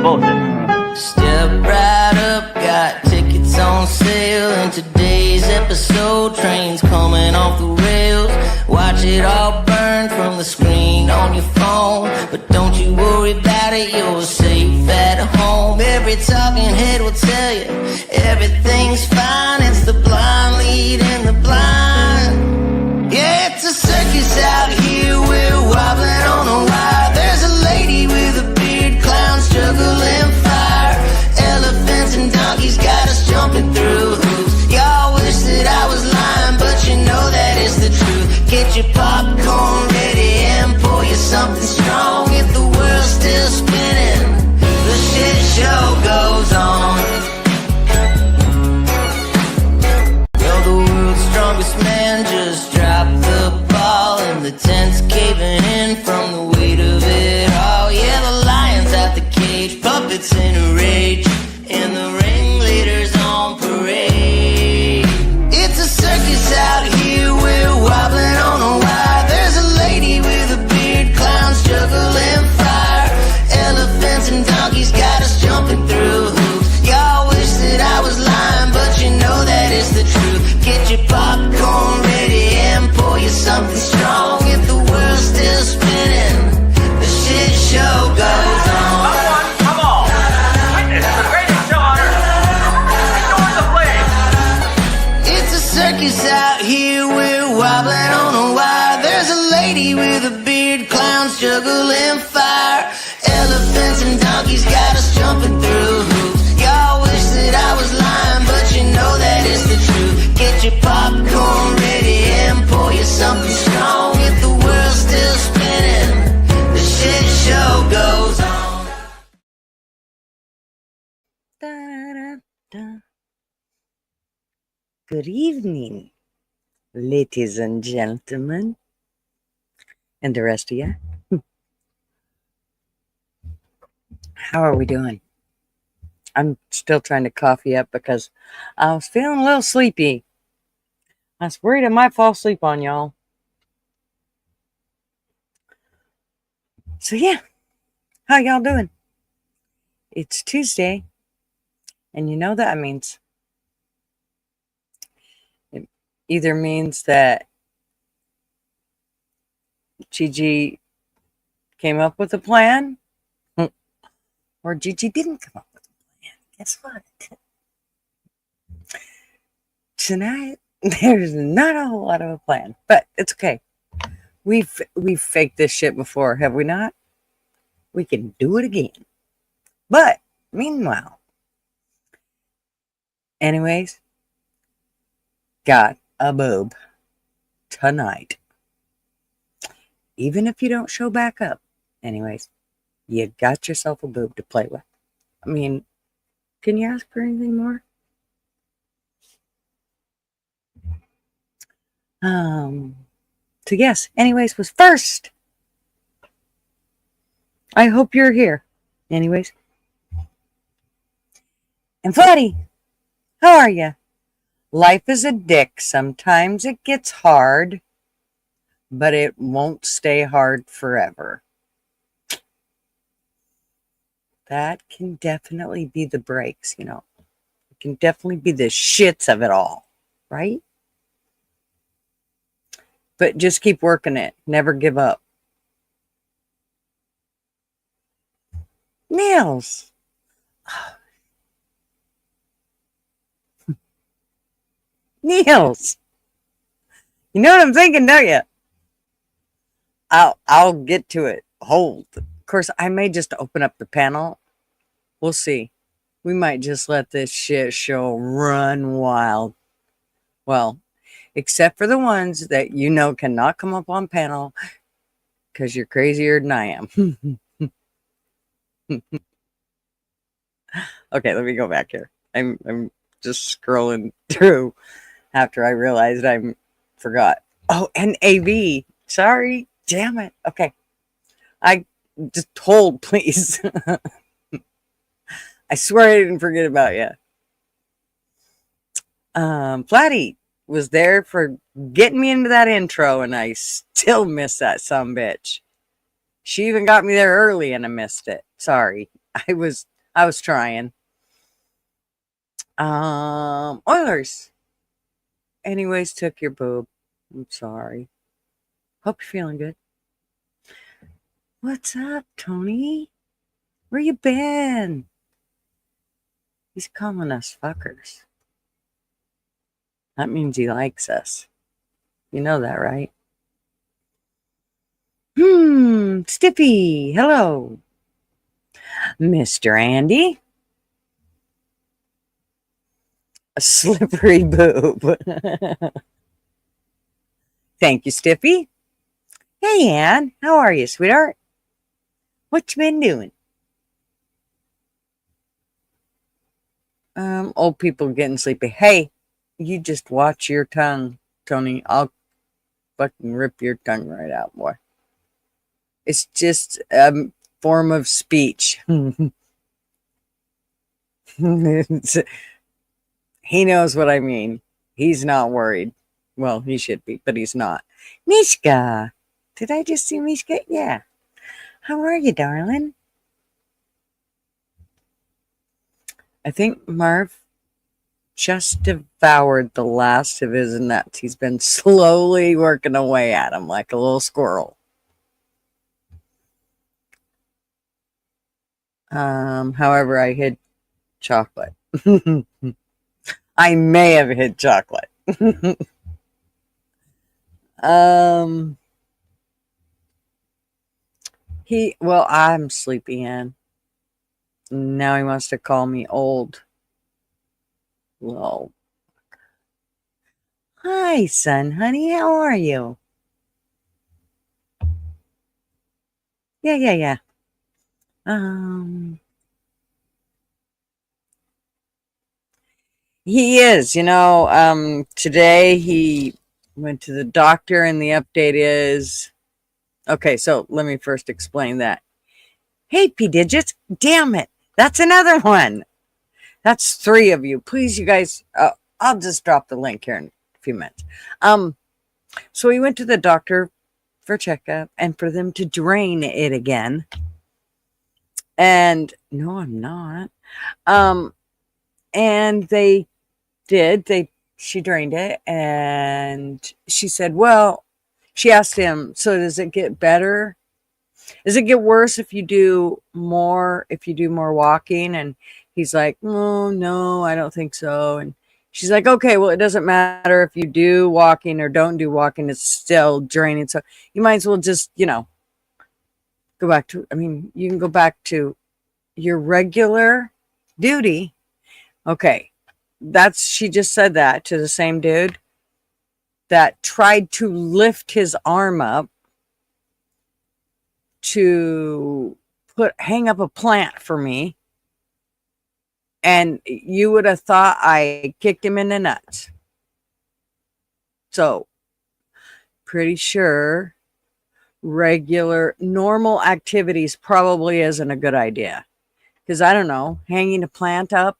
was bullshit. Step right up, got tickets on sale. In today's episode, trains coming off the rails. Watch it all burn from the screen on your phone. But don't you worry about it, you're safe at home. Every talking head will tell you everything's fine. It's the blind leading the blind. Yeah, it's a circus out here, we're wobbling on a wire. There's a lady with a beard, clowns juggling fire. Elephants and donkeys got us jumping through hoops. Y'all wish that I was lying, but you know that it's the truth. Get your popcorn ready and pour you something strong. If the world's still spinning, the shit show goes on. Well, the world's strongest man just dropped the ball, and the tent's caving in from the weight of it all. Yeah, the lion's out the cage, puppets in a rage, and the ringleader's on parade. It's a circus out here, we're wobbling on a wire. There's a lady with a beard, clowns juggling fire. Elephants and donkeys got us jumping through hoops. Y'all wish that I was lying, but you know that it's the truth. Get your popcorn ready and pour you something strong. If the world's still spinning, the shit show goes on. Come on! Witness the greatest show on earth! Ignore the flames! It's a circus out here, we're wobbling on a wire. There's a lady with a beard, clowns juggling fire. Elephants and donkeys got us jumping through hoops. Y'all wish that I was lying, but you know that it's the truth. Get your popcorn ready and pour you something strong. If the world's still spinning, the shit show goes on. Da-da-da. Good evening, ladies and gentlemen, and the rest of you. How are we doing? I'm still trying to coffee up because I was feeling a little sleepy. I was worried I might fall asleep on y'all. So yeah, how y'all doing? It's Tuesday, and you know what that means. It either means that Gigi came up with a plan, or Gigi didn't come up with a plan. Guess what? Tonight, there's not a whole lot of a plan, but it's okay. We've faked this shit before, have we not? We can do it again. But meanwhile, anyways, got a boob tonight. Even if you don't show back up, anyways, you got yourself a boob to play with. I mean, can you ask for anything more? So yes, anyways, was first. I hope you're here. Anyways. And Flatty, how are you? Life is a dick. Sometimes it gets hard, but it won't stay hard forever. That can definitely be the breaks, you know. It can definitely be the shits of it all, right? But just keep working it. Never give up. Nails. Nails. You know what I'm thinking, don't you? I'll get to it. Hold. Of course, I may just open up the panel. We'll see. We might just let this shit show run wild. Well, except for the ones that you know cannot come up on panel because you're crazier than I am. Okay, let me go back here. I'm just scrolling through after I realized I forgot. Oh, and AV. Sorry. Damn it. Okay. I just hold, please. I swear I didn't forget about you. Flatty was there for getting me into that intro, and I still miss that sumbitch. She even got me there early, and I missed it. Sorry. I was trying. Oilers. Anyways, took your boob. I'm sorry. Hope you're feeling good. What's up, Tony? Where you been? He's calling us fuckers. That means he likes us. You know that, right? Stiffy. Hello. Mr. Andy. A slippery boob. Thank you, Stiffy. Hey, Ann. How are you, sweetheart? What you been doing? Old people getting sleepy. Hey, you just watch your tongue, Tony. I'll fucking rip your tongue right out, boy. It's just a form of speech. He knows what I mean. He's not worried. Well, he should be, but he's not. Mishka. Did I just see Mishka? Yeah. How are you, darling? I think Marv just devoured the last of his nuts. He's been slowly working away at him like a little squirrel. However, I hid chocolate. I may have hid chocolate. Well, I'm sleepy, Ann. Now he wants to call me old. Well, hi, son, honey. How are you? Yeah. He is, today he went to the doctor and the update is, okay, so let me first explain that. Hey, P Digits, damn it. That's another one. That's 3 of you. Please, you guys, I'll just drop the link here in a few minutes. So he went to the doctor for checkup and for them to drain it again. And no, I'm not. And they did. She drained it and she said, well, she asked him, so does it get better? Does it get worse if you do more walking? And he's like, oh, no, I don't think so. And she's like, okay, well, it doesn't matter if you do walking or don't do walking, it's still draining. So you might as well just, go back to, you can go back to your regular duty. Okay. She just said that to the same dude that tried to lift his arm up to hang up a plant for me. And you would have thought I kicked him in the nuts. So, pretty sure regular, normal activities probably isn't a good idea. Because I don't know, hanging a plant up,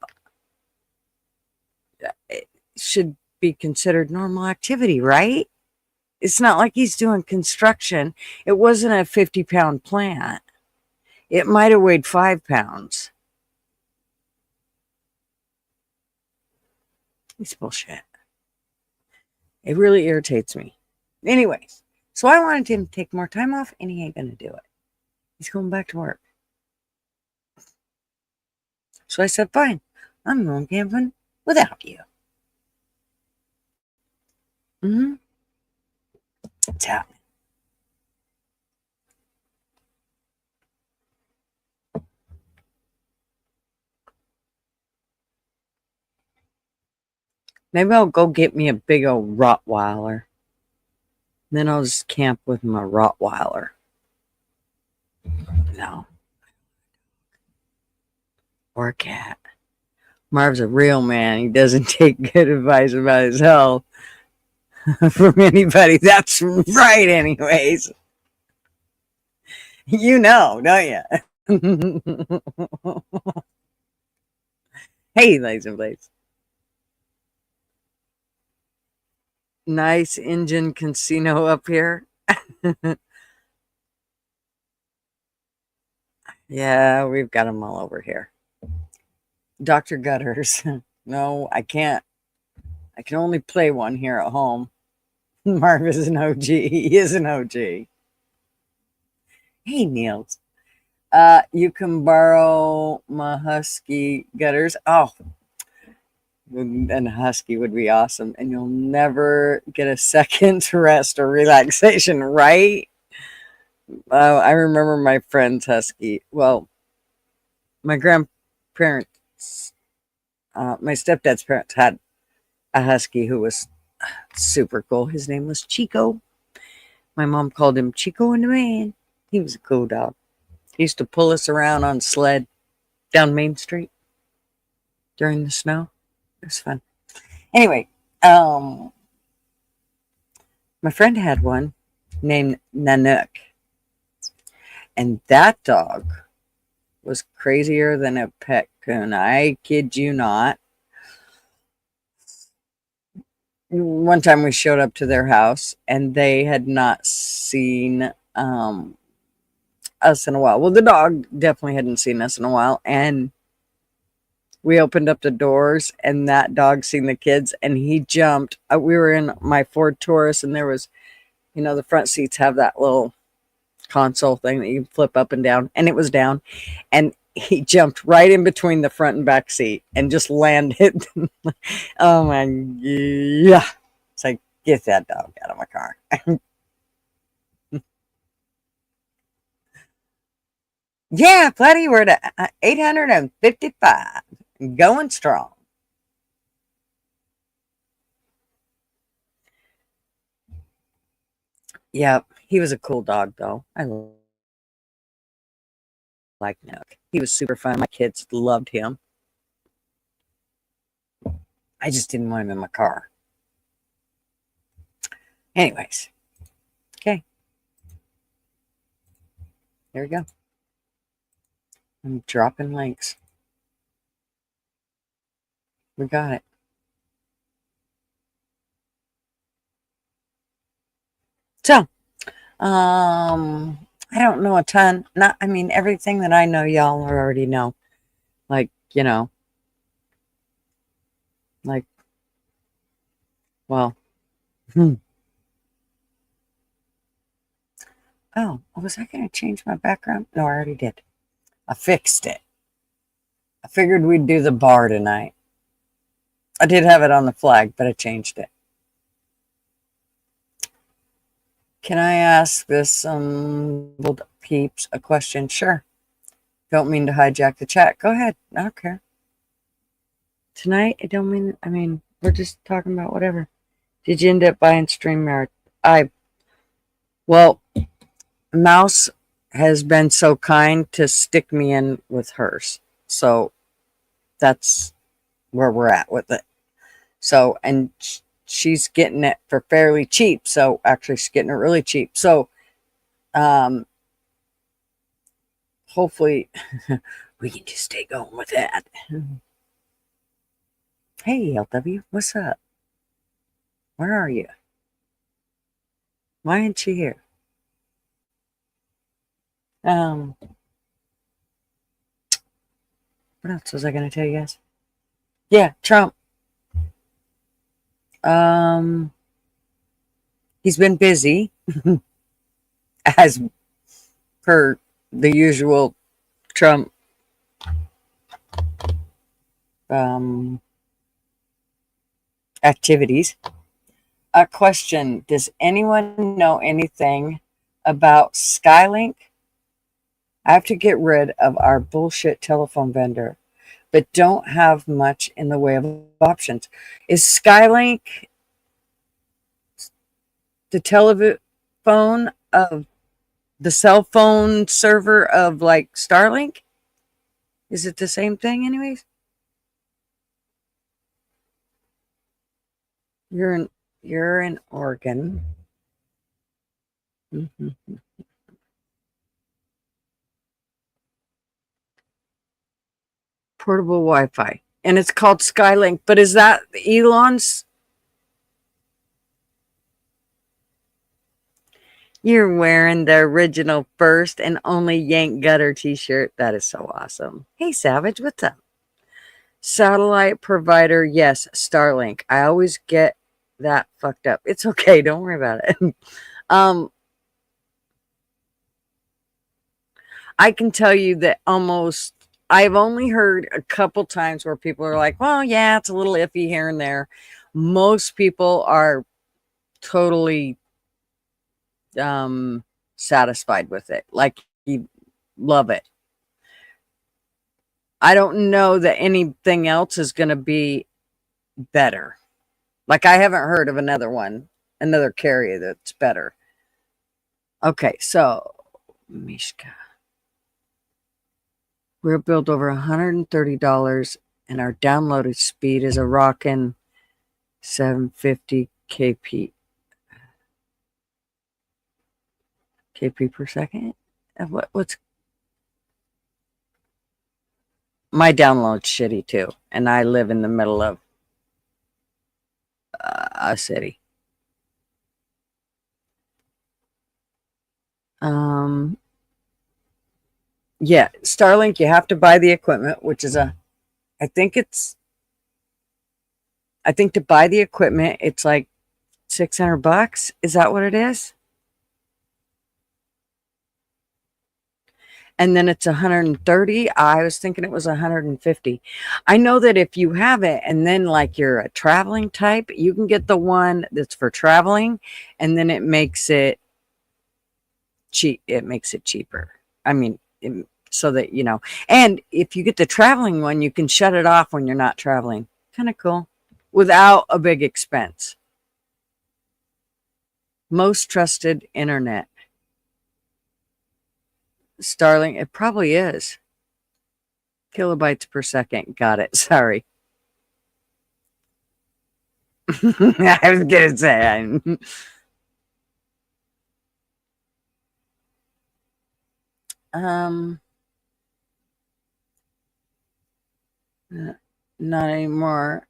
it should be considered normal activity, right? It's not like he's doing construction. It wasn't a 50-pound plant. It might have weighed 5 pounds. It's bullshit. It really irritates me. Anyways, so I wanted him to take more time off, and he ain't going to do it. He's going back to work. So I said, fine, I'm going camping without you. It's happening. Maybe I'll go get me a big old Rottweiler. Then I'll just camp with my Rottweiler. No. Or a cat. Marv's a real man. He doesn't take good advice about his health from anybody. That's right, anyways. You know, don't you? Hey, ladies and blades. Nice engine casino up here. Yeah, we've got them all over here. Dr. Gutters. No, I can't. I can only play one here at home. Marv is an OG. He is an OG. Hey, Niels. You can borrow my husky gutters. Oh, and a husky would be awesome. And you'll never get a second's rest or relaxation, right? I remember my friend's husky. Well, my grandparents, my stepdad's parents had a husky who was super cool. His name was Chico. My mom called him Chico and the Man. He was a cool dog. He used to pull us around on sled down Main Street during the snow. It was fun. Anyway, my friend had one named Nanook. And that dog was crazier than a pet coon. I kid you not. One time we showed up to their house and they had not seen us in a while. Well, the dog definitely hadn't seen us in a while. And we opened up the doors and that dog seen the kids and he jumped. We were in my Ford Taurus and there was, the front seats have that little console thing that you flip up and down, and it was down, and he jumped right in between the front and back seat and just landed. Oh my, yeah. It's like, get that dog out of my car. Yeah, buddy, we're at 855, going strong. Yeah, he was a cool dog, though. I like Nook. He was super fun. My kids loved him. I just didn't want him in my car. Anyways, okay. There we go. I'm dropping links. We got it. So, I don't know a ton. Everything that I know, y'all already know. Like, like, well, Oh, was I going to change my background? No, I already did. I fixed it. I figured we'd do the bar tonight. I did have it on the flag, but I changed it. Can I ask this peeps a question? Sure. Don't mean to hijack the chat. Go ahead. I don't care. Tonight, it don't mean, we're just talking about whatever. Did you end up buying StreamYard? Well, Mouse has been so kind to stick me in with hers. So that's where we're at with it. So, and she's getting it for fairly cheap. So actually she's getting it really cheap. So, hopefully we can just stay going with that. Hey, LW, what's up? Where are you? Why aren't you here? What else was I going to tell you guys? Yeah, Trump. He's been busy, as per the usual Trump activities. A question: does anyone know anything about Skylink? I have to get rid of our bullshit telephone vendor, but don't have much in the way of options. Is Skylink the telephone of the cell phone server of like Starlink? Is it the same thing anyways? You're in Oregon. Mm-hmm. Portable Wi-Fi. And it's called Skylink. But is that Elon's? You're wearing the original first and only Yank Gutter t-shirt. That is so awesome. Hey, Savage, what's up? Satellite provider, yes, Starlink. I always get that fucked up. It's okay. Don't worry about it. um, I can tell you that I've only heard a couple times where people are like, well, yeah, it's a little iffy here and there. Most people are totally satisfied with it. Like, you love it. I don't know that anything else is going to be better. Like, I haven't heard of another carrier that's better. Okay, so Mishka, we're billed over $130, and our downloaded speed is a rockin' 750 kp per second. What's my download's shitty too, and I live in the middle of a city. Yeah, Starlink, you have to buy the equipment, which is I think to buy the equipment, it's like $600. Is that what it is? And then it's 130. I was thinking it was 150. I know that if you have it and then like you're a traveling type, you can get the one that's for traveling, and then it makes it cheap. It makes it cheaper. I mean, so that, and if you get the traveling one, you can shut it off when you're not traveling. Kind of cool without a big expense. Most trusted internet. Starlink, it probably is. Kilobytes per second. Got it. Sorry. I was going to say. Um, Not anymore.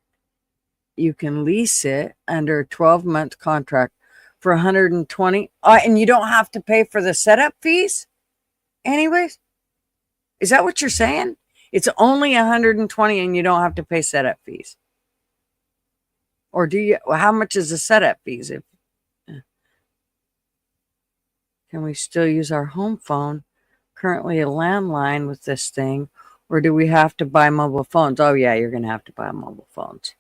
You can lease it under a 12-month contract for 120. And you don't have to pay for the setup fees? Anyways, is that what you're saying? It's only 120 and you don't have to pay setup fees. Or do you? Well, how much is the setup fees? Can we still use our home phone? Currently a landline with this thing, or do we have to buy mobile phones? Oh yeah, you're gonna have to buy mobile phones.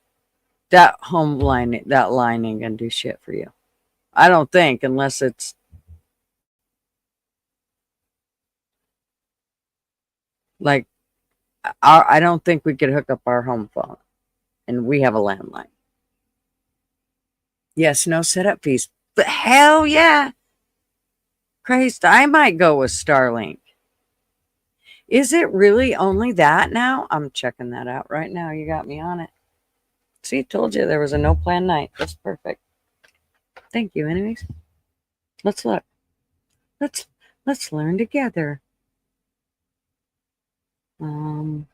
That line ain't gonna do shit for you. I don't think, unless it's like I don't think we could hook up our home phone, and we have a landline. Yes, no setup fees. But hell yeah, Christ, I might go with Starlink. Is it really only that now? I'm checking that out right now. You got me on it. See, told you there was a no plan night. That's perfect. Thank you. Anyways, let's look. Let's let's learn together. Um,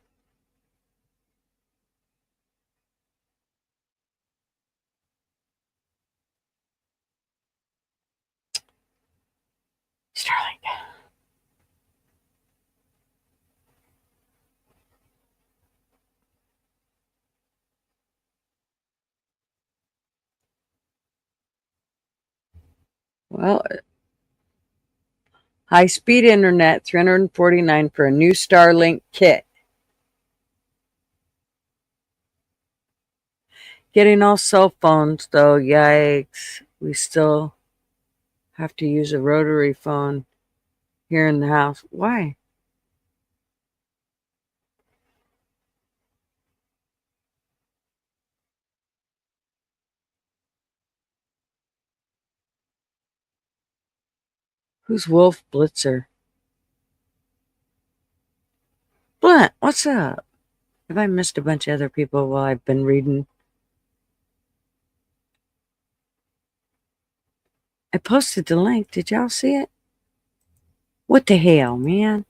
Starlink. Well, high speed internet, 349 for a new Starlink kit. Getting all cell phones though, yikes. We still have to use a rotary phone here in the house. Why? Who's Wolf Blitzer? Blunt, what's up? Have I missed a bunch of other people while I've been reading? I posted the link. Did y'all see it? What the hell, man?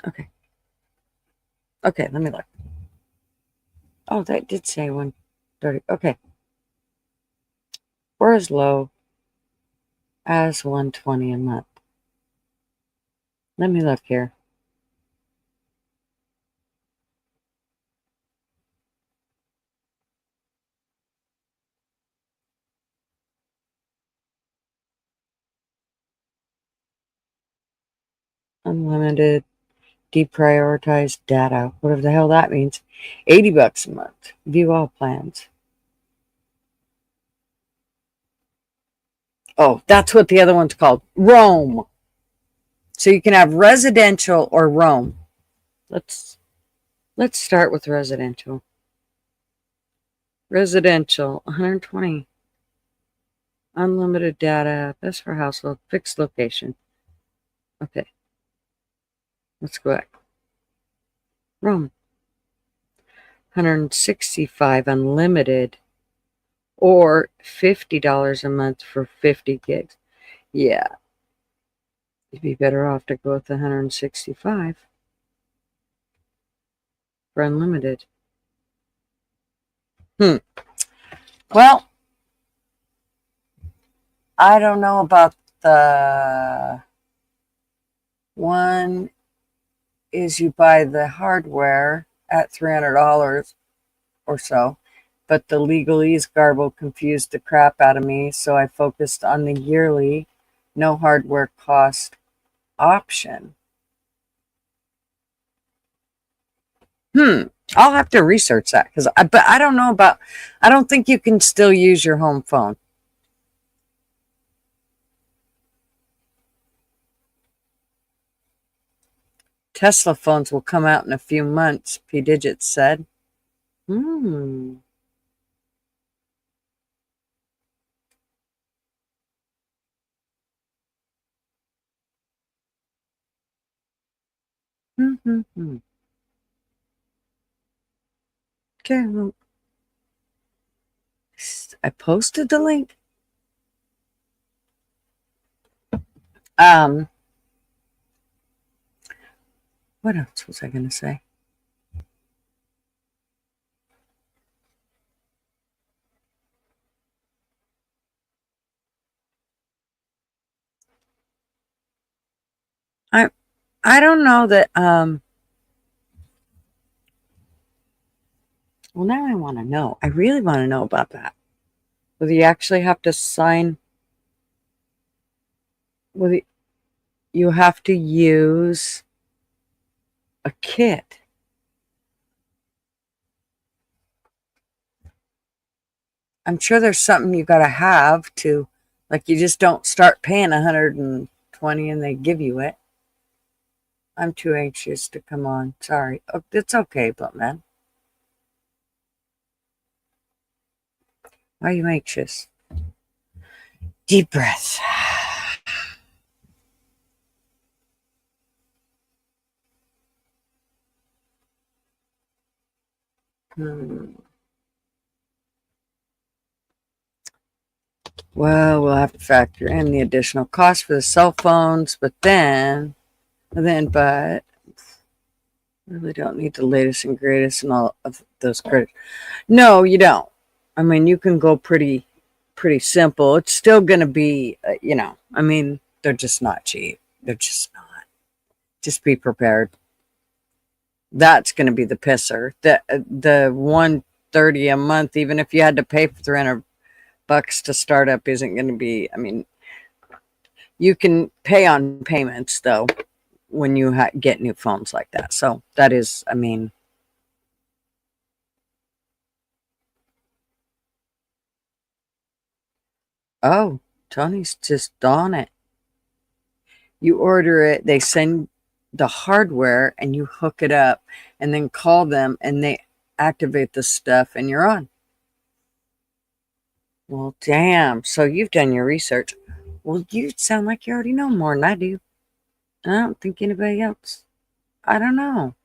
Okay. Okay, let me look. Oh, that did say one. 30. Okay. We're as low as 120 a month. Let me look here. Unlimited deprioritized data. Whatever the hell that means. $80 a month. View all plans. Oh, that's what the other one's called. Roam. So you can have residential or roam. Let's start with residential. Residential, 120. Unlimited data. Best for household. Fixed location. Okay. Let's go back. Roam. 165 unlimited or $50 a month for 50 gigs. Yeah. You'd be better off to go with 165 for unlimited. Well, I don't know about the one is you buy the hardware at $300 or so, but the legalese garble confused the crap out of me, so I focused on the yearly no hardware cost option. I'll have to research that but I don't know about, I don't think you can still use your home phone. Tesla phones will come out in a few months, P. Digits said. Hmm. Mm-hmm. Okay, well, I posted the link. What else was I going to say? I don't know that, well, now I want to know. I really want to know about that. Whether you actually have to sign, whether you have to use a kit. I'm sure there's something you got to have to, like, you just don't start paying 120 and they give you it. I'm too anxious to come on. Sorry. Oh, it's okay, but man. Why are you anxious? Deep breath. Well, we'll have to factor in the additional cost for the cell phones, but really don't need the latest and greatest and all of those credits. No, you don't. I mean, you can go pretty simple. It's still going to be, I mean, they're just not cheap. They're just not. Just be prepared. That's going to be the pisser. The $130 a month, even if you had to pay for $300 to start up, isn't going to be. I mean, you can pay on payments though when you get new phones like that. So that is, I mean. Oh, Tony's just on it. You order it, they send the hardware, and you hook it up, and then call them, and they activate the stuff, and you're on. Well, damn. So you've done your research. Well, you sound like you already know more than I do. I don't think anybody else. I don't know.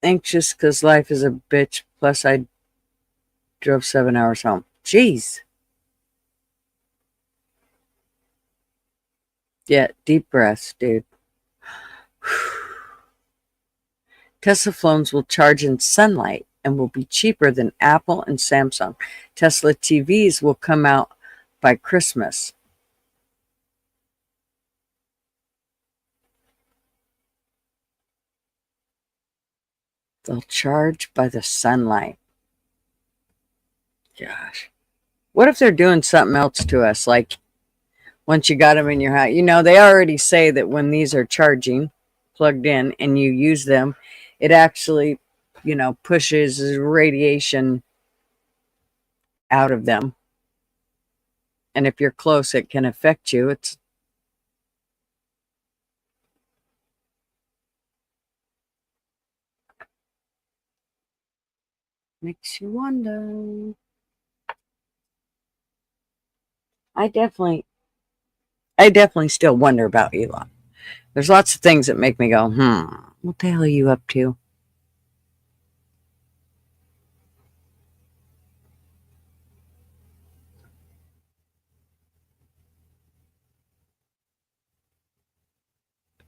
Anxious because life is a bitch. Plus, I drove 7 hours home. Jeez. Yeah, deep breaths, dude. Tesla phones will charge in sunlight and will be cheaper than Apple and Samsung. Tesla TVs will come out by Christmas. They'll charge by the sunlight. Gosh. What if they're doing something else to us? Like once you got them in your house, they already say that when these are charging, plugged in, and you use them, it actually, pushes radiation out of them. And if you're close, it can affect you. It makes you wonder. I definitely still wonder about Elon. There's lots of things that make me go, what the hell are you up to?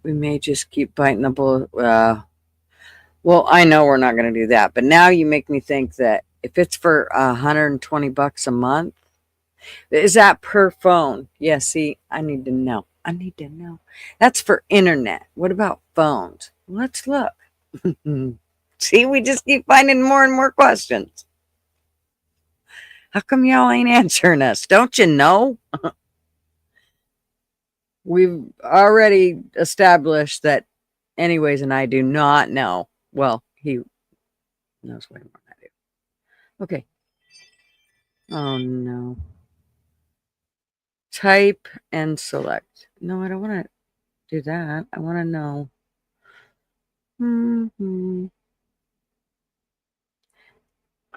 We may just keep biting the bullet. Well, I know we're not going to do that, but now you make me think that if it's for $120 a month, is that per phone? Yeah, see, I need to know. That's for internet. What about phones? Let's look. See, we just keep finding more and more questions. How come y'all ain't answering us? Don't you know? We've already established that anyways, and I do not know. Well, he knows way more than I do. Okay. Oh, no. Type and select. No, I don't want to do that. I want to know.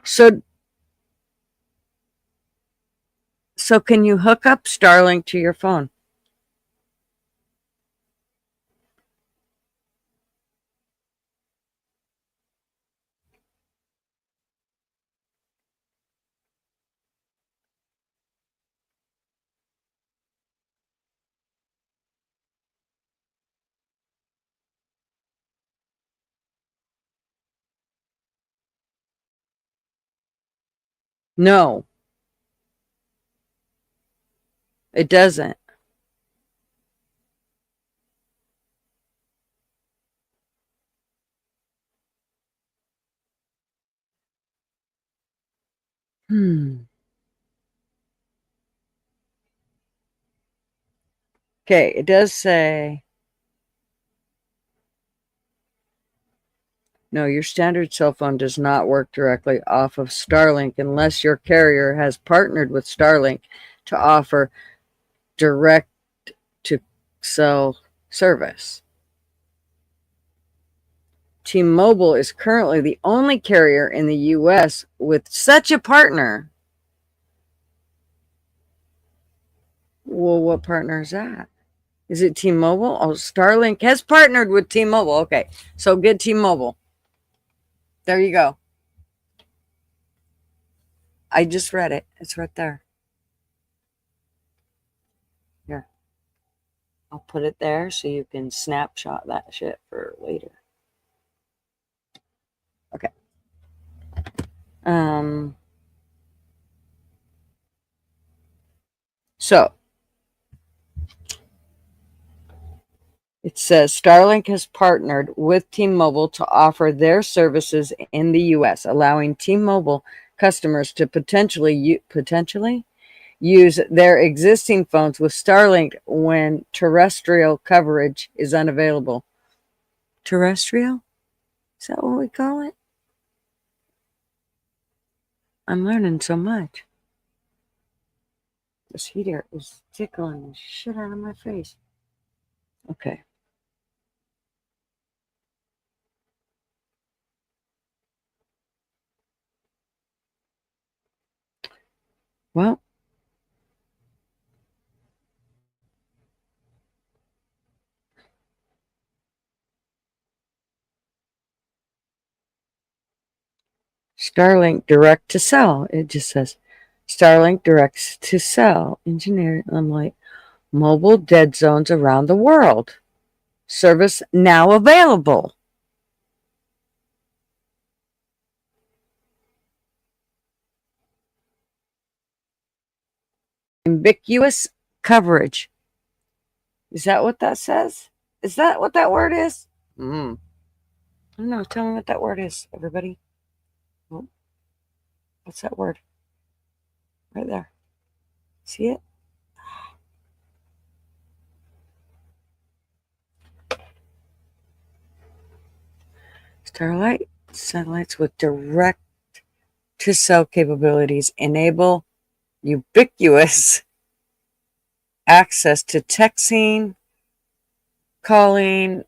So can you hook up Starlink to your phone? No, it doesn't. Okay, it does say, no, your standard cell phone does not work directly off of Starlink unless your carrier has partnered with Starlink to offer direct to cell service. T-Mobile is currently the only carrier in the U.S. with such a partner. Well, what partner is that? Is it T-Mobile? Oh, Starlink has partnered with T-Mobile. Okay, so get T-Mobile. There you go. I just read it. It's right there. Here. I'll put it there so you can snapshot that shit for later. Okay. So it says Starlink has partnered with T-Mobile to offer their services in the U.S., allowing T-Mobile customers to potentially use their existing phones with Starlink when terrestrial coverage is unavailable. Terrestrial? Is that what we call it? I'm learning so much. This heater is tickling the shit out of my face. Okay. Well, Starlink direct to cell. It just says Starlink directs to cell engineering. I'm like, mobile dead zones around the world. Service now available. Ambiguous coverage. Is that what that says? Is that what that word is? I don't know. Tell me what that word is, everybody. Oh, what's that word? Right there. See it? Starlight satellites with direct to cell capabilities enable ubiquitous access to texting, calling,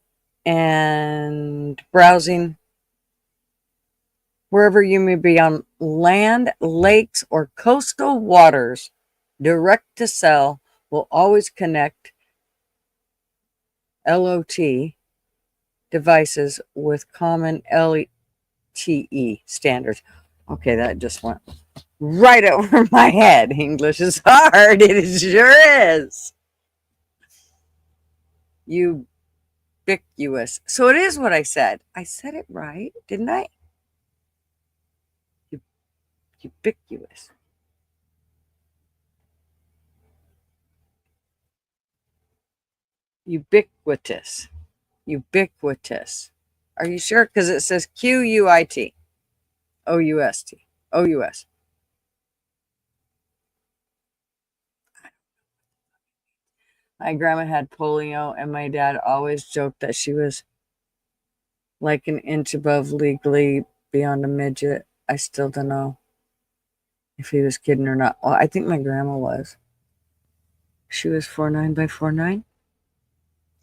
and browsing wherever you may be on land, lakes, or coastal waters. Direct to cell will always connect LOT devices with common LTE standards. Okay, that just went right over my head. English is hard. It sure is. Ubiquitous. So it is what I said. I said it right, didn't I? Ubiquitous. Ubiquitous. Ubiquitous. Are you sure? Because it says QUIT. OUST. OUS. My grandma had polio, and my dad always joked that she was like an inch above legally beyond a midget. I still don't know if he was kidding or not. Well, I think my grandma was. She was 4'9" by 4'9".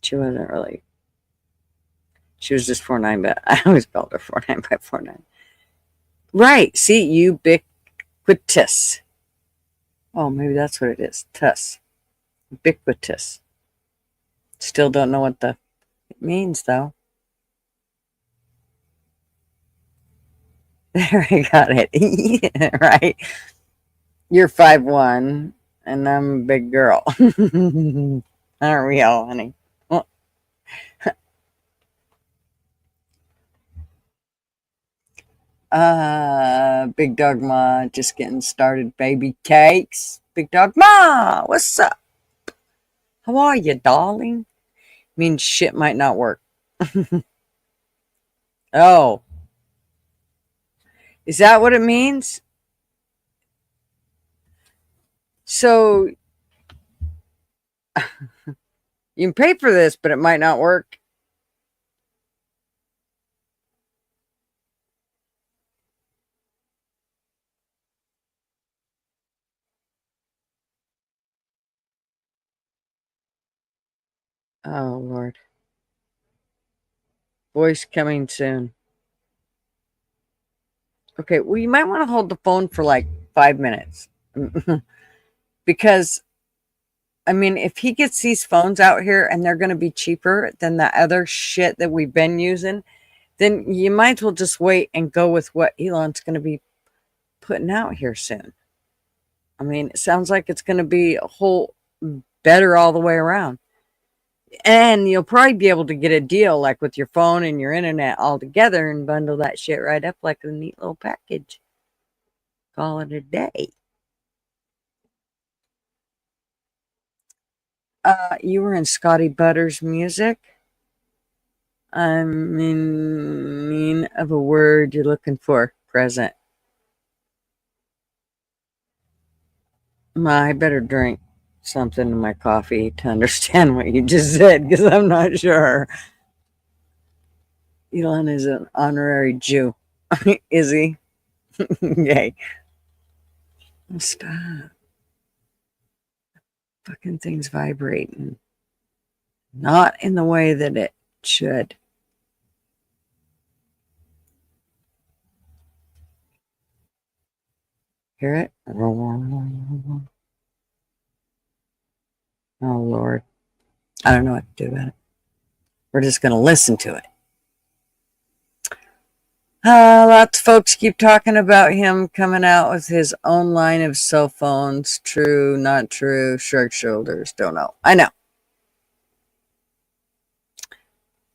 She wasn't really. She was just 4'9", but I always called her 4'9" by 4'9". Right. See, ubiquitous. Oh, maybe that's what it is. Tuss. Ubiquitous. Still don't know what it means, though. There, I got it. Yeah, right. You're 5'1", and I'm a big girl. Aren't we all, honey? Big Dog Ma just getting started. Baby cakes. Big Dog Ma, what's up? How are you, darling? Means shit might not work. Oh, is that what it means? So you can pay for this, but it might not work. Oh, Lord. Voice coming soon. Okay, well, you might want to hold the phone for like 5 minutes. Because, I mean, if he gets these phones out here and they're going to be cheaper than the other shit that we've been using, then you might as well just wait and go with what Elon's going to be putting out here soon. I mean, it sounds like it's going to be a whole better all the way around. And you'll probably be able to get a deal like with your phone and your internet all together and bundle that shit right up like a neat little package. Call it a day. You were in Scotty Butters' music. I mean of a word you're looking for. Present. I better drink something in my coffee to understand what you just said, because I'm not sure. Elon is an honorary Jew. Is he? Yay. Stop. Fucking thing's vibrating. Not in the way that it should. Hear it? Oh, Lord. I don't know what to do about it. We're just going to listen to it. Lots of folks keep talking about him coming out with his own line of cell phones. True, not true, shrug shoulders, don't know. I know.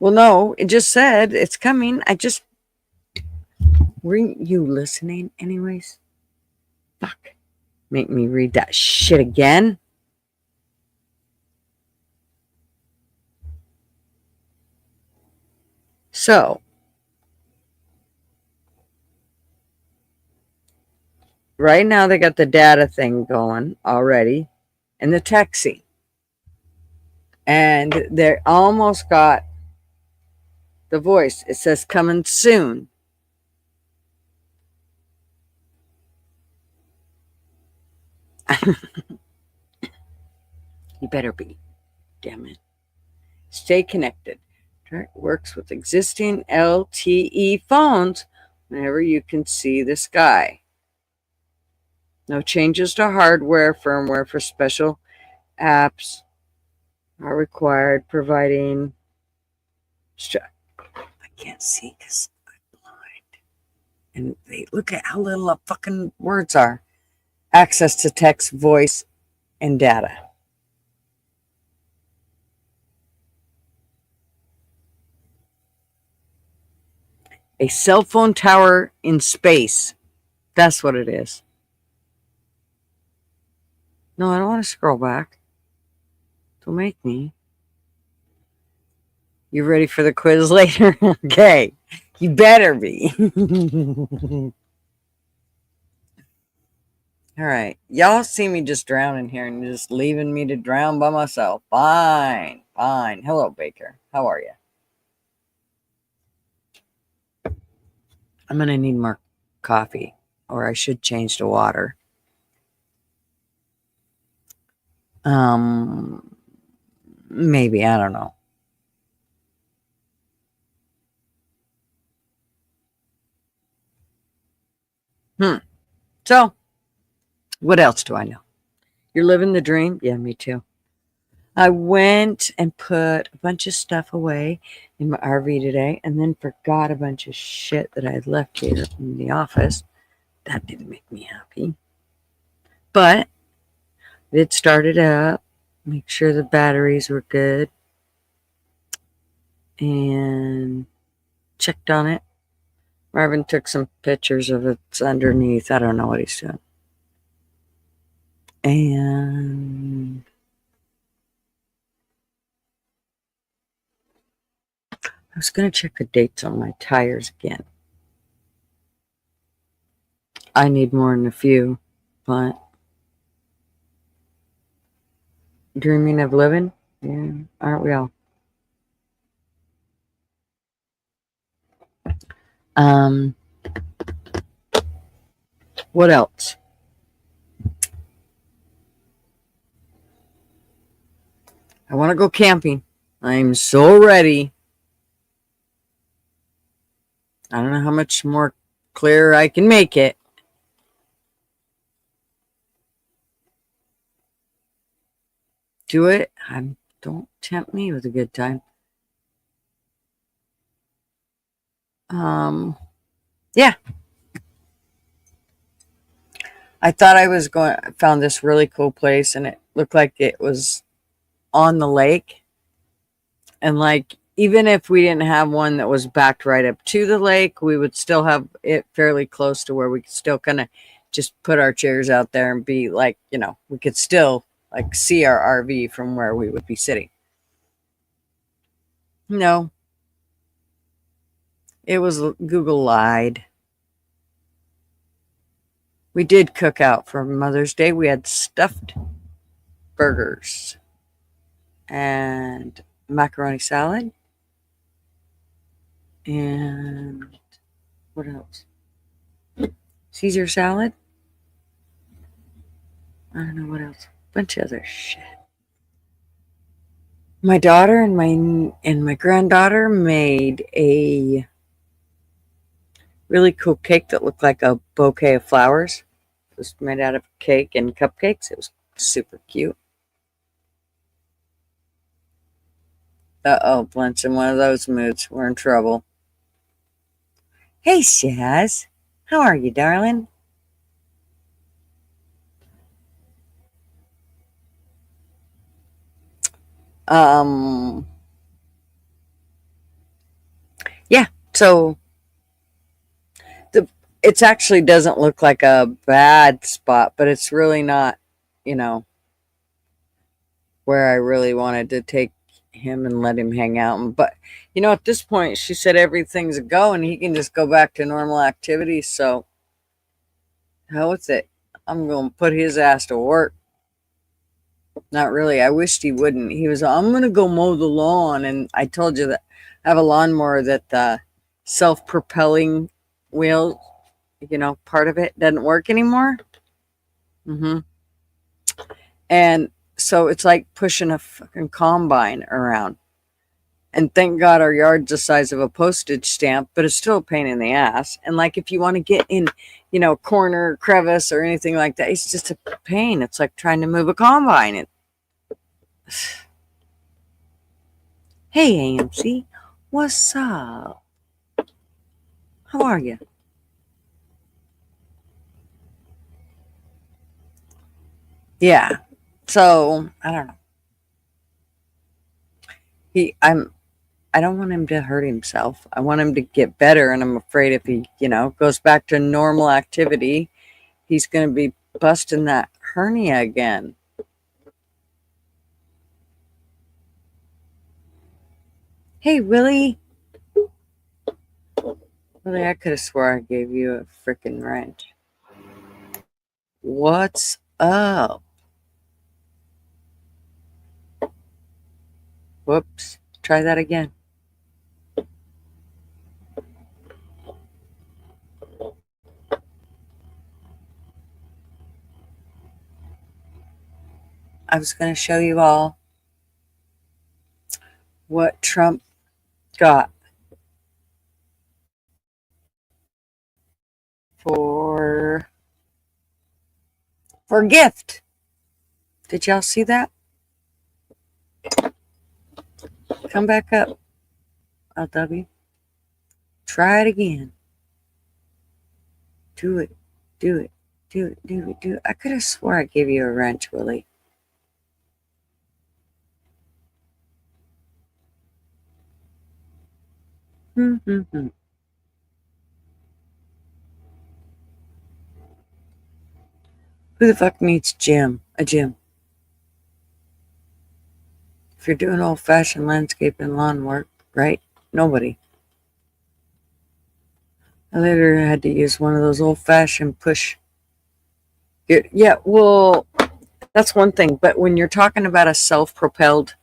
Well, no, it just said it's coming. Were you listening anyways? Fuck. Make me read that shit again. So, right now they got the data thing going already and the texting. And they almost got the voice. It says coming soon. You better be. Damn it. Stay connected. It works with existing LTE phones whenever you can see the sky. No changes to hardware, firmware for special apps are required, providing. I can't see because I'm blind. And they look at how little the fucking words are. Access to text, voice, and data. A cell phone tower in space. That's what it is. No, I don't want to scroll back. Don't make me. You ready for the quiz later? Okay. You better be. All right. Y'all see me just drowning here and just leaving me to drown by myself. Fine. Fine. Hello, Baker. How are you? I'm going to need more coffee, or I should change to water. Maybe. I don't know. So, what else do I know? You're living the dream? Yeah, me too. I went and put a bunch of stuff away in my RV today and then forgot a bunch of shit that I had left here in the office. That didn't make me happy. But it started up, make sure the batteries were good, and checked on it. Marvin took some pictures of it's underneath. I don't know what he's doing. And I was going to check the dates on my tires again. I need more than a few, but dreaming of living? Yeah, aren't we all? Um, what else? I want to go camping. I'm so ready. I don't know how much more clear I can make it. Do it. Don't tempt me with a good time. Yeah. I thought I was going. I found this really cool place, and it looked like it was on the lake. And like, even if we didn't have one that was backed right up to the lake, we would still have it fairly close to where we could still kind of just put our chairs out there and be like, we could still like see our RV from where we would be sitting. No, it was Google lied. We did cook out for Mother's Day. We had stuffed burgers and macaroni salad. And what else? Caesar salad. I don't know what else. Bunch of other shit. My daughter and my granddaughter made a really cool cake that looked like a bouquet of flowers. It was made out of cake and cupcakes. It was super cute. Uh-oh, Blint's in one of those moods. We're in trouble. Hey, Shaz. How are you, darling? So it actually doesn't look like a bad spot, but it's really not, you know, where I really wanted to take him and let him hang out. But at this point, she said everything's a go and he can just go back to normal activities. So hell with it. I'm going to put his ass to work. Not really. I wished he wouldn't. He was, I'm going to go mow the lawn. And I told you that I have a lawnmower that the self-propelling wheel, part of it doesn't work anymore. And so it's like pushing a fucking combine around. And thank God our yard's the size of a postage stamp, but it's still a pain in the ass. And like if you want to get in, corner, crevice, or anything like that, it's just a pain. It's like trying to move a combine. Hey, AMC, what's up? How are you? Yeah. So I don't know. I don't want him to hurt himself. I want him to get better, and I'm afraid if he, goes back to normal activity, he's going to be busting that hernia again. Hey, Willie. Willie, I could have swore I gave you a freaking wrench. What's up? Whoops. Try that again. I was going to show you all what Trump got for a gift. Did y'all see that? Come back up, LW. Try it again. Do it. Do it. Do it. Do it. Do it. I could have swore I gave you a wrench, Willie. Mm-hmm. Who the fuck needs a gym? If you're doing old-fashioned landscape and lawn work, right? Nobody. I later had to use one of those old-fashioned push. Yeah, well, that's one thing. But when you're talking about a self-propelled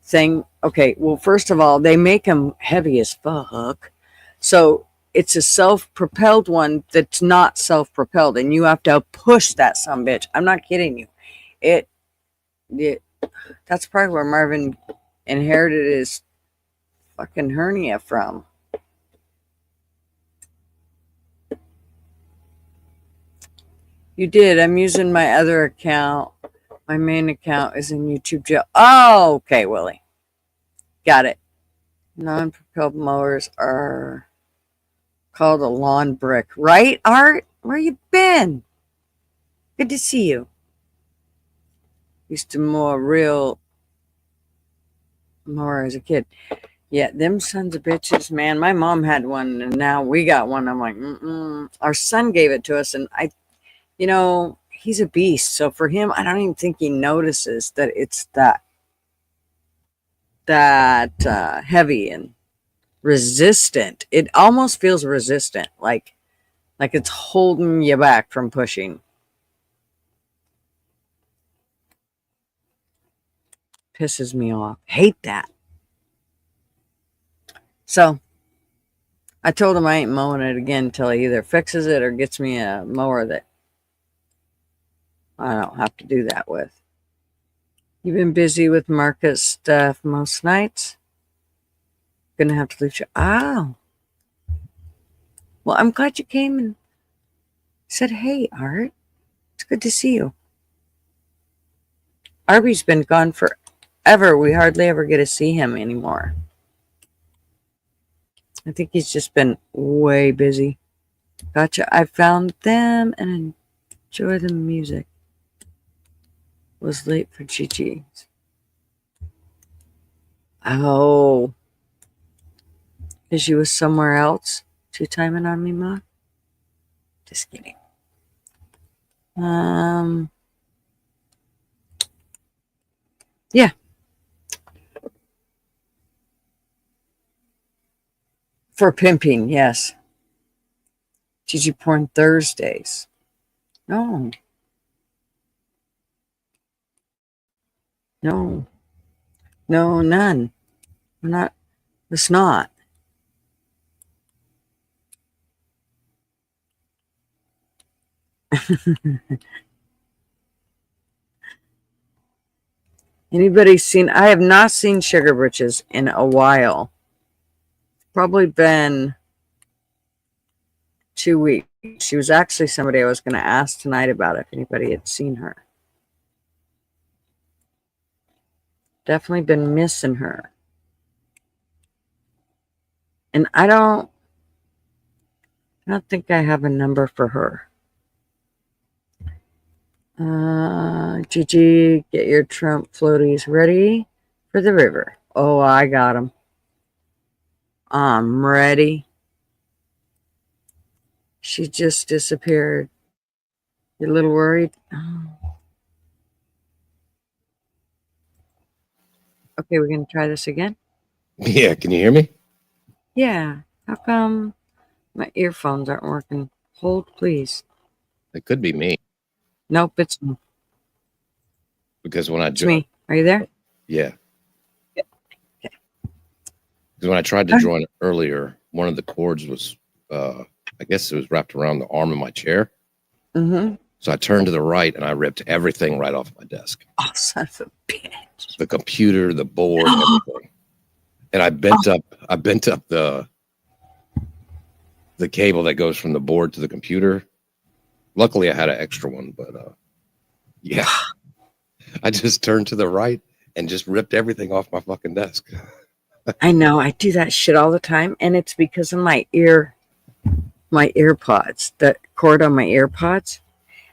thing, okay, well, first of all, they make them heavy as fuck. So it's a self-propelled one that's not self-propelled, and you have to push that sumbitch. I'm not kidding you. It that's probably where Marvin inherited his fucking hernia from. You did. I'm using my other account. My main account is in YouTube jail. Oh, okay, Willie. Got it. Non-propelled mowers are called a lawn brick. Right, Art? Where you been? Good to see you. Used to mow a real mower as a kid. Yeah, them sons of bitches, man. My mom had one, and now we got one. I'm like, Our son gave it to us, and he's a beast. So for him, I don't even think he notices that it's that heavy and resistant. It almost feels resistant, like it's holding you back from pushing. Pisses me off. Hate that. So I told him I ain't mowing it again until he either fixes it or gets me a mower that I don't have to do that with. You've been busy with market stuff most nights? Gonna have to leave you. Oh. Well, I'm glad you came and said, hey, Art. It's good to see you. Arby's been gone forever. We hardly ever get to see him anymore. I think he's just been way busy. Gotcha. I found them and enjoy the music. Was late for Chi-Chi's. Oh. Because you was somewhere else. Two-timing on me, Ma? Just kidding. Yeah. For pimping, yes. Gigi porn Thursdays. No. No. No, none. We're not. It's not. Anybody seen? I have not seen Sugar Britches in a while. Probably been 2 weeks. She was actually somebody I was going to ask tonight about if anybody had seen her. Definitely been missing her. And I don't think I have a number for her. Gigi, get your Trump floaties ready for the river. Oh, I got them. I'm ready. She just disappeared. You're a little worried? Oh. Okay, we're going to try this again? Yeah, can you hear me? Yeah. How come my earphones aren't working? Hold, please. It could be me Nope, it's me. because when I It's me. Are you there? yeah, Okay. because when I tried to join earlier, one of the cords was, I guess it was wrapped around the arm of my chair. Mm-hmm. So I turned to the right and I ripped everything right off my desk. Oh, son of a bitch. The computer, the board, everything. And I bent up the cable that goes from the board to the computer. Luckily I had an extra one, but yeah. I just turned to the right and just ripped everything off my fucking desk. I know. I do that shit all the time, and it's because of my earpods, the cord on my earpods.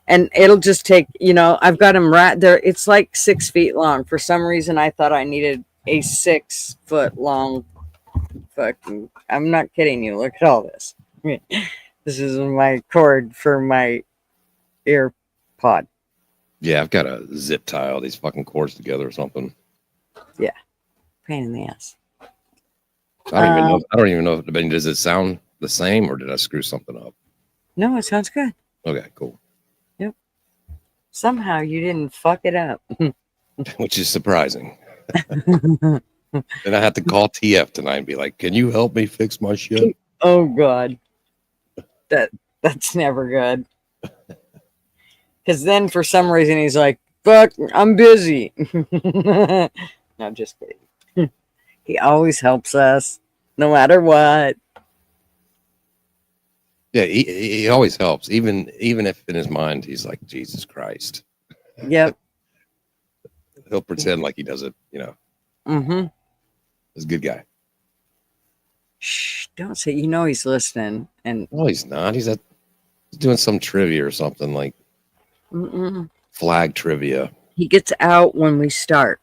And it'll just take, I've got them right there. It's like 6 feet long. For some reason, I thought I needed a 6 foot long fucking, I'm not kidding you. Look at all this. This is my cord for my earpod. Yeah, I've got to zip tie all these fucking cords together or something. Yeah. Pain in the ass. I don't even know. I mean, does it sound the same or did I screw something up? No, it sounds good. Okay, cool. Yep. Somehow you didn't fuck it up. Which is surprising. And I had to call TF tonight and be like, "Can you help me fix my shit?" Oh God, that's never good. Because then for some reason he's like, "Fuck, I'm busy." No, I'm just kidding. He always helps us, no matter what. Yeah, he always helps, even if in his mind he's like, "Jesus Christ." Yep. He'll pretend like he does it, Mm-hmm. He's a good guy. Shh, don't say. He's listening. And No, he's not. He's doing some trivia or something like flag trivia. He gets out when we start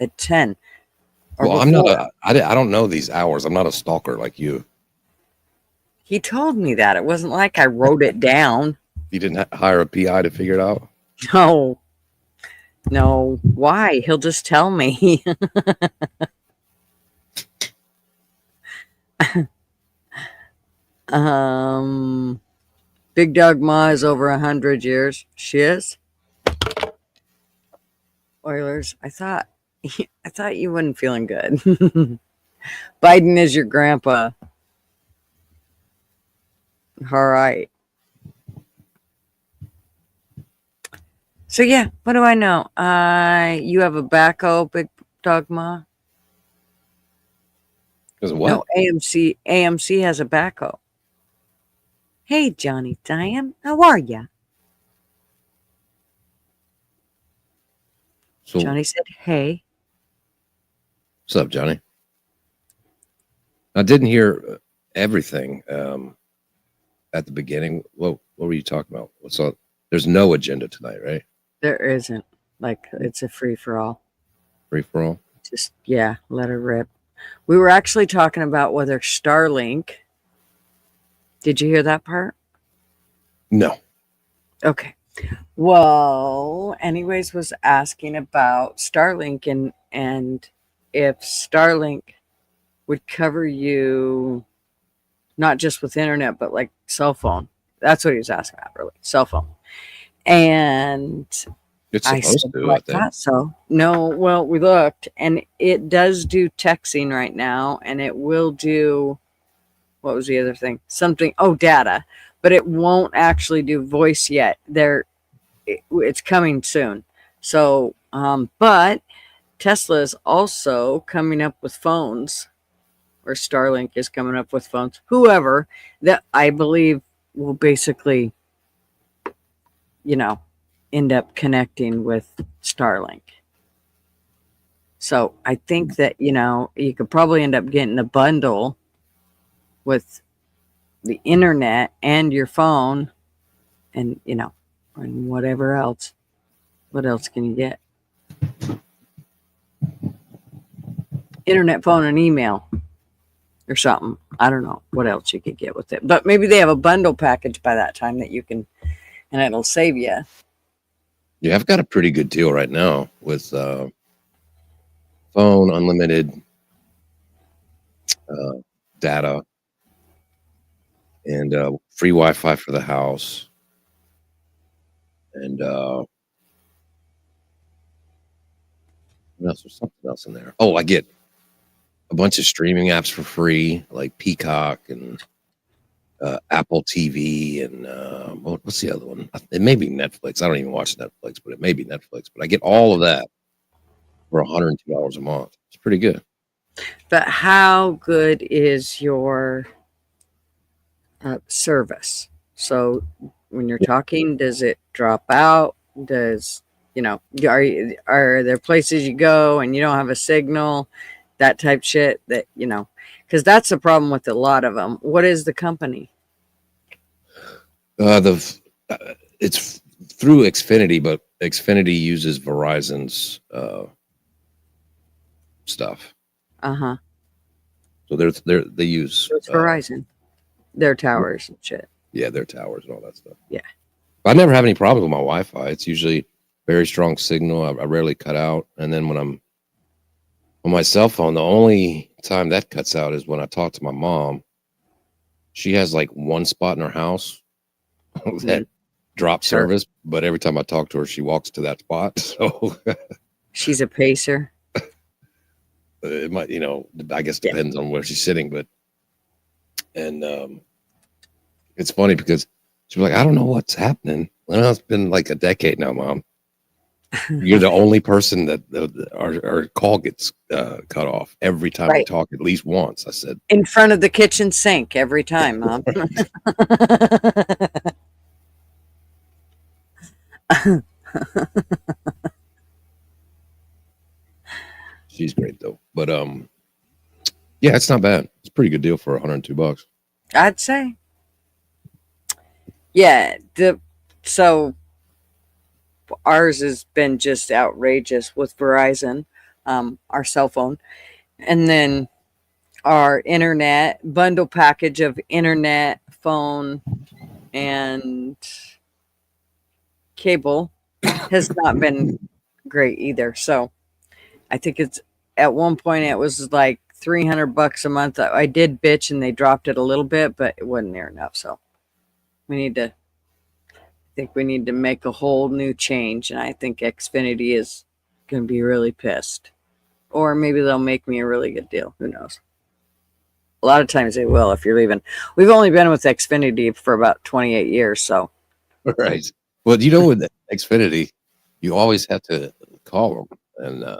at 10. Well, I'm not. I don't know these hours. I'm not a stalker like you. He told me that. It wasn't like I wrote it down. You didn't hire a PI to figure it out. No. Why? He'll just tell me. Big Dog Ma is over 100 years. She is. Oilers. I thought you weren't feeling good. Biden is your grandpa. All right. So yeah, what do I know? You have a backhoe, Big Dog Ma? Because what? No, AMC has a backhoe. Hey, Johnny Diane, how are ya? So, Johnny said, "Hey." what's up, Johnny? I didn't hear everything at the beginning. What were you talking about? What's on? There's no agenda tonight, right? There isn't. Like, it's a free for all. Free for all. Just let her rip. We were actually talking about whether Starlink. Did you hear that part? No. Okay. Well, anyways, was asking about Starlink and if Starlink would cover you not just with internet, but like cell phone. That's what he was asking about, really. Cell phone. And It's I supposed said, to, well, I I think. thought so. No, well, we looked and it does do texting right now, and it will do, what was the other thing? Something, oh, data, but it won't actually do voice yet. It's coming soon. So, but Tesla is also coming up with phones, or Starlink is coming up with phones. Whoever that I believe will basically, you know, end up connecting with Starlink. So I think that, you could probably end up getting a bundle with the internet and your phone and, and whatever else. What else can you get? Internet, phone, and email or something. I don't know what else you could get with it. But maybe they have a bundle package by that time that you can, and it'll save you. Yeah, I've got a pretty good deal right now with phone, unlimited data, and free Wi-Fi for the house. And what else? There's something else in there. Oh, I get a bunch of streaming apps for free, like Peacock and Apple TV, and what's the other one? It may be Netflix. I don't even watch Netflix, but it may be Netflix. But I get all of that for $102 a month. It's pretty good. But how good is your service? So when you're talking, does it drop out? Does, are there places you go and you don't have a signal? That type shit that, because that's the problem with a lot of them. What is the company? It's through Xfinity, but Xfinity uses Verizon's stuff. Uh-huh. So they use So it's Verizon. Their towers and shit. Yeah, their towers and all that stuff. Yeah. I never have any problems with my Wi-Fi. It's usually very strong signal. I rarely cut out. And then when I'm on my cell phone, the only time that cuts out is when I talk to my mom. She has like one spot in her house that drops service, but every time I talk to her, she walks to that spot. So she's a pacer. It might, I guess depends on where she's sitting, but it's funny because she's like, I don't know what's happening. Well, it's been like a decade now, Mom. You're the only person that our call gets cut off every time we talk at least once. I said, in front of the kitchen sink every time, Mom. She's great though. But yeah, it's not bad. It's a pretty good deal for $102. I'd say. Yeah, so ours has been just outrageous with Verizon, our cell phone, and then our internet bundle package of internet, phone, and cable has not been great either. So I think it's at one point it was like $300 a month. I did bitch and they dropped it a little bit, but it wasn't near enough. So I think we need to make a whole new change. And I think Xfinity is going to be really pissed, or maybe they'll make me a really good deal. Who knows? A lot of times they will if you're leaving. We've only been with Xfinity for about 28 years. So. Right. Well, with Xfinity, you always have to call them and,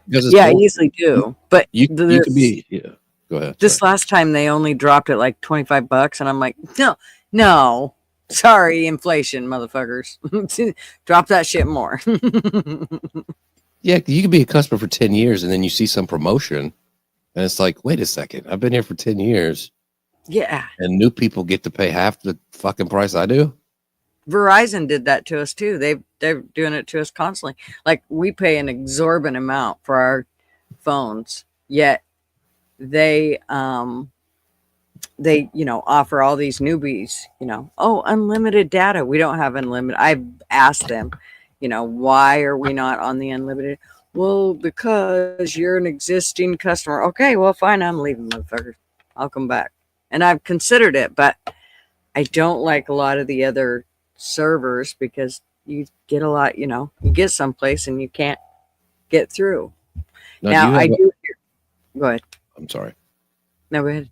because I usually do, but you could be, go ahead. This last time they only dropped it like $25, and I'm like, no, sorry, inflation, motherfuckers, drop that shit more. Yeah, you could be a customer for 10 years, and then you see some promotion, and it's like, wait a second, I've been here for 10 years. Yeah, and new people get to pay half the fucking price I do. Verizon did that to us too. They're doing it to us constantly. Like we pay an exorbitant amount for our phones, yet they offer all these newbies, oh, unlimited data. We don't have unlimited. I've asked them, why are we not on the unlimited? Well, because you're an existing customer. Okay, well, fine, I'm leaving, motherfucker. I'll come back. And I've considered it, but I don't like a lot of the other servers because you get a lot, you get someplace and you can't get through. Now I do. Go ahead. I'm sorry. No, go ahead.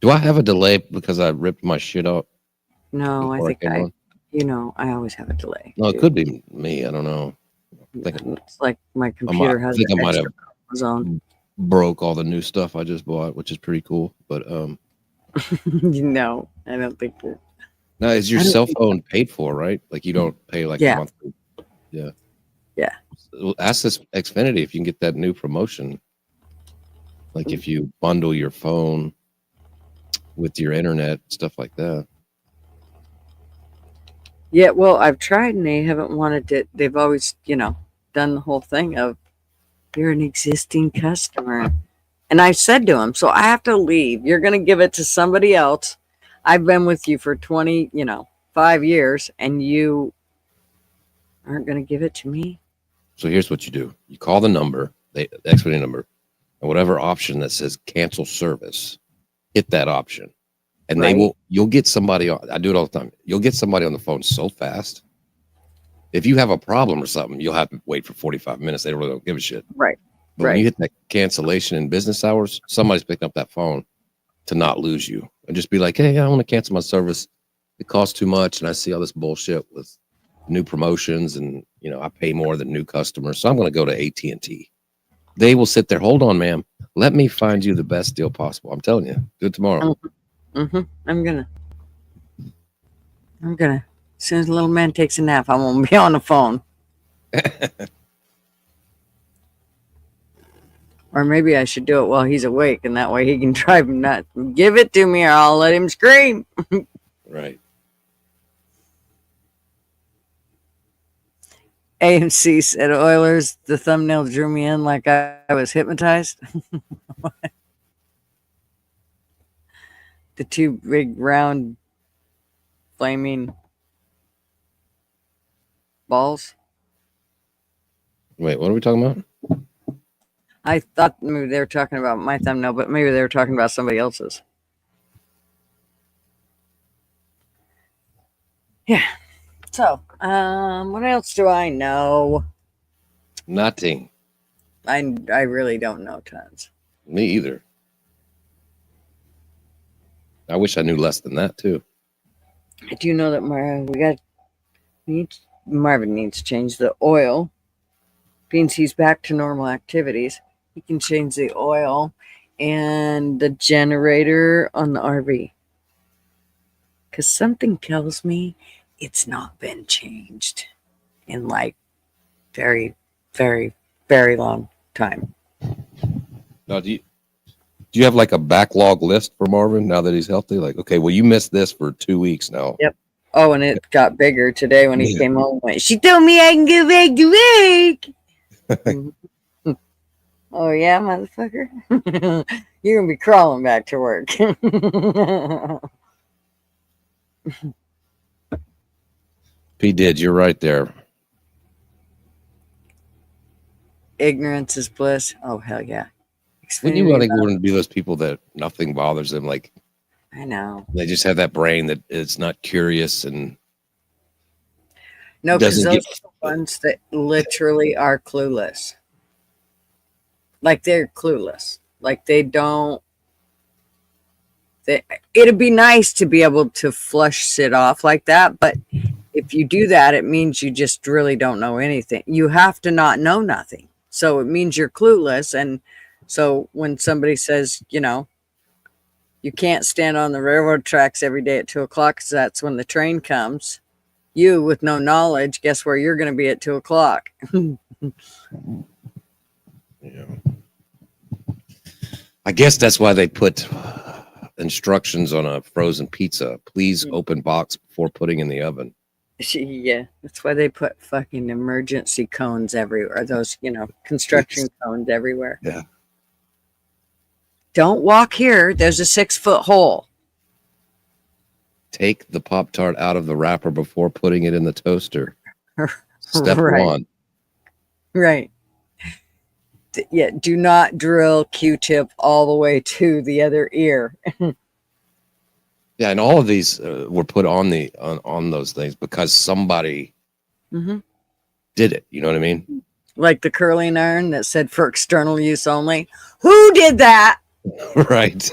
Do I have a delay because I ripped my shit out? No, I think I always have a delay. No, it could be me. I don't know. It's like my computer has. I think I might have broke all the new stuff I just bought, which is pretty cool. But no, I don't think that. Now, is your cell phone paid for, right? Like you don't pay like a monthly. Yeah. Yeah. Ask this Xfinity if you can get that new promotion. Like if you bundle your phone with your internet, stuff like that. Yeah, well, I've tried and they haven't wanted it. They've always, done the whole thing of you're an existing customer. And I said to him, so I have to leave. You're going to give it to somebody else. I've been with you for 5 years and you aren't going to give it to me. So here's what you do. You call the number, the Xfinity number, and whatever option that says cancel service, hit that option. And you'll get somebody on. I do it all the time. You'll get somebody on the phone so fast. If you have a problem or something, you'll have to wait for 45 minutes. They really don't give a shit. Right. But when you hit that cancellation in business hours, somebody's picking up that phone to not lose you. And just be like, hey, I want to cancel my service. It costs too much. And I see all this bullshit with new promotions. And, I pay more than new customers. So I'm going to go to AT&T. They will sit there. Hold on, ma'am. Let me find you the best deal possible. I'm telling you. Do it tomorrow. Mm-hmm. I'm gonna. As soon as the little man takes a nap, I won't be on the phone. Or maybe I should do it while he's awake, and that way he can drive him nuts. Give it to me, or I'll let him scream. Right. AMC said, Oilers, the thumbnail drew me in like I was hypnotized. The two big round flaming balls. Wait, what are we talking about? I thought maybe they were talking about my thumbnail, but maybe they were talking about somebody else's. Yeah. So, what else do I know? Nothing. I really don't know tons. Me either. I wish I knew less than that too. I do know that Marvin needs to change the oil. Means he's back to normal activities. He can change the oil and the generator on the RV. Because something tells me it's not been changed in like very, very, very long time. Now, do you have like a backlog list for Marvin now that he's healthy? Like, okay, well, you missed this for 2 weeks now. Yep. Oh, and it got bigger today when he came home. She told me I can go back to work. Oh, yeah, motherfucker. You're going to be crawling back to work. He did. You're right there. Ignorance is bliss. Oh, hell yeah. Wouldn't you want to be those people that nothing bothers them? Like, I know. They just have that brain that is not curious and no, because those are the ones that literally are clueless. Like they're clueless. Like they don't. It'd be nice to be able to flush it off like that, but if you do that, it means you just really don't know anything. You have to not know nothing. So it means you're clueless. And so when somebody says, you can't stand on the railroad tracks every day at 2:00 because that's when the train comes. You, with no knowledge, guess where you're going to be at 2:00? Yeah. I guess that's why they put instructions on a frozen pizza. Please open box before putting in the oven. Yeah, that's why they put fucking emergency cones everywhere. Those, construction cones everywhere. Yeah. Don't walk here. There's a 6-foot hole. Take the Pop-Tart out of the wrapper before putting it in the toaster. Step Right. 1. Right. Yeah, do not drill Q-tip all the way to the other ear. Yeah, and all of these were put on on those things because somebody did it. You know what I mean? Like the curling iron that said for external use only. Who did that? Right.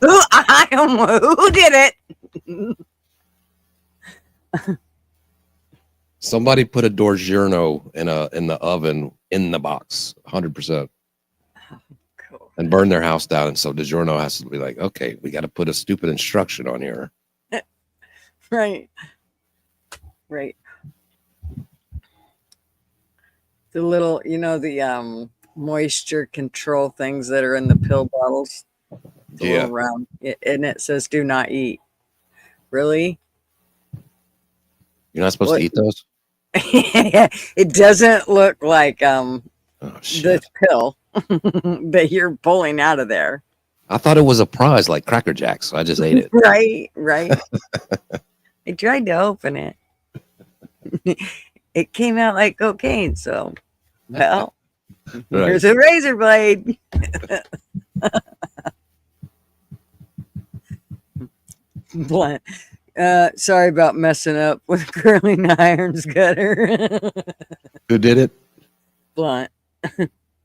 Who did it? Somebody put a DiGiorno in the oven in the box, 100%, Cool. and burn their house down. And so DiGiorno has to be like, okay, we got to put a stupid instruction on here. Right. Right. The little, the moisture control things that are in the pill bottles. The Yeah. little round, and it says "Do not eat." Really? You're not supposed to eat those? It doesn't look like Oh, the shit. pill that you're pulling out of there. I thought it was a prize like Cracker Jacks, so I just ate it. Right. I tried to open it. It came out like cocaine, so well, Right. here's a razor blade. Blunt. Sorry about messing up with curling irons, Gutter. Who did it? Blunt.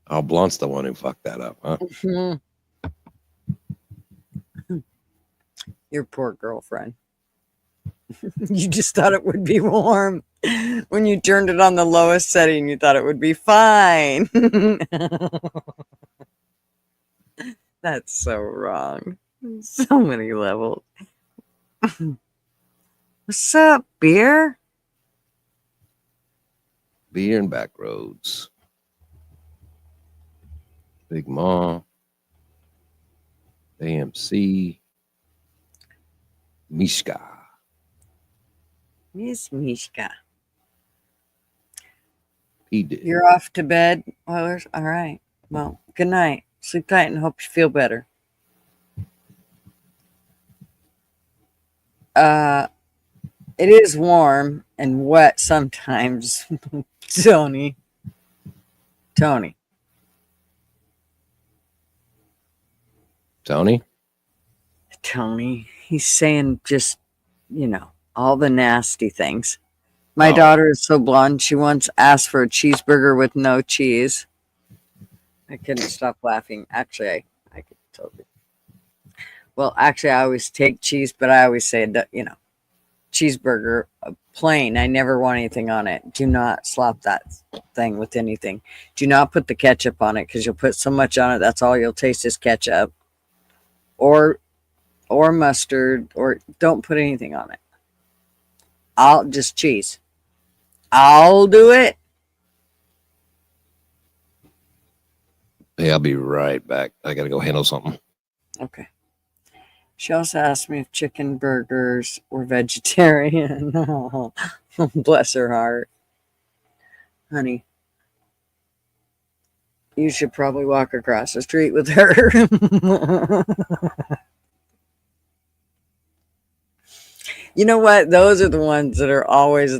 Oh, Blunt's the one who fucked that up, huh? Your poor girlfriend. You just thought it would be warm. When you turned it on the lowest setting, you thought it would be fine. That's so wrong. So many levels. What's up, beer? Beer and back roads. Big Ma. AMC. Mishka. Miss Mishka. He did. You're off to bed, Oilers? All right. Well, good night. Sleep tight and hope you feel better. It is warm and wet sometimes, Tony. Tony? Tony. He's saying just, all the nasty things. My daughter is so blonde, she once asked for a cheeseburger with no cheese. I couldn't stop laughing. Actually, I could totally. Well, actually, I always take cheese, but I always say, cheeseburger plain. I never want anything on it. Do not slop that thing with anything. Do not put the ketchup on it because you'll put so much on it. That's all you'll taste is ketchup or mustard, or don't put anything on it. I'll just cheese. I'll do it. Hey, I'll be right back. I got to go handle something. Okay. She also asked me if chicken burgers were vegetarian. Oh, bless her heart. Honey, you should probably walk across the street with her. You know what? Those are the ones that are always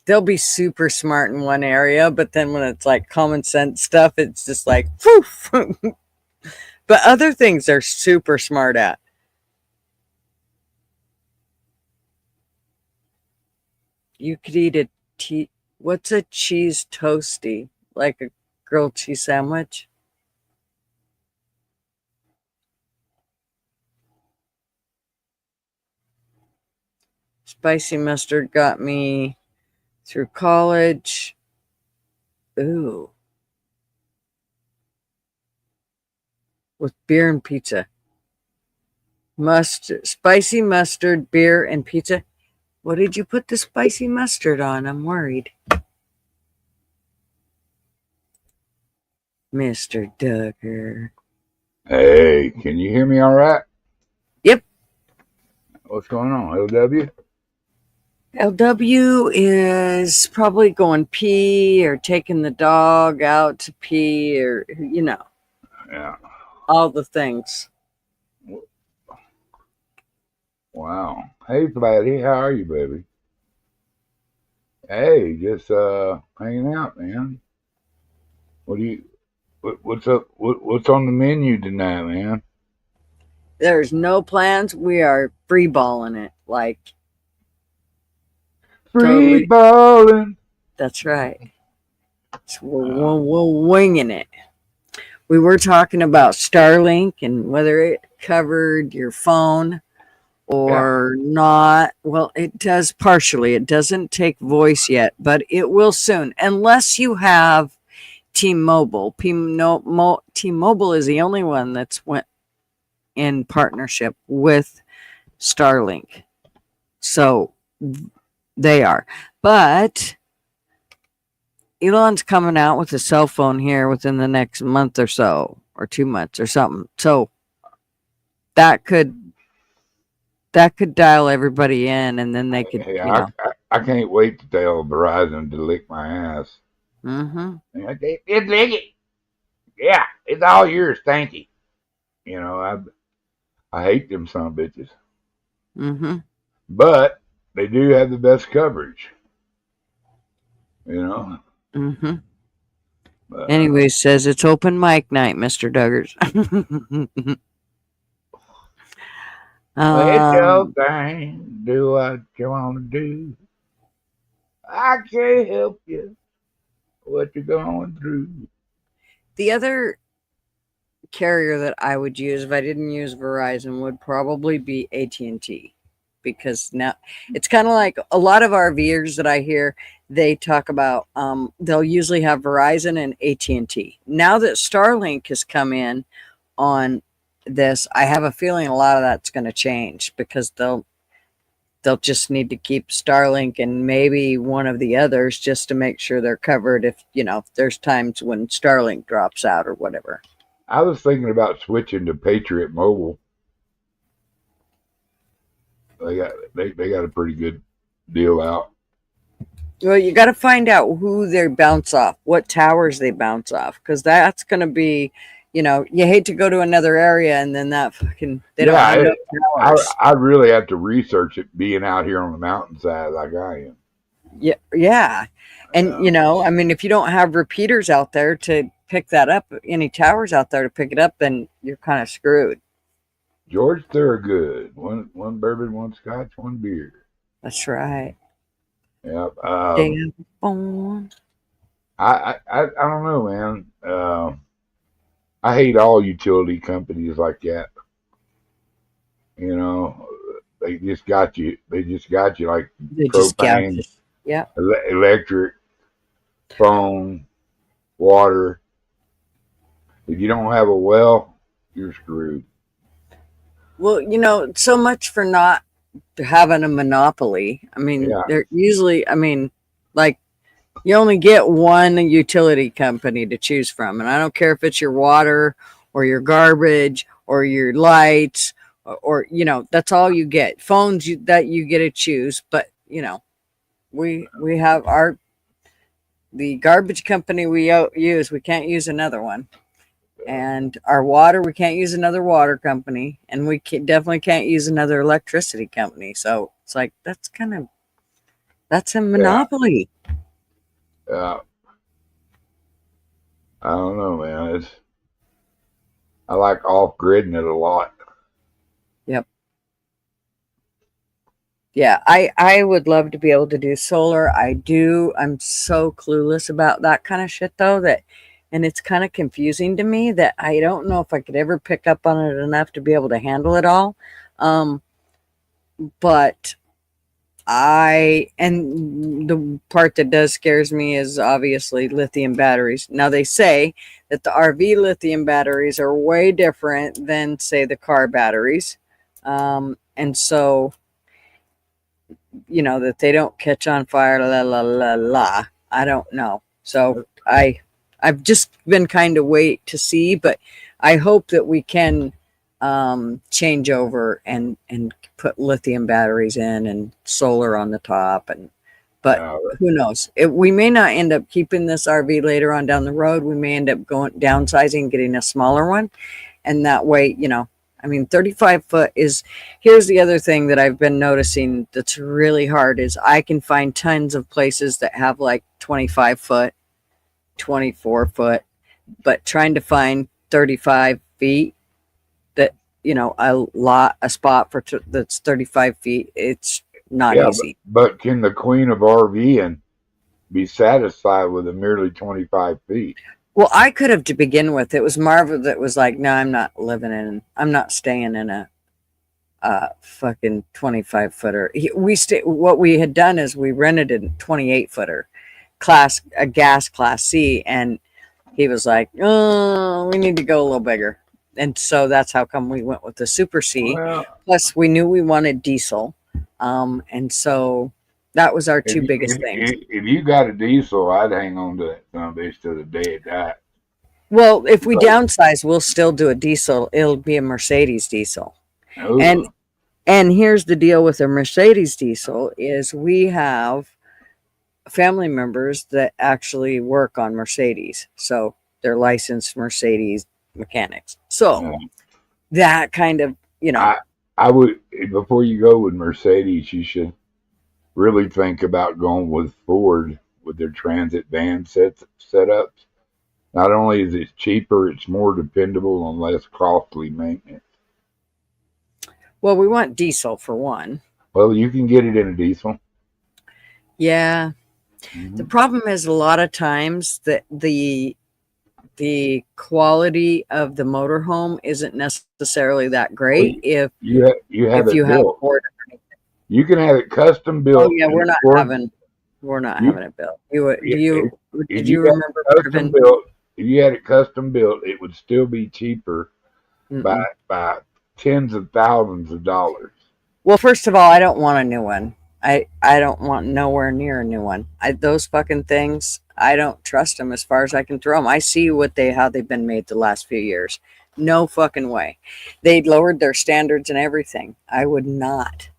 they'll be super smart in one area, but then when it's like common sense stuff, it's just like, poof. But other things they're super smart at. You could eat what's a cheese toasty? Like a grilled cheese sandwich? Spicy mustard got me through college. Ooh. With beer and pizza. Spicy mustard, beer, and pizza. What did you put the spicy mustard on? I'm worried. Mr. Duggar. Hey, can you hear me all right? Yep. What's going on, LW? LW is probably going pee or taking the dog out to pee or. Yeah. all the things. Wow. Hey, Flatty, how are you, baby? Hey, just hanging out, man. What's up? What's on the menu tonight, man? There's no plans. We are free balling it. Like, Free totally. balling. That's right. So we're winging it. We were talking about Starlink and whether it covered your phone Yeah. or not. Well, it does partially. It doesn't take voice yet, but it will soon, unless you have T-Mobile. T-Mobile is the only one that's went in partnership with Starlink. So they are. But Elon's coming out with a cell phone here within the next month or so, or 2 months or something. So that could dial everybody in, and then they could, Hey, I can't wait to tell Verizon to lick my ass. Mm-hmm. It's lick it. Yeah, it's all yours. Thank you. You know, I hate them son of bitches, Mm-hmm. but they do have the best coverage. You know. Mm-hmm. But, Anyway, says it's open mic night, Mr. Duggars. well, it's your um, thing. Do what you want to do. I can't help you. What you're going through. the other carrier that I would use if I didn't use Verizon would probably be AT&T, because now it's kind of like a lot of RVers that I hear, they talk about they'll usually have Verizon and AT&T. Now that Starlink has come in on this, I have a feeling a lot of that's going to change, because they'll just need to keep Starlink and maybe one of the others just to make sure they're covered if there's times when Starlink drops out or whatever. I was thinking about switching to Patriot Mobile. They got a pretty good deal out. Well, you got to find out who they bounce off, what towers they bounce off, because that's going to be, you hate to go to another area and then they don't have Yeah, no towers. I really have to research it being out here on the mountainside like I am. Yeah, yeah, and Yeah. I mean, if you don't have repeaters out there to pick that up, any towers out there to pick it up, then you're kind of screwed. George Thorogood, one bourbon, one scotch, one beer. That's right. Yep. Damn phone. I don't know, man. I hate all utility companies like that. You know, they just got you. They just got you like They just gouge propane, us. Yeah. electric, phone, water. If you don't have a well, you're screwed. Well, so much for not having a monopoly. I mean, Yeah. they're usually, like, you only get one utility company to choose from. And I don't care if it's your water or your garbage or your lights or that's all you get. Phones that you get to choose. But, we have the garbage company we use. We can't use another one. And our water, we can't use another water company. And we definitely can't use another electricity company. So it's like, that's a Yeah. monopoly. Yeah. I don't know, man. I like off gridding it a lot. Yep. Yeah, I would love to be able to do solar. I do. I'm so clueless about that kind of shit though, and it's kind of confusing to me that I don't know if I could ever pick up on it enough to be able to handle it all. Um, but and the part that does scares me is obviously lithium batteries. Now they say that the RV lithium batteries are way different than, say, the car batteries. And so that they don't catch on fire, la la la la. I don't know. So I've just been kind of wait to see, but I hope that we can change over and put lithium batteries in and solar on the top. But who knows? We may not end up keeping this RV later on down the road. We may end up going downsizing, getting a smaller one, And that way, you know, I mean, 35 foot is, here's the other thing that I've been noticing that's really hard is I can find tons of places that have like 25 foot, 24 foot, but trying to find 35 feet that, you know, a spot for that's 35 feet, it's not Yeah, easy. but can the queen of RVing be satisfied with a merely 25 feet? Well, I could have to begin with. It was Marva that was like, no, I'm not staying in a fucking 25 footer. What we had done is we rented a 28 footer a gas class C. And he was like, oh, we need to go a little bigger. And so that's how come we went with the Super C. Well, Plus we knew we wanted diesel. And so that was our two biggest things. If you got a diesel, I'd hang on to that son bitch to the day it died. Well, if we But, downsize, we'll still do a diesel. It'll be a Mercedes diesel. oh, And here's the deal with a Mercedes diesel is we have family members that actually work on Mercedes. So they're licensed Mercedes mechanics. So yeah. that kind of, you know, I would, before you go with Mercedes, you should really think about going with Ford with their transit van setups. Not only is it cheaper, it's more dependable and less costly maintenance. well, we want diesel for one. Well, you can get it in a diesel. Yeah. Mhm. The problem is a lot of times that the quality of the motorhome isn't necessarily that great if You have it you have built. Ford. You can have it custom built. Oh yeah, in we're not Ford. having it built. If Did you you got remember custom Irvin? built, if you had it custom built, it would still be cheaper Mm-mm. by tens of thousands of dollars. Well, first of all, I don't want a new one. I don't want nowhere near a new one. Those fucking things, I don't trust them as far as I can throw them. I see how they've been made the last few years. No fucking way. They lowered their standards and everything. I would not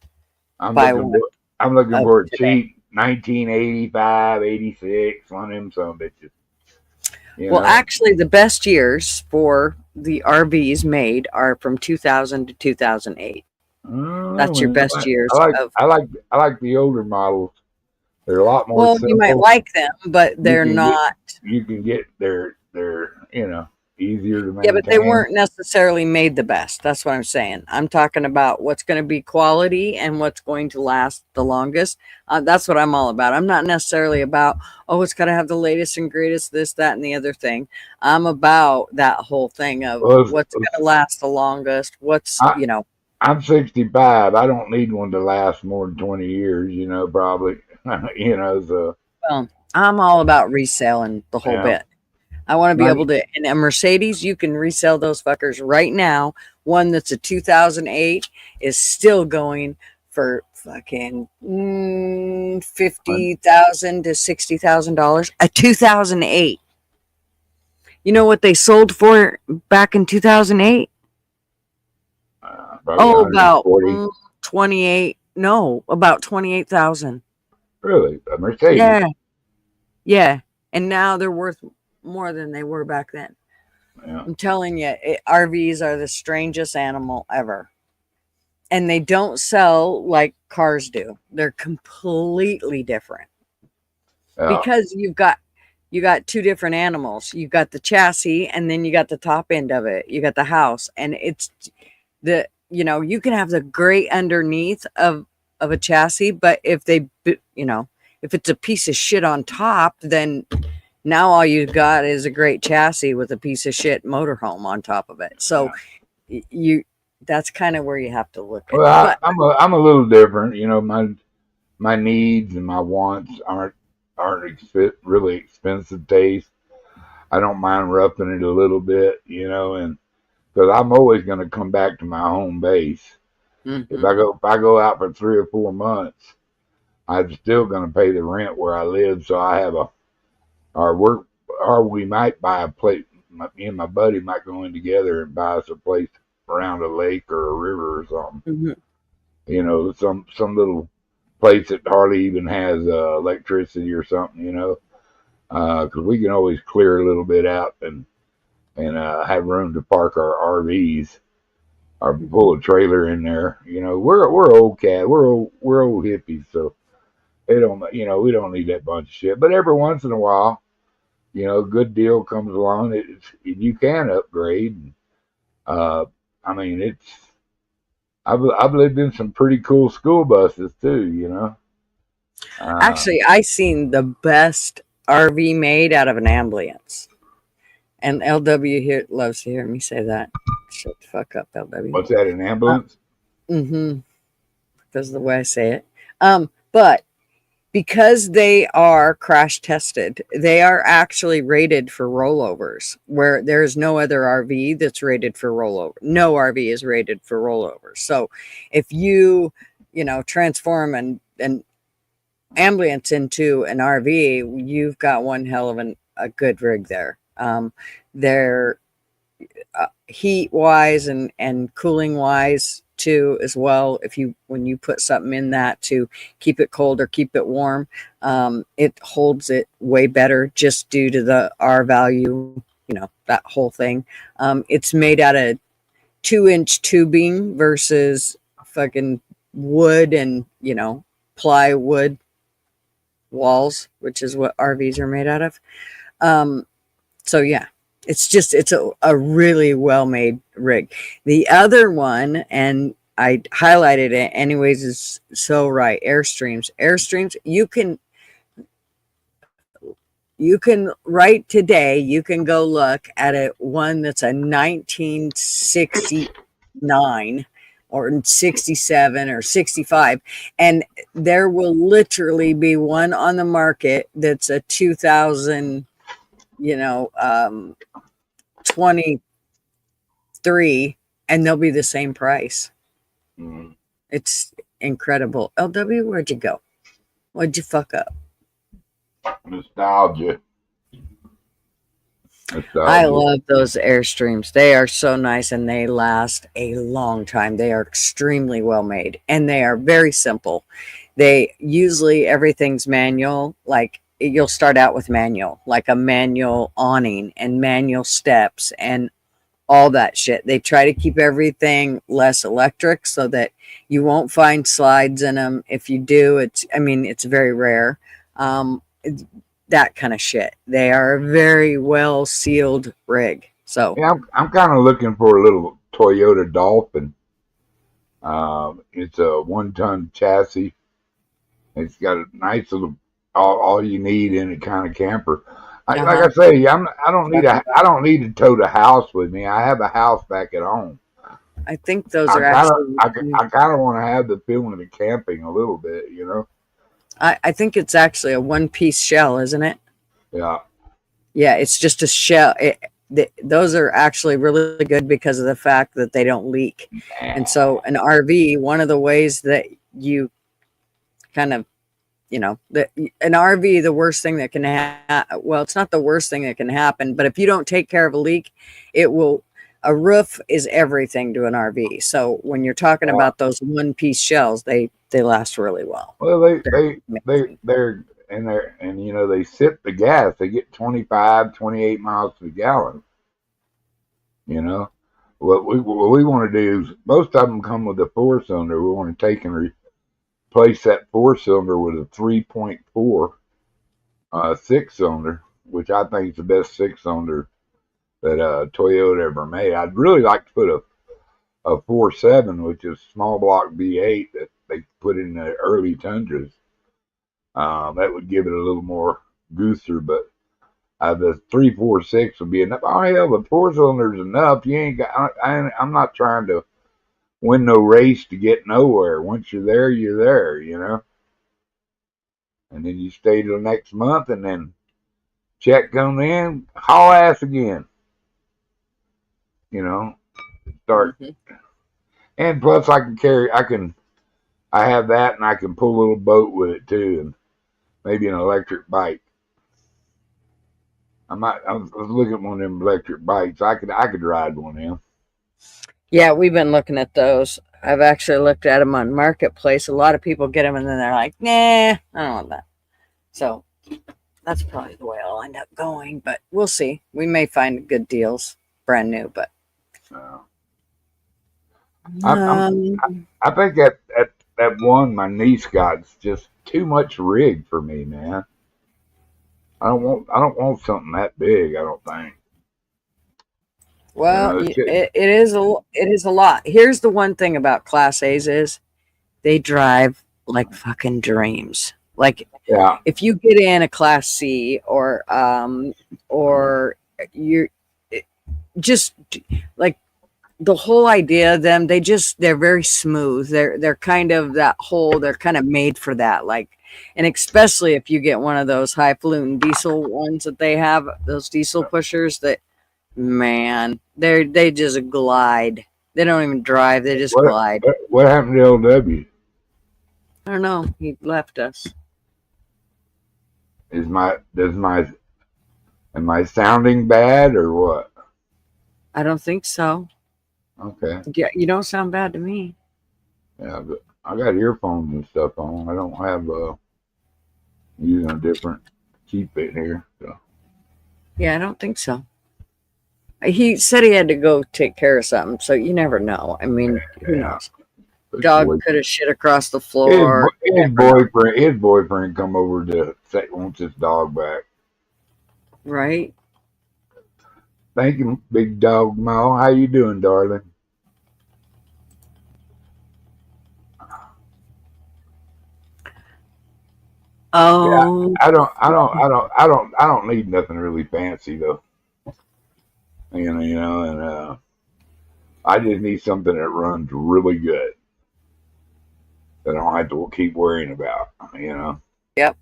buy one I'm looking of for a today. cheap 1985, 86, one of them son bitches. You Well, know? actually, the best years for the RVs made are from 2000 to 2008. That's your best years of. I like the older models. They're a lot more Well, you might simple. like them, but You they're can not. get they're easier to Yeah, but they maintain. weren't necessarily made the best. That's what I'm saying. I'm talking about what's going to be quality and what's going to last the longest. That's what I'm all about. I'm not necessarily about, oh, it's got to have the latest and greatest, this, that, and the other thing. I'm about that whole thing of Well, what's going to last the longest. I, I'm 65. I don't need one to last more than 20 years. Probably. So Well, I'm all about reselling the whole yeah. bit. I want to be My- able to, in a Mercedes, you can resell those fuckers right now. One that's a 2008 is still going for fucking $50,000 to $60,000. A 2008. You know what they sold for back in 2008? Probably Oh, about 140. 28. No, about 28,000. Really, a Mercedes. Yeah, yeah. And now they're worth more than they were back then. Yeah. I'm telling you, RVs are the strangest animal ever. And they don't sell like cars do. They're completely different. Yeah. Because you got two different animals. You got the chassis and then you got the top end of it. You got the house, and it's you can have the great underneath of a chassis, but if it's a piece of shit on top, then now all you've got is a great chassis with a piece of shit motorhome on top of it. So that's kind of where you have to look at. Well, I'm a little different. My needs and my wants aren't really expensive taste. I don't mind roughing it a little bit, and because I'm always going to come back to my home base. Mhm. If I go out for 3 or 4 months, I'm still going to pay the rent where I live. So I have or we might buy a place. Me and my buddy might go in together and buy us a place around a lake or a river or something. Mhm. Some little place that hardly even has electricity or something. Because we can always clear a little bit out and and have room to park our RVs or pull a trailer in there. You know, we're old cat, we're old hippies, so they don't, you know, we don't need that bunch of shit. But every once in a while, you know, a good deal comes along. You can upgrade. And, I mean, I've lived in some pretty cool school buses too. You know, uh, Actually, I seen the best RV made out of an ambulance. And LW here loves to hear me say that. Shut the fuck up, LW. what's that? An Uh, ambulance? mm-hmm. Because of the way I say it. But because they are crash tested, they are actually rated for rollovers, where there's no other RV that's rated for rollover. No RV is rated for rollovers. So if you, transform an ambulance into an RV, you've got one hell of a good rig there. They're heat wise and cooling wise too as well. If you when you put something in that to keep it cold or keep it warm, it holds it way better just due to the R value, that whole thing. It's made out of 2-inch tubing versus fucking wood and plywood walls, which is what RVs are made out of. So yeah, it's a really well made rig. The other one, and I highlighted it anyways, is so right. Airstreams. You can right today. You can go look at one that's a 1969 or 67 or 65, and there will literally be one on the market that's a 2000, 23, and they'll be the same price. Mm, It's incredible. LW, where'd you go? What'd you fuck up? nostalgia. I Nostalgia. love those Airstreams. They are so nice and they last a long time. They are extremely well made and they are very simple. They usually everything's manual. Like you'll start out with manual, like a manual awning and manual steps and all that shit. They try to keep everything less electric so that you won't find slides in them. If you do, it's very rare. That kind of shit. They are a very well sealed rig. So, Yeah, I'm kind of looking for a little Toyota Dolphin. It's a 1-ton chassis. It's got a nice little all you need in a kind of camper. Like uh-huh. I say, I don't need to tow the house with me. I have a house back at home. I think those are actually, I kind of want to have the feeling of camping a little bit, you know. I think it's actually a one piece shell, isn't it? Yeah. Yeah, it's just a shell. Those are actually really good because of the fact that they don't leak. And so, an RV, one of the ways that you kind of an RV, the worst thing that can happen, well, it's not the worst thing that can happen, but if you don't take care of a leak, a roof is everything to an RV. So when you're talking Yeah. about those one piece shells, they last really well. Well, They're amazing. you know, they sip the gas. They get 25, 28 miles to the gallon. You know, what we want to do is most of them come with a 4-cylinder. We want to take and replace that 4-cylinder with a 3.4 6-cylinder, which I think is the best 6-cylinder that Toyota ever made. I'd really like to put a 4.7, which is small block V8 that they put in the early Tundras. That would give it a little more gooser, but the 3.46 would be enough. Oh hell, the 4-cylinder is enough. You ain't got. I'm not trying to win no race to get nowhere. Once you're there, you're there. You know. And then you stay till next month, and then check comes in, haul ass again. You know, start. Mhm. And plus, I have that, and I can pull a little boat with it too, and maybe an electric bike. I was looking at one of them electric bikes. I could ride one of them. Yeah, we've been looking at those. I've actually looked at them on Marketplace. A lot of people get them and then they're like, nah, I don't want that. So that's probably the way I'll end up going, but we'll see. We may find good deals. brand new, but Uh, I'm um, I think that one my niece got's just too much rig for me, man. I don't want something that big. I don't think. You well, know, it is a lot. Here's the one thing about Class A's is they drive like fucking dreams. Like yeah. if you get in a Class C or you just like the whole idea of them, they're very smooth. They're kind of that whole, they're kind of made for that. Like, and especially if you get one of those highfalutin diesel ones that they have, those diesel pushers that, man, they just glide. They don't even drive, they just glide. What happened to LW? I don't know. He left us. Is my does my am I sounding bad or what? I don't think so. Okay. Yeah, you don't sound bad to me. Yeah, but I got earphones and stuff on. I don't have using a different cheap bit here. So Yeah, I don't think so. He said he had to go take care of something, so you never know. I mean, who yeah, knows? Dog could have shit across the floor. his boyfriend come over to say wants his dog back. Right? Thank you, big dog Mo. How you doing, darling? Yeah, Oh, I don't need nothing really fancy though. And I just need something that runs really good that I don't have to keep worrying about. yep.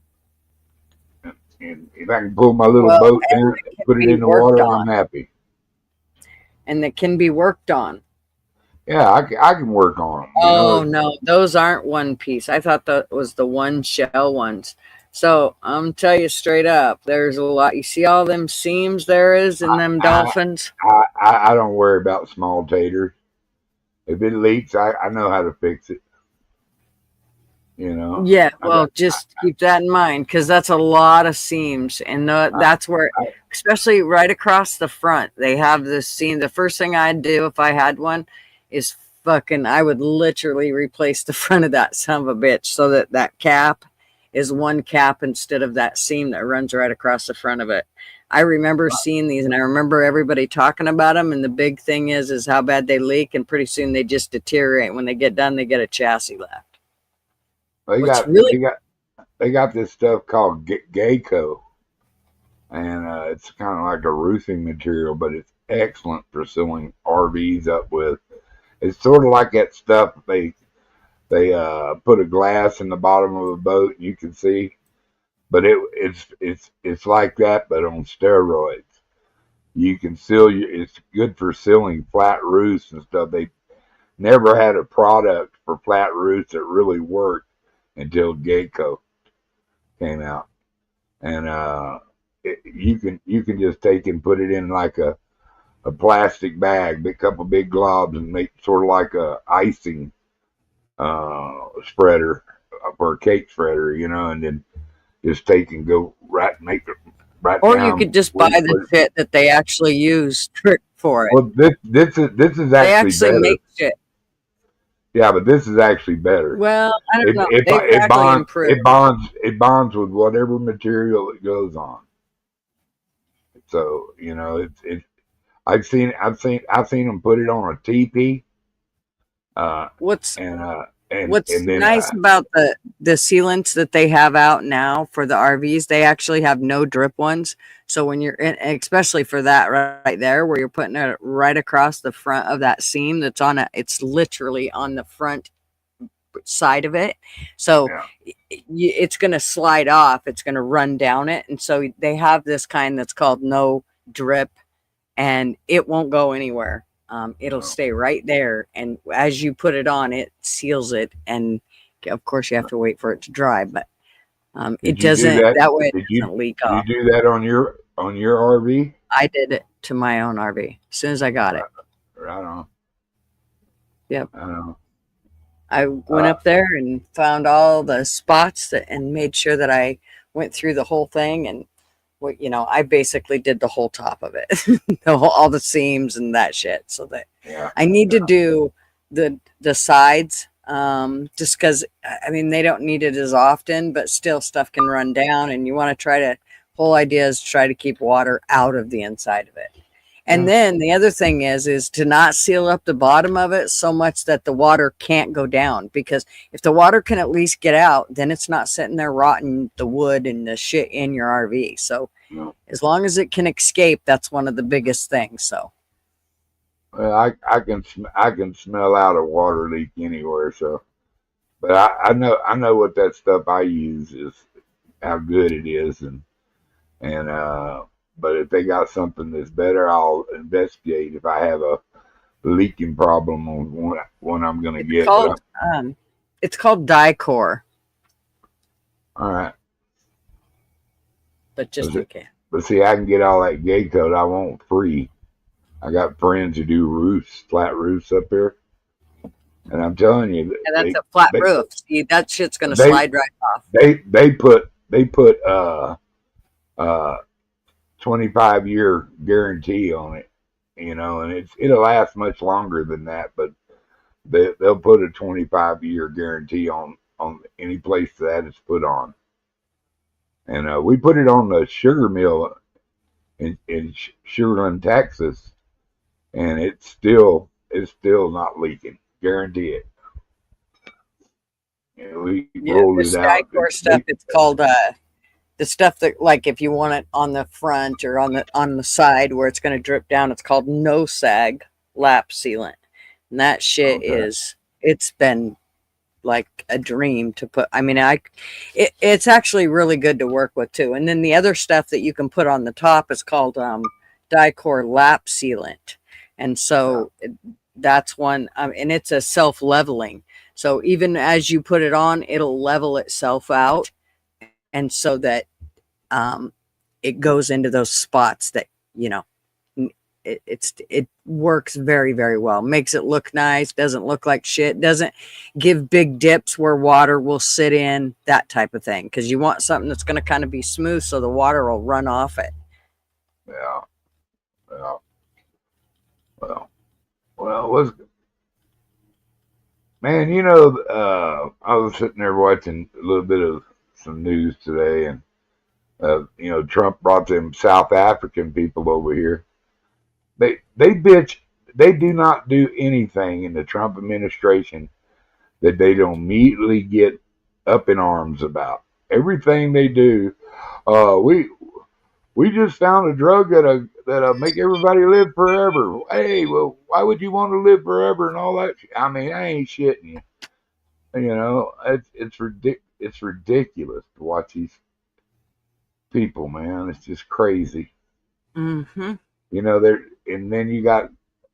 And if I can pull my little Well, boat and down, it can put it be in the worked water, on, I'm happy. and it can be worked on. Yeah, I can work on them. Oh no, those aren't one piece. I thought that was the one shell ones. So I'm tell you straight up, there's a lot. You see all them seams there is in them I, dolphins. I don't worry about small taters. If it leaks, I know how to fix it. Yeah, I got well, just keep that in mind because that's a lot of seams, and I, that's where, I, especially right across the front, they have this seam. The first thing I'd do if I had one is fucking, I would literally replace the front of that son of a bitch so that that cap is one cap instead of that seam that runs right across the front of it. I remember seeing these, and I remember everybody talking about them. And the big thing is how bad they leak, and pretty soon they just deteriorate. When they get done, they get a chassis left. they What's got really they got this stuff called Geico, and it's kind of like a roofing material, but it's excellent for sealing RVs up with. It's sort of like that stuff they put a glass in the bottom of a boat and you can see, but it's like that but on steroids. You can seal it's good for sealing flat roofs and stuff. They never had a product for flat roofs that really worked until Geico came out, and you can just take and put it in like a plastic bag, a couple big globs, and make sort of like a icing spreader for a cake spreader, and then just take and go make it right Or you down could just where buy you the put it. shit that they actually use trick for it. Well, this is They actually actually better. make shit. Yeah, but this is actually better. Well, I don't know. They've It actually improved. bonds with whatever material it goes on. So it's I've seen them put it on a TP, uh, What's and then nice about the sealants that they have out now for the RVs, they actually have no drip ones. So when you're in, especially for that right there, where you're putting it right across the front of that seam, it's literally on the front side of it. So yeah, it's going to slide off. It's going to run down it. And so they have this kind that's called no drip, and it won't go anywhere. It'll no, stay right there. And as you put it on, it seals it. And of course, you have to wait for it to dry, but it did you do doesn't, that? that way it Did doesn't leak you off. do that on your RV? I did it to my own RV as soon as I got it. Right on. Yep. I know. I went up there and found all the spots and made sure that I went through the whole thing and Well, I basically did the whole top of it, all the seams and that shit. So that Yeah. I need to do the sides, just because I mean they don't need it as often, but still stuff can run down, and you want to try to. Whole idea is to try to keep water out of the inside of it. And then the other thing is to not seal up the bottom of it so much that the water can't go down. Because if the water can at least get out, then it's not sitting there rotting the wood and the shit in your RV. So as long as it can escape, that's one of the biggest things. So Well, I can smell out a water leak anywhere. So, but I know what that stuff I use is, how good it is, and but if they got something that's better, I'll investigate if I have a leaking problem on one I'm gonna it's get. called it's called Dicor, All right, but just in case. but see, I can get all that gay code I want free. I got friends who do roofs, flat roofs up here, and I'm telling you, And that's a flat they, roof. See, that shit's gonna they slide right off. they put 25-year guarantee on it, and it'll last much longer than that, but they'll put a 25-year guarantee on any place that it's put on. And we put it on the sugar mill in Sugarland, Texas, and it's still not leaking. Guarantee it. We rolled The it out. Dicor stuff. It's called the stuff that, like, if you want it on the front or on the side where it's going to drip down, it's called no sag lap sealant, and that shit it's been like a dream to put. I mean, it's actually really good to work with too. And then the other stuff that you can put on the top is called Dicor lap sealant, and so that's one, and it's a self-leveling. So even as you put it on, it'll level itself out, and so that it goes into those spots that it works very, very well. Makes it look nice. Doesn't look like shit. Doesn't give big dips where water will sit in, that type of thing. Because you want something that's going to kind of be smooth, so the water will run off it. Yeah. Well, was man, I was sitting there watching a little bit of some news today, and Trump brought them South African people over here. They bitch. They do not do anything in the Trump administration that they don't immediately get up in arms about. Everything they do, we just found a drug that'll make everybody live forever. Hey, well, why would you want to live forever and all that? I mean, I ain't shitting you. It's ridiculous to watch these people, man. It's just crazy. Mm-hmm. And then you got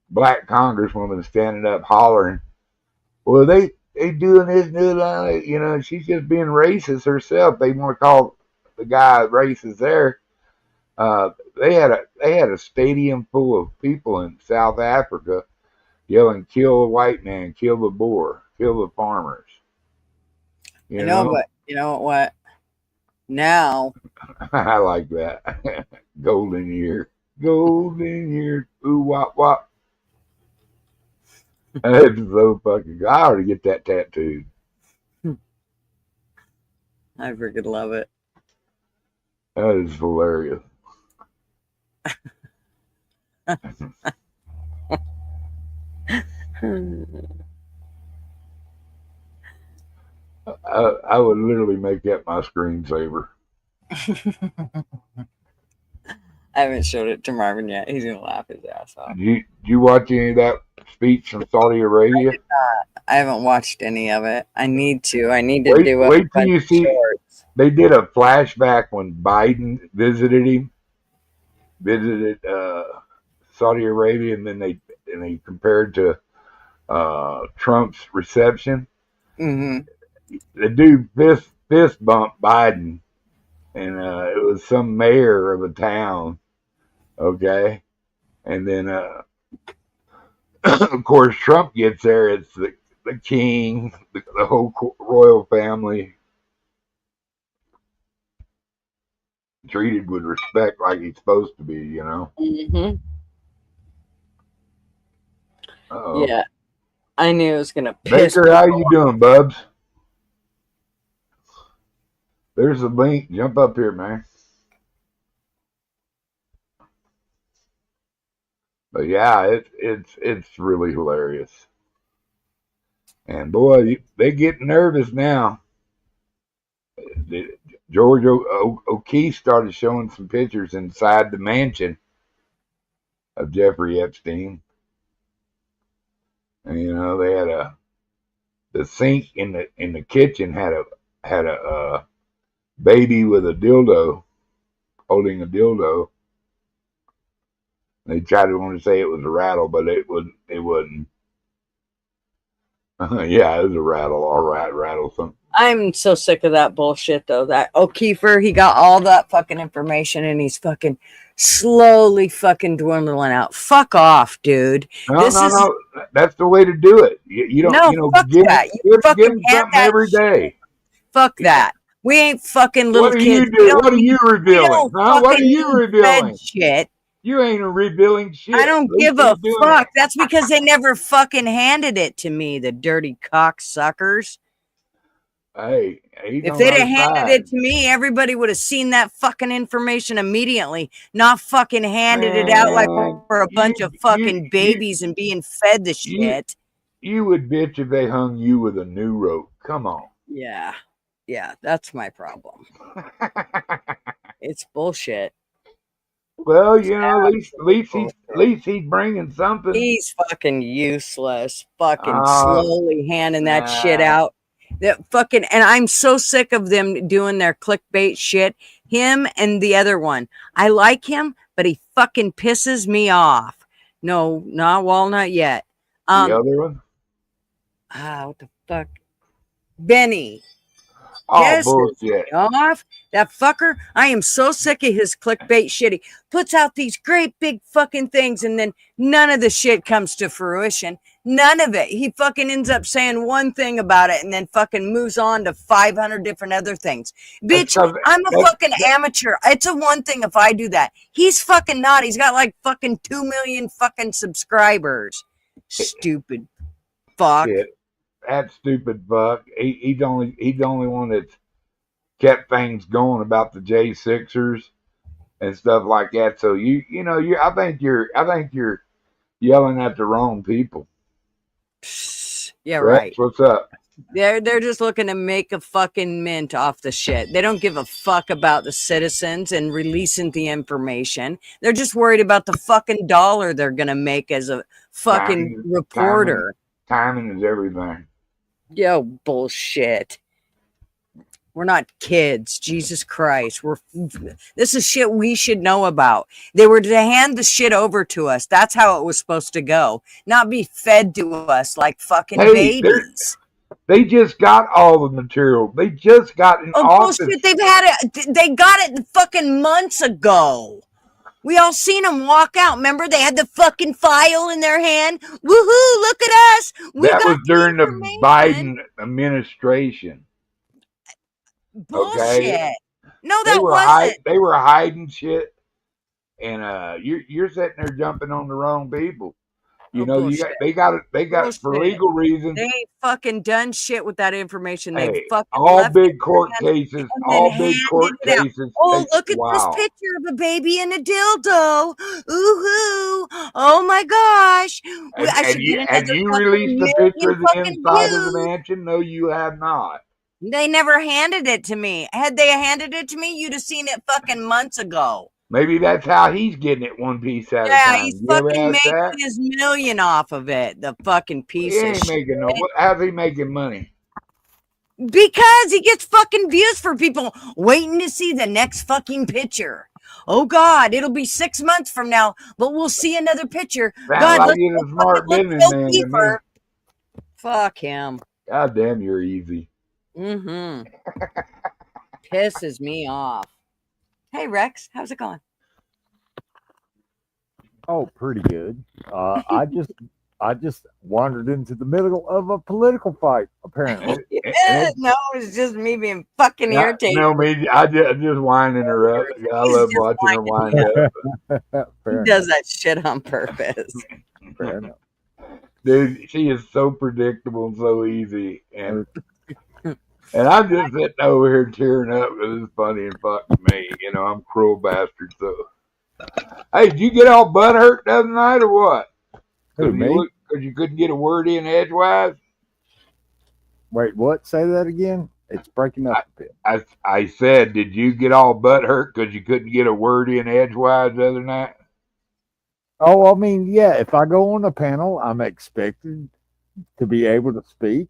black congresswoman standing up hollering, well, they doing this, doing that, she's just being racist herself. They want to call the guy racist there. They had a stadium full of people in South Africa yelling, "Kill the white man, kill the Boer, kill the farmers." But you know what? Now I like that. Golden year, ooh wop wop. That's so fucking good. I ought to get that tattooed. I freaking love it. That is hilarious. I would literally make that my screensaver. I haven't showed it to Marvin yet. He's gonna laugh his ass off. Did you watch any of that speech from Saudi Arabia? I haven't watched any of it. I need to. I need to wait till you see. Shorts. They did a flashback when Biden visited Saudi Arabia, and then they compared to Trump's reception. Mm-hmm. The dude fist bumped Biden, and it was some mayor of a town. Okay, and then of course Trump gets there. It's the king, the whole royal family. treated with respect like he's supposed to be, you know. Mm-hmm. Oh, Yeah, I knew it was gonna piss Baker, how people you off. doing, Bubs? There's the link. Jump up here, man. But yeah, it's really hilarious. And boy, they get nervous now. George O'Keefe started showing some pictures inside the mansion of Jeffrey Epstein. And you know, they had the sink in the kitchen had a baby with a dildo holding a dildo. They tried to want to say it was a rattle, but it wasn't. Yeah, it was a rattle, all right, rattle something. I'm so sick of that bullshit though. That O'Keefer, he got all that fucking information and he's fucking slowly fucking dwindling out. Fuck off, dude. No, This no, is no. That's the way to do it. You don't, no, you know, fuck that. You give fucking them hand something that every shit. day. Fuck that. We ain't fucking little What do you kids. do? What are you We revealing? don't Huh? What are fucking you need fed revealing? shit. You ain't revealing I shit. don't At least give a he's doing fuck. it. That's because they never fucking handed it to me, the dirty cocksuckers. Hey, he's If on they'd our have handed side. it to me, everybody would have seen that fucking information immediately, not fucking handed it out like Man, we're a bunch of fucking babies and being fed the you, shit. you would bitch if they hung you with a new rope. Come on. Yeah. Yeah, that's my problem. It's bullshit. Well, you know, Bullshit. at least he's bringing something. He's fucking useless. Fucking Uh, slowly handing that shit nah, out. That fucking, and I'm so sick of them doing their clickbait shit. Him and the other one. I like him, but he fucking pisses me off. No, not Walnut yet. the other one. What the fuck? Benny. Oh, Pisses me bullshit. off. That fucker. I am so sick of his clickbait shit. He puts out these great big fucking things and then none of the shit comes to fruition. None of it. He fucking ends up saying one thing about it and then fucking moves on to 500 different other things. That's Bitch, because I'm a that, fucking amateur. It's a one thing if I do that. He's fucking not. He's got like fucking 2 million fucking subscribers. Stupid fuck. shit. That stupid fuck. He's the only one that's kept things going about the J6ers and stuff like that. So you know I think you're yelling at the wrong people. Yeah, Rex, right. what's up? They're just looking to make a fucking mint off the shit. They don't give a fuck about the citizens and releasing the information. They're just worried about the fucking dollar they're gonna make as a fucking Timing, reporter. timing is everything. Yo, bullshit. We're not kids. Jesus Christ. This is shit we should know about. They were to hand the shit over to us. That's how it was supposed to go. Not be fed to us like fucking Hey, babies. they just got all the material. They just got an Oh office. bullshit! They've had it. They got it fucking months ago. We all seen them walk out. Remember, they had the fucking file in their hand. Woohoo! Look at us. We That was got the during the information. Biden administration. Okay, Bullshit. No, that wasn't. they were hiding shit, and you're sitting there jumping on the wrong people. You Oh know, bullshit. they got for Bullshit. legal reasons. They ain't fucking done shit with that information. They Hey, fucking left it in their hands and then all big handed court it out. cases Oh, take look a at this while. picture of a baby and a dildo. Ooh-hoo. Oh my gosh. I should get Have another you fucking released the picture million of the fucking inside of the views. mansion? No, you have not. They never handed it to me. Had they handed it to me, you'd have seen it fucking months ago. Maybe that's how he's getting it one piece at a Yeah, time. he's You ever fucking ask making that? his million off of it. The fucking He piece of ain't shit. making no. How's he making money? Because he gets fucking views for people waiting to see the next fucking picture. Oh God, it'll be 6 months from now, but we'll see another picture. Sounds God, like let's he's go a fucking smart look at businessman to me. O'Keefer. Fuck him. God damn, you're easy. Mm-hmm. Pisses me off. Hey Rex, how's it going? Oh, pretty good. I just I just wandered into the middle of a political fight, apparently. No, it's just me being fucking Yeah, irritated. no, me, I just winding her up. I He's love just watching her wind up. He Fair does enough. that shit on purpose. Fair enough. Dude, she is so predictable and so easy. And I'm just sitting over here tearing up because it's funny and fuck me. You know, I'm a cruel bastard. So, hey, did you get all butt hurt the other night or what? Who, me? Because you couldn't get a word in edgewise? Wait, what? Say that again? It's breaking up a bit. I said, did you get all butt hurt because you couldn't get a word in edgewise the other night? Oh, I mean, yeah, if I go on a panel, I'm expected to be able to speak.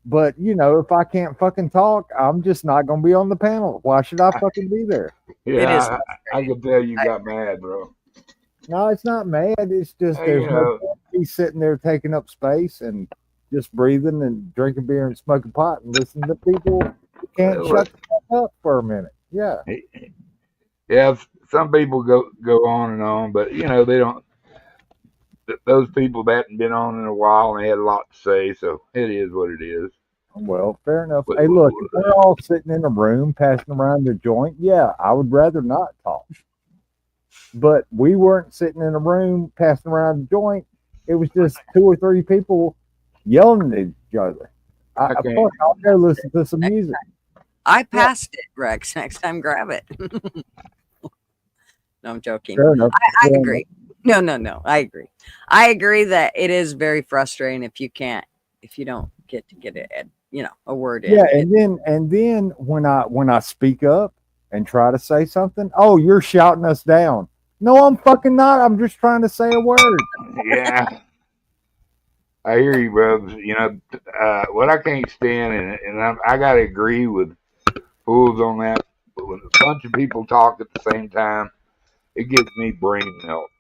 But, you know, if I can't fucking talk, I'm just not going to be on the panel. Why should I fucking be there? Yeah, I can tell you got mad, bro. No, it's not mad. It's just Hey, there's you no know, point in me sitting there taking up space and just breathing and drinking beer and smoking pot and listening to people who can't shut the fuck up for a minute. Yeah. yeah, some people go on and on, but you know they don't. Those people that hadn't been on in a while and they had a lot to say, so it is what it is. Well, fair enough. But- Hey, look, if we're all sitting in a room passing around the joint, yeah, I would rather not talk. But we weren't sitting in a room passing around the joint. It was just 2 or 3 people yelling at each other. Fuck, I'll go listen to some music. I passed it, Rex. Next time, grab it. No, I'm joking. Fair enough. I Fair agree. No. I agree. I agree that it is very frustrating if you don't get it, a word in. Yeah, and then when I speak up and try to say something, oh, you're shouting us down. No, I'm fucking not. I'm just trying to say a word. Yeah, I hear you, bro. You know what I can't stand, and I gotta agree with fools on that. But when a bunch of people talk at the same time, it gives me brain melt.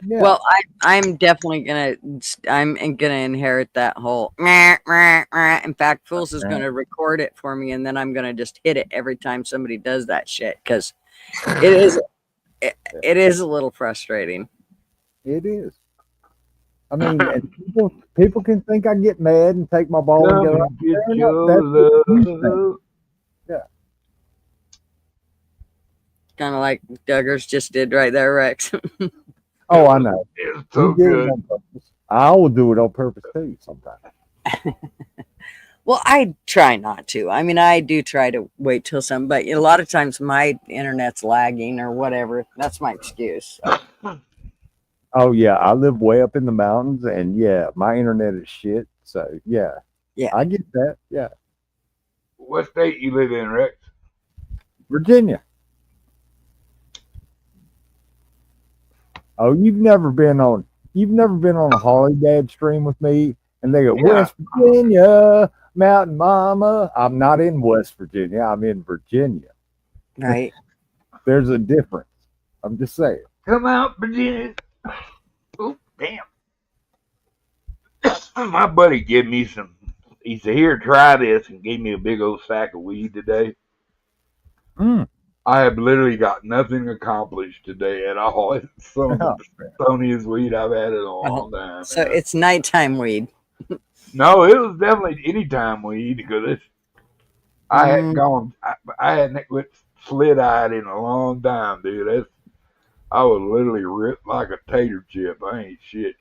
Yeah. Well, I'm definitely gonna inherit that whole meh, meh, meh. In fact, Fools is gonna record it for me, and then I'm gonna just hit it every time somebody does that shit because it is a little frustrating. It is. I mean, and people can think I get mad and take my ball and go. Come get Fair your enough. That's what you love. Kind of like Duggars just did right there, Rex. Oh, I know. It's so He did it good. on purpose. I will do it on purpose too sometimes. Well, I try not to. I mean, I do try to wait till but a lot of times my internet's lagging or whatever. That's my excuse. Oh yeah, I live way up in the mountains, and yeah, my internet is shit. So yeah, I get that. Yeah, What state you live in, Rex? Virginia. Oh, you've never been on a Holly Dad stream with me, and they go West Virginia, Mountain Mama. I'm not in West Virginia. I'm in Virginia. Right. There's a difference. I'm just saying. Come out, Virginia. Oh, damn. My buddy gave me some. He said, "Here, try this," and gave me a big old sack of weed today. Mm. I have literally got nothing accomplished today at all. It's some of the stoniest weed I've had in a long time. So it's nighttime weed. No, it was definitely anytime weed because I hadn't gone. I hadn't went slit-eyed in a long time, dude. I was literally ripped like a tater chip. I ain't shit.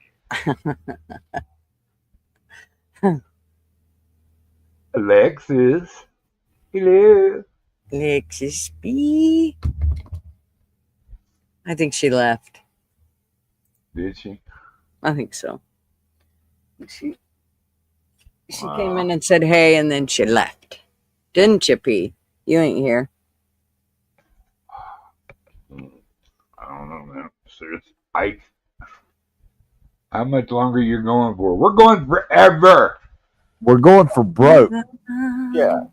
Alexis, hello. Alexis B. I think she left. Did she? I think so. She came in and said hey, and then she left. Didn't you, P? You ain't here. I don't know, man. Seriously, how much longer you're going for? We're going forever. We're going for broke. Yeah.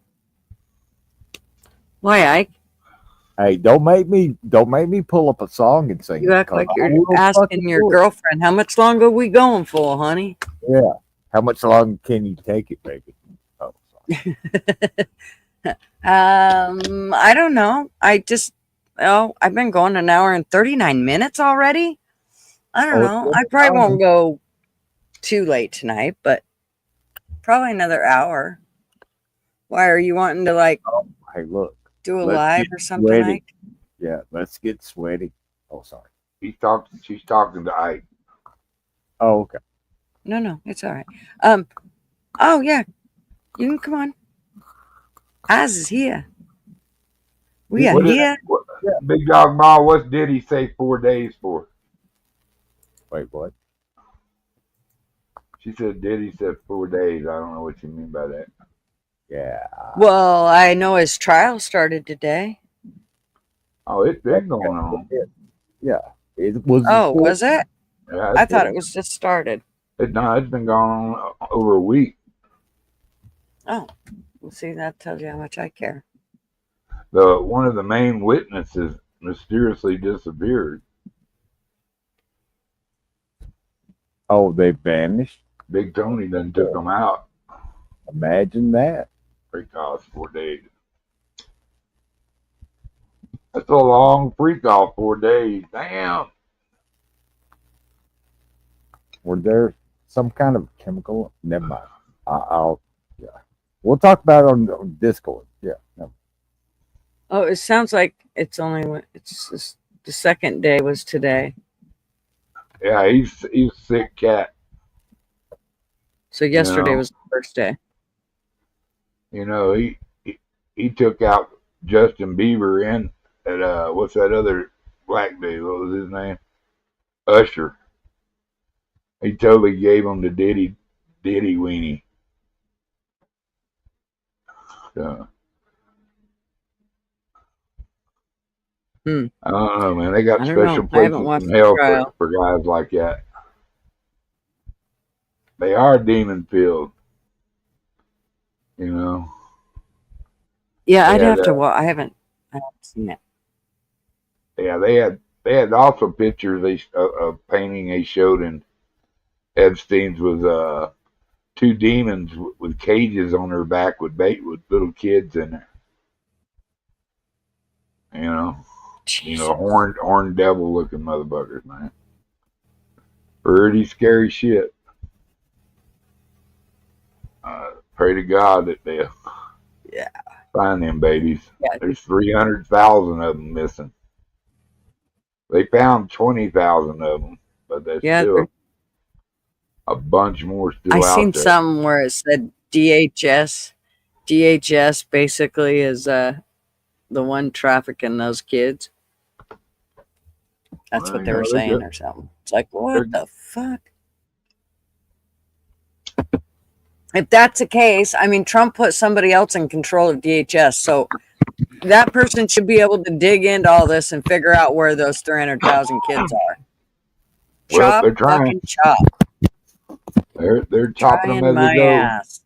Why, Ike? Hey, don't make me pull up a song and sing. You act like you're asking your girlfriend, how much longer are we going for, honey? Yeah. How much longer can you take it, baby? Oh, sorry. I don't know. I've been going an hour and 39 minutes already. I don't know. I probably won't go too late tonight, but probably another hour. Why are you wanting to like Hey, look. do a Let's live get or something, sweaty. Ike? Yeah, let's get sweaty. Oh, sorry. She's talking to Ike. Oh, okay. No, it's all right. Oh yeah, you can come on. Oz is here. We are What is- here. Big Dog Ma, what did he say 4 days for? Wait, what? She said Diddy said 4 days. I don't know what you mean by that. Yeah. Well, I know his trial started today. Oh, it's been going on. Yeah. It was. Oh, was it? Yeah, I thought it was just started. it's been going on over a week. Oh, well, see, that tells you how much I care. One of the main witnesses mysteriously disappeared. Oh, they vanished. Big Tony then took them out. Imagine that. Freak off 4 days. That's a long freak off 4 days. Damn. Were there some kind of chemical? Never mind. I'll. Yeah. We'll talk about it on Discord. Yeah. No. Oh, it sounds like it's just, the second day was today. Yeah, he's a sick cat. So yesterday No. was the first day. You know, he took out Justin Bieber and at what's that other black dude? What was his name? Usher. He totally gave him the Diddy weenie. So, I don't know, man. They got I don't special know. I haven't places watched in the hell trial. for guys like that. They are demon filled. You know. Yeah, I'd Yeah, have to. I haven't seen it. Yeah, they had also pictures of painting they showed in Epstein's with two demons with cages on their back with little kids in there. Jesus. Horned devil looking motherfuckers, man. Pretty scary shit. Pray to God that they'll find them babies. Yeah. There's 300,000 of them missing. They found 20,000 of them, but there's still a bunch more still I out seen there. some where it said DHS. DHS basically is the one trafficking those kids. That's what they were saying or something. It's like, what the fuck? If that's the case, I mean, Trump put somebody else in control of DHS, so that person should be able to dig into all this and figure out where those 300,000 kids are. Well, Chop, they're trying. fucking chop. They're chopping them Trying as my they go. ass.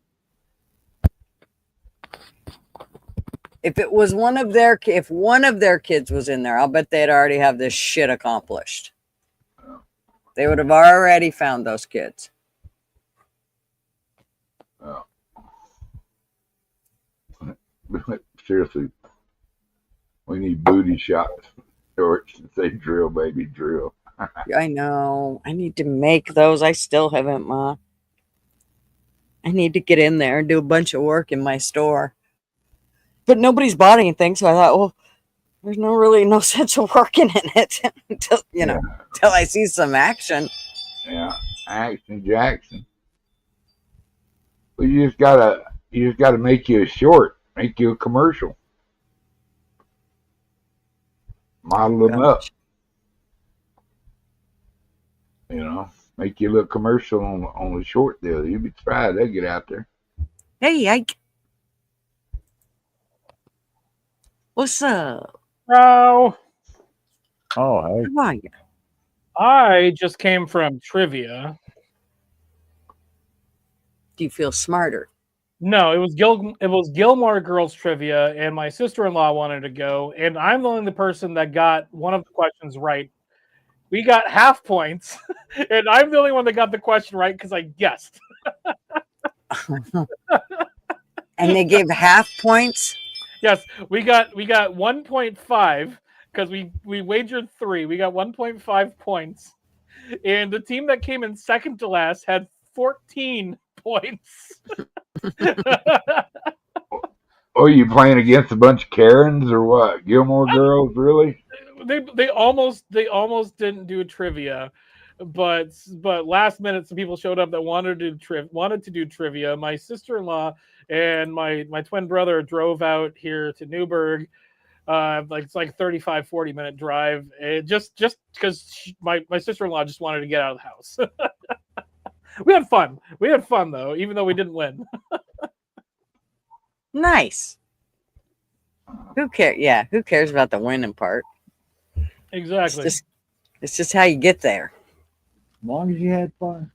If it was if one of their kids was in there, I'll bet they'd already have this shit accomplished. They would have already found those kids. Seriously, we need booty shots. Shorts and say drill, baby, drill. I know. I need to make those. I still haven't, Ma. I need to get in there and do a bunch of work in my store. But nobody's bought anything, so I thought, well, there's no sense of working in it until I see some action. Yeah, Action Jackson. But you just gotta make you a short, make you a commercial. Model them up. Make you a little commercial on the short deal. You'd be surprised they'll get out there. Hey, Ike. What's up? Hello. Oh, hey. How are you? I just came from trivia. Do you feel smarter? No, it was Gilmore Girls trivia, and my sister-in-law wanted to go, and I'm the only person that got one of the questions right. We got half points, and I'm the only one that got the question right because I guessed. And they gave half points? Yes, we got 1.5 because we wagered 3. We got 1.5 points, and the team that came in second to last had 14 points. Oh, you playing against a bunch of Karens or what? Gilmore Girls, really? They almost didn't do trivia, but last minute some people showed up that wanted to do trivia. My sister-in-law and my twin brother drove out here to Newburgh. It's like 35-40 minute drive. Just because my sister-in-law just wanted to get out of the house. We had fun though, even though we didn't win. Nice. Who cares? Yeah, who cares about the winning part? Exactly. It's just how you get there. As long as you had fun.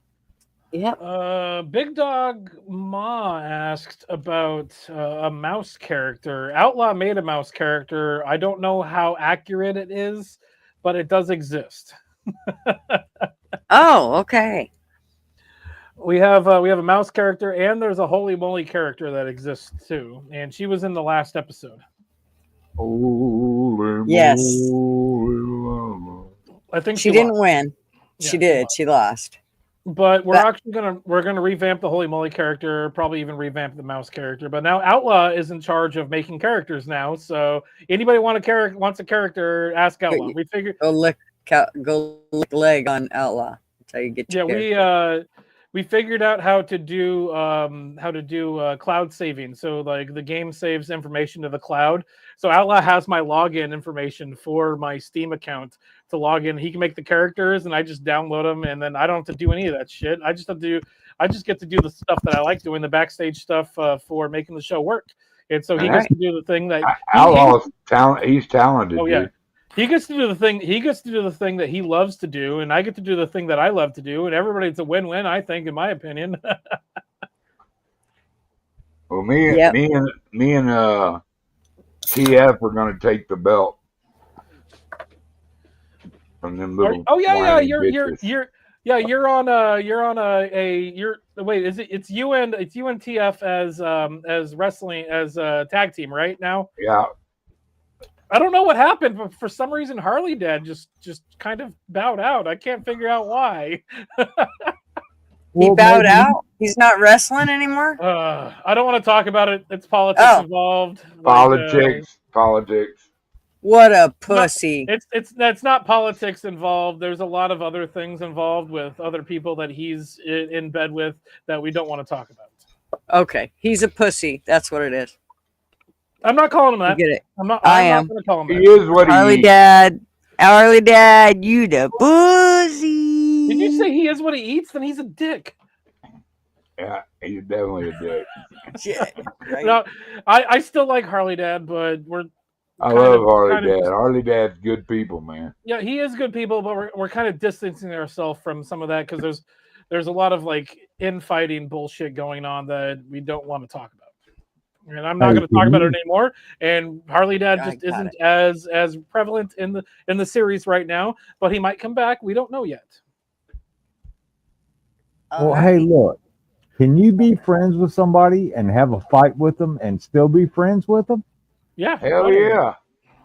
Yep. Big Dog Ma asked about a mouse character. Outlaw made a mouse character. I don't know how accurate it is, but it does exist. Oh, okay. We have a mouse character, and there's a Holy Moly character that exists too, and she was in the last episode. Yes. I think She didn't win. Yeah, She did. She lost. But we're gonna revamp the Holy Moly character, probably even revamp the mouse character. But now Outlaw is in charge of making characters now. So anybody wants a character, ask Outlaw. We figured Go lick leg on Outlaw. That's how you get your character. We figured out how to do cloud saving. So like the game saves information to the cloud. So Outlaw has my login information for my Steam account to log in. He can make the characters, and I just download them, and then I don't have to do any of that shit. I just get to do the stuff that I like doing, the backstage stuff for making the show work. And so he gets to do the thing that Outlaw's talent. He's talented. Oh yeah. Dude. He gets to do the thing. He gets to do the thing that he loves to do, and I get to do the thing that I love to do. And everybody's a win-win, I think, in my opinion. Well, me and TF are going to take the belt from them little. You're on wait, it's you and TF as wrestling as tag team right now? Yeah. I don't know what happened, but for some reason Harley Dad just kind of bowed out. I can't figure out why. He bowed out? He's not wrestling anymore? I don't want to talk about it. It's politics involved. Politics. What a pussy. It's not politics involved. There's a lot of other things involved with other people that he's in bed with that we don't want to talk about. Okay. He's a pussy. That's what it is. I'm not calling him that. You get it. I'm not am. going to call him that. He is what he Harley Dad, you the pussy. Did you say he is what he eats? Then he's a dick. Yeah, he's definitely a dick. Shit, right? No, I still like Harley Dad, but I love Harley Dad. Harley Dad's good people, man. Yeah, he is good people, but we're kind of distancing ourselves from some of that because there's a lot of like infighting bullshit going on that we don't want to talk about. And I'm not going to talk about it anymore. And Harley Dad just isn't as prevalent in the series right now, but he might come back. We don't know yet. Well, hey, look. Can you be friends with somebody and have a fight with them and still be friends with them? Yeah. Hell yeah.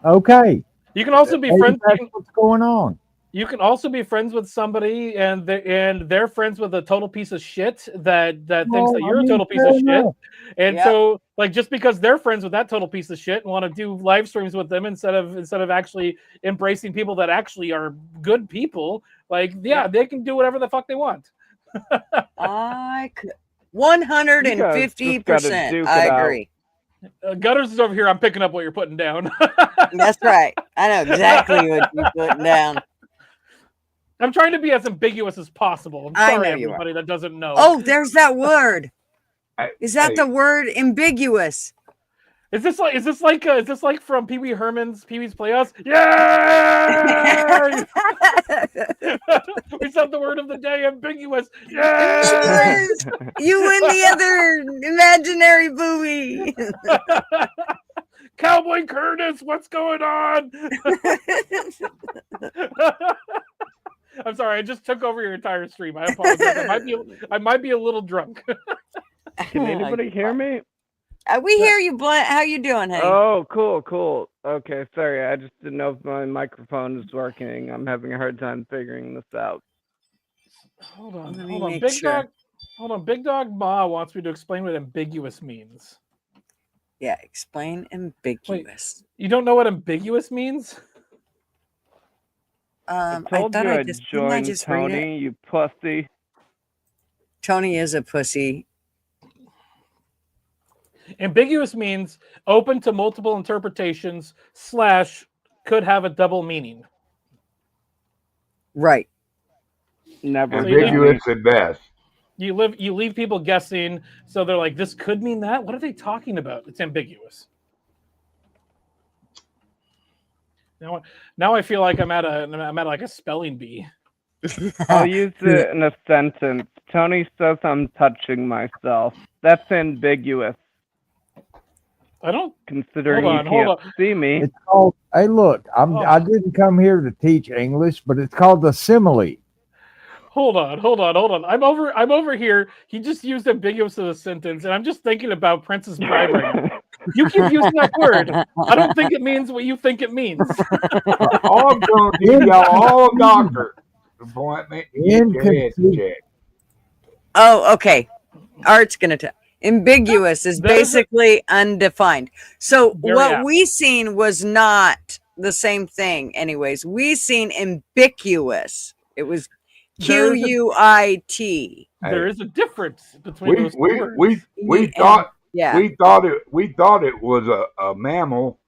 Okay. You can also be friends. That's what's going on. You can also be friends with somebody and they're friends with a total piece of shit that thinks that you're a total piece of shit. And so like just because they're friends with that total piece of shit and want to do live streams with them instead of actually embracing people that actually are good people, like they can do whatever the fuck they want. I could 150%. I agree. Gutters is over here. I'm picking up what you're putting down. That's right. I know exactly what you're putting down. I'm trying to be as ambiguous as possible. I'm sorry, everybody that doesn't know. Oh, there's that word. Is that the word ambiguous? Is this like from Pee Wee Herman's Pee Wee's Playhouse? Yeah! We said the word of the day, ambiguous. Yeah! You win the other imaginary buoy. Cowboy Curtis, what's going on? I'm sorry, I just took over your entire stream. I apologize. I might be a little drunk. Can anybody hear me? We hear you, Blunt. How you doing, hey? Oh, cool. Okay, sorry. I just didn't know if my microphone is working. I'm having a hard time figuring this out. Hold on. Hold on. Big Dog Ma wants me to explain what ambiguous means. Yeah, explain ambiguous. You don't know what ambiguous means? I I told thought you I I'd just didn't I join just read it? Tony, you pussy. Tony is a pussy. Ambiguous means open to multiple interpretations / could have a double meaning. Right. Never. Ambiguous at best. You leave people guessing, so they're like, this could mean that. What are they talking about? It's ambiguous. Now I feel like I'm at like a spelling bee. I'll use it in a sentence. Tony says I'm touching myself. That's ambiguous. I don't. Considering Hold you on. can't see me. It's called. Hey, look, Oh. I didn't come here to teach English, but it's called the simile. Hold on. I'm over here. He just used ambiguous in a sentence, and I'm just thinking about Princess Bride right now. You keep using that word. I don't think it means what you think it means. All I'm going to give y'all all a doctor appointment. Get your head checked. Oh, okay. Art's gonna tell. Ambiguous is That is basically undefined. So Very what apt. we seen was not the same thing. Anyways, we seen ambiguous. It was There is a- QUIT. There is a difference between those two words. We thought Yeah. we thought it was a mammal,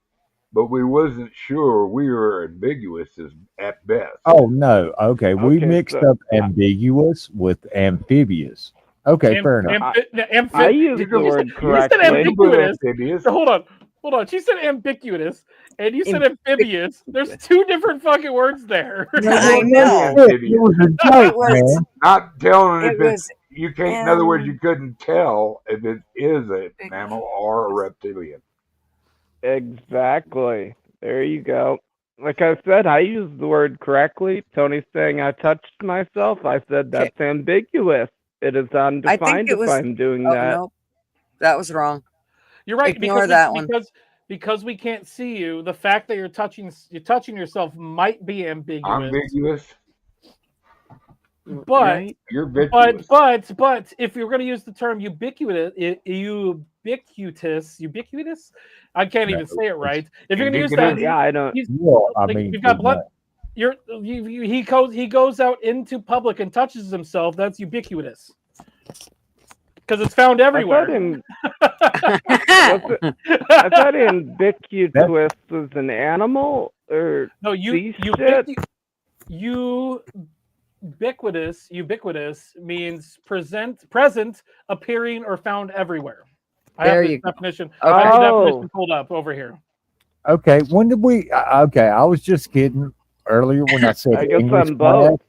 but we wasn't sure. We were ambiguous at best. Oh no. Okay, we Okay, mixed so- up ambiguous with amphibious. Okay, fair enough. I used the word You said correctly. ambiguous. Amphibious. So hold on. She said ambiguous, and you said amphibious. There's two different fucking words there. I know. It was a joke, was- man. Not telling It if was you can't. In other words, you couldn't tell if it is a mammal or a reptilian. Exactly. There you go. Like I said, I used the word correctly. Tony's saying I touched myself. I said that's ambiguous. It is undefined it was- if I'm doing Oh that. no, that was wrong. You're right. Ignore because that one. Because we can't see you, the fact that you're touching yourself might be ambiguous. Ambiguous. But Right? You're ubiquitous. but if you're going to use the term ubiquitous, I can't even say it right. If you're going to use that, Yeah, I don't. Well, I like, mean, you've got blood. He goes out into public and touches himself. That's ubiquitous because it's found everywhere. I thought ambiguous was an animal or No, ubiquitous means present, appearing, or found everywhere. I There have you the go. definition. I have the Oh. definition pulled up over here. okay. When did we? Okay, I was just kidding earlier when I said I guess English I'm both.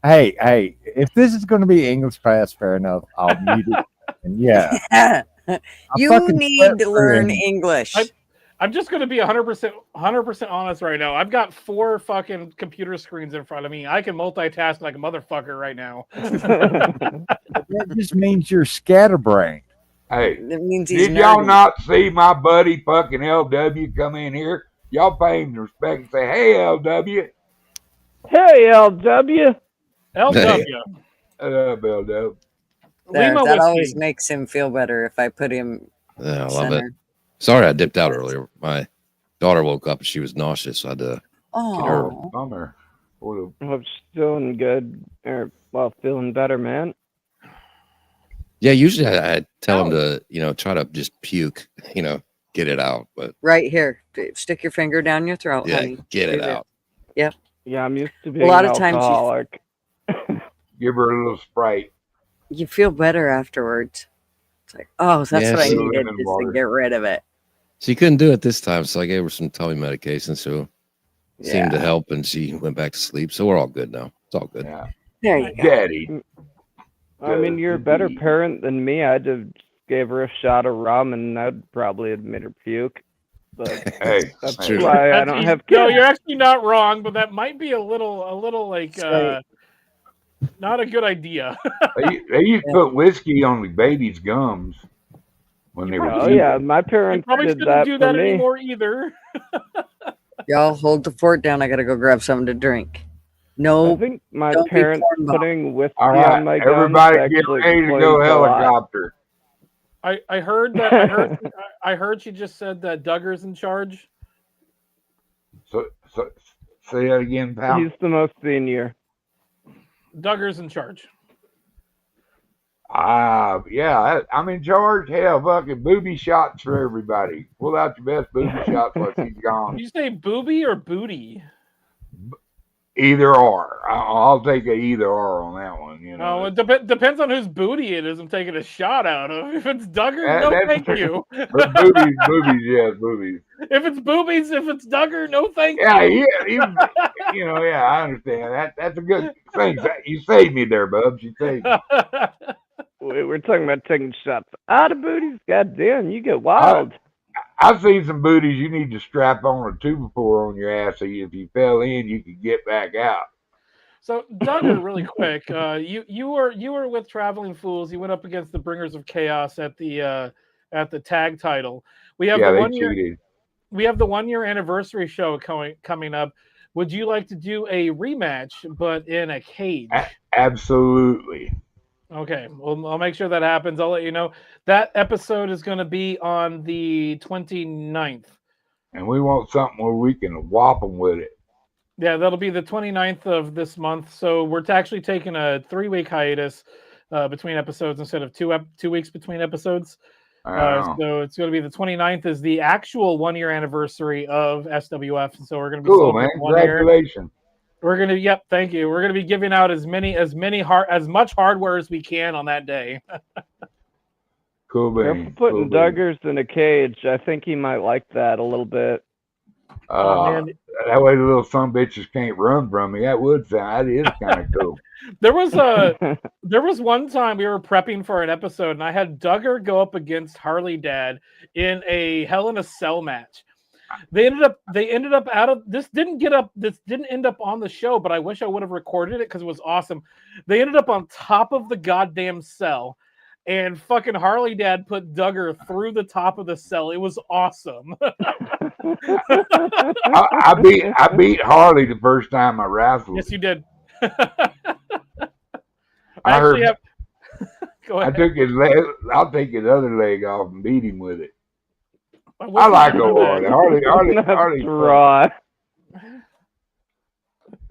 class. Hey, if this is going to be English class, fair enough. I'll mute it. And yeah, I You fucking need slept to through learn it. English. I'm just going to be 100% honest right now. I've got 4 fucking computer screens in front of me. I can multitask like a motherfucker right now. That just means you're scatterbrained. Hey, That means he's did y'all nerdy. not see my buddy fucking LW come in here? Y'all pay him respect and say, "Hey, LW." Hey, LW. LW. LW. There, Lima that whiskey. always makes him feel better if I put him Yeah, I love center. it. Sorry I dipped out earlier. My daughter woke up and she was nauseous. So I had to. Oh, Bummer. What a- Hope she's doing good, or feeling better, man. Yeah, usually I tell him to, try to just puke, get it out. But right here. Stick your finger down your throat, yeah, honey. get it Do that. out. Yeah, I'm used to being lot an of times you- alcoholic. Give her a little Sprite. You feel better afterwards. It's like, oh, that's Yeah, what I she- needed Lemon just water. to get rid of it. She couldn't do it this time, so I gave her some tummy medication. So it seemed to Yeah. help, and she went back to sleep. So we're all good now. It's all good. Yeah. There you go. Daddy. I mean, you're a better Indeed. parent than me. I'd have gave her a shot of rum, and I'd probably have made her puke. But Hey, that's hey. why I don't have No, kids. you're actually not wrong, but that might be a little like not a good idea. They used to put whiskey on the baby's gums when they were Oh teething. yeah, my You parents probably did shouldn't that do for that me. anymore either. Y'all hold the fort down. I gotta go grab something to drink. No, I think my don't be parents porn bomb. putting whiskey All on right, my gums everybody, get actually ready to explains go a lot. helicopter. I heard that I heard she just said that Duggar's in charge. So say that again, pal. He's the most senior. Duggar's in charge. Yeah, I'm in charge. Hell, fucking booby shots for everybody. Pull out your best booby shots while she's gone. Did you say booby or booty? Either or. I'll take a either or on that one. You know. Oh, it depends on whose booty it is I'm taking a shot out of. If it's Duggar, no That's thank true. you. But boobies, yes, boobies. If it's boobies, if it's Duggar, no thank Yeah, you. yeah, I understand. That's a good thing. You saved me there, bub. You saved me. We're talking about taking shots out of booties. Goddamn, you get wild. I've seen some booties you need to strap on a tubopore on your ass so if you fell in, you could get back out. So Duggar, really quick, you were with Traveling Fools. You went up against the Bringers of Chaos at the tag title. We have Yeah, the they 1 year. cheated. We have the 1 year anniversary show coming up. Would you like to do a rematch, but in a cage? Absolutely. Okay, well, I'll make sure that happens. I'll let you know. That episode is going to be on the 29th. And we want something where we can whop them with it. Yeah, that'll be the 29th of this month. So we're actually taking a 3-week hiatus between episodes instead of 2 weeks between episodes. So it's going to be the 29th is the actual 1 year anniversary of SWF. So we're going to be cool, man. Congratulations. We're going to, thank you. We're going to be giving out as much hardware as we can on that day. Cool, man. Putting Duggars in a cage. I think he might like that a little bit. That way the little son bitches can't run from me. That is kind of cool. There was one time we were prepping for an episode, and I had Duggar go up against Harley Dad in a Hell in a Cell match. They ended up out of this didn't end up on the show, but I wish I would have recorded it because it was awesome. They ended up on top of the goddamn cell, and fucking Harley Dad put Duggar through the top of the cell. It was awesome. I beat Harley the first time I wrestled. Yes, you did. I heard. Go ahead. I took his leg. I'll take his other leg off and beat him with it. I like Harley. Harley's raw.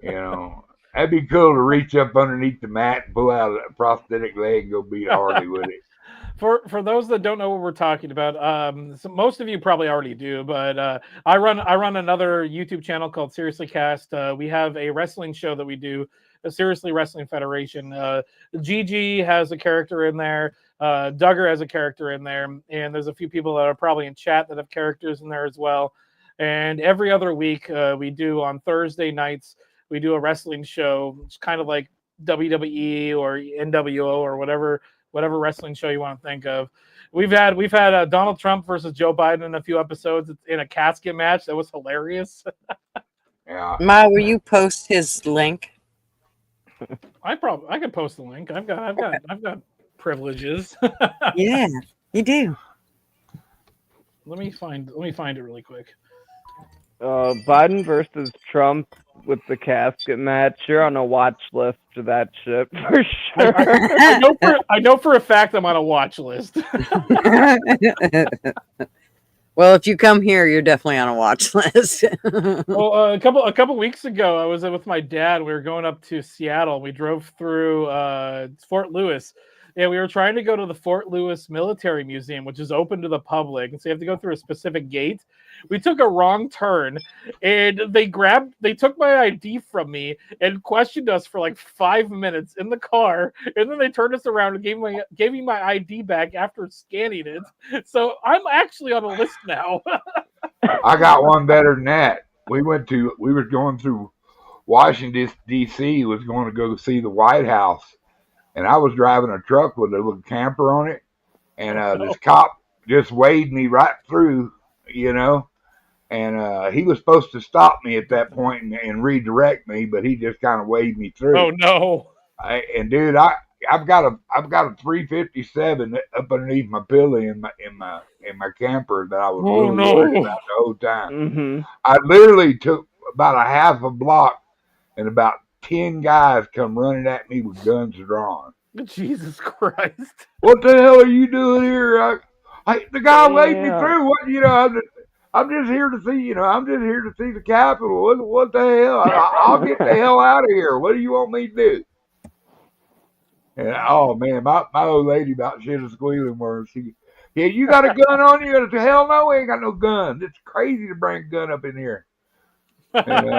You know, that'd be cool to reach up underneath the mat and pull out a prosthetic leg and go beat Harley with it. For those that don't know what we're talking about, so most of you probably already do, but I run another YouTube channel called Seriously Cast. We have a wrestling show that we do, the Seriously Wrestling Federation. Gigi has a character in there. Duggar has a character in there, and there's a few people that are probably in chat that have characters in there as well. And every other week, we do on Thursday nights, we do a wrestling show. It's kind of like WWE or NWO or whatever wrestling show you want to think of. We've had Donald Trump versus Joe Biden in a few episodes in a casket match. That was hilarious. Yeah. Ma, will you post his link? I could post the link. I've got privileges. Yeah, you do. Let me find it really quick. Biden versus Trump with the casket match. You're on a watch list for that shit for sure. I know for a fact I'm on a watch list. Well, if you come here, you're definitely on a watch list. Well, a couple weeks ago, I was with my dad. We were going up to Seattle. We drove through Fort Lewis. Yeah, we were trying to go to the Fort Lewis Military Museum, which is open to the public, and so you have to go through a specific gate. We took a wrong turn, and they took my ID from me and questioned us for like 5 minutes in the car, and then they turned us around and gave me my ID back after scanning it. So I'm actually on a list now. I got one better than that. We were going through Washington D.C. was going to go see the White House. And I was driving a truck with a little camper on it, and this cop just waved me right through, you know. And he was supposed to stop me at that point and redirect me, but he just kind of waved me through. Oh no! Dude, I've got a 357 up underneath my pillow in my camper that I was worried about the whole time. Mm-hmm. I literally took about a half a block and about 10 guys come running at me with guns drawn. Jesus Christ. What the hell are you doing here? The guy waved me Damn. through. What, I'm just here to see, I'm just here to see the Capitol. What the hell? I'll get the hell out of here. What do you want me to do? And oh man, my old lady about shit a squealing worm. Yeah, you got a gun on you? I said, hell no, I ain't got no gun. It's crazy to bring a gun up in here. And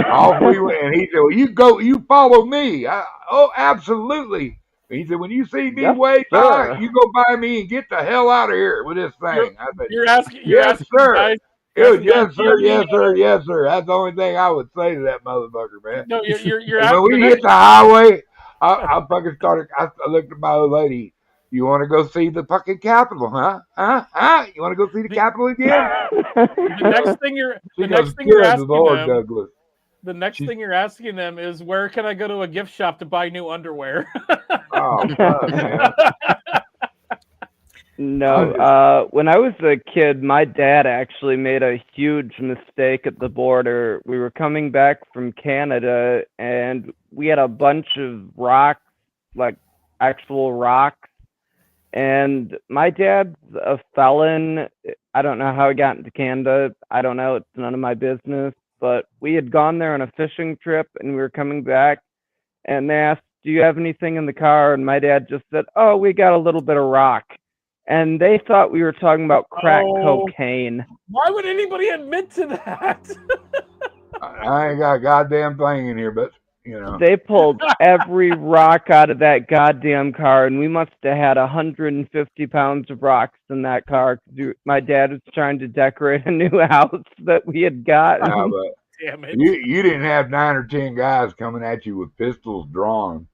off we went. And he said, well, you follow me. Oh, absolutely. And he said, when you see me Yes, way sir. by, you go by me and get the hell out of here with this thing. I said, You're asking yes, the sir. guys. Dude, Yes, yes, sir, yes, sir, yes, sir. That's the only thing I would say to that motherfucker, man. No, you're And asking when we hit the highway, I fucking started. I looked at my old lady. You want to go see the fucking Capitol, huh? You want to go see the Capitol again? the next thing you're She the goes, next thing you're good asking Lord, them. Douglas. The next She's- thing you're asking them is, where can I go to a gift shop to buy new underwear? Oh, fuck, man. No, when I was a kid, my dad actually made a huge mistake at the border. We were coming back from Canada, and we had a bunch of rocks, like actual rocks. And my dad's a felon. I don't know how he got into Canada. I don't know. It's none of my business. But we had gone there on a fishing trip, and we were coming back, and they asked, do you have anything in the car? And my dad just said, oh, we got a little bit of rock. And they thought we were talking about crack cocaine. Why would anybody admit to that? I ain't got a goddamn thing in here, but, They pulled every rock out of that goddamn car, and we must have had 150 pounds of rocks in that car. My dad was trying to decorate a new house that we had gotten. No, but Damn it. you didn't have 9 or 10 guys coming at you with pistols drawn.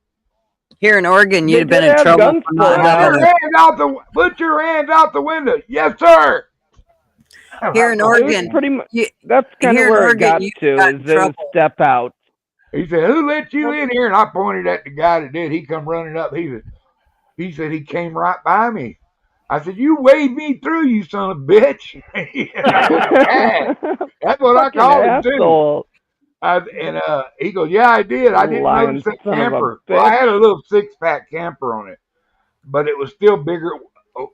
Here in Oregon, you'd have They been did in have trouble guns for not pulled out. having Put your hands out the window. Yes, sir. Here in It was Oregon, pretty much. you- That's kind of here in where it Oregon, got you to. got in Is they would trouble. step out. He said, who let you in here? And I pointed at the guy that did. He come running up. He said he came right by me. I said, you waved me through, you son of a bitch. That's what I Fucking called him, too. asshole. He goes, yeah, I did. I didn't Lying notice that son of a camper. Well, I bitch. had a little 6-pack camper on it, but it was still bigger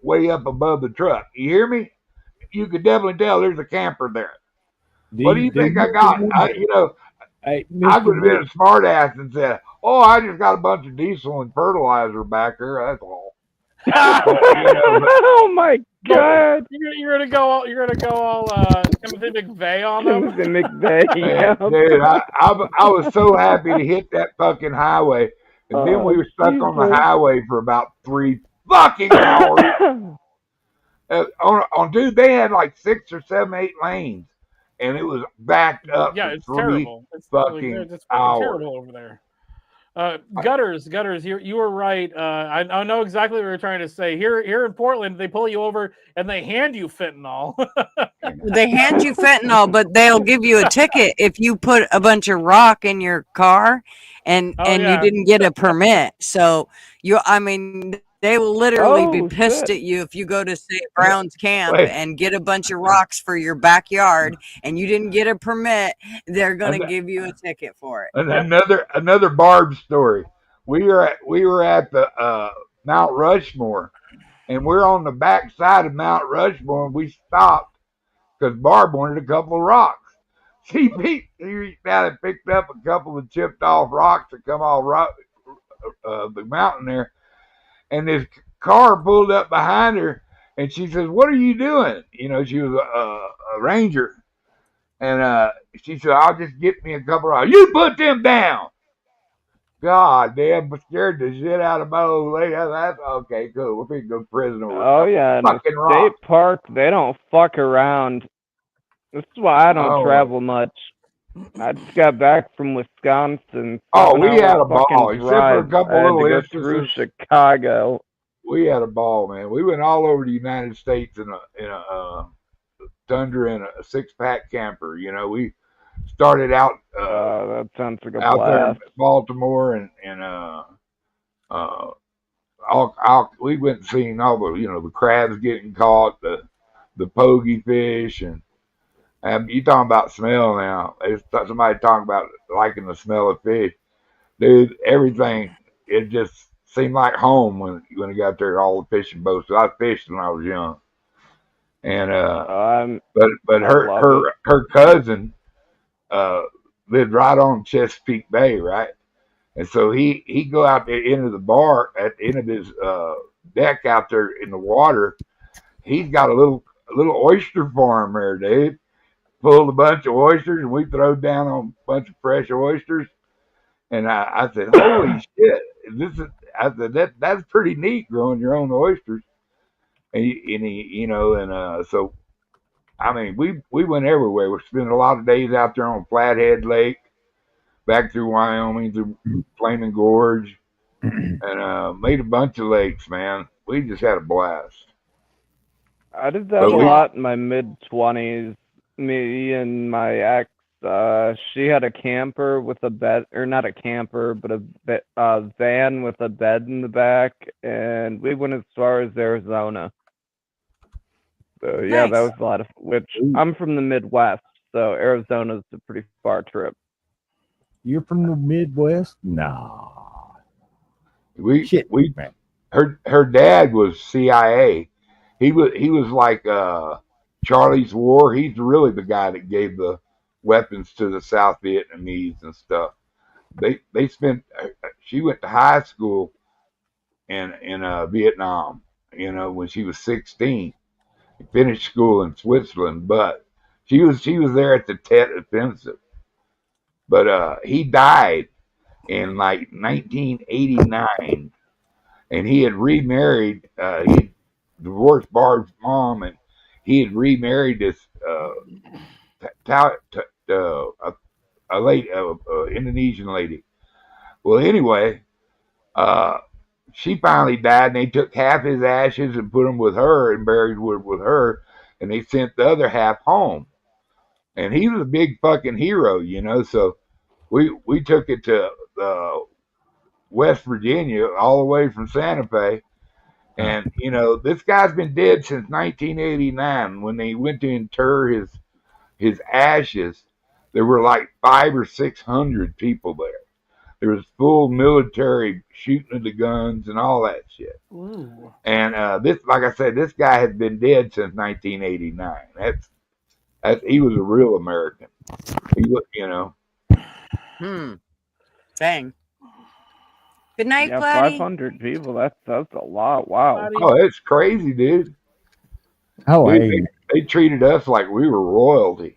way up above the truck. You hear me? You could definitely tell there's a camper there. What do you think I got? Hey, I could have Mr. been a smart ass and said, oh, I just got a bunch of diesel and fertilizer back there. That's all. Oh my god. You're gonna go all Timothy McVeigh on them. Timothy McVeigh. Man, Yep. dude, I was so happy to hit that fucking highway. And then we were stuck on the Jesus. highway for about 3 fucking hours. Dude, they had like 6 or 7, 8 lanes. And it was backed up Yeah, for it's 3 terrible. It's fucking fucking hours. terrible over there. Gutters, you were right. I know exactly what you're trying to say. Here in Portland, they pull you over and they hand you fentanyl. They hand you fentanyl, but they'll give you a ticket if you put a bunch of rock in your car and Oh, you yeah. didn't get a permit. So they will literally be Oh, pissed shit. at you if you go to St. Brown's camp Wait. and get a bunch of rocks for your backyard and you didn't get a permit. They're going to give you a ticket for it. And another Barb story. We were at the Mount Rushmore, and we're on the back side of Mount Rushmore, and we stopped because Barb wanted a couple of rocks. She reached down and picked up a couple of chipped off rocks that come off the mountain there, and this car pulled up behind her, and she says, "What are you doing?" She was a ranger. And she said, I'll just get me a couple of, you put them down. God damn, scared the shit out of my old lady. That's okay, cool. We're going to go to prison over Oh yeah, in a fucking state rock. park, they don't fuck around. This is why I don't Oh. travel much. I just got back from Wisconsin. Oh, we 7-hour had a ball, fucking except for a drive. couple I had to little go through instances. Chicago. We had a ball, man. We went all over the United States in a Tundra and a 6-pack camper. We started out That sounds like a out there in blast. Baltimore, and we went and seen all the the crabs getting caught, the pogey fish, and You talking about smell now? It's somebody talking about liking the smell of fish, dude. Everything it just seemed like home when we got there. All the fishing boats. So I fished when I was young, and but I love it. her cousin uh lived right on Chesapeake Bay, right? And so he go out there into the bar at the end of his deck out there in the water. He's got a little oyster farm there, dude. Pulled a bunch of oysters and we throwed down on a bunch of fresh oysters. And I said, "Holy shit! This is." I said, "That's pretty neat, growing your own oysters." So I mean, we went everywhere. We spent a lot of days out there on Flathead Lake, back through Wyoming, through Flaming Gorge, and made a bunch of lakes, man. We just had a blast. I did that But a we, lot in my mid-20s. Me and my ex, she had a camper with a bed, or not a camper, but a van with a bed in the back, and we went as far as Arizona. So yeah, that Nice. was a lot of. Which I'm from the Midwest, so Arizona's a pretty far trip. You're from the Midwest? Nah. we Shit, we man. her dad was CIA. He was like Charlie's War. He's really the guy that gave the weapons to the South Vietnamese and stuff. They spent. She went to high school in Vietnam. When she was 16, finished school in Switzerland, but she was there at the Tet Offensive. But he died in like 1989, and he had remarried. He divorced Barb's mom, and he had remarried this a lady, Indonesian lady. Well, anyway, uh, she finally died, and they took half his ashes and put them with her and buried with her, and they sent the other half home. And he was a big fucking hero. So we took it to West Virginia, all the way from Santa Fe. And this guy's been dead since 1989. When they went to inter his ashes, there were like 500 or 600 people there. There was full military shooting of the guns and all that shit. Ooh. And like I said, this guy has been dead since 1989. He was a real American. He was. Dang. Good night, Yeah, Cloudy. 500 people. That's a lot. Wow. Oh, it's crazy, dude. Oh, Dude, hey. they treated us like we were royalty.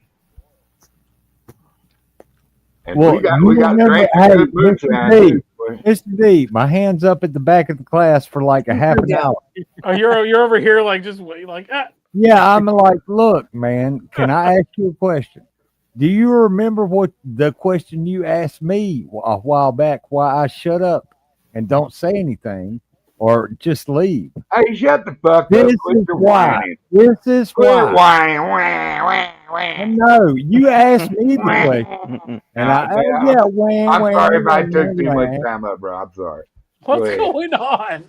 And Well, we got you drank remember, some hey, good moonshine too. boy. Mr. D, my hand's up at the back of the class for like a half an hour. Oh, you're over here like just wait, like Yeah, I'm like, look, man, can I ask you a question? Do you remember what the question you asked me a while back? Why I shut up and don't say anything or just leave? Hey, shut the fuck up. This Quit is your why. whining. This is Quit why. whining. Wah, wah, wah. No, you asked me the question, and Nah, man, I'm sorry if I took too much time up, bro. I'm sorry. what's ahead. going on?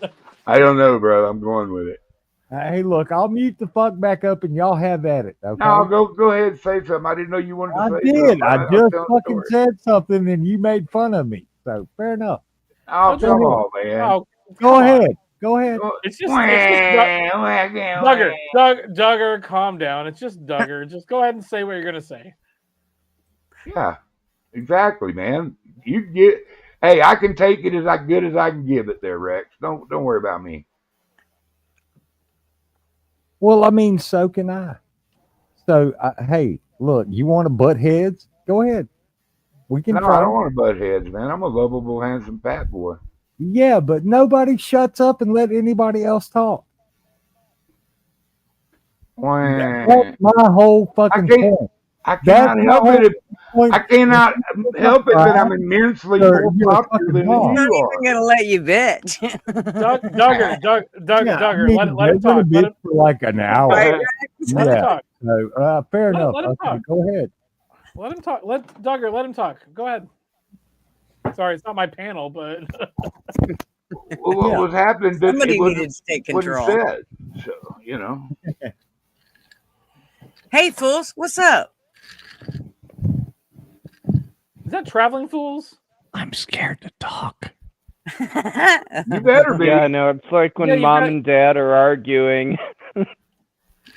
I don't know, bro. I'm going with it. Hey, look, I'll mute the fuck back up, and y'all have at it. Okay. No, go ahead and say something. I didn't know you wanted to I say did. something. I I'm just telling a fucking story. said something, and you made fun of me. So fair enough. Oh, come on, man. Oh, Go come on. ahead. Go ahead. It's just Duggar, calm down. It's just Duggar. Just go ahead and say what you're gonna say. Yeah, exactly, man. Hey, I can take it as good as I can give it there, Rex. Don't worry about me. Well, I mean, so can I. So, hey, look, you want to butt heads? Go ahead. We can No, try. I don't want to butt heads, man. I'm a lovable, handsome, fat boy. Yeah, but nobody shuts up and let anybody else talk. That's my whole fucking point. I cannot help it. I cannot help it that I'm immensely more popular than I'm not you even are. gonna let you bitch. Duggar, Duggar, I let him talk. Let him, for like an hour. Right, let him Yeah. talk. So, fair enough. let him Okay, talk. go ahead. Let him talk. Duggar, let him talk. Go ahead. Sorry, it's not my panel, but Well, what was happening? Somebody It needed to take wasn't control. said. So, Hey, fools, what's up? that Traveling Fools? I'm scared to talk. You better be. Yeah, I know. It's like when Yeah, you've mom got- and dad are arguing.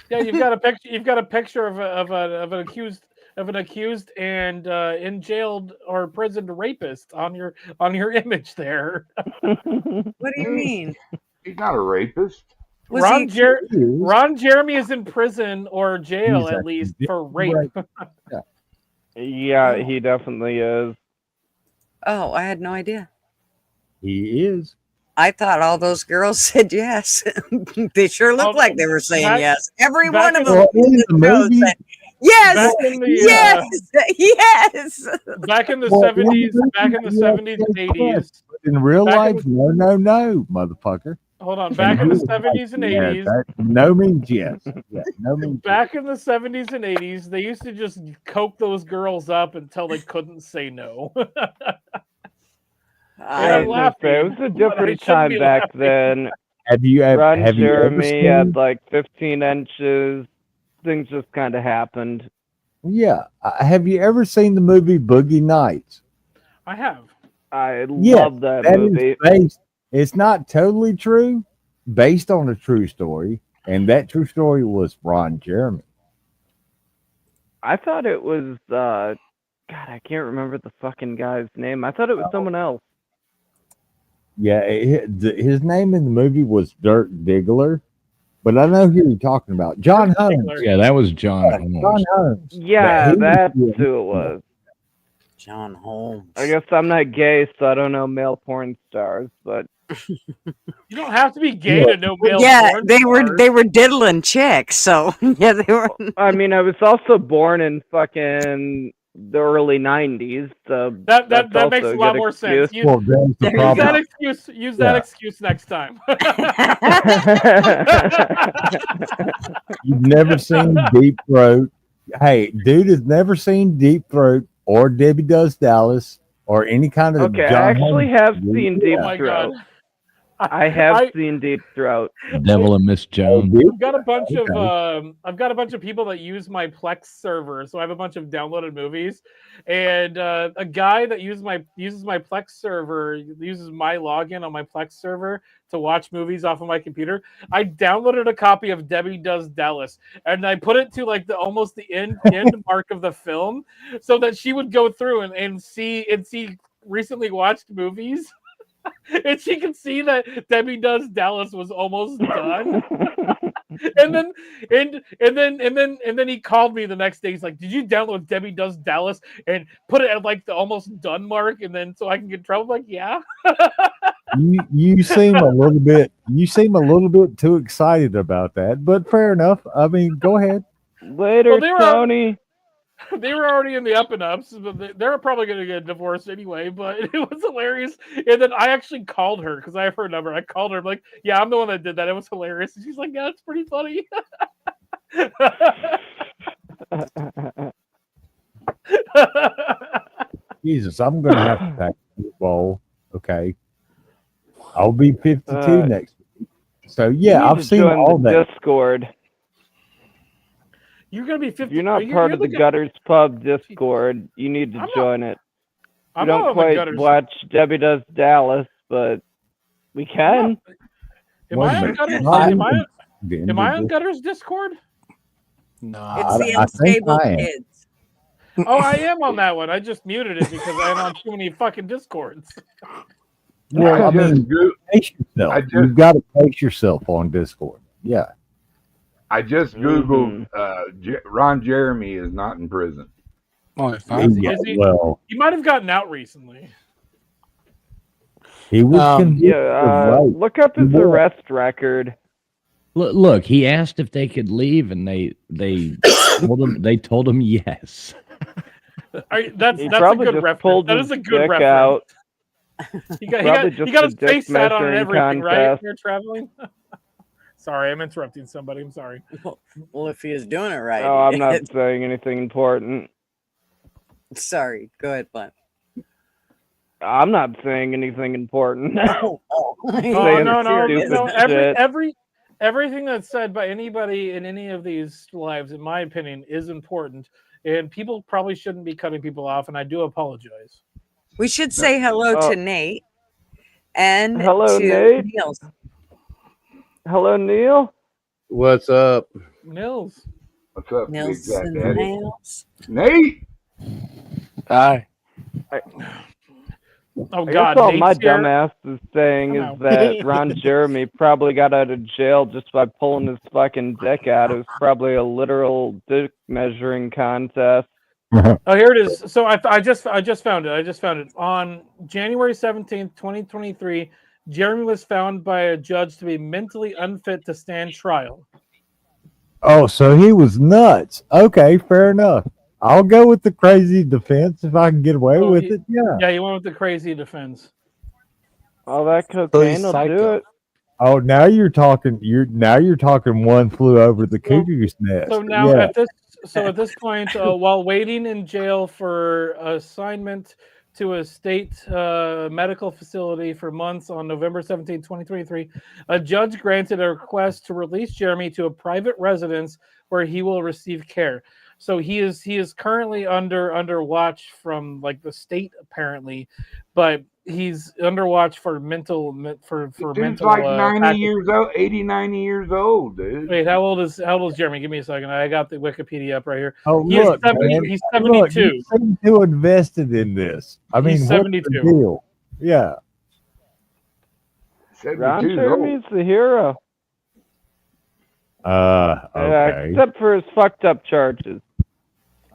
Yeah, you've got a picture. You've got a picture of an accused and in jailed or imprisoned rapist on your image there. What do you mean? He's not a rapist. Was Ron, he? Ron Jeremy is in prison or jail He's at a least convicted for rape. rapist. Yeah, he definitely is. Oh, I had no idea. He is. I thought all those girls said yes. They sure looked Oh, like they were saying back- yes. Every back one of in them. Well, in the shows movie, said, yes, Back in the, yes, yes. Back in the Well, in the 70s, movie, back in the he had 70s to and say 80s. in real Back in life, no, motherfucker. Hold on, back in the 70s and 80s. Yeah, no means yes. Yeah, no means Back in the 70s and 80s, they used to just coke those girls up until they couldn't say no. Yeah, I I'm was gonna say, it was a laughing, but I different shouldn't time be back laughing. then. Have you Ron have you ever Jeremy seen? had like 15 inches. Things just kind of happened. Yeah, have you ever seen the movie Boogie Nights? I have. I Yes, love that that movie. is based. It's not totally true, based on a true story, and that true story was Ron Jeremy. I thought it was God, I can't remember the fucking guy's name. I thought it was someone else. Yeah, his name in the movie was Dirk Diggler, but I know who you're talking about. John Holmes. Yeah, that was John Yeah, Holmes. John Holmes. Yeah, He was that's the- who it was. John Holmes. I guess I'm not gay, so I don't know male porn stars, but You don't have to be gay to know male Yeah, porn they were stars. diddling chicks, so yeah, they were. I mean, I was also born in fucking the early 90s, so That that's makes also a lot good more sense. excuse. Well, that's the Use Use that problem. excuse. Use that Yeah. excuse next time. You've never seen Deep Throat. Hey, dude has never seen Deep Throat or Debbie Does Dallas or any kind of Okay, I John actually Holmes have movie. seen Deep Oh my Throat. god. I have seen Deep Throat. Devil and Miss Jones. I've got a bunch Okay. of people that use my Plex server, so I have a bunch of downloaded movies. And a guy that uses my Plex server uses my login on my Plex server to watch movies off of my computer. I downloaded a copy of Debbie Does Dallas, and I put it to like almost the end mark of the film, so that she would go through and see recently watched movies. And she could see that Debbie Does Dallas was almost done. and then he called me the next day. He's like, "Did you download Debbie Does Dallas and put it at like the almost done mark, and then so I can get in trouble?" I'm like, yeah. You seem a little bit too excited about that, but fair enough. I mean, go ahead. Later, Well, Tony. They were already in the up and ups, but they're probably going to get divorced anyway. But it was hilarious. And then I actually called her because I have her number. I called her. I'm like, "Yeah, I'm the one that did that." It was hilarious. And she's like, "Yeah, it's pretty funny." Jesus, I'm gonna have to pack football. Okay, I'll be 52 next week. So yeah, You need I've to seen join all the that. Discord. You're going to be 50. You're not part of the Gutters Pub Discord. You need to join it. We I'm not don't on the quite Gutters. watch Debbie Does Dallas, but we can. Am Wait a I on minute. Gutters? I'm Am I on Gutters Discord? No. It's the I think unstable I am. kids. Oh, I am on that one. I just muted it because I'm on too many fucking Discords. Well, I mean, pace yourself. You've got to pace yourself on Discord. Yeah. I just Googled Ron Jeremy is not in prison. Oh, Yeah, well, He might have gotten out recently. he was convicted Yeah, of rape. look up his Yeah. arrest record. Look, he asked if they could leave, and they told him yes. That's He a probably good just reference. pulled That his is a good dick reference. out. He Probably got just his a dick face set on and measuring everything, right? contest. You're traveling. Sorry, I'm interrupting somebody. I'm sorry. Well, if he was doing it right. Oh, he I'm not did. saying anything important. Sorry. Go ahead, Glenn. I'm not saying anything important. Oh, Saying No. stupid shit. Everything that's said by anybody in any of these lives, in my opinion, is important. and people probably shouldn't be cutting people off, and I do apologize. We should say hello Oh. to Nate and Hello, to Nate. Niels. Hello, Neil. What's up? Nils. What's up, Big Niels Fat and Daddy? Niels. Nate? Hi. Oh I guess God, all my Nate's here. dumbass is saying Come is out. that Ron Jeremy probably got out of jail just by pulling his fucking dick out. It was probably a literal dick measuring contest. Oh, here it is. So I just found it. I just found it on January 17th, 2023. Jeremy was found by a judge to be mentally unfit to stand trial. Oh, so he was nuts. Okay, fair enough. I'll go with the crazy defense if I can get away Oh, with he- it. Yeah. Yeah, you went with the crazy defense. All that cocaine will do it. Oh, now you're talking. You're talking. One flew over the cuckoo's nest. So now yeah. at this point, while waiting in jail for assignment to a state medical facility for months on November 17, 2023, a judge granted a request to release Jeremy to a private residence where he will receive care. So he is currently under watch from like the state apparently, but he's under watch for mental Dude's mental. like 90 package. years old, 80, 90 years old, dude. Wait, how old is Jeremy? Give me a second. I got the Wikipedia up right here. Oh, He is look, 70, man. he's Look, 72. you seem too invested in this. I mean, He's what's 72. the deal? Yeah. Ron 72 's old. Jeremy's the hero. Yeah, Okay. except for his fucked up charges.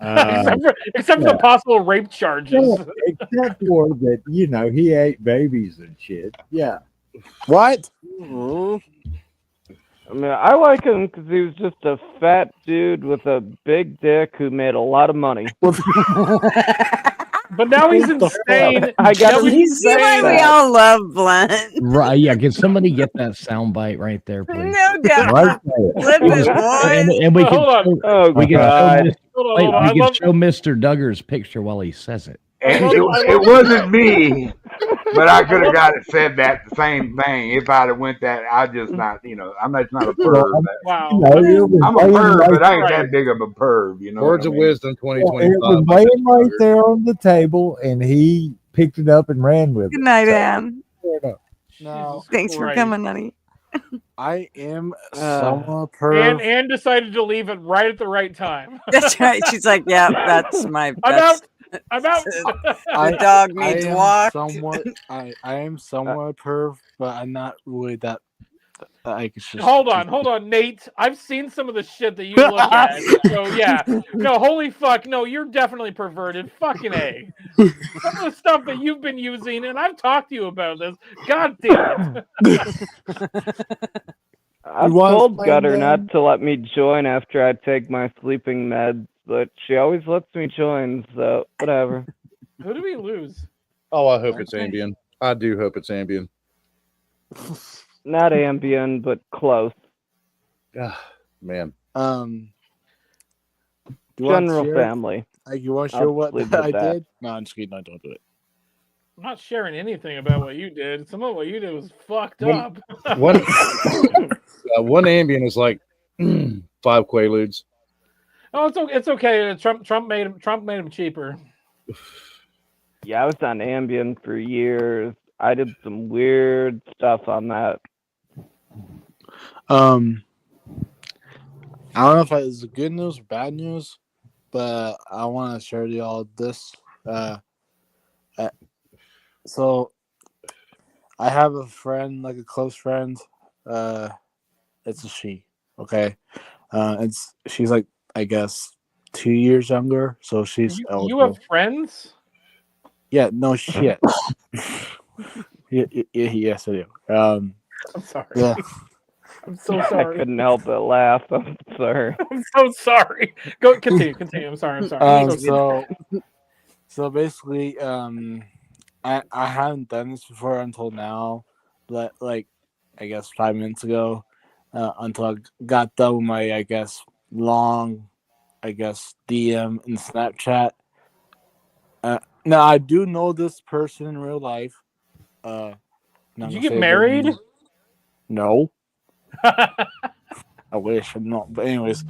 Except for the possible rape charges. Except for that, he ate babies and shit. Yeah. What? I mean, I like him because he was just a fat dude with a big dick who made a lot of money. But now he's insane. I got Now he's You see why insane. we all love Blunt? Right? Yeah. Can somebody get that sound bite right there, please? No doubt. Right there. Listen, boys. And we can Hold on. show, Oh, we can show, God. Mis- Hold on, wait, hold on. we I can love, show Mr. Duggar's picture while he says it. And I love- it wasn't me, but I could have got it said that the same thing if I'd have went that. I just not, I'm not a perv. wow. It was I'm a laying perv, right but I ain't right. that big of a perv. You know. Words what of I mean? wisdom It 2025. was laying right there on the table, and he picked it up and ran with it. Good night, Ann. Fair enough. No, Jesus Thanks for Christ. coming, honey. I am somewhat perv. And decided to leave it right at the right time. That's right. She's like, yeah, that's my. I'm That's, out. I'm out. the dog needs walk. I am somewhat perv, but I'm not really that. Hold on, Nate. I've seen some of the shit that you look at. So yeah, no, holy fuck, no, you're definitely perverted. Fucking A. Some of the stuff that you've been using, and I've talked to you about this. God damn it. I've wanna told play Gutter then? not to let me join after I take my sleeping meds, but she always lets me join, so whatever. Who do we lose? Oh, I hope it's Ambien. I do hope it's Ambien. Not Ambien, but close. Man. Do you want to General share? family. You want to I'll share what leave it I at that. did? No, I'm just kidding. No, don't do it. I'm not sharing anything about what you did. Some of what you did was fucked One- up. One Ambien is like 5 Quaaludes. Oh, it's okay. Trump made him cheaper. Yeah, I was on Ambien for years. I did some weird stuff on that. I don't know if it's good news or bad news, but I want to share to y'all this. So I have a friend, like a close friend. It's a she. Okay, she's like, I guess 2 years younger, so she's You eligible. have friends? Yeah, no shit. Yes, I do. I'm sorry. Yeah. I'm so I sorry. couldn't help but laugh. I'm sorry. I'm so sorry. Go continue. I'm sorry. So basically, I haven't done this before until now, but like I guess 5 minutes ago, until I got done with my long DM and Snapchat. Now I do know this person in real life. Did you get married? No. I wish I'm not, but anyways,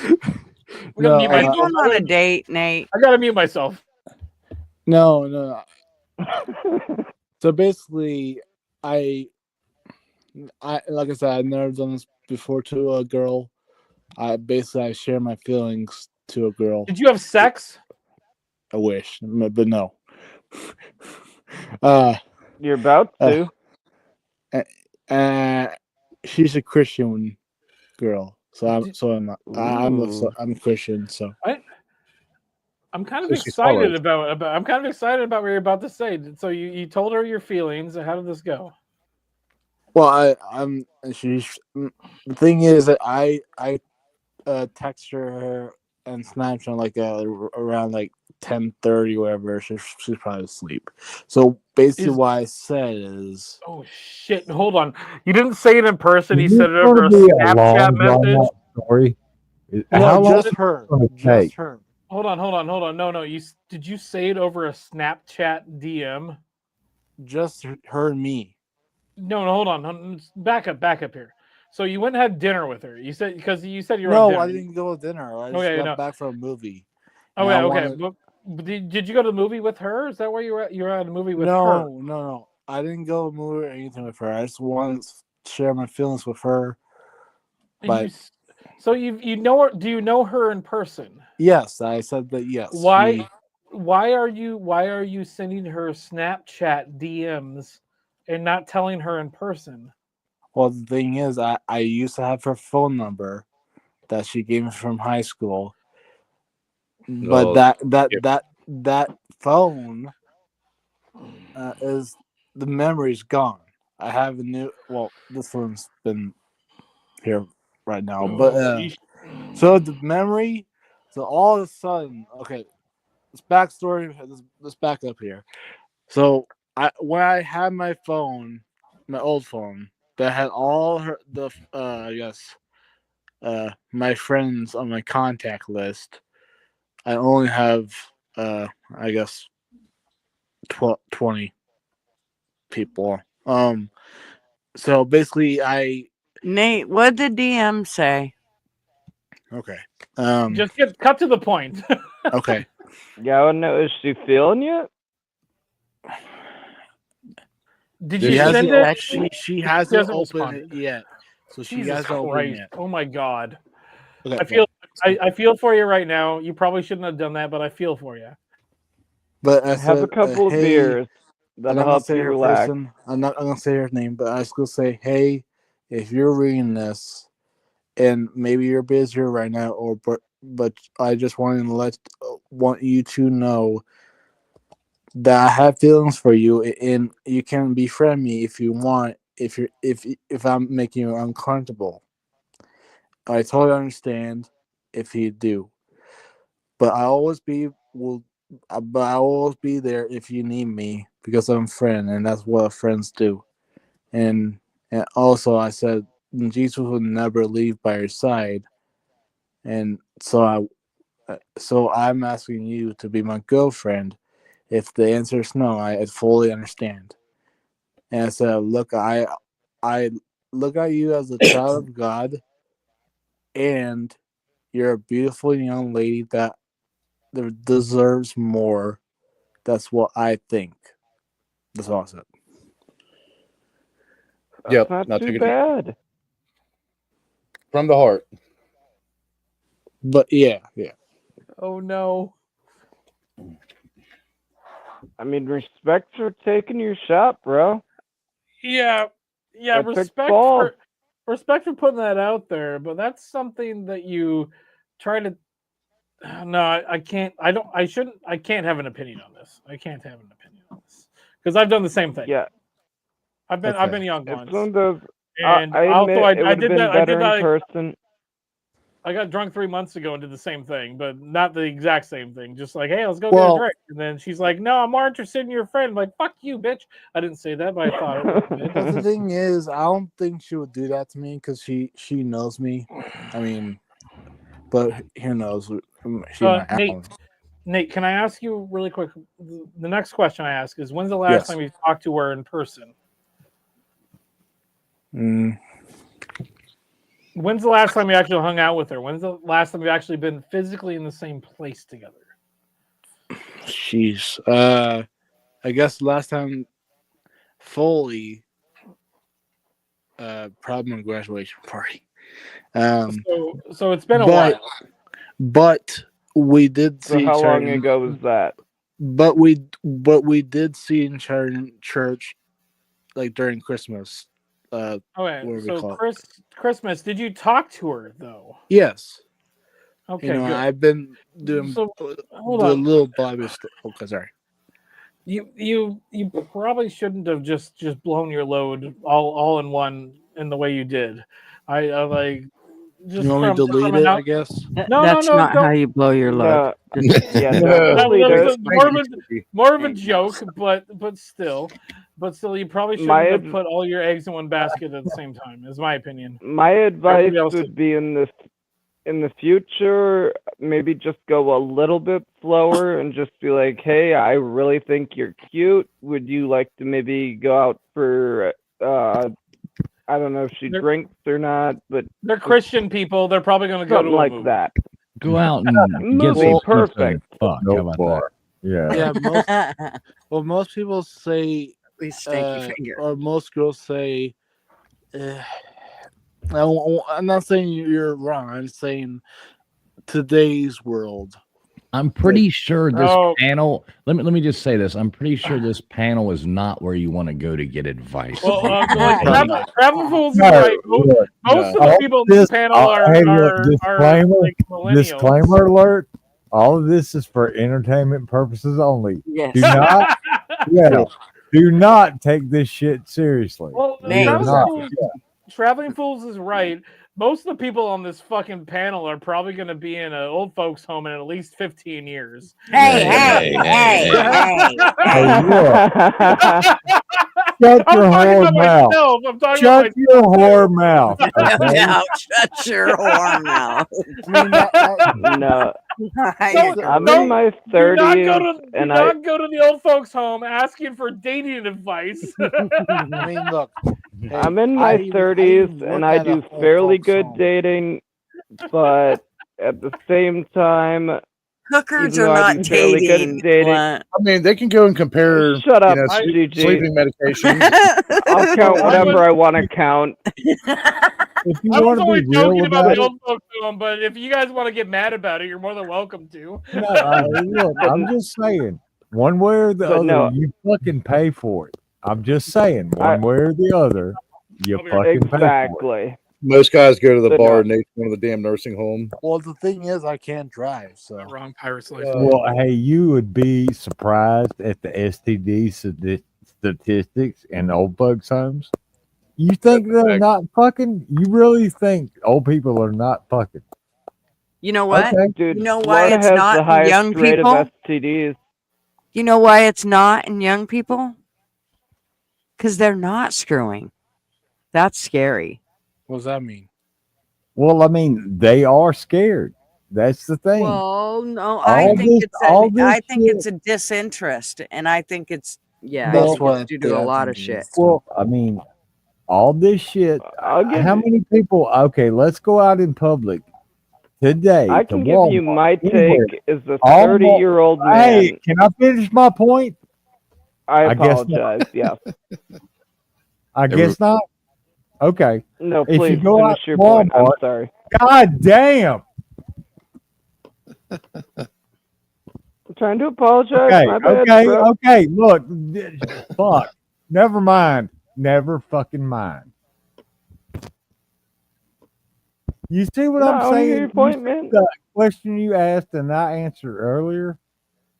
I'm gonna mute Are you myself. going on a date, Nate? I gotta mute myself. No. So basically, I like I said, I've never done this before to a girl. I share my feelings to a girl. Did you have sex? I wish, but no. You're about to. She's a Christian girl, I'm not. Ooh. I'm Christian, so I'm kind of So she excited follows. about. I'm kind of excited about what you're about to say. So you told her your feelings. How did this go? well, I'm. She's the thing is that I text her and Snapchat like around like 10:30 whatever. She's probably asleep. So basically, what I said is, Oh shit! Hold on. You didn't say it in person. You Is this said it going over to a be a Snapchat long, drawn message. out story? no, How long just is it her, going to just take? her. Hold on. No. Did you say it over a Snapchat DM? Just her and me. No. Hold on. Back up here. So you went and had dinner with her. You said because you said you were on No, dinner. I didn't go to dinner. I just got back from a movie. Oh and yeah, I okay. wanted- But did you go to the movie with her? Is that where you were at? You were at a movie with her. No. I didn't go to a movie or anything with her. I just wanted to share my feelings with her. But So you know her? Do you know her in person? yes, I said that. Yes. Why are you sending her Snapchat DMs and not telling her in person? Well, the thing is, I used to have her phone number that she gave me from high school, but that phone is the memory's gone. I have a new. Well, this one's been here right now, but so the memory. So all of a sudden, okay, this backstory. Let's back up here. So when I had my phone, my old phone that had all my friends on my contact list, I only have I guess 20 people. So basically Nate, what did DM say? okay. Just cut to the point. Okay. Yeah, I don't know. Is she feeling you? Did you send it? She hasn't opened responded. it yet. So she Jesus hasn't opened it Christ! yet. Oh my God! Okay, I feel for you right now. You probably shouldn't have done that, but I feel for you. But I Have said, a couple of hey, beers. I'm That'll not gonna help say you her relax. person. I'm not gonna say her name, but I was gonna say, hey, if you're reading this, and maybe you're busier right now, but I just want you to know that I have feelings for you, and you can befriend me if you want. If I'm making you uncomfortable, I totally understand if you do, but I always be will. But I'll always be there if you need me because I'm a friend, and that's what friends do. And also, I said Jesus will never leave by your side, and so I'm asking you to be my girlfriend. If the answer is no, I fully understand. And I said, look, I look at you as a child of God, and you're a beautiful young lady that deserves more. That's what I think. That's all I said. That's not too bad. From the heart. But yeah. Oh no. I mean, respect for taking your shot, bro. Yeah. I took balls. Respect for putting that out there, but that's something that you try to. No, I can't. I don't. I shouldn't. I can't have an opinion on this. I can't have an opinion on this because I've done the same thing. Yeah. I've been young It's once. one of those. And I also, admit it I would have did been that. I did better in that. person. I got drunk 3 months ago and did the same thing, but not the exact same thing. Just like, hey, let's go get a drink. And then she's like, no, I'm more interested in your friend. I'm like, fuck you, bitch. I didn't say that, but I thought it. Well, the thing is, I don't think she would do that to me because she knows me. I mean, but who knows? Nate, can I ask you really quick? The next question I ask is, when's the last Yes. time you talked to her in person? When's the last time you actually hung out with her? When's the last time you've actually been physically in the same place together? Sheesh. I guess last time fully, probably my graduation party. So it's been a while. But we did So see how each long other. ago was that? But we did see each other in church, like during Christmas. Okay, What do we call it? Christmas. Did you talk to her though? Yes. Okay, You know, good. I've been doing So, hold the on. little Bible stuff. Okay, sorry. You probably shouldn't have just blown your load all in one in the way you did. I like just You want me to delete it? I guess. No, That's not how don't. you blow your load. No, Just- yeah, No. don't That delete was it. more of a joke, but still, you probably shouldn't My have ad- put all your eggs in one basket at the same time. Is my opinion. My advice Everybody else would be in the future, maybe just go a little bit slower and just be like, hey, I really think you're cute. Would you like to maybe go out for I don't know if she drinks or not, but They're Christian people. They're probably going to go to something a like movie. that. Go out and get Movie, some pizza perfect. and fuck. How about that? Yeah. Yeah. Most people say, Please stinky finger. or most girls say, I'm not saying you're wrong. I'm saying today's world. I'm pretty sure this Oh. panel. Let me just say this. I'm pretty sure this panel is not where you want to go to get advice. Well, Travel Fools is No, right. look, Most of all the people in this this- panel all- are, hey, look, are disclaimer, like millennials. disclaimer alert. All of this is for entertainment purposes only. Yes. Do not, do not take this shit seriously. Well, Names. Traveling Fools is right. Most of the people on this fucking panel are probably going to be in an old folks' home in at least 15 years. Hey. Shut I'm your talking whore about mouth. myself. I'm talking Shut about your whore mouth. Okay? No, shut your whore mouth. No, Don't- I'm in my 30s, and I not go to the old folks' home asking for dating advice. I mean, look, I'm in my 30s, and I do fairly good dating, but at the same time, Hookers even are though I not do fairly good dating. at dating, Blunt. I mean, they can go and compare, shut up, sleeping GG. medications. I'll count whatever I want to count. If you I was want to only be real joking about about the it, old folks' home, but if you guys want to get mad about it, you're more than welcome to. no, look, I'm just saying, one way or the But other, no. you fucking pay for it. I'm just saying, one way or the other, you fucking pay for it. Exactly. Most guys go to the But bar no. and they one of the damn nursing home. Well, the thing is, I can't drive, so. Wrong pirate's life. Well, hey, you would be surprised at the STD statistics in old folks' homes. You think they're not fucking? You really think old people are not fucking? You know what? Okay. Dude, You know why Florida it's has not the in highest young rate people? of STDs. You know why it's not in young people? Because they're not screwing. That's scary. What does that mean? Well, I mean, they are scared. That's the thing. Well, no, All this it's shit- a disinterest, and I think it's I That's think what it's due to a lot of shit. Well, I mean, all this shit. I'll give How you- many people? Okay, let's go out in public today. I to can give you Walmart, my anywhere. take as a All 30-year-old man. Hey, can I finish my point? I guess not. apologize. Yes. I guess not. Okay. No, If you please go finish out your to point. I'm Walmart- sorry. God damn. I'm trying to apologize. Okay, My bad, okay, bro. okay. Look, fuck. Never mind. Never fucking mind. You see what No, I I'm wanna hear saying? your point, You see man. the question you asked and I answered earlier.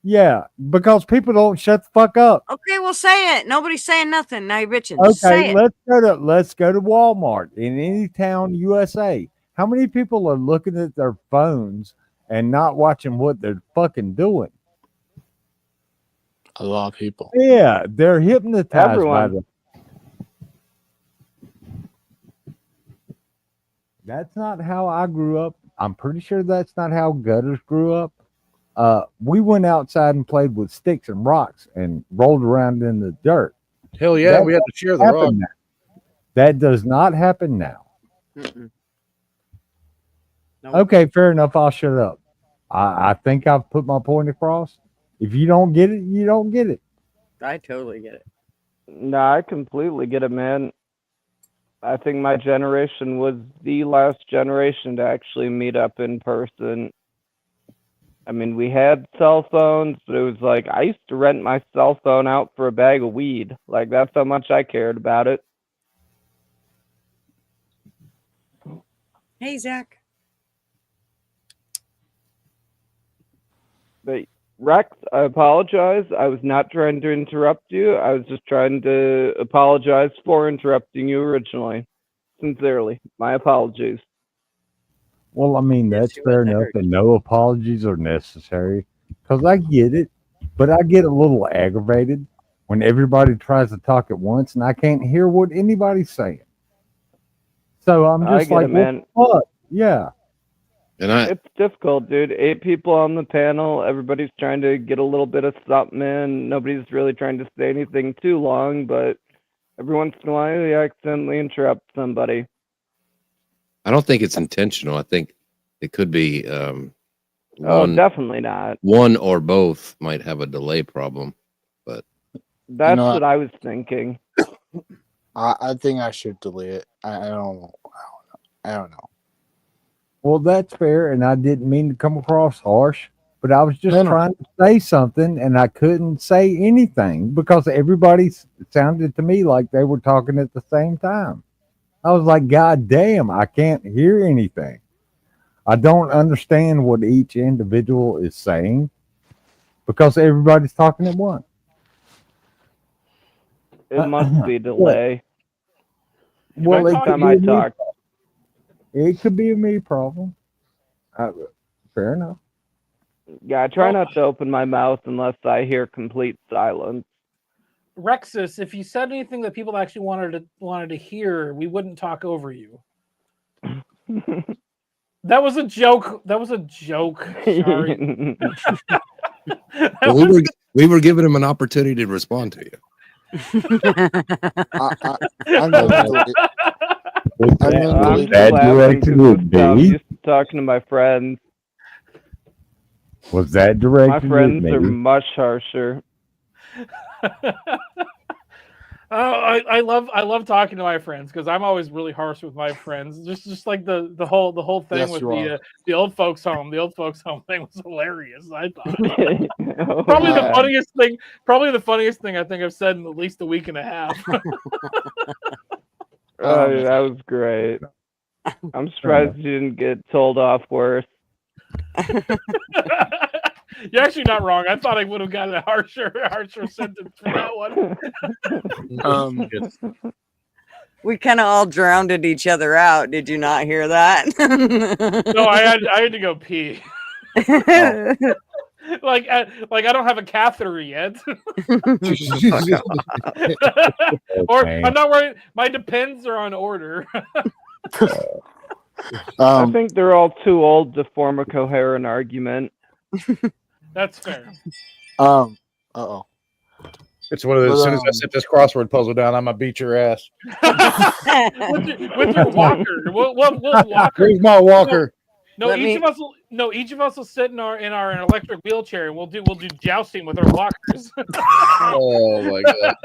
Yeah, because people don't shut the fuck up. Okay, well, say it. Nobody's saying nothing. Now you're bitching. Just say Okay, it. let's go to Walmart in any town, USA. How many people are looking at their phones and not watching what they're fucking doing? A lot of people. Yeah, they're hypnotized Everyone. by the. That's not how I grew up. I'm pretty sure that's not how Gutters grew up. We went outside and played with sticks and rocks and rolled around in the dirt. Hell yeah, That we had to share the happen rock. now. That does not happen now. Mm-mm. Nope. Okay, fair enough. I'll shut up. I think I've put my point across. If you don't get it, you don't get it. I totally get it. No, I completely get it, man. I think my generation was the last generation to actually meet up in person. I mean, we had cell phones, but it was like I used to rent my cell phone out for a bag of weed. Like that's how much I cared about it. Hey, Zach. But Rex, I apologize. I was not trying to interrupt you. I was just trying to apologize for interrupting you originally. Sincerely, my apologies. Well, I mean, Yes, that's she fair wouldn't have enough, hurt and no apologies are necessary because I get it. But I get a little aggravated when everybody tries to talk at once and I can't hear what anybody's saying. So I'm I just get like, it, man. what? Fuck? Yeah. And I It's difficult, dude. 8 people on the panel. Everybody's trying to get a little bit of something in. Nobody's really trying to say anything too long, but every once in a while, you accidentally interrupt somebody. don't think it's intentional. I think it could be Oh, one definitely not. one or both might have a delay problem. But That's know what I was thinking. I think I should delete it. I don't know. I don't know. Well, that's fair, and I didn't mean to come across harsh, but I was just No, no. trying to say something, and I couldn't say anything because everybody sounded to me like they were talking at the same time. I was like, God damn, I can't hear anything. I don't understand what each individual is saying because everybody's talking at once. It must be delay. Well, Next time I talk, it could be a me problem. Fair enough. yeah, I try not to open my mouth unless I hear complete silence. Rexus, if you said anything that people actually wanted to hear, we wouldn't talk over you. That was a joke. That was a joke. Sorry. well, we were giving him an opportunity to respond to you. I'm gonna delete it. I'm gonna I'm delete just it. laughing because I'm used to talking to my friends. Was that directed My friends at are me? much harsher. I love talking to my friends because I'm always really harsh with my friends. Just like the whole thing Yes, with you are. the old folks home. The old folks home thing was hilarious. I thought Oh, probably the man. funniest thing. Probably the funniest thing I think I've said in at least a week and a half. Oh, that was great. I'm surprised you didn't get told off worse. You're actually not wrong. I thought I would have gotten a harsher sentence for that one. We kind of all drowned each other out. Did you not hear that? No, I had to go pee. Like I don't have a catheter yet. Or I'm not worried. My Depends are on order. I think they're all too old to form a coherent argument. That's fair. Uh-oh. It's one of those. As soon as I set this crossword puzzle down, I'm gonna beat your ass. with your walker. We'll walker. Where's my walker? No, each of us will sit in our electric wheelchair and we'll do jousting with our walkers. Oh my god.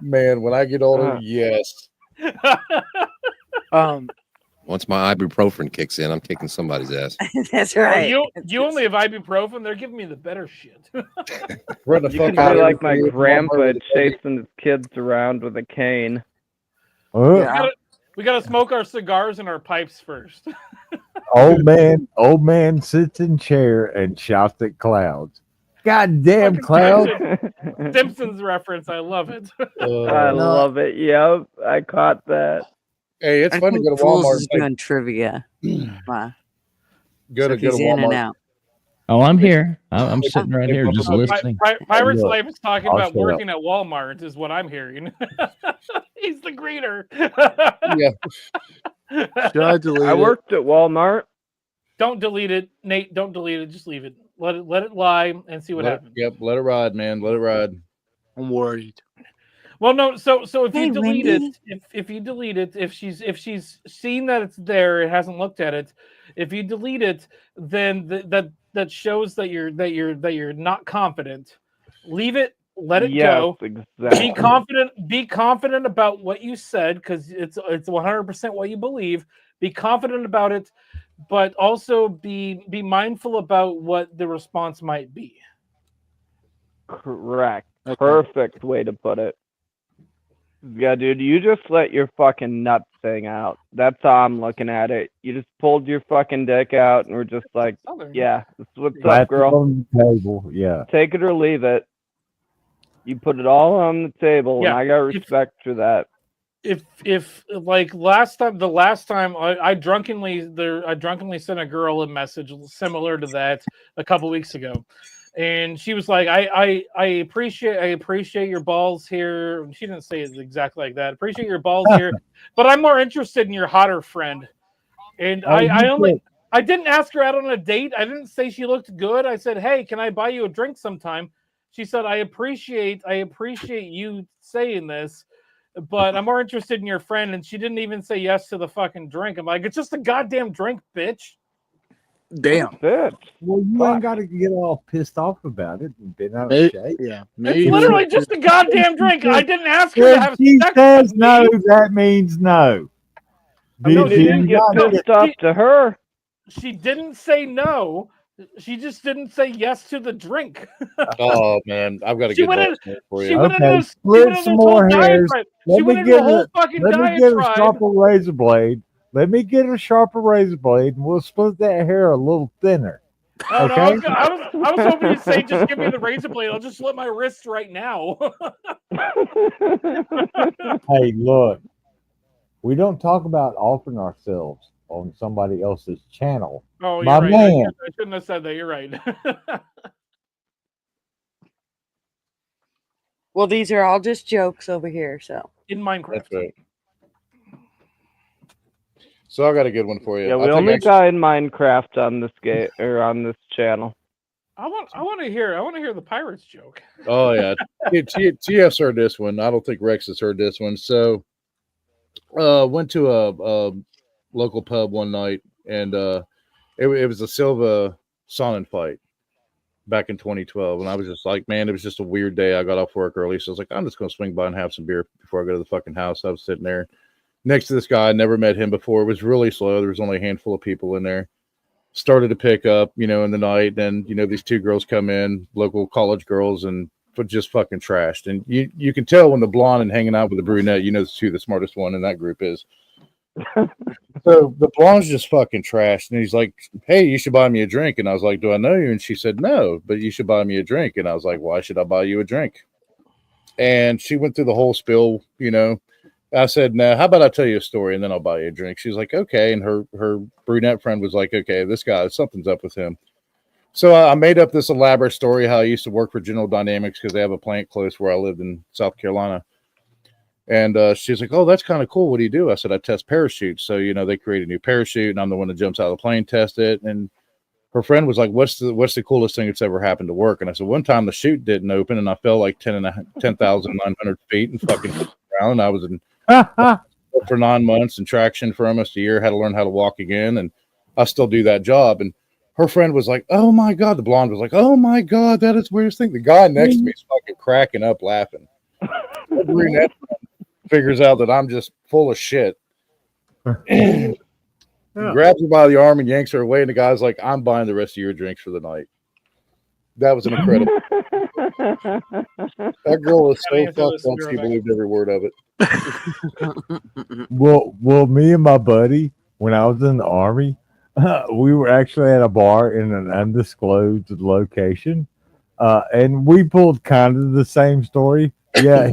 Man, when I get older, yes. Once my ibuprofen kicks in, I'm kicking somebody's ass. That's right. You only have ibuprofen. They're giving me the better shit. You can be like my grandpa chasing his kids around with a cane. We gotta smoke our cigars and our pipes first. Old man sits in chair and shouts at clouds. God damn clouds. Simpsons reference. I love it. I love it. Yep, I caught that. Hey, it's I fun to think go to Fools Walmart. is doing trivia. Wow. Go to he's in and Walmart. out. Oh, I'm here. I'm sitting right here just listening. Pirate's Life is talking I'll about shut working at Walmart, is what I'm hearing. He's the greeter. Yeah. Should I delete I worked at Walmart. Don't delete it, Nate. Don't delete it. Just leave it. Let it lie and see what happens. Yep, let it ride, man. Let it ride. I'm worried. Well, no. So if Hey, you delete Wendy. it, if you delete it, if she's seen that it's there, it hasn't looked at it. If you delete it, then that shows that you're not confident. Leave it. Let it Yes, go. exactly. Be confident. Be confident about what you said because it's 100% what you believe. Be confident about it, but also be mindful about what the response might be. Correct. Okay. Perfect way to put it. Yeah, dude, you just let your fucking nuts hang out. That's how I'm looking at it. You just pulled your fucking dick out and we're just like, Southern. yeah, this is what's Flat up, girl. on the table. Yeah. Take it or leave it. You put it all on the table, Yeah, and I got respect for that. If like the last time I drunkenly sent a girl a message similar to that a couple weeks ago, and she was like, I appreciate your balls here. She didn't say it exactly like that. Appreciate your balls here, but I'm more interested in your hotter friend. And I didn't ask her out on a date. I didn't say she looked good. I said, hey, can I buy you a drink sometime? She said, I appreciate you saying this, but I'm more interested in your friend. And she didn't even say yes to the fucking drink. I'm like, it's just a goddamn drink, bitch. Damn. Bitch. Well, you Fuck. ain't got to get all pissed off about it and been out of Maybe, shape. yeah. It's Maybe literally just a goddamn drink. I didn't ask her to If have she sex says with no, me. that means no. No, Did she didn't get not pissed off to her. She didn't say no. She just didn't say yes to the drink. Oh man, I've got a She good went boss in. man for She you. went into Okay, this. She split went into some this whole more hairs. diatribe. She Let me went into get a whole a fucking let me get a diatribe. sharper razor blade. Let me get a sharper razor blade, and we'll split that hair a little thinner. Oh no, Okay. I was hoping you'd say just give me the razor blade. I'll just slit my wrist right now. Hey, look, we don't talk about offering ourselves on somebody else's channel. Oh, My you're right. man. I shouldn't have said that. You're right. Well, these are all just jokes over here. So In Minecraft. That's right. So I got a good one for you. Yeah, I we think only actually- got in Minecraft on this game or on this channel. I want to hear the pirates joke. Oh yeah, TF's heard this one. I don't think Rex has heard this one. So, went to a local pub one night, and it was a Silva Sonnen fight back in 2012, and I was just like, man, it was just a weird day. I got off work early, so I was like, I'm just gonna swing by and have some beer before I go to the fucking house. I was sitting there next to this guy. I never met him before. It was really slow. There was only a handful of people in there. Started to pick up, in the night. And, these two girls come in, local college girls, and just fucking trashed. And you can tell when the blonde and hanging out with the brunette, who the smartest one in that group is. So the blonde's just fucking trashed. And he's like, hey, you should buy me a drink. And I was like, do I know you? And she said, no, but you should buy me a drink. And I was like, why should I buy you a drink? And she went through the whole spiel, I said, no, how about I tell you a story and then I'll buy you a drink? She's like, okay. And her brunette friend was like, okay, this guy, something's up with him. So I made up this elaborate story how I used to work for General Dynamics because they have a plant close where I lived in South Carolina. And she's like, oh, that's kind of cool. What do you do? I said, I test parachutes. So, they create a new parachute and I'm the one that jumps out of the plane, test it. And her friend was like, what's the coolest thing that's ever happened to work? And I said, one time the chute didn't open and I fell like 10,900 feet and fucking around. And I was in for 9 months and traction for almost a year, had to learn how to walk again. And I still do that job. And her friend was like, oh my God. The blonde was like, oh my God, that is the weirdest thing. The guy next to me is fucking cracking up laughing. The brunette figures out that I'm just full of shit. Grabs her by the arm and yanks her away. And the guy's like, I'm buying the rest of your drinks for the night. That was an incredible. That girl was so fucked up. She believed every word of it. Well, me and my buddy, when I was in the Army, we were actually at a bar in an undisclosed location, and we pulled kind of the same story. Yeah,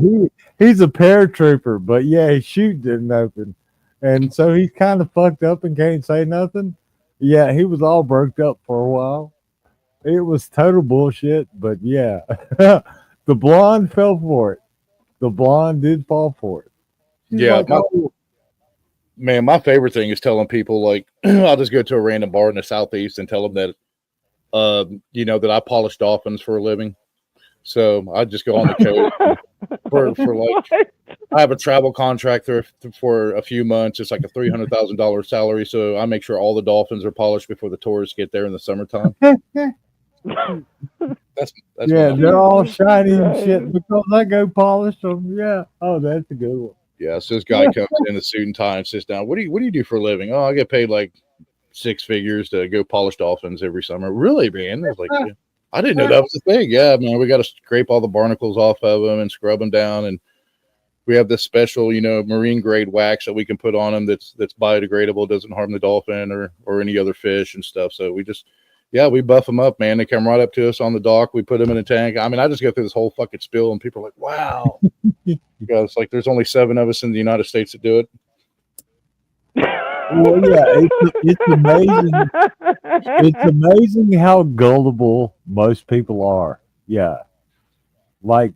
he's a paratrooper, but yeah, his chute didn't open, and so he's kind of fucked up and can't say nothing. Yeah, he was all broke up for a while. It was total bullshit, but yeah, the blonde fell for it. The blonde did fall for it. She's Yeah, like, oh, man, my favorite thing is telling people like I'll just go to a random bar in the southeast and tell them that that I polish dolphins for a living. So I just go on the coast for like, I have a travel contract there for a few months. It's like a $300,000 salary. So I make sure all the dolphins are polished before the tourists get there in the summertime. That's Yeah, what they're all shiny and shit because I go polish them. Yeah. Oh, that's a good one. Yeah, so this guy comes in a suit and tie and sits down. What do you do for a living? Oh, I get paid like 6 figures to go polish dolphins every summer. Really, man? I was like, yeah. I didn't know that was a thing. Yeah, man, we got to scrape all the barnacles off of them and scrub them down, and we have this special, marine grade wax that we can put on them that's biodegradable, doesn't harm the dolphin or any other fish and stuff. So we buff them up, man. They come right up to us on the dock. We put them in a tank. I mean, I just go through this whole fucking spill, and people are like, "Wow." Yeah, it's like there's only 7 of us in the United States that do it. Well, yeah, it's amazing. It's amazing how gullible most people are. Yeah, like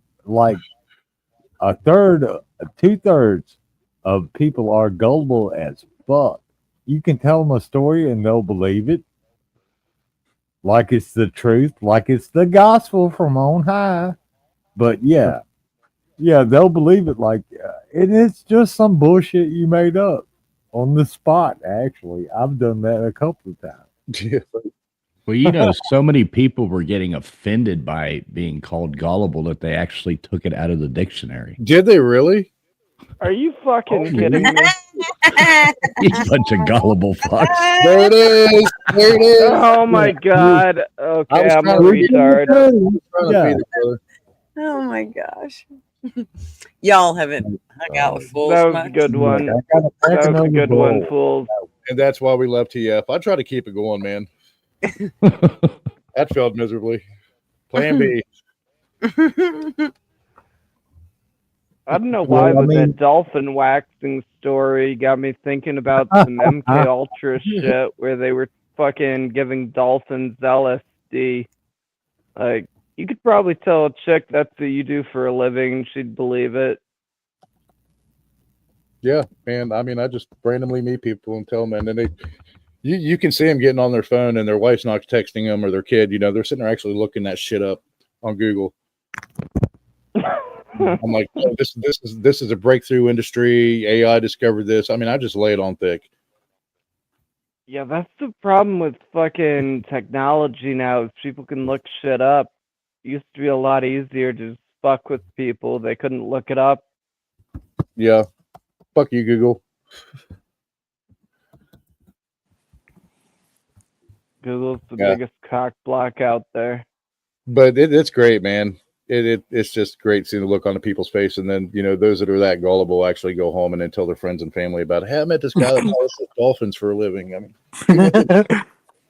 a third, 2/3 of people are gullible as fuck. You can tell them a story and they'll believe it, like it's the truth, like it's the gospel from on high. But yeah, they'll believe it and it's just some bullshit you made up on the spot. Actually, I've done that a couple of times. Yeah. Well, so many people were getting offended by being called gullible that they actually took it out of the dictionary. Did they really? Are you fucking kidding me? You bunch of gullible fucks. There it is. There it is. Oh my god. Okay, I'm a retard. Yeah. Oh my gosh. Y'all haven't hung out with fools That was much? a good one. I got a That was a good one, bowl. fools. And that's why we left TF. I try to keep it going, man. That failed miserably. Plan B. I don't know why, Well, I but mean- that dolphin waxing story got me thinking about some MK Ultra shit where they were fucking giving dolphins LSD. Like, you could probably tell a chick that's what you do for a living, she'd believe it. Yeah, man. I mean, I just randomly meet people and tell them, and then you can see them getting on their phone, and their wife's not texting them or their kid. They're sitting there actually looking that shit up on Google. I'm like, oh, this is a breakthrough industry. AI discovered this. I mean, I just lay it on thick. Yeah, that's the problem with fucking technology now, is people can look shit up. It used to be a lot easier to just fuck with people. They couldn't look it up. Yeah, fuck you, Google. Google's the Yeah. biggest cock block out there. But it's great, man. It's just great seeing the look on the people's face, and then those that are that gullible actually go home and then tell their friends and family about it. Hey, I met this guy that polishes dolphins for a living. I mean,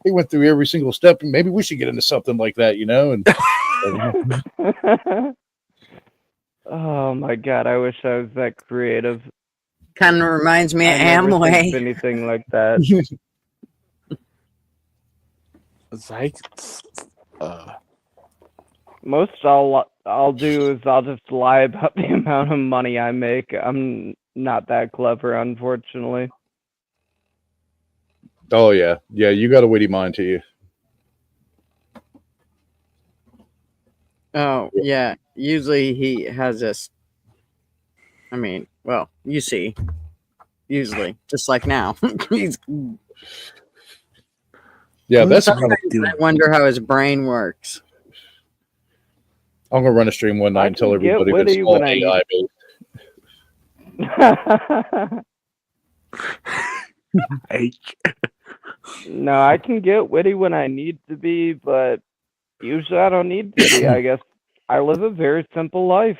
he went through every single step, and maybe we should get into something like that, And Oh my god, I wish I was that creative. Kind of reminds me of I never think of Amway. anything like that. It's like, Most I'll do is I'll just lie about the amount of money I make. I'm not that clever, unfortunately. oh yeah, you got a witty mind to you. Oh, yeah. Usually he has this. I mean, well, you see. Usually, just like now. He's, Yeah, that's. I'm sometimes I wonder how his brain works. gonna run a stream one night I and tell can get everybody that's witty all when I- AI. No, I can get witty when I need to be, but usually I don't need to be. I guess I live a very simple life.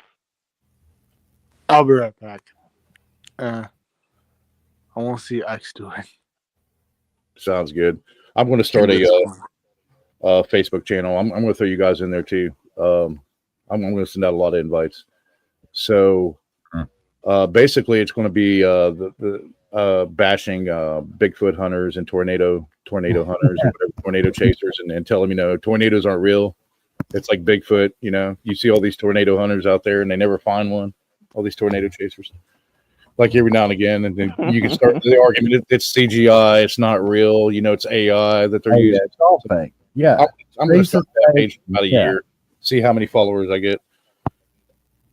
I'll be right back. I want to see X do it. Sounds good. I'm going to start a Facebook channel. I'm going to throw you guys in there too. I'm going to send out a lot of invites. So basically, it's going to be the bashing Bigfoot hunters and tornado hunters and whatever, tornado chasers, and tell them tornadoes aren't real. It's like Bigfoot. You see all these tornado hunters out there and they never find one. All these tornado chasers. Like every now and again, and then you can start the argument. It's CGI. It's not real. It's AI that they're using. It's all fake. Yeah. I'm going to start that page in about a year. see how many followers I get.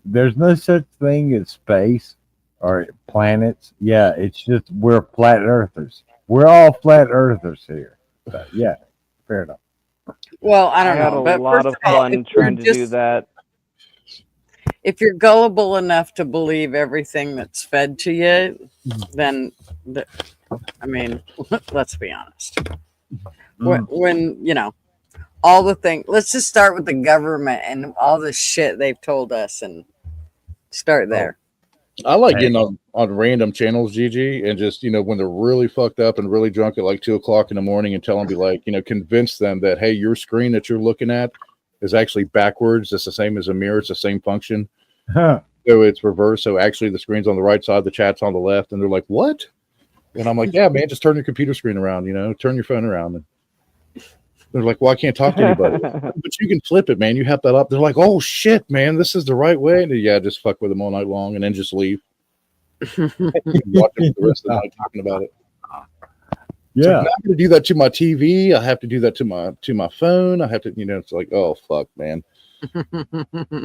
There's no such thing as space or planets. Yeah, it's just we're flat earthers. We're all flat earthers here. So, yeah, fair enough. Well, I don't had know, a but lot first of of all, fun trying to do that. if you're gullible enough to believe everything that's fed to you, then I mean, let's be honest. When you know all the things, let's just start with the government and all the shit they've told us, and start there. I like getting on random channels, GG, and just, when they're really fucked up and really drunk at like 2:00 in the morning, and tell them, be like, convince them that, hey, your screen that you're looking at is actually backwards. It's the same as a mirror. It's the same function. Huh. So it's reversed. So actually the screen's on the right side, the chat's on the left. And they're like, what? And I'm like, yeah, man, just turn your computer screen around, turn your phone around. And they're like, well, I can't talk to anybody. But you can flip it, man. You have that up. They're like, oh, shit, man, this is the right way. And yeah, just fuck with them all night long and then just leave. Watch them for the rest of the night talking about it. Yeah. I'm not going to do that to my TV. I have to do that to my phone. I have to, it's like, oh, fuck, man.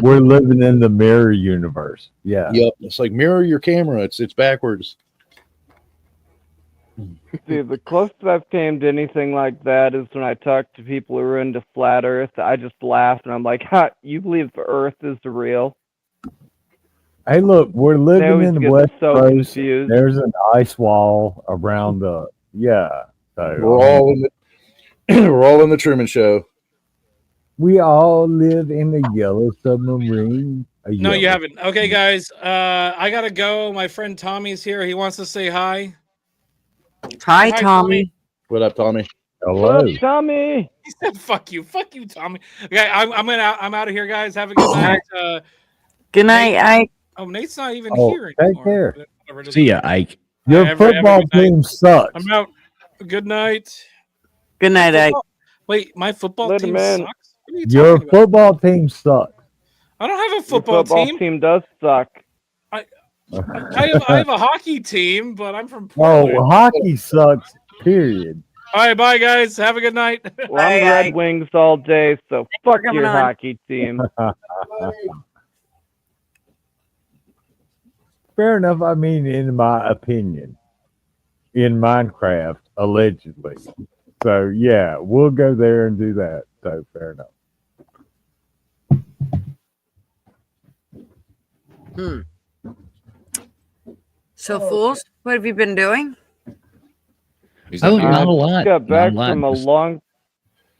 We're living in the mirror universe. Yeah. Yep. It's like mirror your camera. It's backwards. See, the closest I've came to anything like that is when I talk to people who are into flat Earth. I just laugh and I'm like, "Ha! You believe the Earth is real?" Hey, look, we're They living always in the get West so Coast. confused. There's an ice wall around the So We're all in the we're all in the Truman Show. we all live in a yellow submarine. No, you haven't. Okay, guys, I gotta go. My friend Tommy's here. He wants to say hi. Hi, Tommy. What up, Tommy? Hello, What's up, Tommy. He said, "Fuck you, Tommy." Okay, I'm out of here, guys. Have a good night. Good night, Ike. Oh, Nate's not even Oh, here take anymore. care. Whatever, it doesn't See ya, matter. Ike. your Have a football good night. team sucks. I'm out. Good night. Good night, Ike. Wait, my football Later, team man. sucks? What are you Your talking about? football team sucks. I don't have a Your football team. does suck. I have a hockey team, but I'm from Oh, Portland. hockey sucks. Period. All right, bye, guys. Have a good night. Well, I'm Bye, Red Ike. Wings all day, so fuck coming your on. hockey team. Fair enough. I mean, in my opinion, in Minecraft, allegedly. So yeah, we'll go there and do that. So fair enough. So, fools, what have you been doing? Oh, not a lot. Just got back Not a lot. from a Just- long.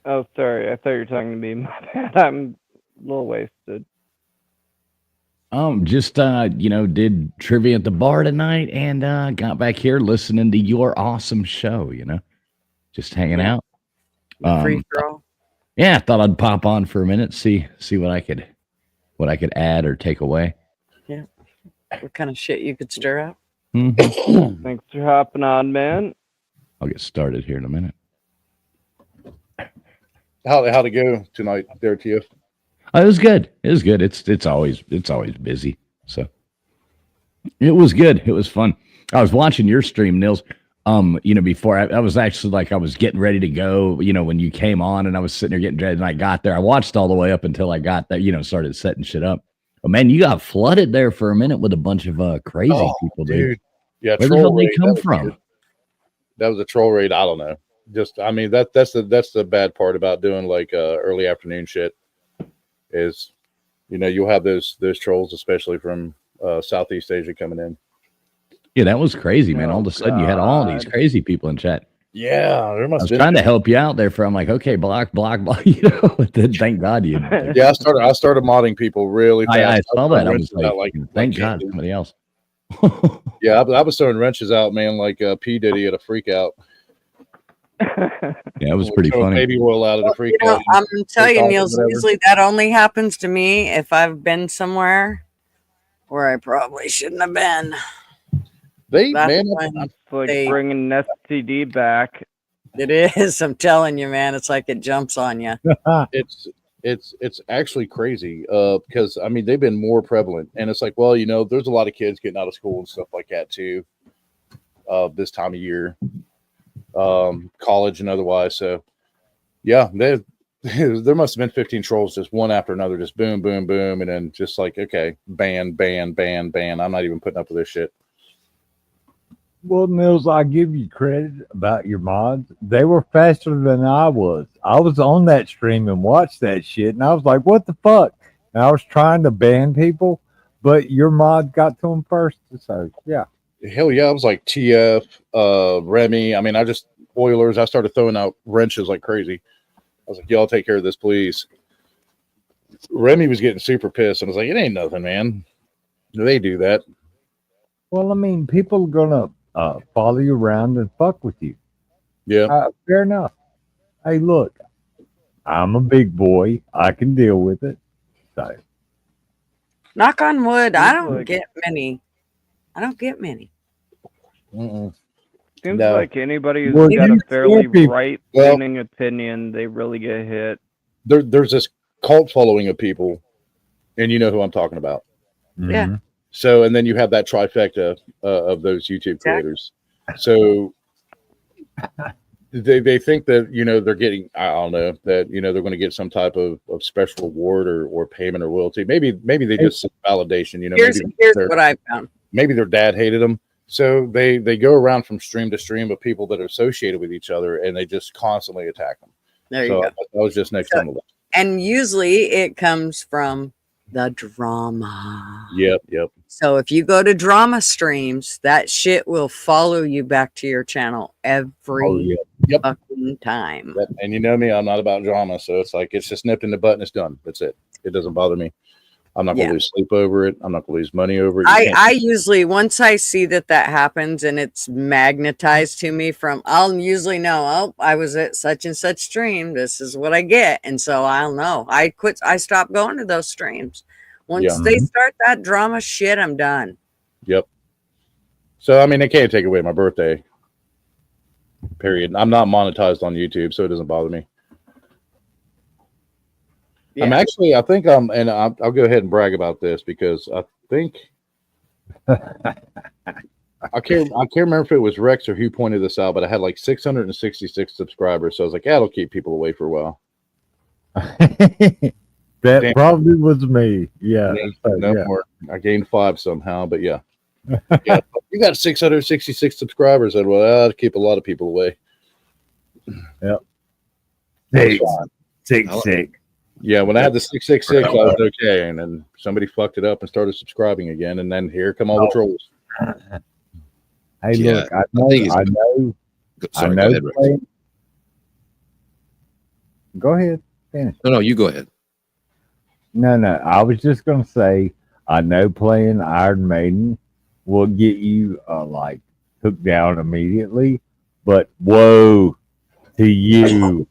Oh, sorry. I thought you were talking to me. My bad. I'm a little wasted. Just did trivia at the bar tonight and got back here listening to your awesome show, just hanging out. Free throw. Yeah, I thought I'd pop on for a minute, see what I could add or take away. Yeah. What kind of shit you could stir up? Mhm. Thanks for hopping on, man. I'll get started here in a minute. How'd it go tonight there, TF? Oh, it was good. It was good. It's always busy. So it was good. It was fun. I was watching your stream, Nils. Before I was actually like I was getting ready to go, when you came on and I was sitting there getting dressed and I got there. I watched all the way up until I got there, started setting shit up. But man, you got flooded there for a minute with a bunch of crazy people, dude. Yeah, Where the hell they come from? Weird. That was a troll raid. I don't know. Just, I mean, that's the bad part about doing like early afternoon shit is, you'll have those trolls, especially from Southeast Asia coming in. Yeah, that was crazy, man. All of a sudden, you had all these crazy people in chat. Yeah, there I must was have trying been. to help you out there. I'm like, okay, block. But then thank God you. Yeah, I started modding people really fast. I saw that. I throwing was wrenches out like, like thank God, crazy. somebody else. Yeah, I was throwing wrenches out, man, like P Diddy at a freak out. Yeah, it was pretty Throwing funny. baby oil out at a freak out. I'm gonna tell you, Freak out or Niels, whatever. usually that only happens to me if I've been somewhere where I probably shouldn't have been. They, That's man, when It's like they- bringing an STD back. It is. I'm telling you, man. It's like it jumps on you. it's actually crazy because I mean they've been more prevalent, and it's like, well, there's a lot of kids getting out of school and stuff like that too this time of year, college and otherwise. So yeah, there must have been 15 trolls, just one after another, just boom, boom, boom, and then just like, okay, ban, ban, ban, ban. I'm not even putting up with this shit. Well, Mills, I give you credit about your mods. They were faster than I was. I was on that stream and watched that shit, and I was like, what the fuck? And I was trying to ban people, but your mod got to them first. So, yeah. Hell yeah, I was like TF, Remy. I mean, I just Oilers. I started throwing out wrenches like crazy. I was like, y'all take care of this, please. Remy was getting super pissed, and I was like, it ain't nothing, man. They do that. Well, I mean, people are going to follow you around and fuck with you. Yeah. Fair enough. Hey, look, I'm a big boy. I can deal with it. So, Knock on wood. I don't like- get many. I don't get many. Mm-mm. Seems No. like anybody who's Well, got you a fairly scare people. right-leaning opinion, they really get hit. There's this cult following of people, and you know who I'm talking about. Yeah. mhm. So, and then you have that trifecta of those YouTube creators. So they think that, you know, they're getting, I don't know, that, you know, they're going to get some type of special reward or payment or loyalty. Maybe they just seek validation, you know. Here's what I found. Maybe their dad hated them. So they go around from stream to stream of people that are associated with each other, and they just constantly attack them. There you So go. I was just next on the list. And usually it comes from the drama. Yep. So if you go to drama streams, that shit will follow you back to your channel every Yep. fucking time. And you know me, I'm not about drama, so it's like it's just nipped in the butt and it's done. That's it. It doesn't bother me. I'm not going to lose sleep over it. I'm not going to lose money over it. I usually, once I see that happens and it's magnetized to me I'll usually know, oh, I was at such and such stream. This is what I get. And so I'll know. I stopped going to those streams. Once they start that drama shit, I'm done. Yep. So, I mean, they can't take away my birthday. Period. I'm not monetized on YouTube, so it doesn't bother me. Yeah. I think I'll go ahead and brag about this because I think I can't remember if it was Rex or who pointed this out, but I had like 666 subscribers, so I was like, yeah, it'll keep people away for a while. That Damn. probably was me. Yeah. No more. I gained 5 somehow, but yeah. Yeah, you got 666 subscribers, and well, that'll keep a lot of people away. Yep. That's Six. Yeah, when I had the 666, I was okay, and then somebody fucked it up and started subscribing again, and then here come all the trolls. Hey, Yeah, look, I think he's- know. Sorry, I go know. ahead, Rex. Go ahead. Finish. No, you go ahead. No. I was just gonna say, I know playing Iron Maiden will get you like took down immediately, but woe to you,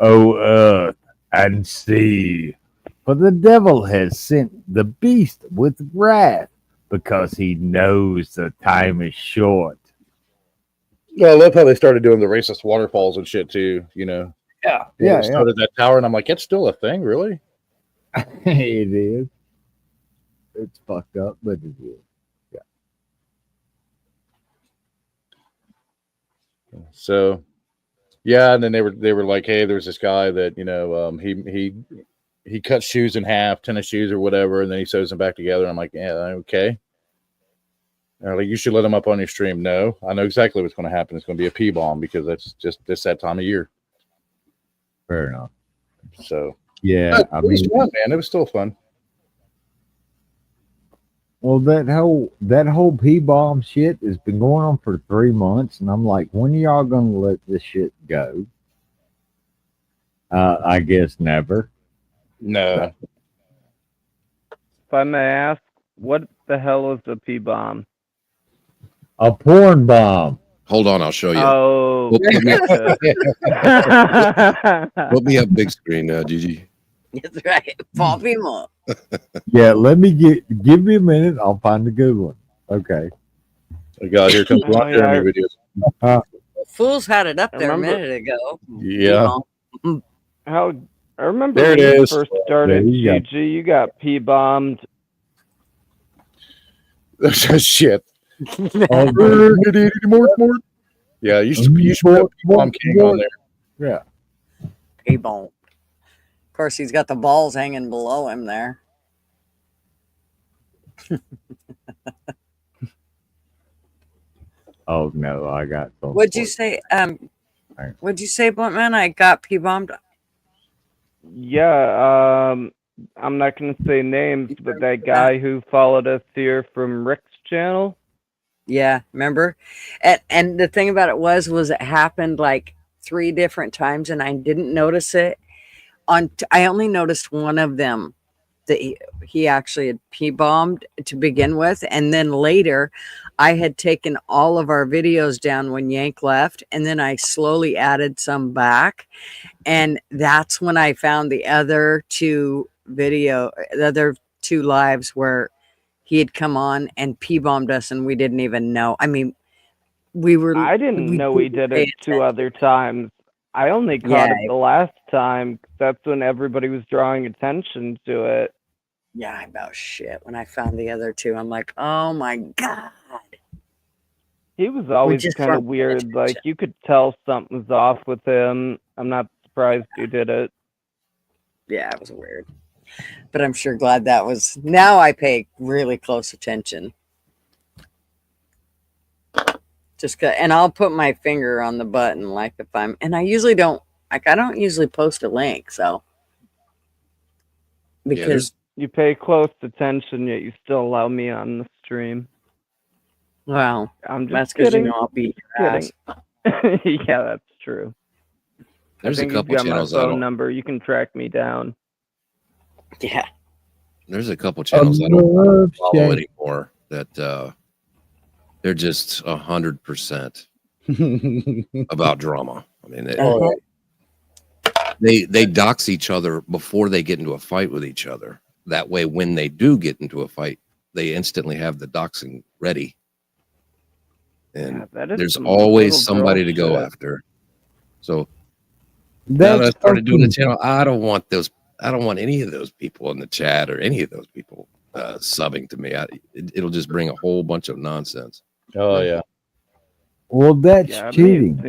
O earth and sea, for the devil has sent the beast with wrath, because he knows the time is short. Yeah, I love how they started doing the racist waterfalls and shit too. You know, Yeah, started that tower, and I'm like, it's still a thing, really? it is. It's fucked up, but it is. So, yeah, and then they were like, hey, there's this guy that, you know, he cuts shoes in half, tennis shoes or whatever, and then he sews them back together. I'm like, yeah, okay. And they're like, you should let him up on your stream. No, I know exactly what's going to happen. It's going to be a P-bomb because that's just that time of year. Fair enough. So, Yeah, it I was mean, fun, man. It was still fun. well, that whole P-bomb shit has been going on for 3 months, and I'm like, when are y'all gonna let this shit go? I guess never. No. If I may ask, what the hell is a P-bomb? A porn bomb. Hold on, I'll show you. Oh, Put me, gotcha. put me up big screen, Gigi. That's right. Pop him up. Yeah, give me a minute. I'll find a good one. Okay. Oh, God, here comes Ron Jeremy videos. Fools had it up there a remember- minute ago. Yeah. How I remember There when it you is. first started There you go. GG, you got P-bombed. Shit. Oh, More. Yeah, you should put P-bomb King on there. yeah. P-bomb. course, he's got the balls hanging below him there. Oh no, I got some. What'd you say? What'd you say, Blunt Man? I got P-bombed. Yeah, I'm not gonna say names, but that guy who followed us here from Rick's channel. Yeah, remember? And the thing about it was it happened like 3 different times, and I didn't notice it. I only noticed one of them that he actually had P-bombed to begin with, and then later I had taken all of our videos down when Yank left, and then I slowly added some back, and that's when I found the other 2 lives where he had come on and P-bombed us, and we didn't even know. I mean, I didn't know he did it 2 other times. I only caught it the last time. That's when everybody was drawing attention to it. Yeah, I about shit. When I found the other 2, I'm like, oh my God. He was always kind of weird. Like, you could tell something was off with him. I'm not surprised you did it. Yeah, it was weird. But I'm sure glad that was. Now I pay really close attention. And I'll put my finger on the button, like if I'm, and I usually don't, like, I don't usually post a link, so. Because you pay close attention, yet you still allow me on the stream. Well, I'm just that's because kidding. I'll beat your ass. Yeah, that's true. There's I think a couple you've got channels my phone number. You can track me down. Yeah. There's a couple channels I don't follow anymore that they're just 100% about drama. I mean, they dox each other before they get into a fight with each other. That way, when they do get into a fight, they instantly have the doxing ready. And there's always somebody to go after. So now that I started doing the channel, I don't want any of those people in the chat or any of those people subbing to me. It'll just bring a whole bunch of nonsense. Oh yeah. Well, that's cheating.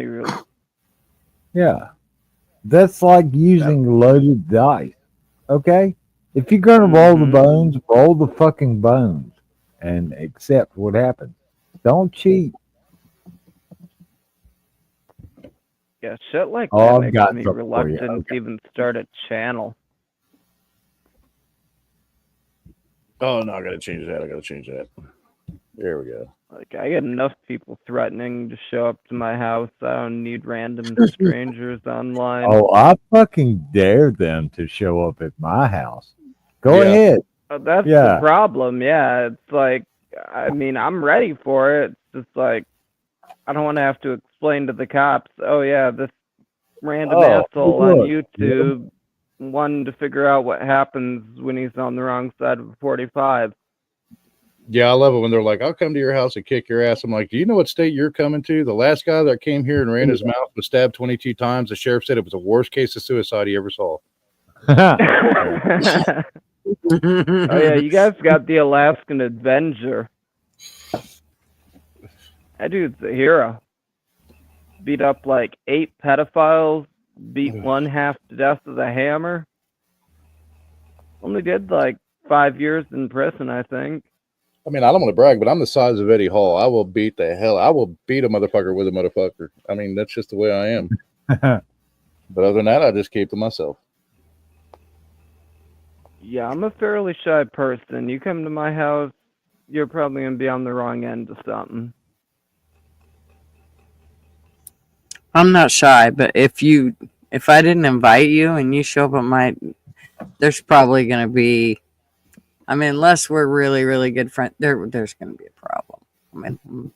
Yeah. That's like using loaded dice. Okay? If you're gonna roll the bones, roll the fucking bones and accept what happens. Don't cheat. Yeah, shit like Oh, that I've got makes me something for you. reluctant to even start a channel. Oh no, I gotta change that. There we go. Like, I get enough people threatening to show up to my house. I don't need random strangers online. Oh, I fucking dare them to show up at my house. Go ahead. That's the problem. Yeah, it's like, I mean, I'm ready for it. It's just like, I don't want to have to explain to the cops, oh yeah, this random asshole on YouTube wanted to figure out what happens when he's on the wrong side of a 45. Yeah, I love it when they're like, I'll come to your house and kick your ass. I'm like, do you know what state you're coming to? The last guy that came here and ran his mouth was stabbed 22 times. The sheriff said it was the worst case of suicide he ever saw. Oh yeah, you guys got the Alaskan Avenger. That dude's a hero. Beat up like 8 pedophiles, beat one half to death with a hammer. Only did like 5 years in prison, I think. I mean, I don't want to brag, but I'm the size of Eddie Hall. I will beat a motherfucker with a motherfucker. I mean, that's just the way I am. But other than that, I just keep to myself. Yeah, I'm a fairly shy person. You come to my house, you're probably going to be on the wrong end of something. I'm not shy, but if I didn't invite you and you show up at there's probably going to be, I mean, unless we're really, really good friends, there's going to be a problem. I mean,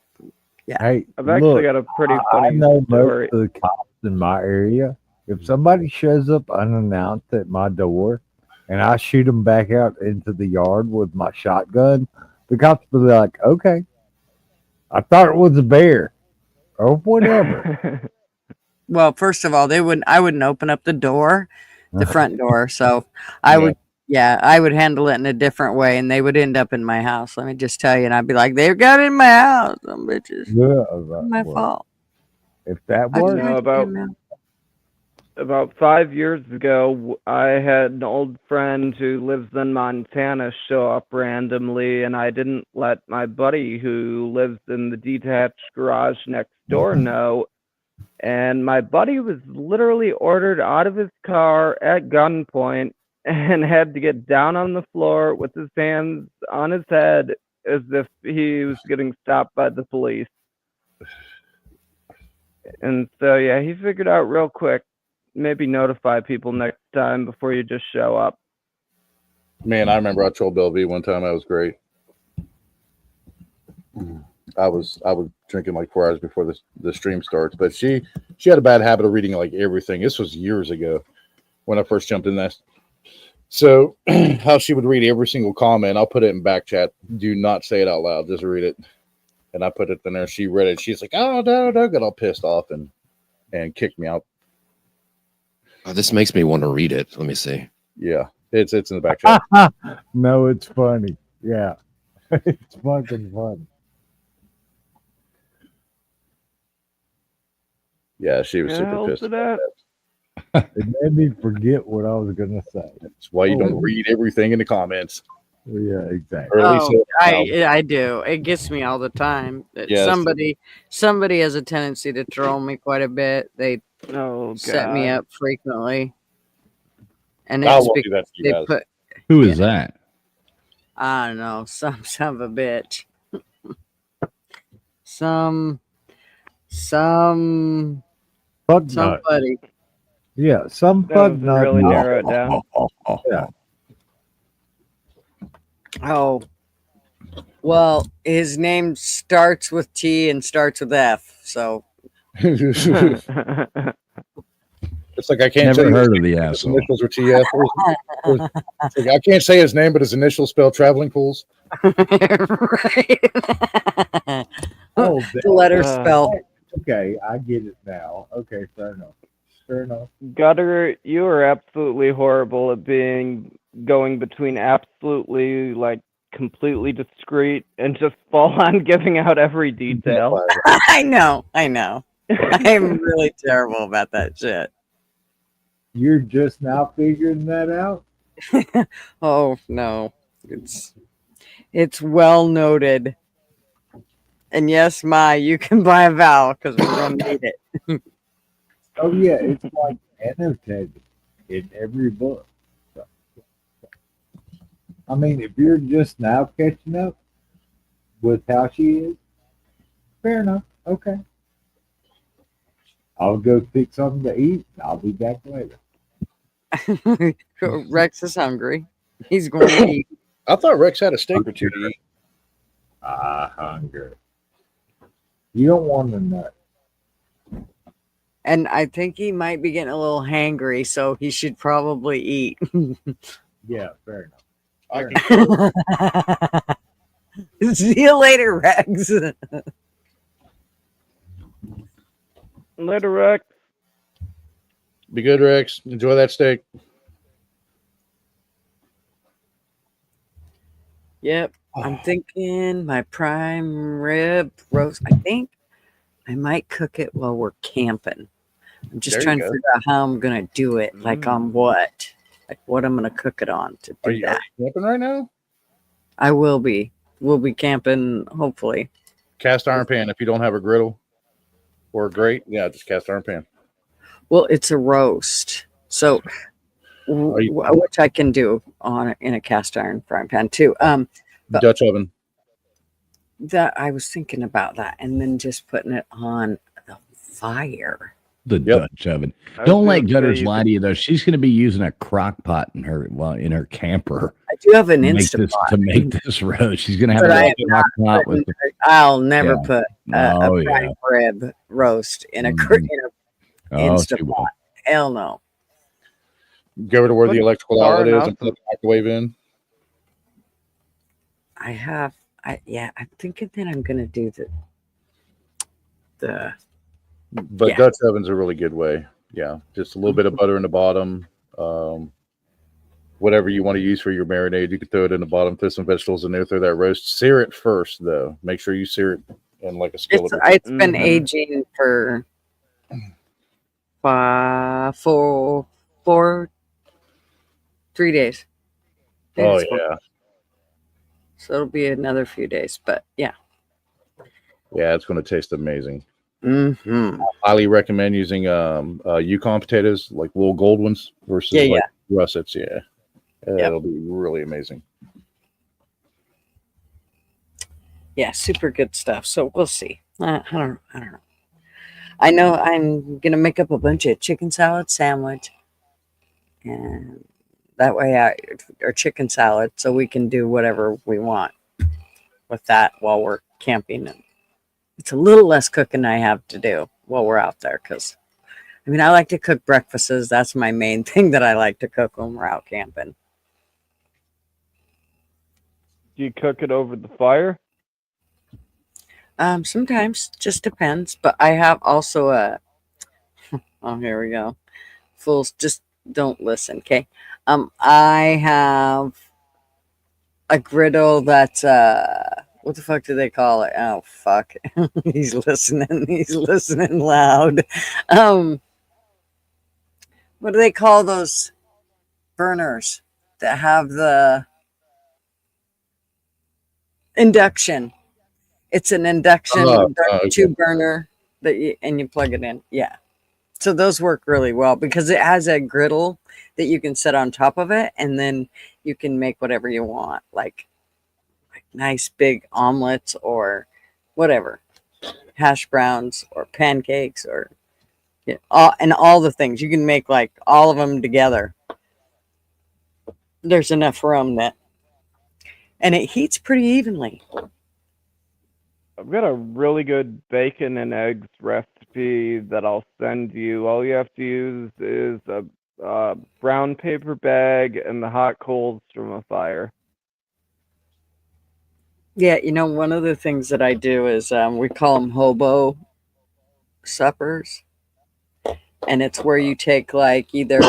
yeah. Hey, I've actually got a pretty funny I know story. most of the cops in my area. If somebody shows up unannounced at my door and I shoot them back out into the yard with my shotgun, the cops will be like, okay, I thought it was a bear or whatever. Well, first of all, I wouldn't open up the door, the front door. So I would handle it in a different way, and they would end up in my house. Let me just tell you. And I'd be like, they got in my house, some bitches. Yeah, My fault. If that works. about 5 years ago, I had an old friend who lives in Montana show up randomly, and I didn't let my buddy who lives in the detached garage next door know. And my buddy was literally ordered out of his car at gunpoint and had to get down on the floor with his hands on his head as if he was getting stopped by the police. And so, yeah, he figured out real quick, maybe notify people next time before you just show up. Man, I remember I told Bill V one time I was great. I was drinking like 4 hours before the stream starts, but she had a bad habit of reading like everything. This was years ago when I first jumped in that. So how she would read every single comment, I'll put it in back chat. Do not say it out loud, just read it. And I put it in there. She read it. She's like, "Oh no!" Got all pissed off and kicked me out. Oh, this makes me want to read it. Let me see. Yeah, it's in the back chat. No, it's funny. Yeah, it's fucking funny. Yeah, she was super pissed. It made me forget what I was gonna say. That's why you don't read everything in the comments. Yeah, exactly. Or at least I do. It gets me all the time. Yes. Somebody has a tendency to troll me quite a bit. They set me up frequently, and I it's won't do that to you they guys. put. Who is that? I don't know. Some son of a bitch. Some Fuck nut. somebody. Yeah, some That fuck was nut. really narrow it down. Yeah. Oh, well, his name starts with T and starts with F. So It's like I can't Never tell you heard his of the name, his asshole. initials are TF. It's like I can't say his name, but his initials spell traveling pools. right. Oh, The letter spell. Okay, I get it now. Okay, fair enough. Fair enough. Gutter, you are absolutely horrible at going between absolutely like completely discreet and just full on giving out every detail. I know. I'm really terrible about that shit. You're just now figuring that out? Oh no, it's well noted. And yes, you can buy a vowel because we're gonna need it. Oh yeah, it's like annotated in every book. I mean, if you're just now catching up with how she is, fair enough. Okay. I'll go fix something to eat. And I'll be back later. Rex is hungry. He's going to eat. I thought Rex had a steak or two to eat. Hungry. You don't want to know. And I think he might be getting a little hangry, so he should probably eat. Yeah, fair enough. See you later, Rex. Later, Rex. Be good, Rex. Enjoy that steak. Yep. I'm thinking my prime rib roast. I think I might cook it while we're camping. I'm just There you trying to go. figure out how I'm going to do it. Like on what? Like what I'm going to cook it on to Are do you that. camping right now? I will be. We'll be camping, hopefully. Cast iron pan. If you don't have a griddle or a grate, yeah, just cast iron pan. Well, it's a roast. So, which I can do in a cast iron frying pan too. But Dutch oven. that I was thinking about that, and then just putting it on the fire. The Dutch oven. Don't let Gutters lie to you though. She's going to be using a crock pot in her camper. I do have an to make Instant this- to make this roast. She's going to have But a I little am crock not pot with. I'll never Yeah. put Oh, a yeah. prime rib roast in a Oh, Instant she will. pot. Hell no. Go over to where the electrical far outlet is enough. and put the microwave in. I'm thinking that I'm gonna do the But Yeah. Dutch oven's a really good way. Yeah, just a little bit of butter in the bottom. Whatever you want to use for your marinade, you can throw it in the bottom. Throw some vegetables in there. Throw that roast. Sear it first, though. Make sure you sear it in like a skillet. it's been aging for 4, 3 days. I think Oh it's 4. yeah, So it'll be another few days, but yeah. yeah, it's going to taste amazing. Mm-hmm. Highly recommend using Yukon potatoes, like little gold ones, versus Yeah, like yeah. russets. Yeah, Yep. it'll be really amazing. Yeah, super good stuff. So we'll see. I don't know. I know I'm gonna make up a bunch of chicken salad sandwich, and that way or chicken salad, so we can do whatever we want with that while we're camping. And it's a little less cooking I have to do while we're out there, because I mean I like to cook breakfasts. That's my main thing that I like to cook when we're out camping. Do you cook it over the fire? Sometimes just depends, but I have also a oh, here we go. Fools, just don't listen, okay? I have a griddle that's what the fuck do they call it? Oh fuck. He's listening. He's listening loud. Um what do they call those burners that have the induction? It's an induction Okay. tube burner that you plug it in. Yeah. So those work really well because it has a griddle that you can set on top of it, and then you can make whatever you want, like nice big omelets or whatever, hash browns or pancakes or all the things. You can make like all of them together. There's enough room and it heats pretty evenly. I've got a really good bacon and eggs recipe that I'll send you. All you have to use is a brown paper bag and the hot coals from a fire. Yeah, one of the things that I do is we call them hobo suppers. And it's where you take like either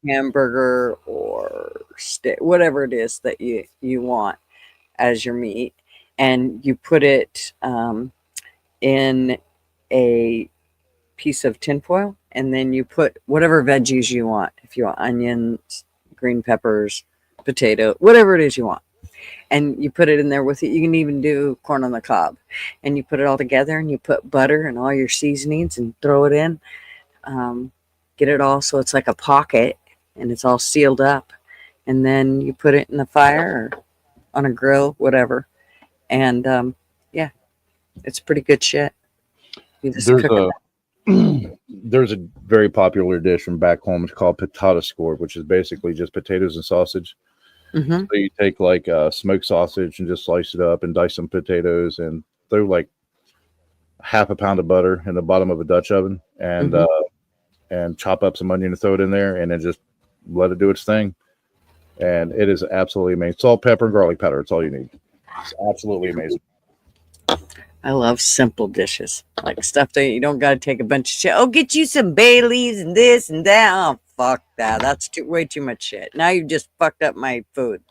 hamburger or steak, whatever it is that you want as your meat, and you put it in a piece of tinfoil, and then you put whatever veggies you want. If you want onions, green peppers, potato, whatever it is you want, and you put it in there with it. You can even do corn on the cob, and you put it all together, and you put butter and all your seasonings and throw it in. Get it all so it's like a pocket and it's all sealed up, and then you put it in the fire or on a grill, whatever, and yeah, it's pretty good shit. You just There's cook a there's a very popular dish from back home. It's called patata score, which is basically just potatoes and sausage. Mm-hmm. So you take like smoked sausage and just slice it up and dice some potatoes and throw like half a pound of butter in the bottom of a Dutch oven and chop up some onion and throw it in there and then just let it do its thing. And it is absolutely amazing. Salt, pepper, and garlic powder. It's all you need. It's absolutely amazing. I love simple dishes, like stuff that you don't got to take a bunch of shit. Oh, get you some bay leaves and this and that. Oh, fuck that. That's way too much shit. Now you've just fucked up my food.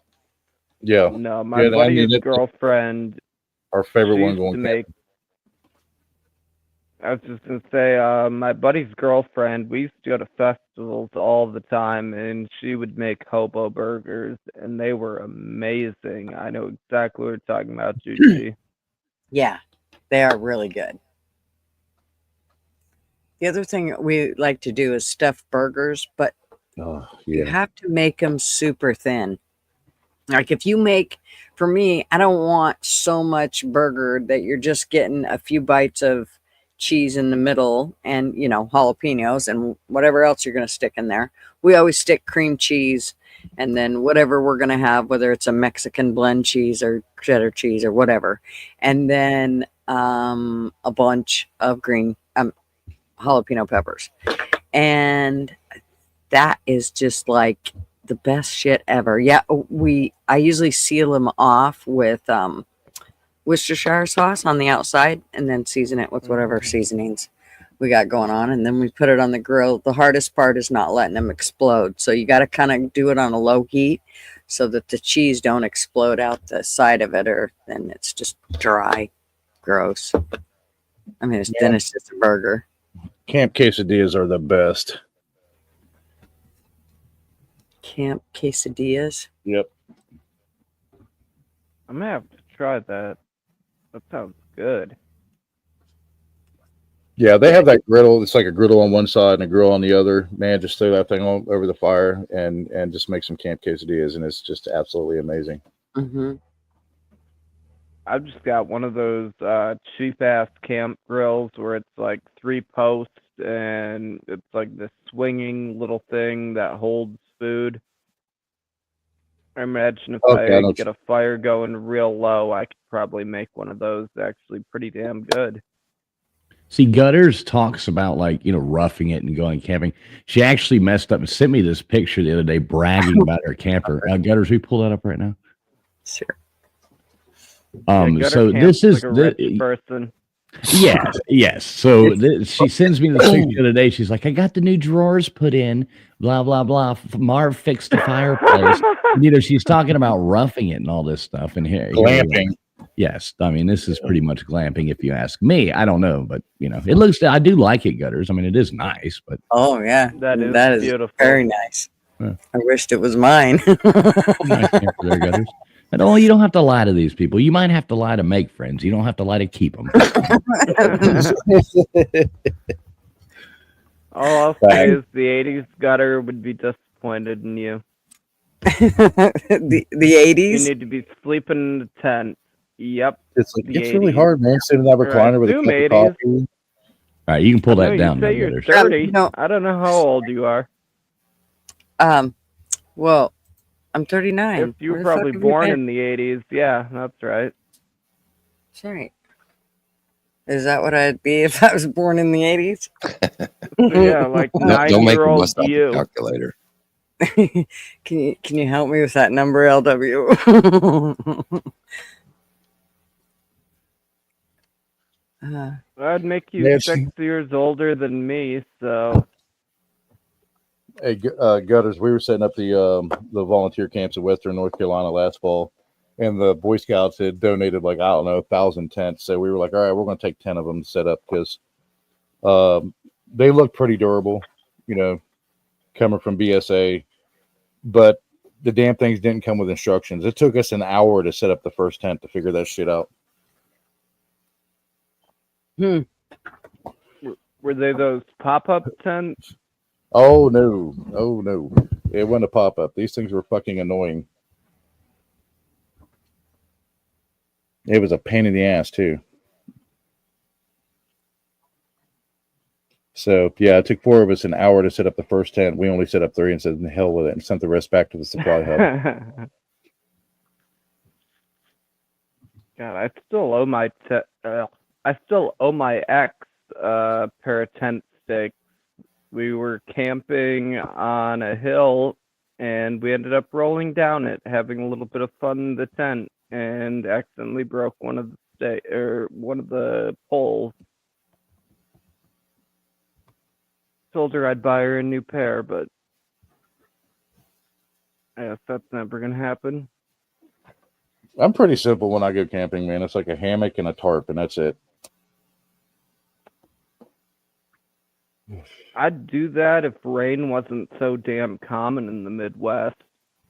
Yeah. No, my buddy's girlfriend. Our favorite she one used going to make. I was just gonna say, my buddy's girlfriend. We used to go to festivals all the time, and she would make hobo burgers, and they were amazing. I know exactly what you're talking about, Juicy. Yeah, they are really good. The other thing we like to do is stuffed burgers, but you have to make them super thin. Like if you make, for me, I don't want so much burger that you're just getting a few bites of cheese in the middle and, jalapenos and whatever else you're going to stick in there. We always stick cream cheese and then whatever we're going to have, whether it's a Mexican blend cheese or cheddar cheese or whatever. And then a bunch of green jalapeno peppers. And that is just like the best shit ever. Yeah, I usually seal them off with Worcestershire sauce on the outside and then season it with whatever seasonings we got going on, and then we put it on the grill. The hardest part is not letting them explode, so you got to kind of do it on a low heat so that the cheese don't explode out the side of it, or then it's just dry, gross. I mean, then it's just a burger. Camp quesadillas are the best. Camp quesadillas. Yep. I'm gonna have to try that. That sounds good. Yeah, they have that griddle. It's like a griddle on one side and a grill on the other. Man, just throw that thing over the fire and just make some camp quesadillas, and it's just absolutely amazing. Mm-hmm. I've just got one of those cheap ass camp grills where it's like 3 posts and it's like this swinging little thing that holds food. I imagine if Okay, I get a fire going real low, I could probably make one of those actually pretty damn good. See, Gutters talks about like, roughing it and going camping. She actually messed up and sent me this picture the other day bragging about her camper. Gutters, we pull that up right now. Sure. Gutter So camp's this is like a rich person. Yes. So she sends me this picture the other day. She's like, I got the new drawers put in, blah, blah, blah. Marv fixed the fireplace. She's talking about roughing it and all this stuff. And here, Glamping. Yes. I mean, this is pretty much glamping if you ask me. I don't know, but it looks, I do like it, Gutters. I mean, it is nice, but. Oh, yeah. That is beautiful. Very nice. Yeah. I wished it was mine. Nice camper there, Gutters. But you don't have to lie to these people. You might have to lie to make friends. You don't have to lie to keep them. All I'll say is the 80s Gutter would be disappointed in you. the 80s? You need to be sleeping in the tent. Yep. It's really hard, man. Sitting in that recliner with a cup of coffee. All right, you can pull that down. You say you're 30. I don't know how old you are. Well, I'm 39. If you were probably born in the 80s, yeah, that's right. That's right. Is that what I'd be if I was born in the 80s? Yeah, like 9-year-old you. Calculator. Can you help me with that number, LW? I'd make you 6 years older than me, so. Hey, Gutters, we were setting up the volunteer camps in Western North Carolina last fall, and the Boy Scouts had donated 1,000 tents. So we were like, all right, we're going to take 10 of them to set up because they look pretty durable, coming from BSA, but the damn things didn't come with instructions. It took us an hour to set up the first tent to figure that shit out. Were they those pop-up tents? Oh no. It wasn't a pop-up. These things were fucking annoying. It was a pain in the ass too. So yeah, it took 4 of us an hour to set up the first tent. We only set up 3 and said, "The hell with it," and sent the rest back to the supply hub. God, I still owe my ex pair of tent stakes. We were camping on a hill, and we ended up rolling down it, having a little bit of fun in the tent, and accidentally broke one of the poles. Told her I'd buy her a new pair, but I guess that's never gonna happen. I'm pretty simple when I go camping, man. It's like a hammock and a tarp, and that's it. I'd do that if rain wasn't so damn common in the Midwest.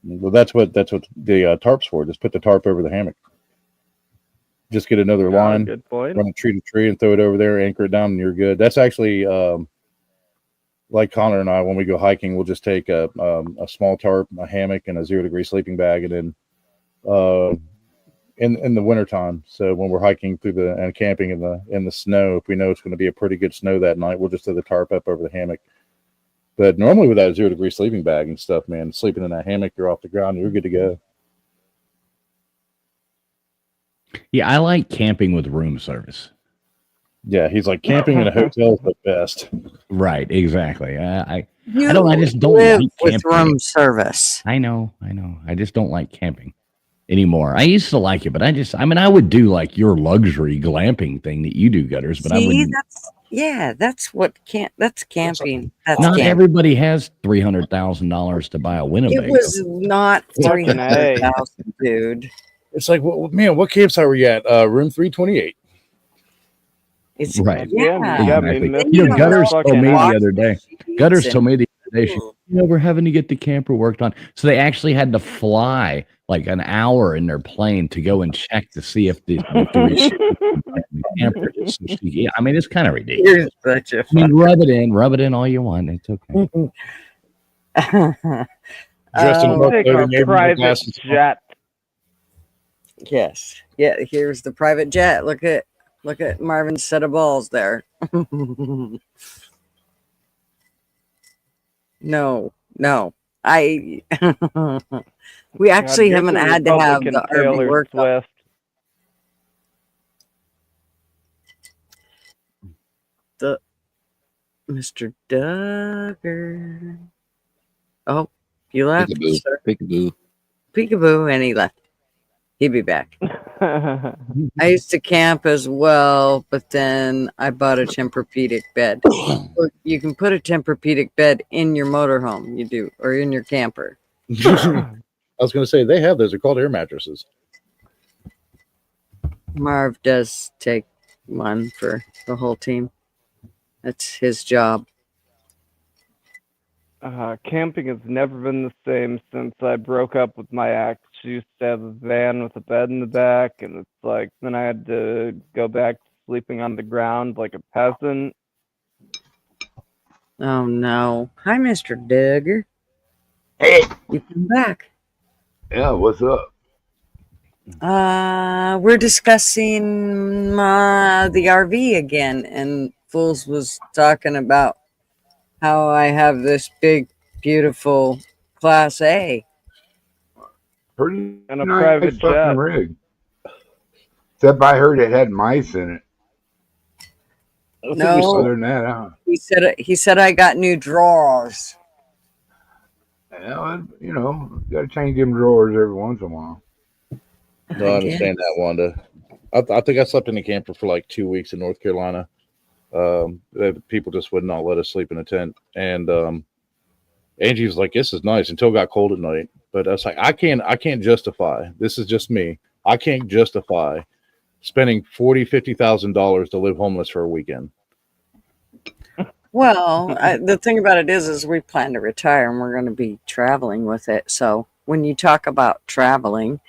Well, that's what the tarp's for. Just put the tarp over the hammock. Just get another line, good point. Run it tree to tree, and throw it over there, anchor it down, and you're good. That's actually like Connor and I, when we go hiking, we'll just take a small tarp, a hammock, and a 0-degree sleeping bag, and then in the wintertime. So when we're hiking through and camping in the snow, if we know it's going to be a pretty good snow that night, we'll just throw the tarp up over the hammock. But normally with that 0-degree sleeping bag and stuff, man, sleeping in that hammock, you're off the ground, you're good to go. Yeah, I like camping with room service. Yeah, he's like, camping in a hotel is the best. Right, exactly. I You just don't live like with camping. room service. I know. I just don't like camping anymore. I used to like it, but I would do like your luxury glamping thing that you do, Gutters, but I wouldn't. That's camping. That's Not camping. everybody has $300,000 to buy a Winnebago. It was not 300,000, dude. It's like, well, man, what campsite were you at? Room 328. It's Right. Damn, yeah. you got me Exactly. missing You know, don't Gutters know told me wash the other day. sheets Gutters and told me the other day. She, ooh. we're having to get the camper worked on. So they actually had to fly like an hour in their plane to go and check to see if the camper is. So she, yeah, I mean, it's kind of ridiculous. You're such a I mean, rub it in all you want. It's okay. Dressed in Oh, dark Take our clothing, maybe with private glasses. jet. yes. Yeah, here's the private jet. Look at Marvin's set of balls there. No. I we actually You're haven't the had to have Republican the RV Taylor work on. Swift. The Mr. Duggar. Oh, you left, Peekaboo. sir. Peekaboo. Peekaboo, and he left. He'd be back. I used to camp as well, but then I bought a Tempur-Pedic bed. Look, you can put a Tempur-Pedic bed in your motorhome, you do, or in your camper. I was going to say they have those. They're called air mattresses. Marv does take one for the whole team. That's his job. Camping has never been the same since I broke up with my ex. She used to have a van with a bed in the back, and it's like then I had to go back to sleeping on the ground like a peasant. Oh no. Hi, Mr. Duggar. Hey, You come back. yeah, what's up? We're discussing the RV again, and Fools was talking about how I have this big, beautiful Class A. Pretty And a nice private fucking jet. rig. Except I heard it had mice in it. No, Other than that, he said I got new drawers. well, you know, got to change them drawers every once in a while. No, I understand that, Wanda. I think I slept in a camper for like 2 weeks in North Carolina. People just would not let us sleep in a tent, and Angie was like, "This is nice," until it got cold at night. But I was like, I can't justify. This is just me. I can't justify spending $50,000 to live homeless for a weekend. Well, the thing about it is we plan to retire and we're going to be traveling with it. So when you talk about traveling,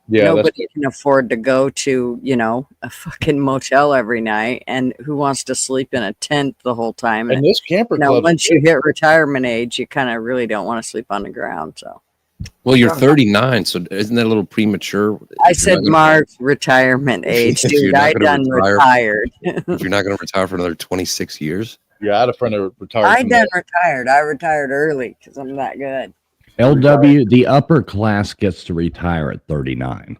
Yeah, nobody can afford to go to, a fucking motel every night. And who wants to sleep in a tent the whole time? and this camper club. Once you hit retirement age, you kind of really don't want to sleep on the ground. So Well, you're 39, so isn't that a little premature? I said Marv's retirement age, If you're dude. not I gonna done retire- retired. If you're not going to retire for another 26 years, Yeah, I had a friend that retired. I from done that. retired. I retired early because I'm that good. LW, the upper class gets to retire at 39.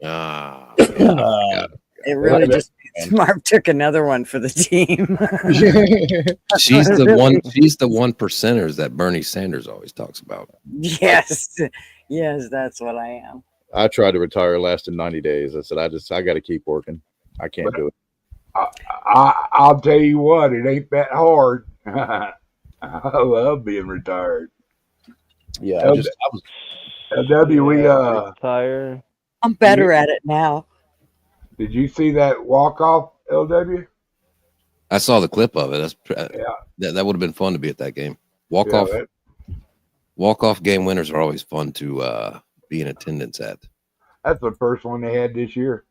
It really just Marv took another one for the team. she's the one percenters that Bernie Sanders always talks about. Yes, that's what I am. I tried to retire, lasted 90 days. I said, I got to keep working. I can't do it. I'll tell you what, it ain't that hard. I love being retired. Yeah, I was. LW, we retire. I'm better at it now. Did you see that walk off, LW? I saw the clip of it. That would have been fun to be at that game. Walk off game winners are always fun to be in attendance at. That's the first one they had this year.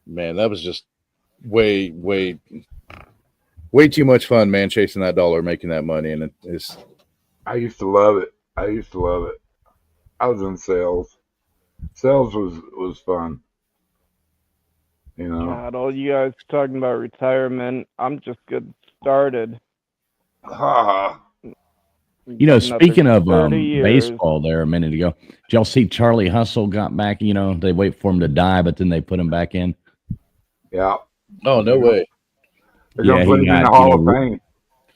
Man, that was just way too much fun, man, chasing that dollar, making that money. And it's. I used to love it. I was in sales. Sales was fun. God, all you guys talking about retirement. I'm just getting started. Speaking of 30 years. baseball there a minute ago, did y'all see Charlie Hustle got back? They wait for him to die, but then they put him back in. Yeah. Oh, no way. They're going to put him in the Hall of Fame.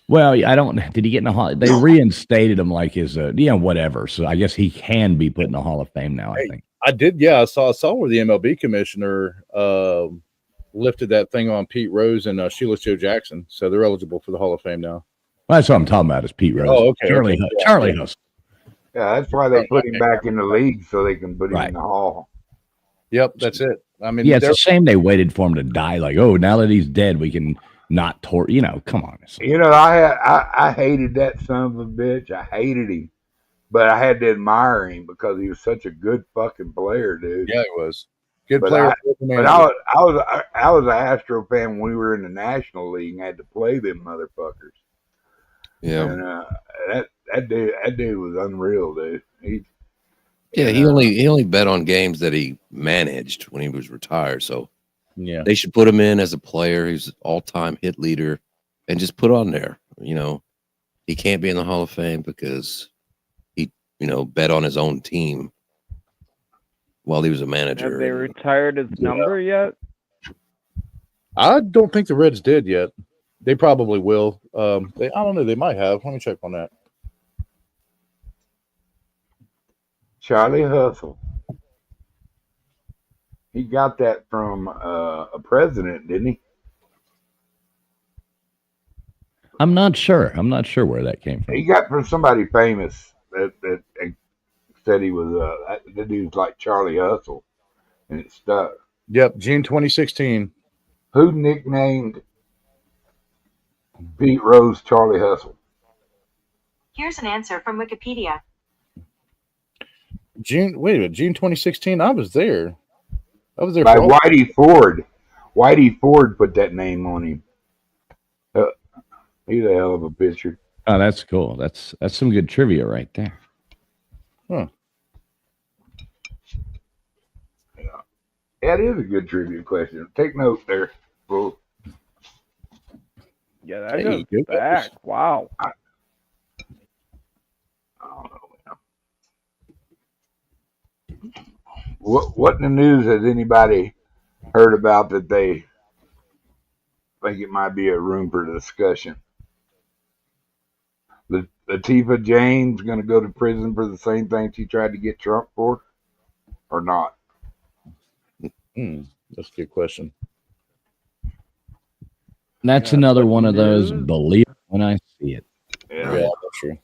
Well, did he get in the Hall? They reinstated him like his, whatever. So I guess he can be put in the Hall of Fame now, I think. I did. Yeah. I saw where the MLB commissioner lifted that thing on Pete Rose and Sheila Joe Jackson. So they're eligible for the Hall of Fame now. Well, that's what I'm talking about is Pete Rose. Oh, okay. Charlie Hustle. Yeah, that's why they put him back in the league so they can put him in the Hall. Yep, that's it. I mean, Yeah, it's a shame they waited for him to die. Like, oh, now that he's dead, we can not torture. You know, come on. You know, I hated that son of a bitch. I hated him, but I had to admire him because he was such a good fucking player, dude. Yeah, he was good But player. I was an Astro fan when we were in the National League and had to play them motherfuckers. Yeah. And that dude was unreal, dude. He only bet on games that he managed when he was retired. So yeah, they should put him in as a player. He's an all-time hit leader, and just put on there. You know, he can't be in the Hall of Fame because he, bet on his own team while he was a manager. Have they retired his number yet? I don't think the Reds did yet. They probably will. I don't know. They might have. Let me check on that. Charlie Hustle. He got that from a president, didn't he? I'm not sure. I'm not sure where that came from. He got from somebody famous that said he was that dude's like Charlie Hustle, and it stuck. Yep, June 2016. Who nicknamed Pete Rose Charlie Hustle? Here's an answer from Wikipedia. June 2016. I was there. By Whitey Ford. Whitey Ford put that name on him. He's a hell of a pitcher. Oh, that's cool. That's some good trivia right there. Huh. That is a good trivia question. Take note there, fool. Yeah, that goes back. Wow. I don't know. What in the news has anybody heard about that they think it might be a room for discussion? Latifah James going to go to prison for the same thing she tried to get Trump for, or not? That's a good question. That's another one of those believe when I see it. Yeah, that's true.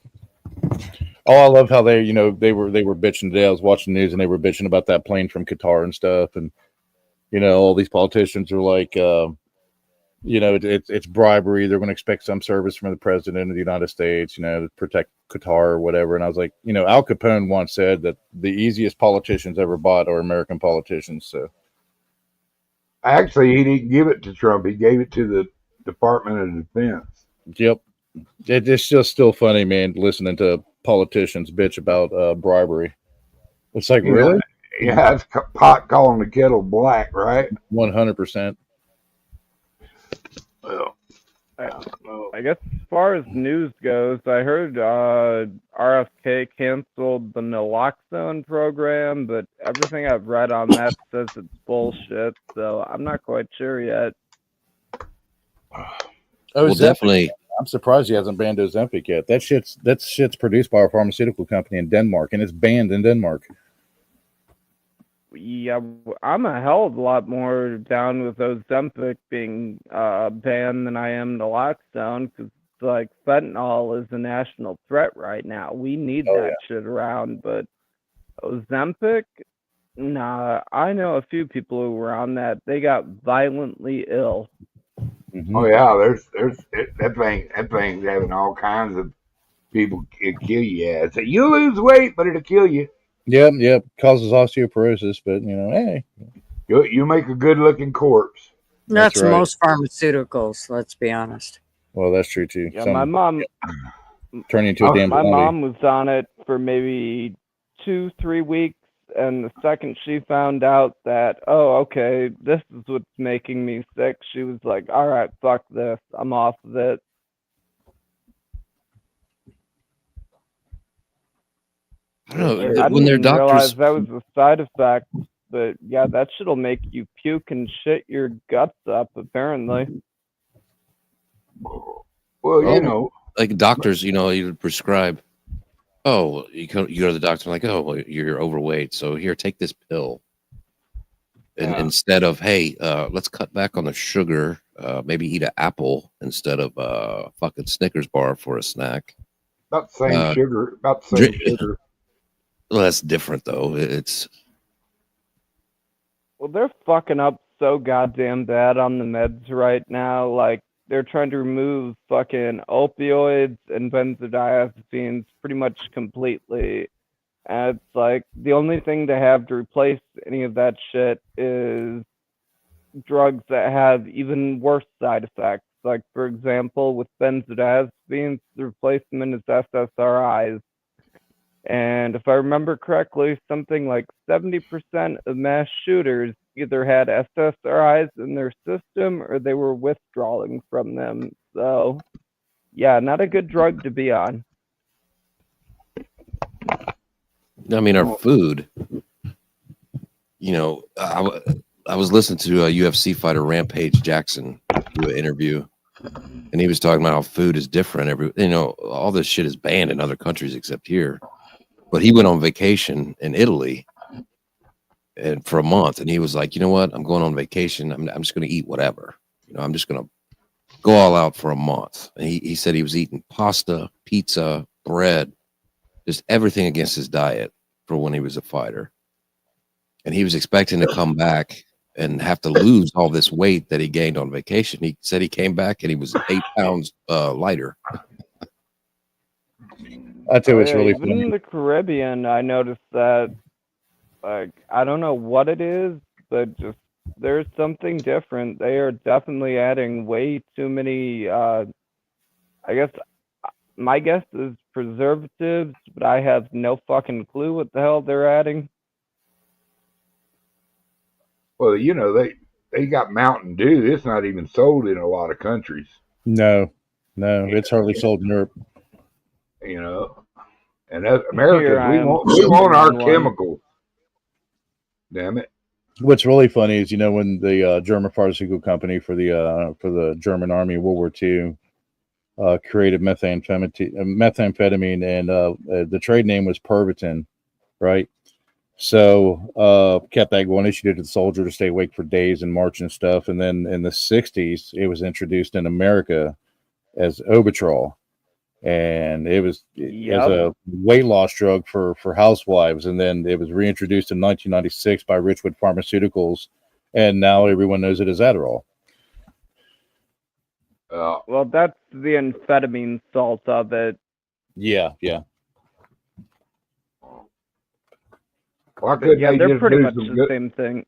Oh, I love how they were bitching today. I was watching the news and they were bitching about that plane from Qatar and stuff, and all these politicians are like, it's bribery. They're going to expect some service from the president of the United States, to protect Qatar or whatever. And I was like, Al Capone once said that the easiest politicians ever bought are American politicians. So actually, he didn't give it to Trump. He gave it to the Department of Defense. Yep. It's just still funny, man, listening to politicians bitch about bribery. It's like, really? Yeah, it's pot calling the kettle black, right? 100%. Well, I guess as far as news goes, I heard RFK canceled the naloxone program, but everything I've read on that says it's bullshit, so I'm not quite sure yet. Well, definitely. I'm surprised he hasn't banned Ozempic yet. That shit's produced by a pharmaceutical company in Denmark, and it's banned in Denmark. Yeah, I'm a hell of a lot more down with Ozempic being banned than I am naloxone, because like fentanyl is a national threat right now. We need that shit around, but Ozempic, nah. I know a few people who were on that. They got violently ill. Mm-hmm. Oh yeah, there's that thing's having all kinds of people kill you. Yeah, so you lose weight, but it'll kill you. Yep. Causes osteoporosis, but hey, you make a good looking corpse. That's right. most pharmaceuticals. Let's be honest. Well, that's true too. Yeah, my mom turning into a damn. My mom was on it for maybe 2-3 weeks. And the second she found out that, okay, this is what's making me sick, she was like, all right, fuck this. I'm off of it. I don't know. I When didn't their realize doctors. that was a side effect. But yeah, that shit'll make you puke and shit your guts up, apparently. Well, like doctors, you prescribe. Oh, you go to the doctor, like, oh, well, you're overweight, so here, take this pill. And instead of, hey, let's cut back on the sugar, maybe eat an apple instead of fucking Snickers bar for a snack. About the same sugar. About the same sugar. Well, that's different though. It's Well, they're fucking up so goddamn bad on the meds right now. Like, they're trying to remove fucking opioids and benzodiazepines pretty much completely. And it's like the only thing to have to replace any of that shit is drugs that have even worse side effects. Like, for example, with benzodiazepines, the replacement is SSRIs. And if I remember correctly, something like 70% of mass shooters either had SSRIs in their system or they were withdrawing from them. So, yeah, not a good drug to be on. I mean, our food, you know, I was listening to a UFC fighter, Rampage Jackson, do an interview, and he was talking about how food is different. All this shit is banned in other countries except here. But he went on vacation in Italy and for a month, and he was like, you know what? I'm going on vacation. I'm just going to eat whatever. I'm just going to go all out for a month. And he said he was eating pasta, pizza, bread, just everything against his diet for when he was a fighter. And he was expecting to come back and have to lose all this weight that he gained on vacation. He said he came back and he was 8 pounds lighter. I tell you, it's really even funny. in the Caribbean, I noticed that, like, I don't know what it is, but just there's something different. They are definitely adding way too many, I guess, my guess is preservatives, but I have no fucking clue what the hell they're adding. Well, they got Mountain Dew. It's not even sold in a lot of countries. No, it's hardly sold in Europe. And as Americans, we want our chemicals. Damn it! What's really funny is, when the German pharmaceutical company for the German Army in World War II created methamphetamine, and the trade name was Pervitin, right? So kept that going, issued it to the soldier to stay awake for days and march and stuff. And then in the 60s, it was introduced in America as Obitrol. And it was a weight loss drug for housewives. And then it was reintroduced in 1996 by Richwood Pharmaceuticals. And now everyone knows it as Adderall. Well, that's the amphetamine salt of it. Yeah. Why couldn't they they're just pretty do much some the same thing.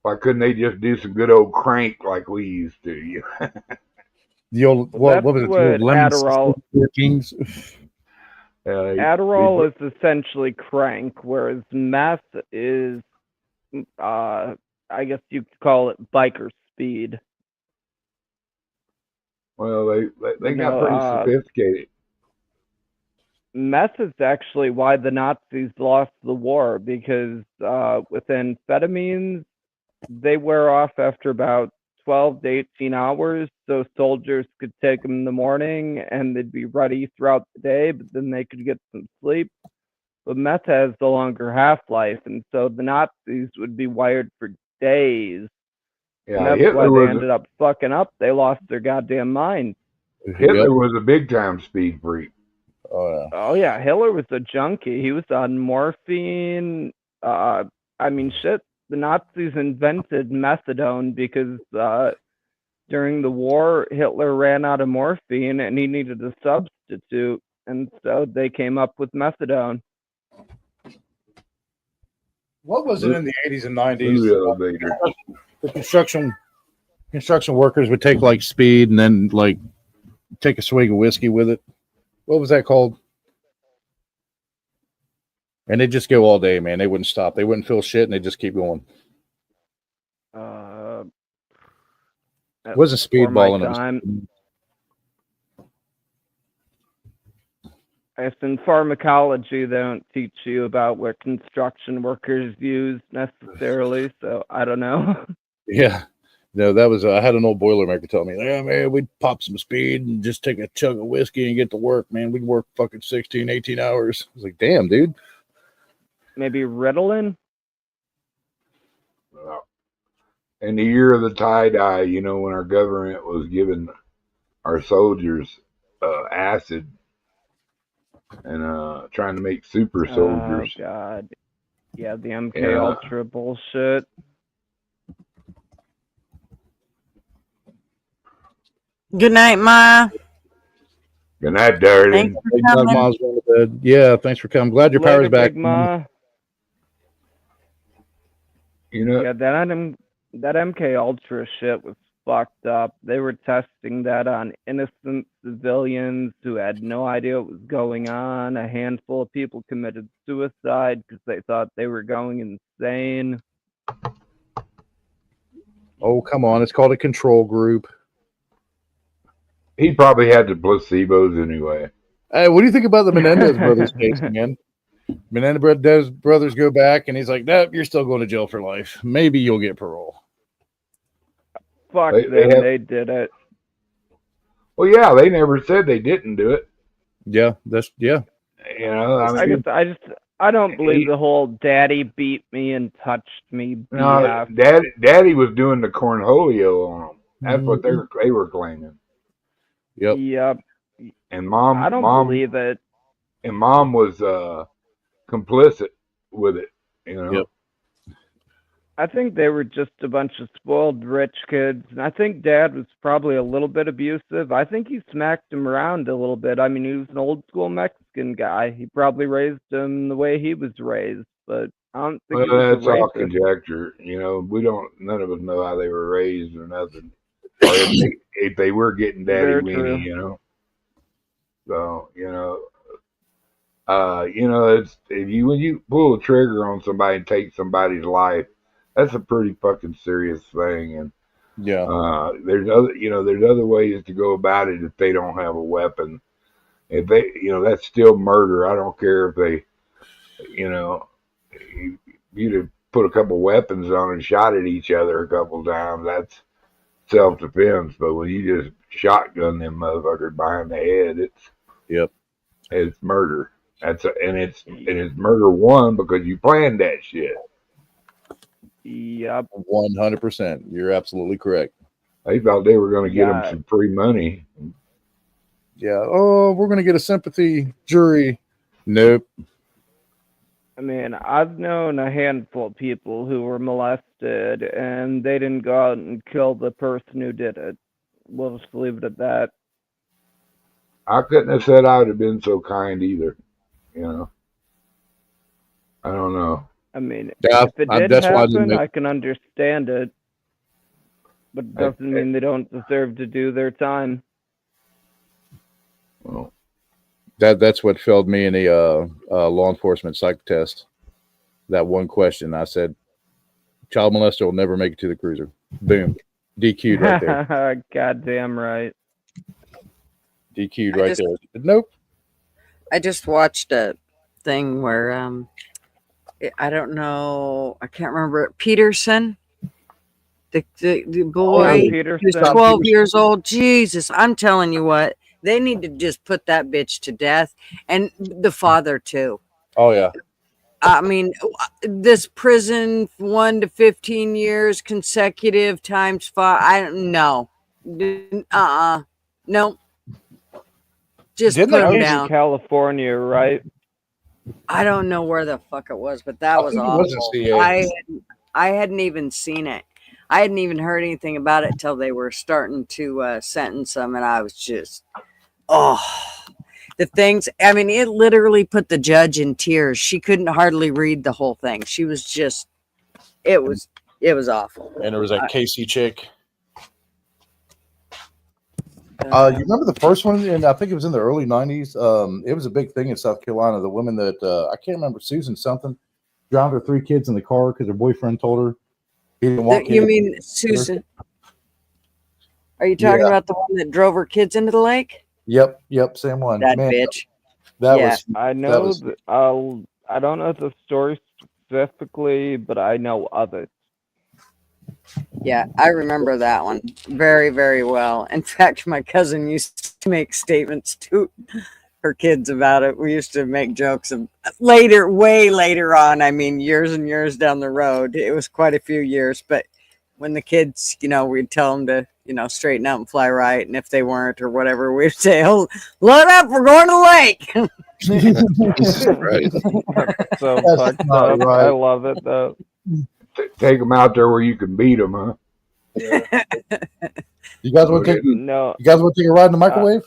Why couldn't they just do some good old crank like we used to? The old what was it? The old Adderall. Kings. Adderall is essentially crank, whereas meth is, I guess you could call it biker speed. Well, they got pretty sophisticated. Meth is actually why the Nazis lost the war, because with amphetamines, they wear off after about 12 to 18 hours, so soldiers could take them in the morning and they'd be ready throughout the day, but then they could get some sleep. But meth has the longer half-life, and so the Nazis would be wired for days. Yeah, and that's why they ended up fucking up. They lost their goddamn mind. Hitler was a big-time speed freak. Oh yeah, Hitler was a junkie. He was on morphine. I mean, shit. The Nazis invented methadone because during the war, Hitler ran out of morphine and he needed a substitute, and so they came up with methadone. What was it in the 80s and 90s? The construction workers would take like speed and then like take a swig of whiskey with it. What was that called? And they just go all day, man. They wouldn't stop. They wouldn't feel shit, and they just keep going. It wasn't speedballing. If in pharmacology they don't teach you about what construction workers use necessarily, so I don't know. Yeah. No, that was I had an old Boilermaker tell me, yeah, man, we'd pop some speed and just take a chug of whiskey and get to work, man. We'd work fucking 16, 18 hours. I was like, damn, dude. Maybe Ritalin? In the year of the tie-dye, when our government was giving our soldiers acid and trying to make super soldiers. Oh, God. Yeah, the MK Ultra bullshit. Good night, Ma. Good night, Thank darling. you for Thank God coming. Mom's going to bed. Yeah, thanks for coming. Glad your Later, power's back. Big Ma. You know, Yeah, that MK Ultra shit was fucked up. They were testing that on innocent civilians who had no idea what was going on. A handful of people committed suicide because they thought they were going insane. Oh, come on. It's called a control group. he probably had the placebos anyway. Hey, what do you think about the Menendez brothers case, man? Menendez brothers go back, and he's like, "Nope, you're still going to jail for life. Maybe you'll get parole." Fuck They them, have, they did it. well, yeah, they never said they didn't do it. Yeah, that's yeah. You know, I mean, I don't believe he, the whole "daddy beat me and touched me" no, BS. Daddy was doing the cornholio on them. That's what they were claiming. Yep. Yep. And I don't believe it. And Mom was complicit with it. You know. Yep. I think they were just a bunch of spoiled rich kids. And I think Dad was probably a little bit abusive. I think he smacked him around a little bit. I mean, he was an old school Mexican guy. He probably raised him the way he was raised, but I don't think he was Well, that's a all rapist. conjecture. You know, none of us know how they were raised or nothing, or if they were getting daddy Very weenie. true. You know. So it's when you pull the trigger on somebody and take somebody's life, that's a pretty fucking serious thing. And Yeah. there's other ways to go about it if they don't have a weapon. If they, that's still murder. I don't care if they, you'd have put a couple weapons on and shot at each other a couple times. That's self-defense. But when you just shotgun them motherfuckers behind the head, it's murder. It's murder one because you planned that shit. Yep. 100%. You're absolutely correct. They thought they were going to get them some free money. Yeah. Oh, we're going to get a sympathy jury. Nope. I mean, I've known a handful of people who were molested and they didn't go out and kill the person who did it. We'll just leave it at that. I couldn't have said I would have been so kind either. I don't know. I mean, Yeah, if it did happen, I can understand it. But it doesn't mean they don't deserve to do their time. Well, that's what failed me in the law enforcement psych test. That one question, I said, child molester will never make it to the cruiser. Boom. DQ'd right there. Goddamn right. DQ'd right there. Nope. I just watched a thing where I don't know, I can't remember it. Peterson, the boy, who's 12 years old. Jesus, I'm telling you what, they need to just put that bitch to death, and the father too. Oh yeah. I mean, this prison 1 to 15 years consecutive times 5. I don't know. No. Just Didn't put that him was down. in California, right? I don't know where the fuck it was, but that was awful. I hadn't even seen it. I hadn't even heard anything about it till they were starting to sentence him, and I was just, the things. I mean, it literally put the judge in tears. She couldn't hardly read the whole thing. She was just, it was awful. And there was that Casey chick. You remember the first one? And I think it was in the early 90s. It was a big thing in South Carolina. The woman that I can't remember, Susan something, drowned her 3 kids in the car because her boyfriend told her he didn't want You mean Susan? Are you talking about the one that drove her kids into the lake? Yep, same one. That bitch. That was. I know. I don't know the story specifically, but I know of it. Yeah, I remember that one very, very well. In fact, my cousin used to make statements to her kids about it. We used to make jokes of way later on. I mean, years and years down the road. It was quite a few years, but when the kids, we'd tell them to, straighten out and fly right. And if they weren't or whatever, we'd say, "Oh, load up, we're going to the lake." Right. So fucked up. Right. I love it though. Take them out there where you can beat them, huh? You guys want to take? No. You guys want to take a ride in the microwave?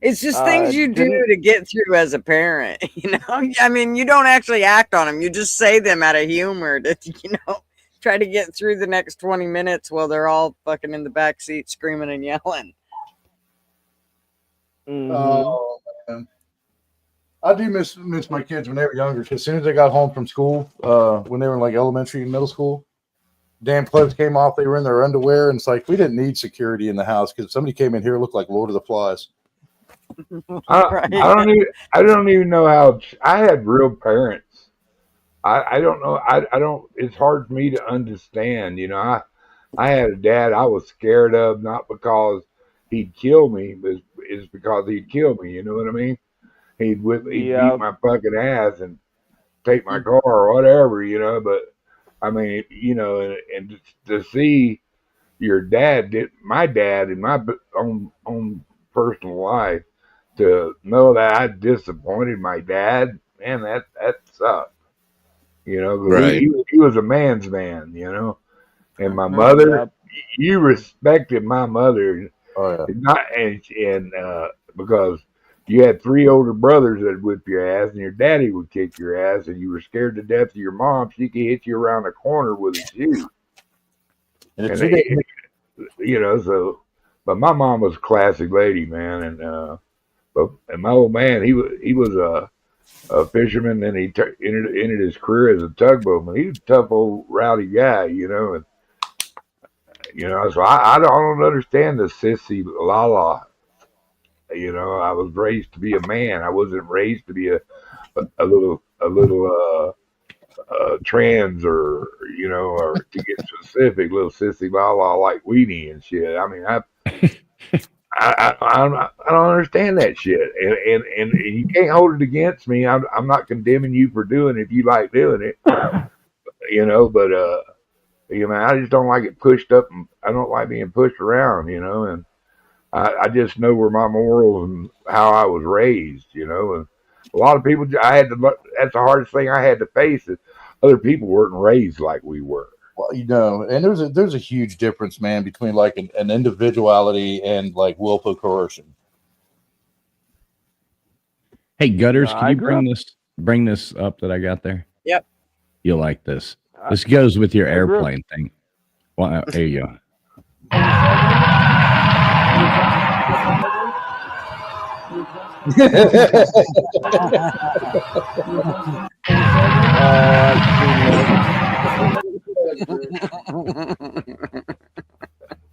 It's just things you do to get through as a parent, you know. I mean, you don't actually act on them; you just say them out of humor to, try to get through the next 20 minutes while they're all fucking in the back seat screaming and yelling. Oh man, I do miss my kids when they were younger. As soon as they got home from school, when they were in like elementary and middle school, damn clothes came off. They were in their underwear, and it's like we didn't need security in the house because if somebody came in here, it looked like Lord of the Flies. I don't even know how. I had real parents. I don't know. I don't. It's hard for me to understand. You know, I had a dad I was scared of, not because he'd kill me, but it's because he'd kill me. You know what I mean? He'd beat my fucking ass and take my car or whatever. You know, but I mean, you know, and to see your dad, my dad, in my own personal life, to know that I disappointed my dad, man, that sucked. You know, 'cause Right. he was a man's man, you know. And my mother, you respected my mother, not and because you had 3 older brothers that'd whip your ass, and your daddy would kick your ass, and you were scared to death of your mom. She could hit you around the corner with a shoe. And you know, so, but my mom was a classic lady, man, and my old man, he was a fisherman, and he ended his career as a tugboatman. He was a tough old rowdy guy, you know, and you know, so I don't understand the sissy la la. You know, I was raised to be a man. I wasn't raised to be a little trans, or you know, or to get specific, little sissy la la like weenie and shit. I mean, I don't understand that shit, and you can't hold it against me. I'm not condemning you for doing it if you like doing it, you know. But you know, I just don't like it pushed up, and I don't like being pushed around, you know. And I just know where my morals and how I was raised, you know. And a lot of people, that's the hardest thing I had to face, is other people weren't raised like we were. Well, you know, and there's a huge difference, man, between like an individuality and like willful coercion. Hey, Gutters, No, can I you grew bring this up that I got there? Yep. You'll like this. This goes with your I grew up- airplane thing. Well, there you go.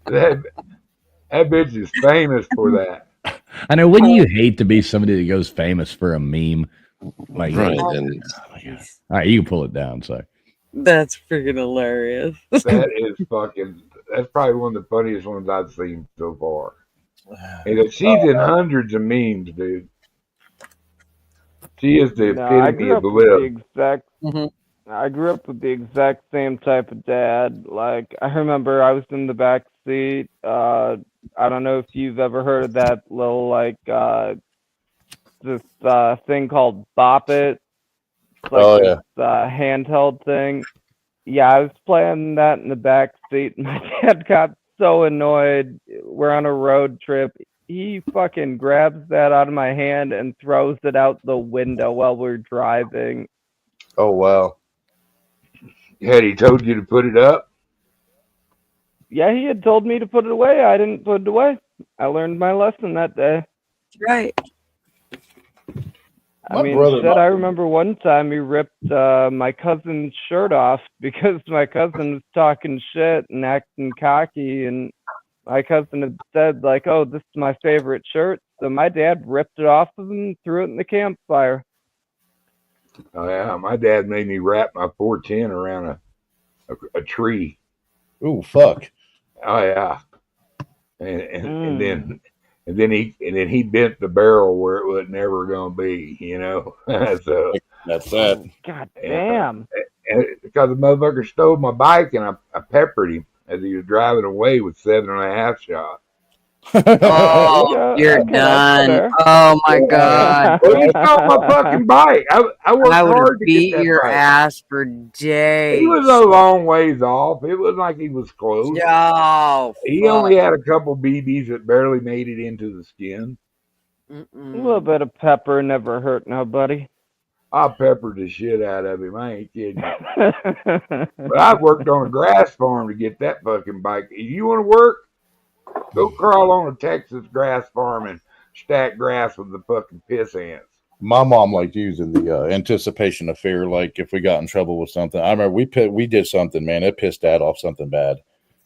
That bitch is famous for that. I know. Wouldn't you hate to be somebody that goes famous for a meme? Like, Right. oh And all right, you can pull it down. So That's freaking hilarious. That is fucking. That's probably one of the funniest ones I've seen so far. And she's in hundreds of memes, dude. She is the No, I epitome grew of up the with the lip. exact. I grew up with the exact same type of dad. Like, I remember I was in the back seat. I don't know if you've ever heard of that little like this thing called Bop It. It's like this handheld thing. Yeah, I was playing that in the back seat. My dad got so annoyed. We're on a road trip. He fucking grabs that out of my hand and throws it out the window while we're driving. Oh wow. Had he told you to put it up? Yeah, he had told me to put it away. I didn't put it away. I learned my lesson that day. Right. I mean, shit, I remember one time he ripped my cousin's shirt off because my cousin was talking shit and acting cocky, and my cousin had said, like, oh, this is my favorite shirt. So my dad ripped it off of him and threw it in the campfire. Oh yeah, my dad made me wrap my 410 around a tree. Ooh, fuck. Oh yeah, and then he bent the barrel where it was never gonna be, you know. So that's that. God damn. And because the motherfucker stole my bike, and I peppered him as he was driving away with 7.5 shots. Oh, Yeah, you're okay, that's done. fair. Oh my god. Well, he stole my fucking bike. I worked I would hard have to get beat that your bike. ass for He was days. a long ways off. It wasn't like he was close. Oh, He fuck. only had a couple BBs that barely made it into the skin. A little bit of pepper never hurt nobody. I peppered the shit out of him. I ain't kidding you. But I worked on a grass farm to get that fucking bike. If you want to work, go crawl on a Texas grass farm and stack grass with the fucking piss ants. My mom liked using the anticipation of fear. Like if we got in trouble with something, I remember we did something, man. It pissed Dad off something bad,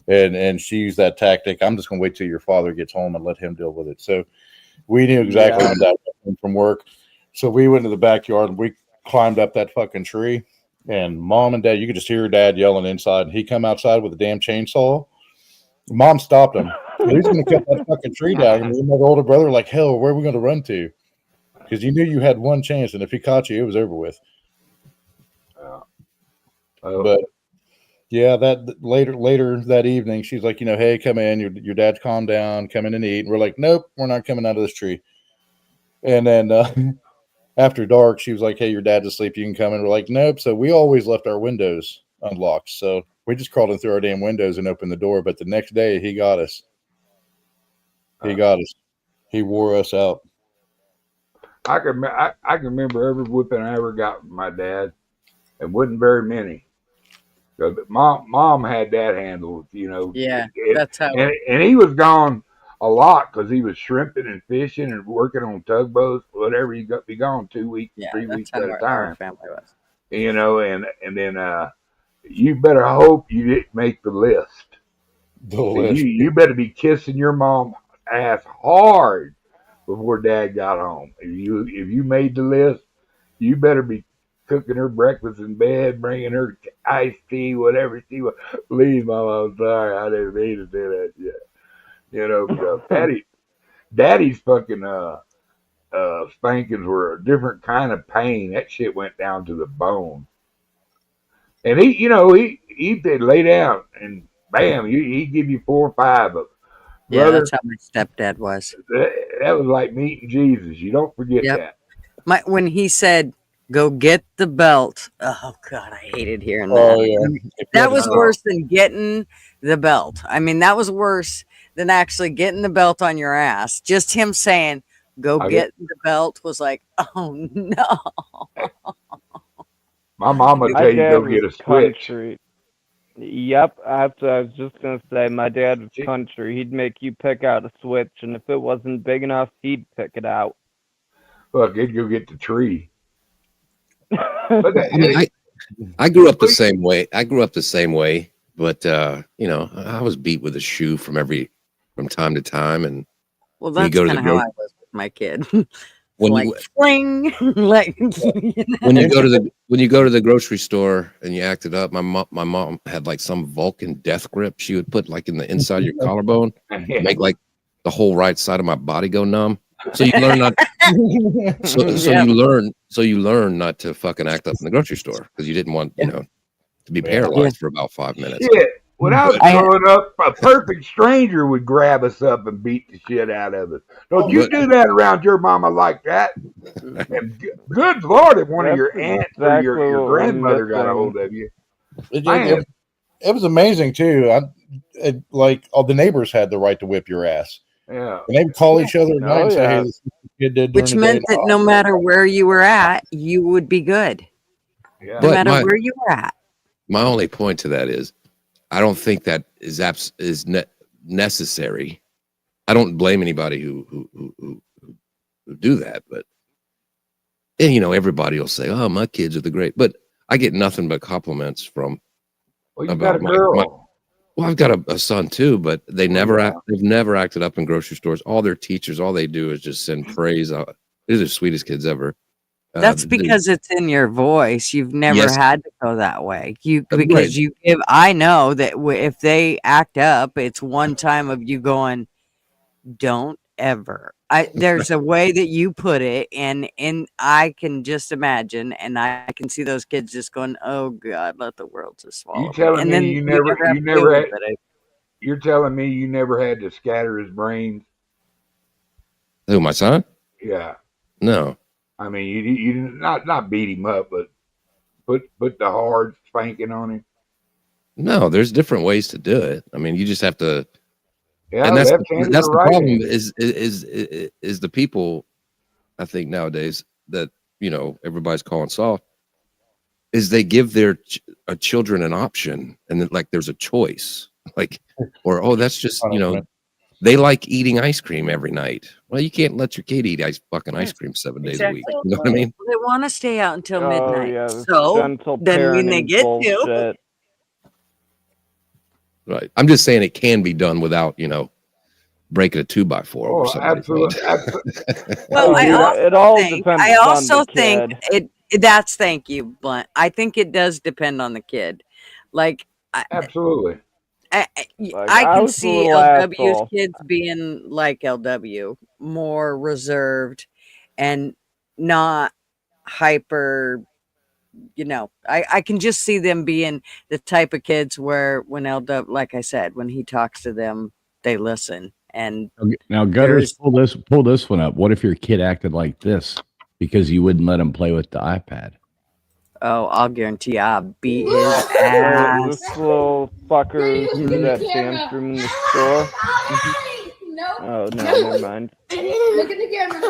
and she used that tactic. I'm just gonna wait till your father gets home and let him deal with it. So we knew exactly when Dad got home from work. So we went to the backyard and we climbed up that fucking tree. And Mom and Dad, you could just hear Dad yelling inside. And he come outside with a damn chainsaw. Mom stopped him. He's going to cut that fucking tree down. And me and my older brother, like, hell, where are we going to run to? Because you knew you had one chance, and if he caught you, it was over with. But yeah, that later that evening, she's like, hey, come in. Your dad's calmed down. Come in and eat. And we're like, nope, we're not coming out of this tree. And then after dark, she was like, hey, your dad's asleep. You can come in. We're like, nope. So we always left our windows unlocked. So we just crawled in through our damn windows and opened the door. But the next day, he got us. He wore us out. I can remember every whipping I ever got from my dad, and wasn't very many. So mom had that handled, Yeah, that's how. And he was gone a lot because he was shrimping and fishing and working on tugboats, whatever. He got be gone 2 weeks, Yeah, 3 that's weeks how at a our time. family was. And then you better hope you didn't make the list. You better be kissing your mom ass hard before Dad got home. If you made the list, you better be cooking her breakfast in bed, bringing her iced tea, whatever she was. Please, Mom, I'm sorry, I didn't mean to do that yet. Because Daddy's fucking spankings were a different kind of pain. That shit went down to the bone. And he did lay down and bam, he'd give you 4 or 5 of them. Yeah, Brother, that's how my stepdad was. that was like meeting Jesus. You don't forget that. When he said, "Go get the belt," oh god, I hated hearing that. Oh yeah, that was worse than getting the belt. I mean, that was worse than actually getting the belt on your ass. Just him saying, "Go get the belt" was like, oh no. My mom would tell you go get a switch. Country. Yep, I was just gonna say my dad was country. He'd make you pick out a switch, and if it wasn't big enough, he'd pick it out. Look, he'd go get the tree. I grew up the same way. But I was beat with a shoe from time to time, and well, that's kind of how I was with my kid. When like you fling, like when you go to the grocery store and you acted up, my mom had like some Vulcan death grip she would put like in the inside of your collarbone, make like the whole right side of my body go numb. So you learn not. You learn not to fucking act up in the grocery store because you didn't want to be paralyzed for about 5 minutes. Yeah. When I was growing up, a perfect stranger would grab us up and beat the shit out of us. Don't you do that around your mama like that? And good Lord, if one of your aunts or your grandmother got a hold of you. It was amazing too. Like all the neighbors had the right to whip your ass. Yeah. And they would call each other at night and say, hey, this kid did which meant that no matter where you were at, you would be good. Yeah. No matter where you were at. My only point to that is I don't think that is necessary. I don't blame anybody who do that, but everybody will say, "Oh, my kids are the great," but I get nothing but compliments from. Well, you got a girl. Well, I've got a son too, but they've never acted up in grocery stores. All their teachers, all they do is just send praise. They're the sweetest kids ever. That's because it's in your voice. You've never had to go that way. I know that if they act up, it's one time of you going, "Don't ever." There's a way that you put it, and I can just imagine, and I can see those kids just going, "Oh God, let the world just swallow." You telling me you you're telling me you never had to scatter his brains? Who, my son? Yeah. No. I mean, you didn't not beat him up, but put the hard spanking on him. No, there's different ways to do it. I mean, you just have to. Yeah, And that's left-handed or the problem right-handed? is the people, I think nowadays that everybody's calling soft, is they give their children an option, and then like there's a choice, like, or oh, that's just they like eating ice cream every night. Well, you can't let your kid eat fucking ice cream 7 days a week. You know what I mean? They want to stay out until Oh midnight. yeah, this So gentle then when they parenting get to, bullshit. Right. I'm just saying it can be done without breaking a 2x4 over Oh, somebody's absolutely. head. well, Hey, I dude, it all also think depends I on also the think kid. that's thank you, Blunt. I think it does depend on the kid. Like Absolutely. I Like, I I can was a see little LW's asshole. kids being like LW, more reserved and not hyper. I can just see them being the type of kids where when LW, like I said, when he talks to them, they listen. And Okay, now, Gutters, there's pull this one up. What if your kid acted like this because you wouldn't let him play with the iPad? I'll guarantee I'll beat his So ass. this little fucker threw that tantrum in the store. No. Oh no, never mind. Look at the camera. No!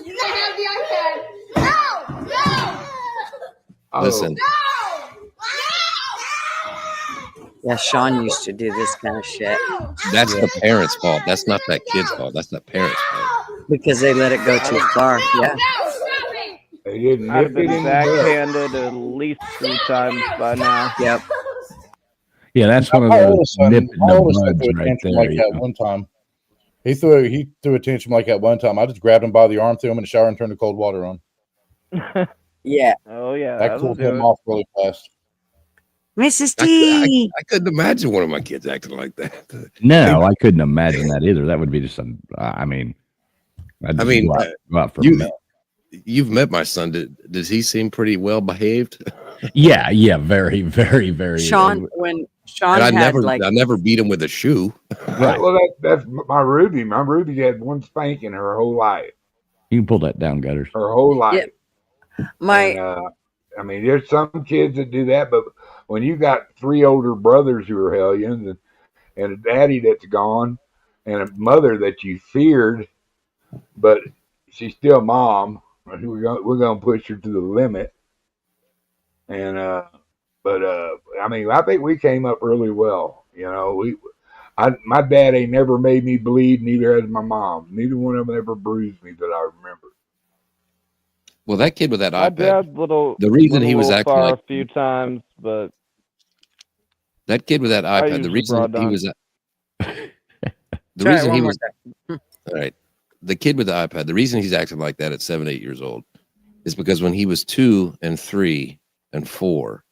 You can have the iPad. No! No! Oh. Listen, Yeah, Sean used to do this kind of shit that's the parents' fault. That's not that kid's fault. That's the parents' fault. because they let it go too far. Yeah. They didn't I'd have nip it been in the bud. backhanded at least 3 times by now. Yep. Yeah, that's one of My those oldest son, nip in my the oldest son buds threw a right tantrum there. like that one time. He threw a tantrum like that one time. I just grabbed him by the arm, threw him in the shower, and turned the cold water on. Yeah. Oh yeah, That that'll cooled do him it. off really fast. Mrs. T. I couldn't imagine one of my kids acting like that. No, I couldn't imagine that either. That would be just some. I mean, I'd just go out for a minute. You've met my son. Does he seem pretty well behaved? Yeah, very, very, very. Sean, when Sean And had I never beat him with a shoe. Right. Well, that's my Ruby. My Ruby had one spanking her whole life. You can pull that down, Gutters. Her whole life. my I mean, there's some kids that do that, but when you got 3 older brothers who are hellions and a daddy that's gone and a mother that you feared, but she's still mom, we're gonna push her to the limit. And I mean, I think we came up really well. My dad ain't never made me bleed, neither has my mom. Neither one of them ever bruised me that I remember. Well, that kid with that My iPad. dad's The reason he was acting far like a few times, but that kid with that iPad. The usually reason brought he down. was the Try it reason one he more was all right. The kid with the iPad. The reason he's acting like that at 7, 8 years old is because when he was 2 and 3 and 4,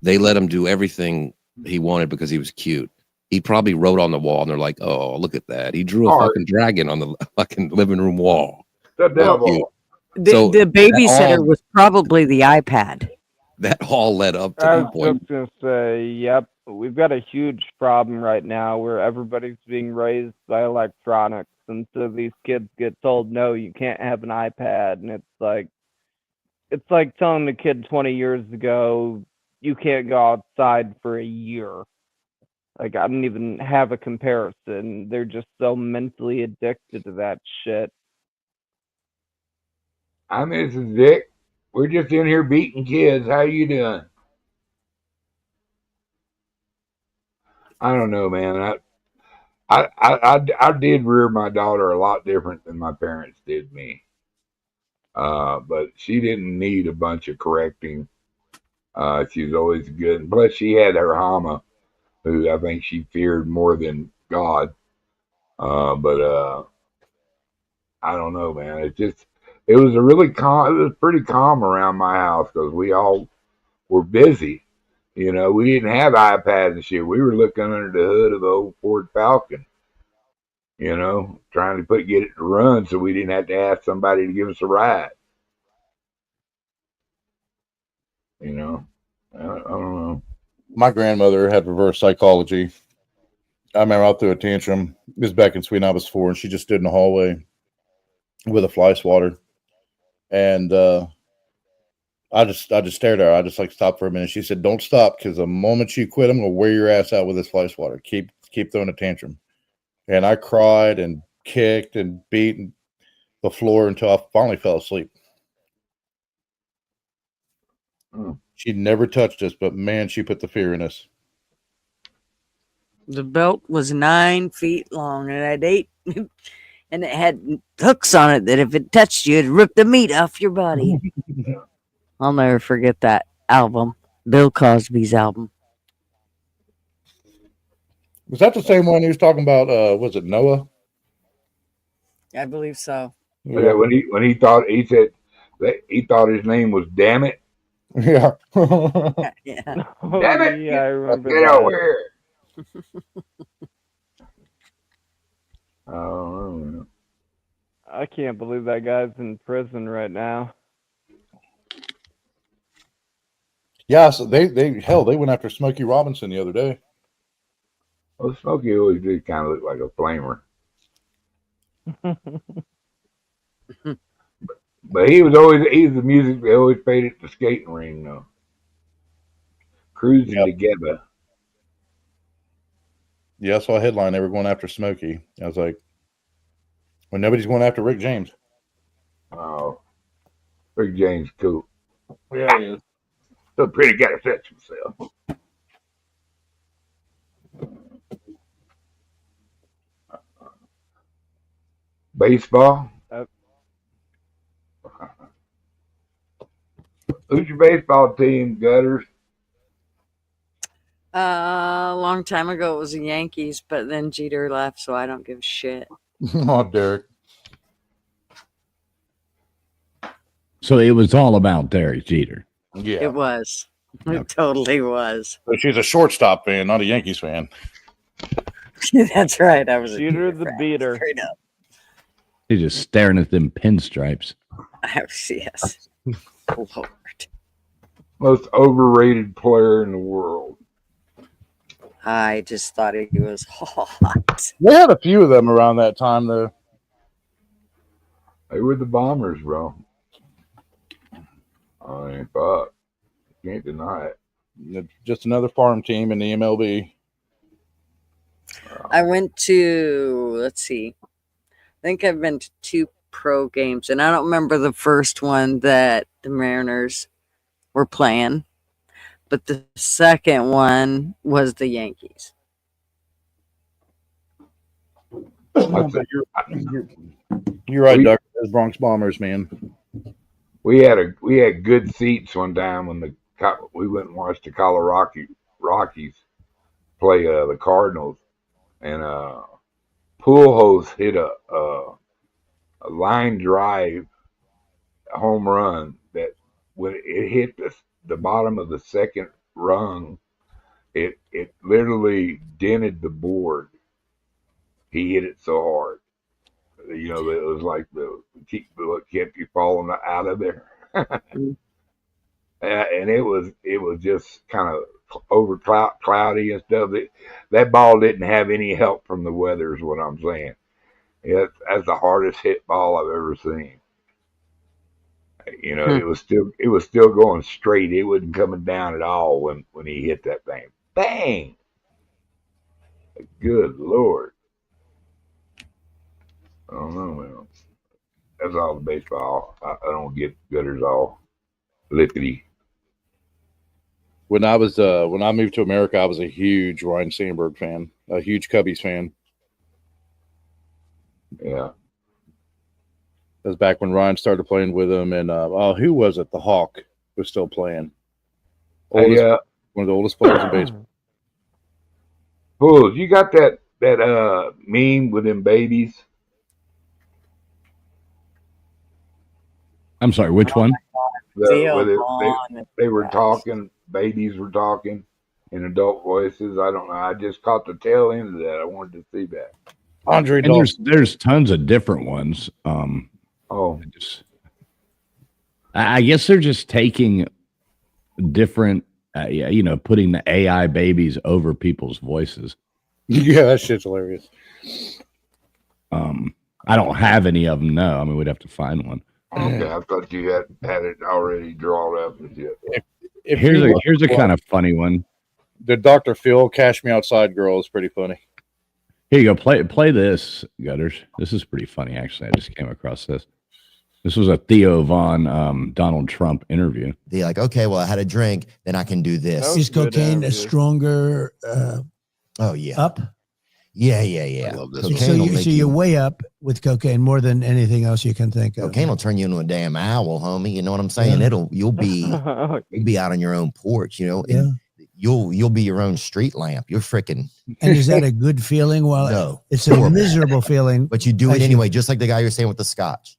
they let him do everything he wanted because he was cute. He probably wrote on the wall, and they're like, "Oh, look at that! He drew a fucking dragon on the fucking living room wall." The devil. the babysitter was probably the iPad. That all led up to I that was point. just gonna say, yep, we've got a huge problem right now where everybody's being raised by electronics, and so these kids get told, "No, you can't have an iPad," and it's like telling the kid 20 years ago, "You can't go outside for a year." Like, I don't even have a comparison. They're just so mentally addicted to that shit. I'm Mrs. Dick. We're just in here beating kids. How you doing? I don't know, man. I did rear my daughter a lot different than my parents did me. But she didn't need a bunch of correcting. She was always good. And plus, she had her Hama, who I think she feared more than God. But I don't know, man. It was a really calm. It was pretty calm around my house because we all were busy. We didn't have iPads and shit. We were looking under the hood of the old Ford Falcon. Trying to get it to run so we didn't have to ask somebody to give us a ride. I don't know. My grandmother had reverse psychology. I remember I threw a tantrum. It was back in Sweden. I was 4, and she just stood in the hallway with a fly swatter, and I just stared at her. I just like stopped for a minute. She said, "Don't stop, because the moment you quit, I'm gonna wear your ass out with this fly swatter. Keep throwing a tantrum." And I cried and kicked and beat the floor until I finally fell asleep. She never touched us, but man, she put the fear in us. The belt was 9 feet long and it had 8, and it had hooks on it that if it touched you, it'd rip the meat off your body. I'll never forget that album, Bill Cosby's album. Was that the same one he was talking about? Was it Noah? I believe so. Yeah, when he thought he said that he thought his name was Damn It. Yeah. Yeah. Oh, Damn it! yeah, I remember Get that. over here. Oh, I can't believe that guy's in prison right now. Yeah, so they went after Smokey Robinson the other day. well, Smokey always did kind of look like a flamer, but he was the music they always played at the skating ring though. Cruising together. Yeah, I saw a headline they were going after Smokey. I was like, well, nobody's going after Rick James. Oh, Rick James cool. Yeah, he is. So pretty got to fetch himself. Baseball. Who's your baseball team, Gutters? A long time ago it was the Yankees, but then Jeter left, so I don't give a shit. Oh, Derek. So it was all about Derek Jeter. Yeah. It was. It totally was. But she's a shortstop fan, not a Yankees fan. That's right. I was a Jeter the beater. Straight up. He's just staring at them pinstripes. Yes. Lord. Most overrated player in the world. I just thought he was hot. They had a few of them around that time, though. They were the Bombers, bro. I mean, fuck. Can't deny it. Just another farm team in the MLB. I went to, let's see, I think I've been to 2 pro games, and I don't remember the first one that the Mariners were playing, but the second one was the Yankees. You're right, Doug. Those Bronx Bombers, man. We had good seats one time when we went and watched the Colorado Rockies play the Cardinals, and Pujols hit a line drive home run that when it hit the bottom of the second rung, it literally dented the board. He hit it so hard. You know, it was like what kept you falling out of there. And it was just kind of over cloudy and stuff. That ball didn't have any help from the weather, is what I'm saying. That's the hardest hit ball I've ever seen. You know, it was still going straight. It wasn't coming down at all when he hit that thing. Bang! Good Lord. I don't know, man. That's all the baseball. I don't get Gutters all lippity. When I moved to America, I was a huge Ryan Sandberg fan, a huge Cubbies fan. Yeah. That was back when Ryan started playing with him, and who was it? The Hawk was still playing. One of the oldest players in baseball. Bulls, you got that meme with them babies? I'm sorry, which one? They were talking, babies were talking in adult voices. I don't know. I just caught the tail end of that. I wanted to see that. Andre and there's tons of different ones. I guess they're just taking different, putting the AI babies over people's voices. Yeah, that shit's hilarious. I don't have any of them. No, I mean we'd have to find one. Okay, I thought you had it already drawn up with you. If Here's you a kind of funny one. The Dr. Phil Cash Me Outside girl is pretty funny. Here you go. Play this, Gutters. This is pretty funny, actually. I just came across this. This was a Theo Von Donald Trump interview. They're like, okay, well, I had a drink, then I can do this. Is cocaine a stronger Oh yeah. up? Yeah, yeah, yeah. I love this Cocaine So, will you, make so you're way up with cocaine more than anything else you can think of. Cocaine will turn you into a damn owl, homie. You know what I'm saying? Yeah. You'll be out on your own porch, you know, and you'll be your own street lamp. You're freaking. And is that a good feeling? Well, No, it's a miserable feeling. But you do it anyway, just like the guy you're saying with the scotch.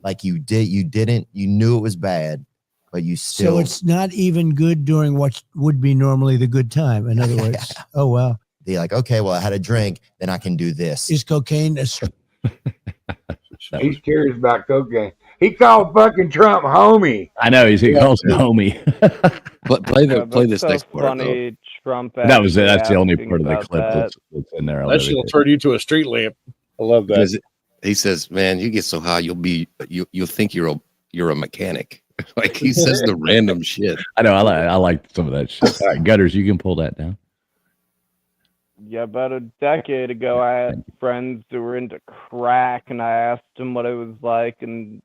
Like you knew it was bad, but you still. So it's not even good during what would be normally the good time. In other words, oh wow. They're like, okay, well, I had a drink, then I can do this. Is cocaine a He's curious about cocaine. He called fucking Trump homie. I know he calls him homie. play this so next part. funny. Trump. That was it. That's the only asking part of the about clip that. that's in there. That shit'll turn you to a street lamp. I love that. Because he says, "Man, you get so high, you'll think you're a mechanic." Like he says the random shit. I know. I like some of that shit. All right, Gutters, you can pull that down. Yeah, about a decade ago, I had friends who were into crack, and I asked them what it was like, and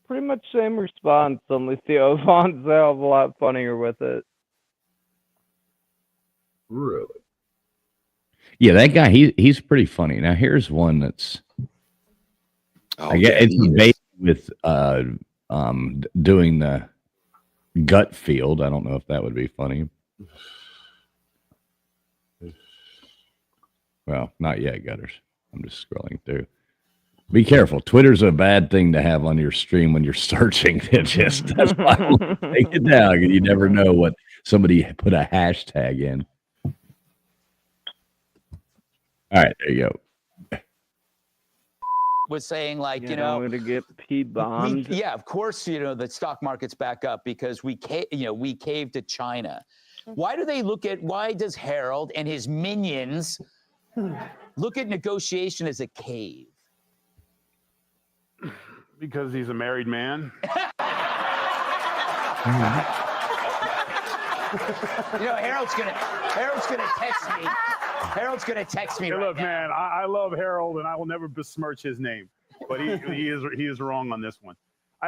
pretty much same response. Only Theo Von's a hell of a lot funnier with it. Really? Yeah, that guy. He's pretty funny. Now here's one that's. I guess it's based with doing the gut field. I don't know if that would be funny. Well, not yet, Gutters. I'm just scrolling through. Be careful. Twitter's a bad thing to have on your stream when you're searching. That's why I take it down. You never know what somebody put a hashtag in. All right, there you go. Was saying like, I'm going to get P-bombed. yeah, of course, the stock market's back up because we caved to China. Why does Harold and his minions look at negotiation as a cave? Because he's a married man. Harold's gonna text me. Harold's gonna text me. Hey, right look, now. man, I love Harold, and I will never besmirch his name, but he is wrong on this one.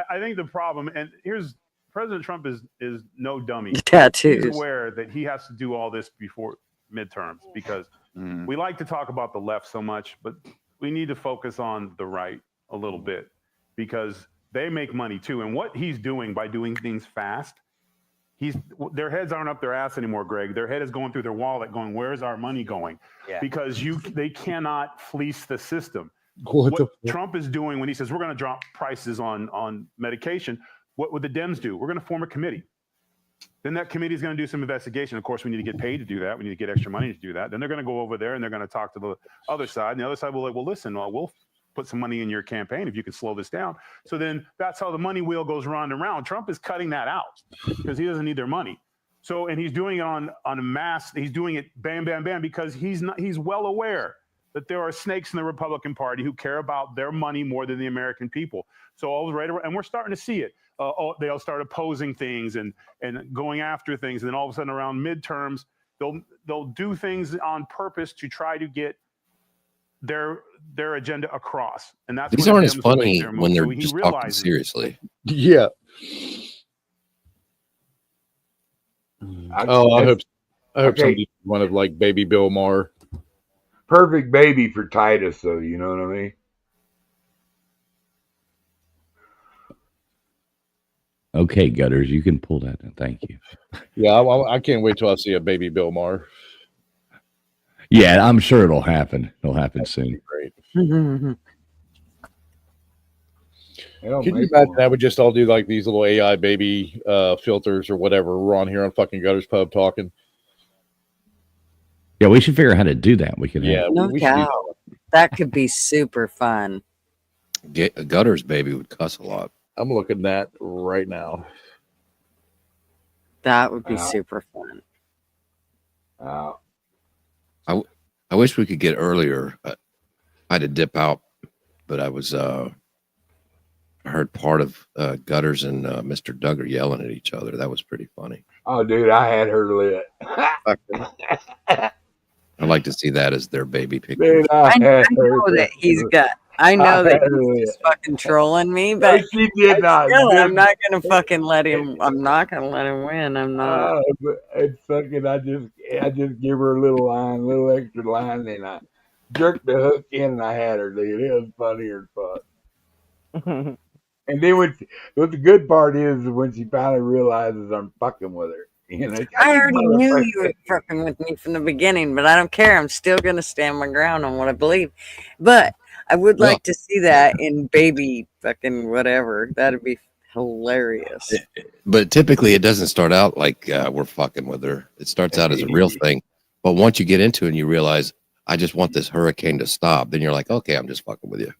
I think the problem, and here's President Trump is no dummy. Tattoos. He's aware that he has to do all this before midterms because we like to talk about the left so much, but we need to focus on the right a little bit because they make money too. And what he's doing by doing things fast, their heads aren't up their ass anymore, Greg. Their head is going through their wallet going, where's our money going? Yeah. Because they cannot fleece the system. What Trump is doing when he says we're going to drop prices on medication, what would the Dems do? We're going to form a committee. Then that committee is going to do some investigation. Of course, we need to get paid to do that. We need to get extra money to do that. Then they're going to go over there and they're going to talk to the other side. And the other side will like, well, listen, we'll put some money in your campaign if you can slow this down. So then that's how the money wheel goes round and round. Trump is cutting that out because he doesn't need their money. So, and he's doing it on a mass. He's doing it bam, bam, bam, because he's well aware that there are snakes in the Republican Party who care about their money more than the American people. So and we're starting to see it. They'll start opposing things and going after things. And then all of a sudden around midterms, they'll do things on purpose to try to get their agenda across. And that's These when aren't as Dems will make funny their move. when they're So he just talking realizes- seriously. Yeah. I hope Okay. somebody one of like Baby Bill Maher. Perfect baby for Titus, though. You know what I mean? Okay, Gutters, you can pull that in. Thank you. Yeah, I can't wait till I see a Baby Bill Maher. Yeah, I'm sure it'll happen. It'll happen soon. Great. Mm-hmm. Can you imagine that would just all do like these little AI baby filters or whatever? We're on here on fucking Gutters Pub talking. Yeah, we should figure out how to do that. We can. Yeah, No we should do doubt. That could be super fun. Gutters baby would cuss a lot. I'm looking at that right now. That would be super fun. I I wish we could get earlier. I had to dip out, but I was I heard part of Gutters and Mr. Duggar yelling at each other. That was pretty funny. Oh, dude, I had her lit. I'd like to see that as their baby picture. Dude, I know that he's got. I know that he's just fucking trolling me, but she did not. Still, I'm not gonna fucking let him. I'm not gonna let him win. I'm not. It's fucking. I just give her a little extra line, and I jerked the hook in, and I had her, dude. It was funny as fuck. And then what the good part is when she finally realizes I'm fucking with her. You know, I already knew you were fucking with me from the beginning, but I don't care. I'm still gonna stand my ground on what I believe. But I would like to see that in baby fucking whatever. That'd be hilarious. But typically, it doesn't start out like we're fucking with her. It starts out as a real thing. But once you get into it and you realize, I just want this hurricane to stop, then you're like, okay, I'm just fucking with you.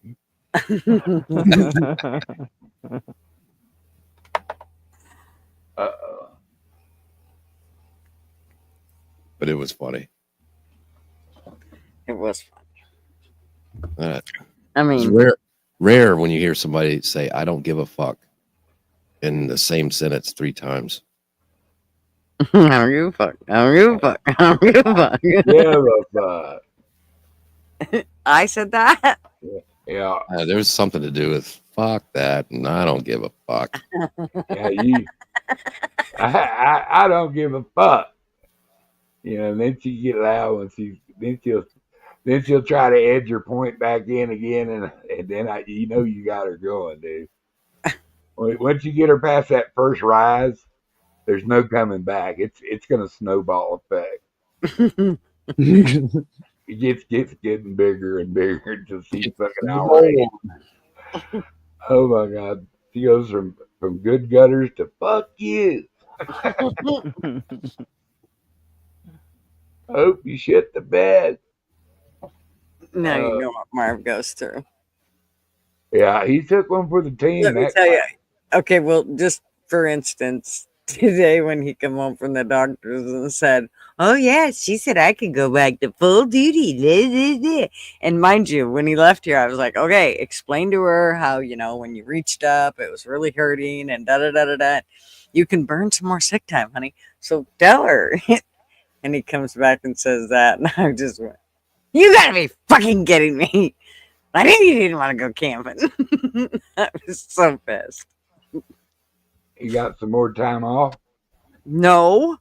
But it was funny. It was I mean, it's rare when you hear somebody say, I don't give a fuck in the same sentence 3 times. I don't give a fuck. I don't give a fuck. I don't give a fuck. Give a fuck. I said that? Yeah. There was something to do with fuck that, and I don't give a fuck. Yeah, I don't give a fuck. You know, and then she get loud when then she'll try to edge her point back in again, and then you got her going, dude. Once you get her past that first rise, there's no coming back. It's gonna snowball effect. It gets getting bigger and bigger until she's fucking outraged. Oh my god. She goes from good gutters to fuck you. Hope you shit the bed. Now you know what Marv goes through. Yeah, he took one for the team. Let me tell you. Okay, well, just for instance, today when he came home from the doctors and said, oh yeah, she said I could go back to full duty. And mind you, when he left here, I was like, okay, explain to her how, when you reached up, it was really hurting and da-da-da-da-da. You can burn some more sick time, honey. So tell her. And he comes back and says that, and I just went, you gotta be fucking kidding me. I knew you didn't want to go camping. I was so pissed. He got some more time off? No.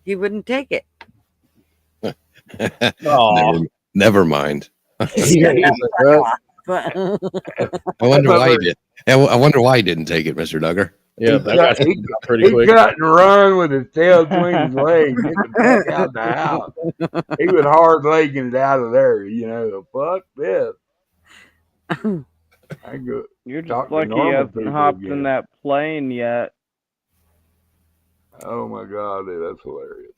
He wouldn't take it. Never mind. I wonder why he did. I wonder why he didn't take it, Mr. Duggar. Yeah, he pretty quick. He got and run with his tail between his legs, get the fuck out the house. He was hard legging it out of there, fuck this. I go. You're just lucky you haven't hopped in that plane yet. Oh my god, dude, that's hilarious.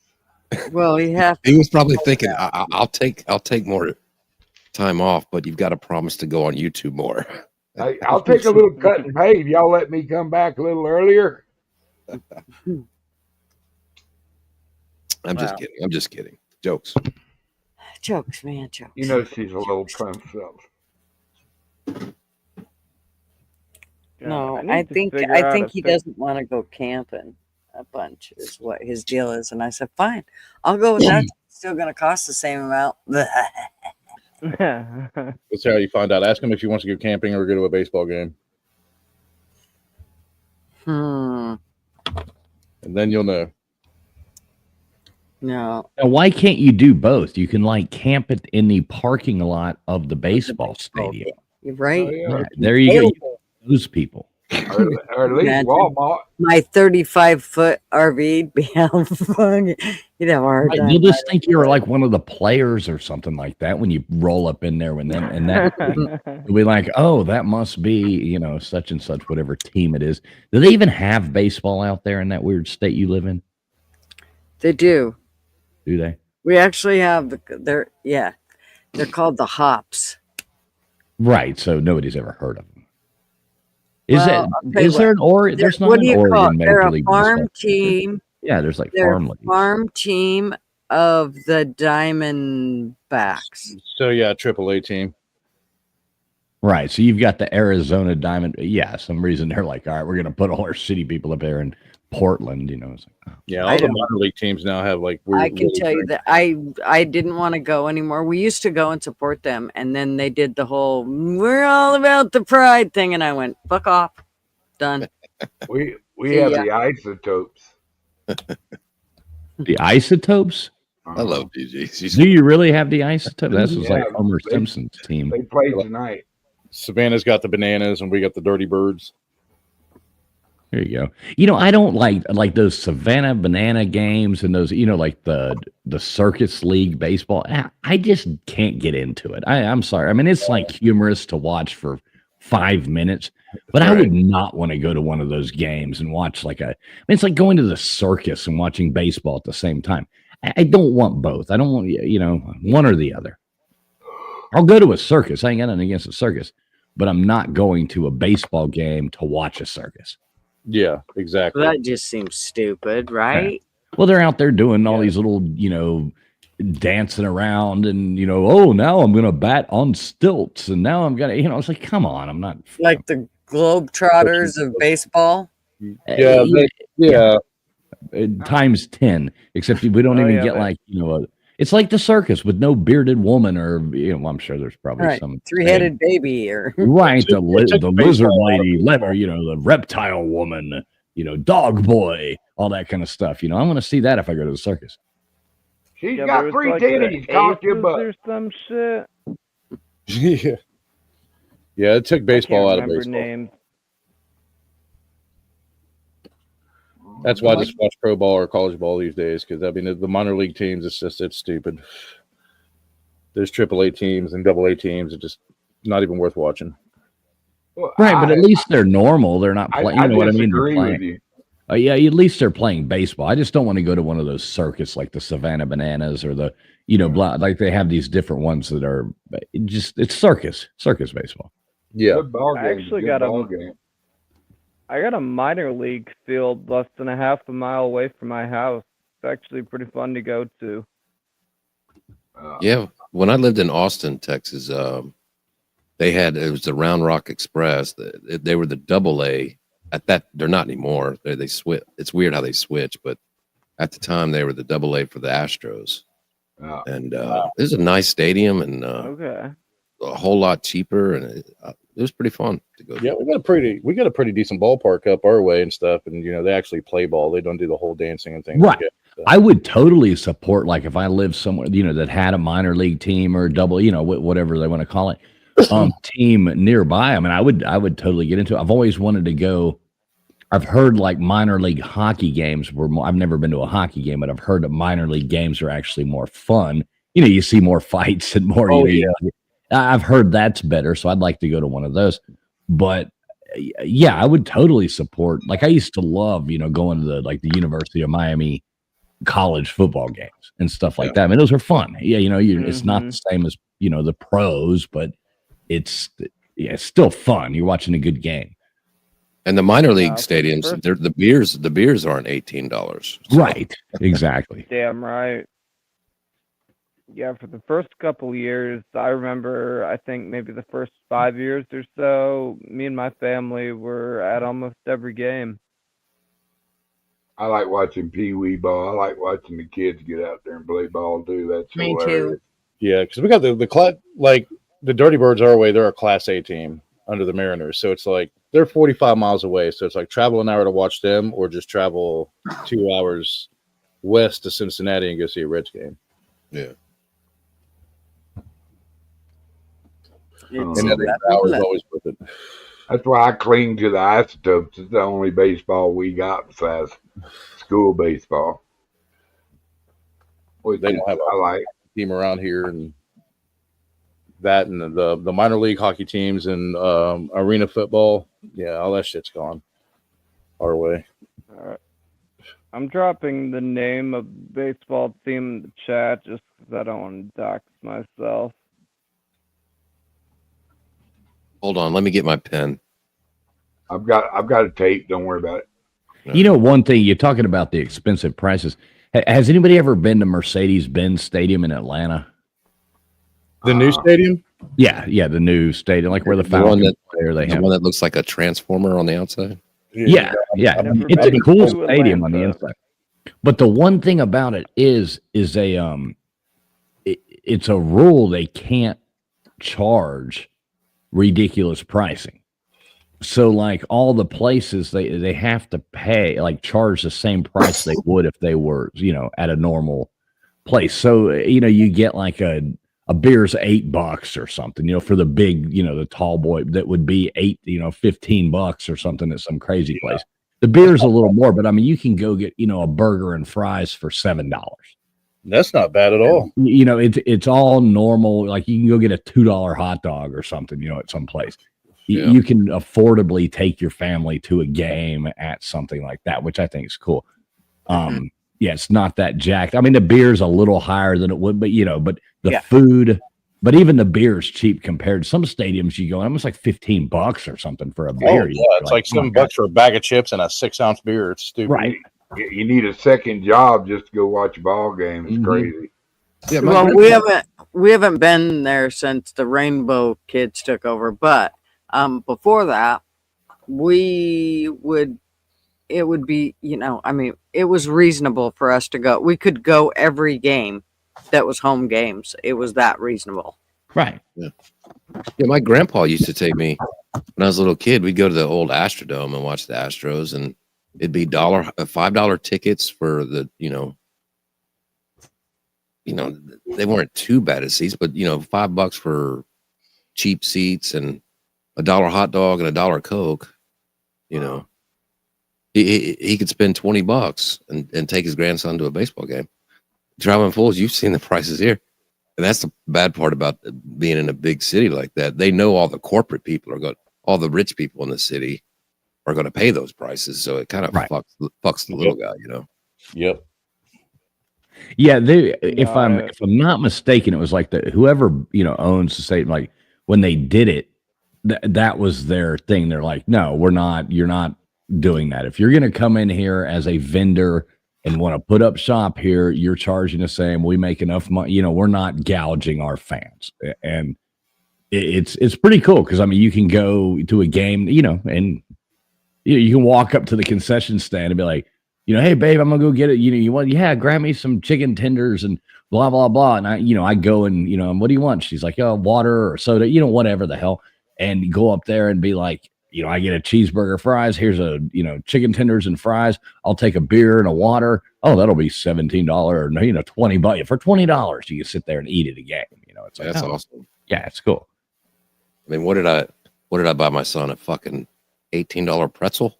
Well, he was probably thinking, I'll take more time off, but you've got to promise to go on YouTube more. I'll take a little cut and pay if y'all let me come back a little earlier. I'm just kidding. I'm just kidding. Jokes. Jokes, man. Jokes. You know she's a little plump self. No, I think he doesn't want to go camping a bunch is what his deal is. And I said, fine, I'll go with that. It's still going to cost the same amount. That's how you find out. Ask him if he wants to go camping or go to a baseball game. And then you'll know. No. Now, why can't you do both? You can camp it in the parking lot of the baseball stadium. You're right. Oh, yeah. There you go. Those people. Or at least Walmart. My 35-foot RV be out fucking. You'd have a hard time. You'll just think you're like one of the players or something like that when you roll up in there and that you'll be like, oh, that must be, such and such, whatever team it is. Do they even have baseball out there in that weird state you live in? They do. Do they? We actually have they're called the Hops. Right. So nobody's ever heard of them. There's not an Oregon They're a farm team. Yeah, there's farm team of the Diamondbacks. So yeah, AAA team. Right. So you've got the Arizona Diamond. Yeah, some reason they're like, all right, we're going to put all our city people up there in Portland. You know, it's like, oh. Yeah, all the minor league teams now have like weird. I can tell you that I didn't want to go anymore. We used to go and support them, and then they did the whole "we're all about the pride" thing, and I went, "Fuck off, done." We See have ya. the isotopes. The isotopes? I love DG. Do you really have the isotopes? That's just like Yeah, Homer they- Simpson's team. They play tonight. Savannah's got the bananas, and we got the dirty birds. There you go. You know, I don't like those Savannah banana games and those, you know, like the circus league baseball. I just can't get into it. I'm sorry. I mean, it's like humorous to watch for 5 minutes, but I would not want to go to one of those games and watch like I mean, it's like going to the circus and watching baseball at the same time. I don't want both. I don't want, you know, one or the other. I'll go to a circus. I ain't got nothing against a circus, but I'm not going to a baseball game to watch a circus. Yeah, exactly. That just seems stupid, right? Well, they're out there doing all these little, you know, dancing around and, you know, oh, now I'm going to bat on stilts. And now I'm going to, you know, it's like, come on, I'm not. Like the Globetrotters of baseball. Yeah, yeah. Times 10, except we don't even get like, you know, it's like the circus with no bearded woman or, you know, I'm sure there's probably Right. some Three-headed baby or right, the lizard lady, lever, you know, the reptile woman, you know, dog boy, all that kind of stuff. You know, I want to see that if I go to the circus. She's Yeah, got there was, free like, titties. the Cock your Aces butt. or some shit. Yeah. Yeah, it took baseball out of baseball. Names. That's why I just watch pro ball or college ball these days, because I mean the minor league teams, it's stupid. There's AAA teams and AA teams, it's just not even worth watching. Well, Right, but at least they're normal. They're not playing. You know what I mean? They're disagree playing. with you. Yeah, at least they're playing baseball. I just don't want to go to one of those circus like the Savannah Bananas or the, you know, like they have these different ones that are just it's circus baseball. Yeah, Good ball I game. actually Good got ball a game. I got a minor league field less than a half a mile away from my house. It's actually pretty fun to go to. Yeah, when I lived in Austin, Texas, they had it was the Round Rock Express. They were the AA. At that, they're not anymore. They switch. It's weird how they switch, but at the time they were the AA for the Astros. And it was a nice stadium and Okay. a whole lot cheaper, and it was pretty fun to go to. Yeah, we got a pretty decent ballpark up our way and stuff, and you know they actually play ball. They don't do the whole dancing and things. Right. Like that. So. I would totally support, like, if I lived somewhere, you know, that had a minor league team or double, you know, whatever they want to call it, team nearby. I mean, I would totally get into it. I've always wanted to go. I've heard like minor league hockey games were more, I've never been to a hockey game, but I've heard that minor league games are actually more fun. You know, you see more fights and more. Oh, you know, I've heard that's better, so I'd like to go to one of those. But yeah, I would totally support. Like I used to love, you know, going to the University of Miami college football games and stuff like that. I mean, those are fun. Yeah, you know, it's not the same as, you know, the pros, but it's still fun. You're watching a good game. And the minor league stadiums, the beers aren't $18. Right. Exactly. Damn right. Yeah, for the first couple years, I remember, I think maybe the first 5 years or so, me and my family were at almost every game. I like watching Pee Wee ball. I like watching the kids get out there and play ball too. That's Me hilarious. too. Yeah, because we got the Dirty Birds our way. They're a Class A team under the Mariners, so it's like they're 45 miles away. So it's like travel an hour to watch them, or just travel 2 hours west to Cincinnati and go see a Reds game. Yeah. It's And that 8 hours is always worth it. That's why I cling to the isotopes. It's the only baseball we got besides school baseball. They don't have a team around here, and that, and the minor league hockey teams and arena football. Yeah, all that shit's gone our way. All right. I'm dropping the name of baseball team in the chat just because I don't want to dox myself. Hold on, let me get my pen. I've got a tape. Don't worry about it. You know, one thing you're talking about the expensive prices. Has anybody ever been to Mercedes-Benz Stadium in Atlanta? The new stadium? Yeah, the new stadium, like where the The one Falcons that play, or they the have. one that looks like a transformer on the outside. Yeah. Never It's a been cool to stadium on the Atlanta. inside. But the one thing about it is it's a rule they can't charge ridiculous pricing. So like all the places they have to pay, like charge the same price they would if they were, at a normal place. So you get like a beer's $8 or something, for the big, the tall boy that would be $15 or something at some crazy place. The beer's a little more, but I mean you can go get, a burger and fries for $7. That's not bad at all. It's all normal. Like you can go get a $2 hot dog or something, at some place. You can affordably take your family to a game at something like that, which I think is cool. Yeah, it's not that jacked. I mean, the beer's a little higher than it would, but the food, but even the beer is cheap compared to some stadiums. You go almost like $15 or something for a beer. Oh, yeah, it's like $7 for a bag of chips and a 6-ounce beer. It's stupid. Right. You need a second job just to go watch a ball game. It's crazy. Yeah, Well, we haven't been there since the Rainbow kids took over, but before that, it would be, it was reasonable for us to go. We could go every game that was home games. It was that reasonable. Right. Yeah, my grandpa used to take me when I was a little kid. We'd go to the old Astrodome and watch the Astros, and it'd be $5 tickets for the, they weren't too bad as seats, but $5 for cheap seats and $1 hot dog and $1 Coke. He could spend $20 and take his grandson to a baseball game. Traveling fools, you've seen the prices here, and that's the bad part about being in a big city like that. They know all the corporate people all the rich people in the city are going to pay those prices, so it kind of fucks the little guy, Yep. Yeah, if I'm not mistaken, it was like whoever owns the stadium, like when they did it, that was their thing. They're like, no, you're not doing that. If you're going to come in here as a vendor and want to put up shop here, you're charging the same. We make enough money. We're not gouging our fans, and it's pretty cool because I mean you can go to a game, and you can walk up to the concession stand and be like, hey babe, I'm gonna go get it. You want? Yeah, grab me some chicken tenders and blah blah blah. And I go and what do you want? She's like, water or soda, whatever the hell. And go up there and be like, I get a cheeseburger, fries. Here's a chicken tenders and fries. I'll take a beer and a water. Oh, that'll be $17 or $20 for $20. You can sit there and eat at a game. It's like that's awesome. Yeah, it's cool. I mean, what did I buy my son? A fucking $18 pretzel?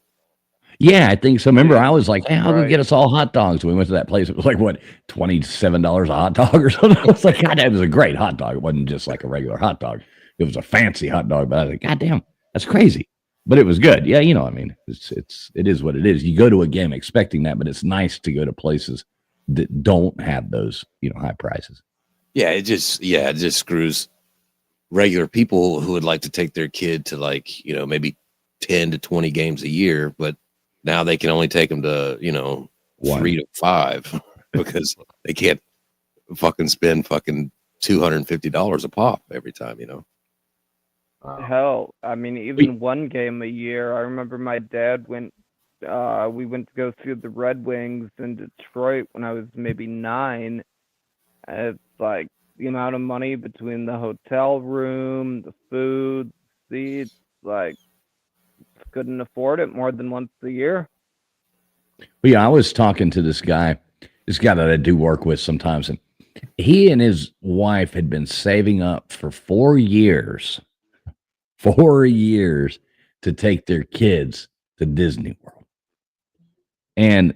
Yeah, I think so. Remember, I was like, hey, I'll go get us all hot dogs. We went to that place. It was like, what, $27 a hot dog or something? I was like, God, it was a great hot dog. It wasn't just like a regular hot dog. It was a fancy hot dog. But I was like, God damn, that's crazy. But it was good. Yeah, I mean, it is what it is. You go to a game expecting that, but it's nice to go to places that don't have those, high prices. Yeah, it just screws regular people who would like to take their kid to maybe 10 to 20 games a year, but now they can only take them to 3 to 5 because they can't fucking spend fucking $250 a pop every time. Hell, I mean, even one game a year. I remember my dad went. We went to go see the Red Wings in Detroit when I was maybe 9. It's like the amount of money between the hotel room, the food, seats, like couldn't afford it more than once a year. Well, yeah, I was talking to this guy that I do work with sometimes, and he and his wife had been saving up for 4 years to take their kids to Disney World. And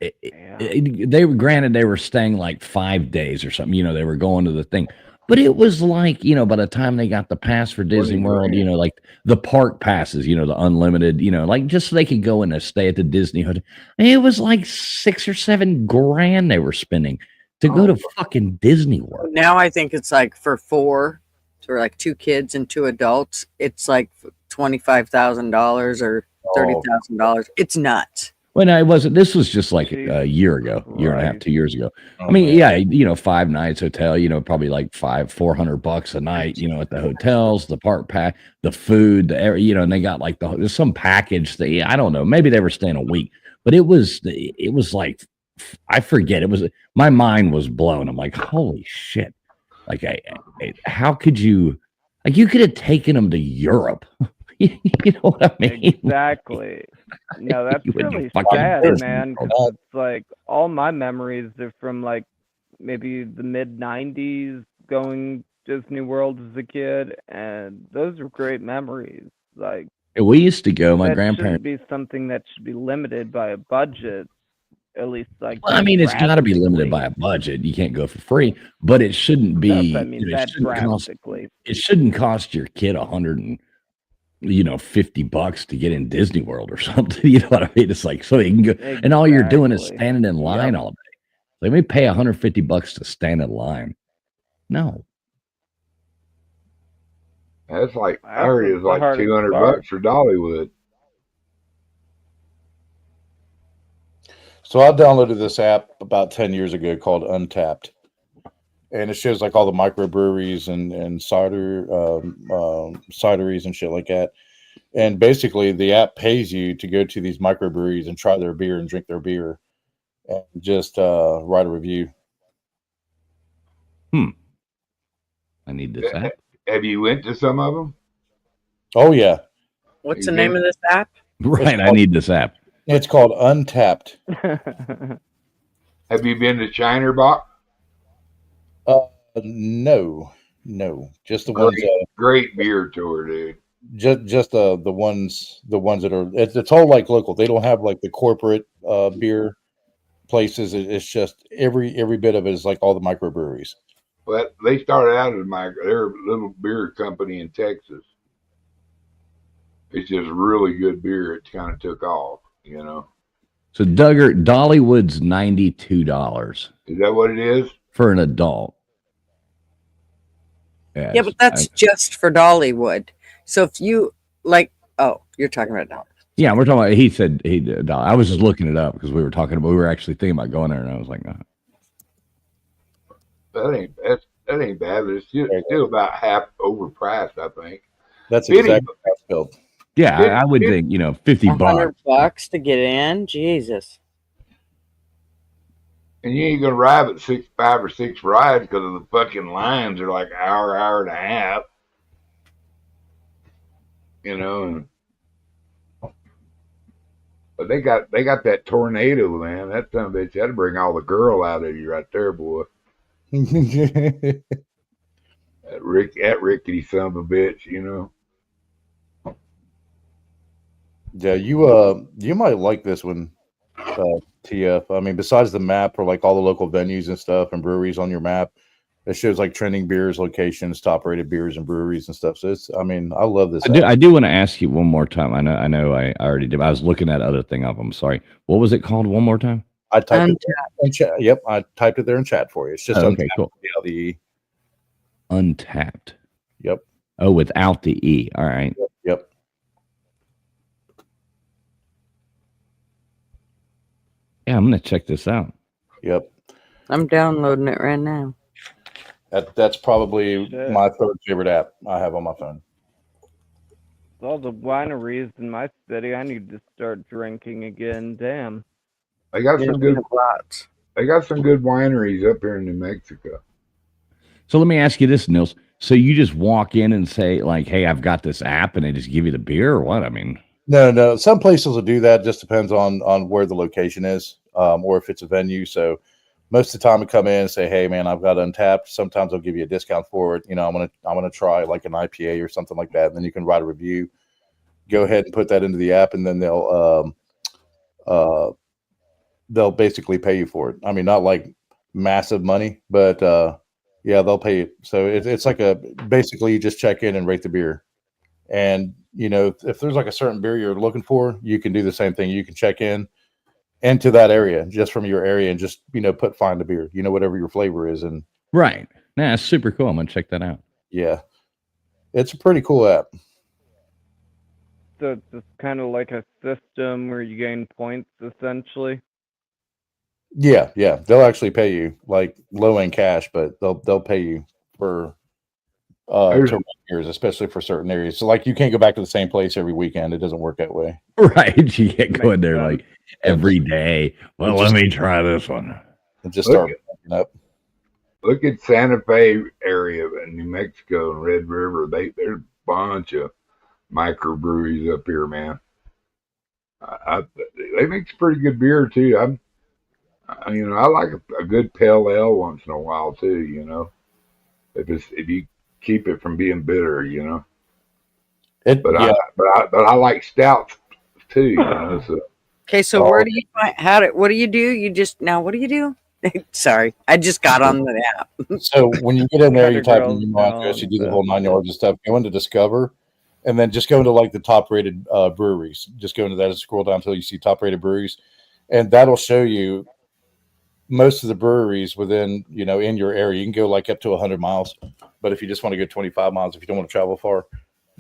they were staying like 5 days or something, they were going to the thing. But it was like, by the time they got the pass for Disney World, like the park passes, the unlimited, like just so they could go and stay at the Disney hotel. It was like $6 or $7 grand they were spending to go to fucking Disney World. Now I think it's like for 4, for like 2 kids and 2 adults, it's like $25,000 or $30,000. It's nuts. Well, no, it wasn't. This was just like a year ago, year and a half, 2 years ago. I mean, yeah, 5 nights hotel, probably like $400 a night, at the hotels, the park pack, the food, and they got like there's some package that I don't know, maybe they were staying a week, but it was like, I forget. It was, my mind was blown. I'm like, holy shit. Like, how could you, like, you could have taken them to Europe. You know what I mean? Exactly. No, that's really sad, man. 'Cause it's like all my memories are from like maybe the mid '90s, going Disney World as a kid, and those are great memories. Like, we used to go. My that grandparents. shouldn't be something that should be limited by a budget. At least, like, Well, I mean, it's got to be limited by a budget. You can't go for free, but it shouldn't be. I mean, that drastically. It shouldn't cost your kid $150 to get in Disney World or something. You know what I mean? It's like, so you can go, and all you're doing is standing in line all day. Let me pay $150 to stand in line. No. That's like, I heard it was like $200 for Dollywood. So I downloaded this app about 10 years ago called Untapped, and it shows like all the microbreweries and cider cideries and shit like that. And basically, the app pays you to go to these microbreweries and try their beer and drink their beer, and just write a review. I need this app. Have you went to some of them? Oh yeah. What's the name of this app? Right, I need this app. It's called Untapped. Have you been to Shinerbach? No, just the ones. Great beer tour, dude. Just the ones that are. It's all like local. They don't have like the corporate beer places. It's just every bit of it is like all the microbreweries. Well, they started out as they're a little beer company in Texas. It's just really good beer. It kind of took off, So Dollywood's $92. Is that what it is? For an adult. Yeah, but that's just for Dollywood. So if you like, you're talking about Dollywood. Yeah, we're talking about. He said he did. I was just looking it up because we were actually thinking about going there, and I was like, no. That ain't bad. But it's still about half overpriced, I think. That's exactly how it's built. Yeah, I would think $50. $100 to get in, Jesus. And you ain't gonna ride at 5 or 6 rides because of the fucking lines are like hour and a half. And but they got that tornado, man. That son of a bitch, that'll bring all the girl out of you right there, boy. that rickety son of a bitch, Yeah, you might like this one, TF. I mean, besides the map for like all the local venues and stuff and breweries on your map, it shows like trending beers, locations, top rated beers and breweries and stuff. So I love this. I do want to ask you one more time. I know I already did. I was looking at other thing up. I'm sorry. What was it called one more time? I typed it in chat. Yep, I typed it there in chat for you. It's just okay, cool. The Untapped. Yep. Oh, without the E. All right. Yep. Yeah, I'm gonna check this out. Yep. I'm downloading it right now. That's probably my third favorite app I have on my phone. With all the wineries in my city, I need to start drinking again. Damn. They got some good wineries up here in New Mexico. So let me ask you this, Nils. So you just walk in and say, like, hey, I've got this app, and they just give you the beer, or what? I mean, no. Some places will do that. Just depends on where the location is, or if it's a venue. So most of the time, I come in and say, hey, man, I've got Untapped. Sometimes they'll give you a discount for it. I'm gonna try like an IPA or something like that, and then you can write a review. Go ahead and put that into the app, and then they'll basically pay you for it. I mean, not like massive money, but yeah, they'll pay you. So it's like basically you just check in and rate the beer. And, if there's like a certain beer you're looking for, you can do the same thing. You can check in into that area just from your area and just, find the beer, whatever your flavor is. And right. Yeah, it's super cool. I'm going to check that out. Yeah. It's a pretty cool app. So it's just kind of like a system where you gain points, essentially. Yeah, yeah. They'll actually pay you like low end cash, but they'll pay you for There's- to run beers, especially for certain areas. So like you can't go back to the same place every weekend. It doesn't work that way. Right. You can't go in there sense. like every day. Well, It let just- me try this one. And just Look start picking up. Look at Santa Fe area in New Mexico and Red River. There's a bunch of microbreweries up here, man. They make some pretty good beer too. I like a good pale ale once in a while too. If you keep it from being bitter, But I like stouts too. So Okay, so where do you find what do you do? What do you do? Sorry, I just got on the app. So when you get in there, you type in Girls your address, you do the and whole 9 yards of stuff. Go into Discover, and then just go into like the top rated breweries. Just go into that and scroll down until you see top rated breweries, and that'll show you most of the breweries within in your area. You can go like up to 100 miles, but if you just want to go 25 miles, if you don't want to travel far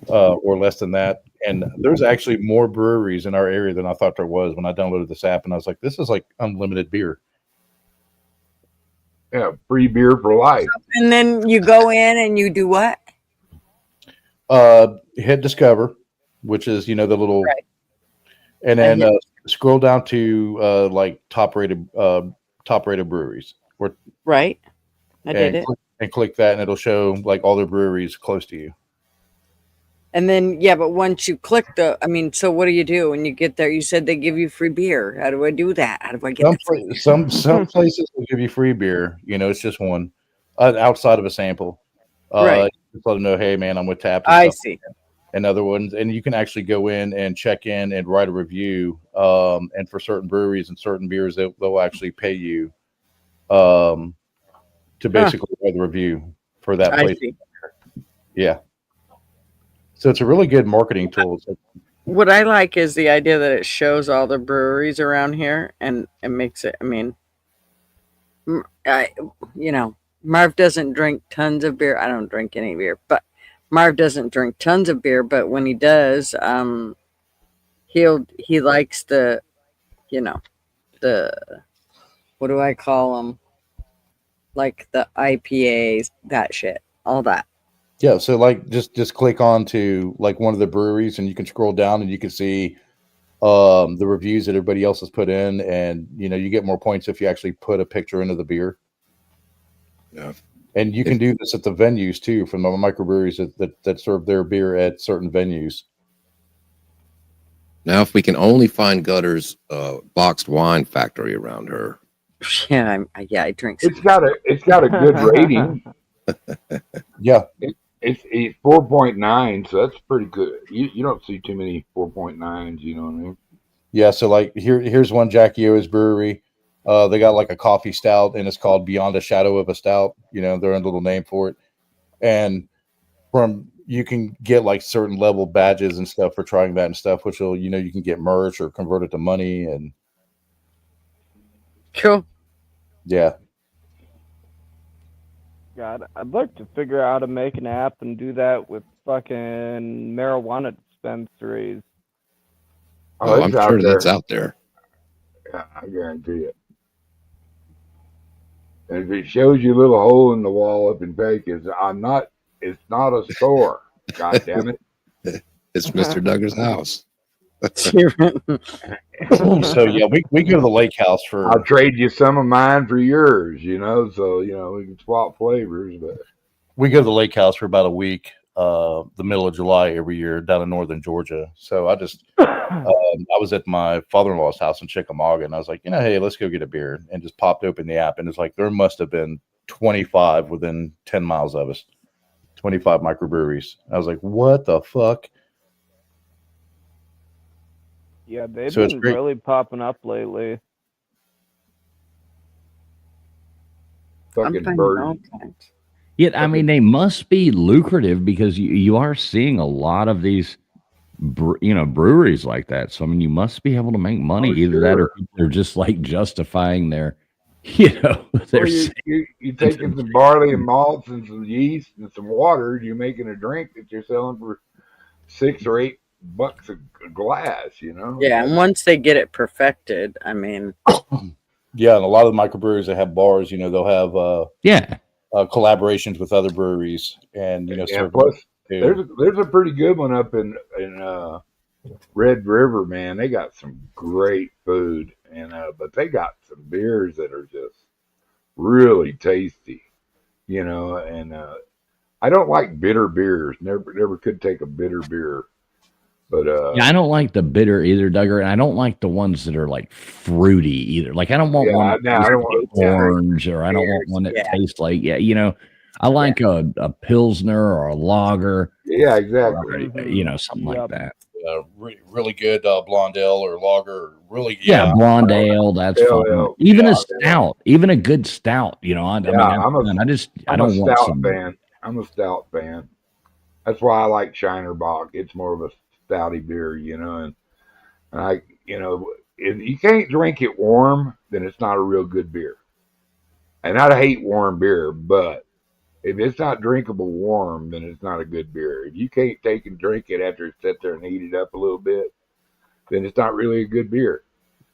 or less than that, and there's actually more breweries in our area than I thought there was when I downloaded this app, and I was like, this is like unlimited beer. yeah, free beer for life. And then you go in and you do what? Hit Discover, which is the little, Right. and then scroll down to like top rated breweries. Right. I did it. And click that, and it'll show like all the breweries close to you. And then but once you click so what do you do when you get there? You said they give you free beer. How do I do that? How do I get Some places will give you free beer. It's just one outside of a sample. Right. Just let them know, hey man, I'm with Tap. I see. And other ones, and you can actually go in and check in and write a review. And for certain breweries and certain beers, they'll actually pay you to basically write the review for that I place. see. Yeah. So it's a really good marketing tool. What I like is the idea that it shows all the breweries around here, and it makes it. Marv doesn't drink tons of beer. I don't drink any beer, but Marv doesn't drink tons of beer. But when he does, he likes the what do I call them? Like the IPAs, that shit, all that. Yeah, so like just click on to like one of the breweries, and you can scroll down and you can see the reviews that everybody else has put in, and you get more points if you actually put a picture into the beer. Yeah. And you can do this at the venues too, from the microbreweries that serve their beer at certain venues. Now, if we can only find Gutter's boxed wine factory around her. Yeah, I drink. It's got a good rating. Yeah. It's 4.9, so that's pretty good. You don't see too many 4.9s, you know what I mean? Yeah, so like here's one, Jackie O's brewery. They got like a coffee stout, and it's called Beyond a Shadow of a Stout. Their own little name for it. And you can get like certain level badges and stuff for trying that and stuff, which will you can get merch or convert it to money. And cool. Yeah. God, I'd like to figure out how to make an app and do that with fucking marijuana dispensaries. Oh, I'm sure that's out there. Yeah, I guarantee it. And if it shows you a little hole in the wall up in Vegas, it's not a store. God damn it. It's Mr. Duggar's house. So yeah, we go to the lake house for. I'll trade you some of mine for yours, so we can swap flavors. But we go to the lake house for about a week, the middle of July every year down in northern Georgia. So I just I was at my father-in-law's house in Chickamauga, and I was like, hey, let's go get a beer, and just popped open the app, and it's like there must have been 25 within 10 miles of us, 25 microbreweries. I was like, what the fuck? Yeah, they've So it's been great. really popping up lately. fucking bird. Yet, I mean, they must be lucrative because you are seeing a lot of these, breweries like that. So, I mean, you must be able to make money. Either that or they're just like justifying their, their. Well, you taking some barley and malts and some yeast and some water. You're making a drink that you're selling for $6 or bucks a glass, you know. Yeah, and once they get it perfected, I mean, Yeah, and a lot of the microbreweries that have bars, you know, they'll have collaborations with other breweries, and you know, Yeah. serve Plus, too. there's a pretty good one up in Red River, man. They got some great food, and but they got some beers that are just really tasty, you know. And I don't like bitter beers. Never could take a bitter beer. But Yeah, I don't like the bitter either, Duggar, and I don't like the ones that are like fruity either. Like I don't want one that I tastes don't like want orange, or I don't want one that tastes like I like a pilsner or a lager. Yeah, Or, exactly. something like that. Really good blonde ale or lager. Really, Yeah, blonde ale, that's fine. Even a stout, even a good stout. I I'm a don't want stout some. fan. I'm a stout fan. That's why I like Shiner Bock. It's more of a stouty beer, you know. And I, you know, if you can't drink it warm, then it's not a real good beer. And I hate warm beer, but if it's not drinkable warm, then it's not a good beer. If you can't take and drink it after it's sit there and heat it up a little bit, then it's not really a good beer.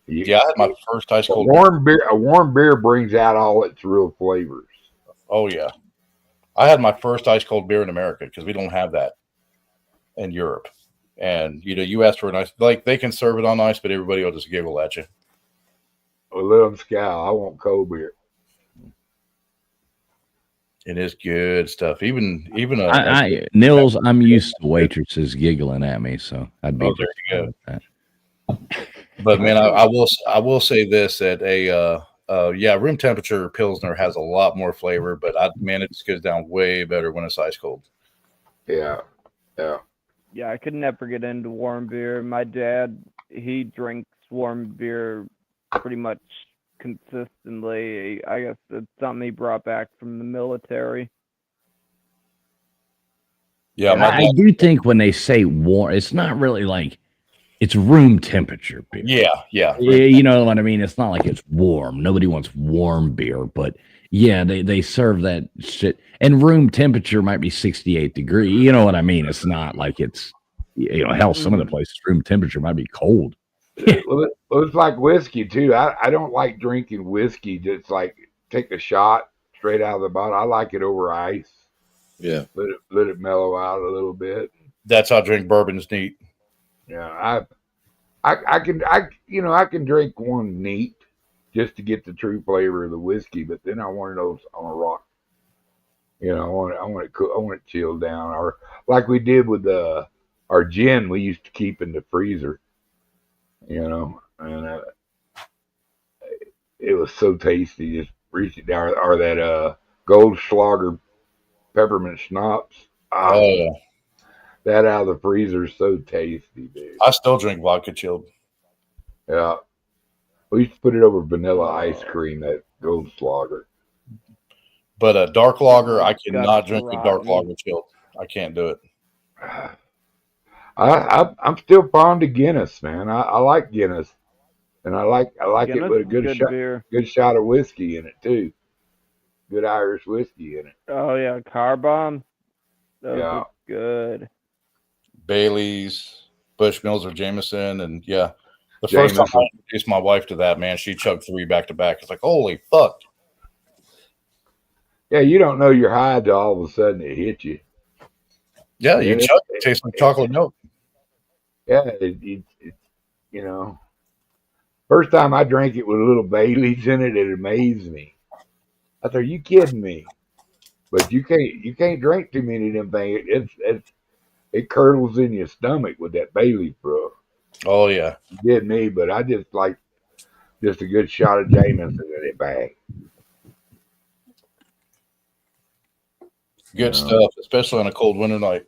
Yeah, I had my first ice cold A warm beer brings out all its real flavors. Oh yeah, I had my first ice cold beer in America because we don't have that in Europe. And you know, you ask for an ice, like they can serve it on ice, but everybody will just giggle at you. Well, let them scowl. I want cold beer. It is good stuff. Even Nils, I'm used to waitresses giggling at me, so I'd be there you go. with that. But man, I will say this, that room temperature Pilsner has a lot more flavor, but it just goes down way better when it's ice cold. Yeah. Yeah, I could never get into warm beer. My dad, he drinks warm beer pretty much consistently. I guess it's something he brought back from the military. Yeah, I do think when they say warm, it's not really like it's room temperature beer. Yeah. You know what I mean? It's not like it's warm. Nobody wants warm beer, but yeah, they serve that shit. And room temperature might be 68 degrees. You know what I mean? It's not like it's, hell, some of the places room temperature might be cold. Well, it's like whiskey too. I don't like drinking whiskey just like take a shot straight out of the bottle. I like it over ice. Yeah. Let it mellow out a little bit. That's how I drink bourbon's neat. Yeah, I can drink one neat just to get the true flavor of the whiskey, but then I want those on a rock. You know, I want it cool. I want it chilled down, or like we did with our gin. We used to keep in the freezer. You know, and it was so tasty. Just reach it down, or that Goldschlager peppermint schnapps. Oh yeah, that out of the freezer is so tasty, dude. I still drink vodka chilled. Yeah, we used to put it over vanilla ice cream. That Goldschlager. But a dark lager, I cannot drink a dark lager chilled. I can't do it. I'm still fond of Guinness, man. I like Guinness, and I like Guinness it with a good shot of whiskey in it too. Good Irish whiskey in it. Oh yeah, Car Bomb. Those Yeah. are good. Bailey's, Bushmills or Jameson, and yeah, the first time I introduced my wife to that, man, she chugged 3 back to back. It's like, holy fuck. Yeah, you don't know you're high till all of a sudden it hit you. Yeah, you chug it. It tastes like chocolate milk. Yeah, it's you know. First time I drank it with a little Bailey's in it, it amazed me. I thought, you kidding me? But you can't drink too many of them things. It curdles in your stomach with that Bailey's, bro. Oh yeah, it did me, but I just like a good shot of Jameson in it back. Good stuff, especially on a cold winter night.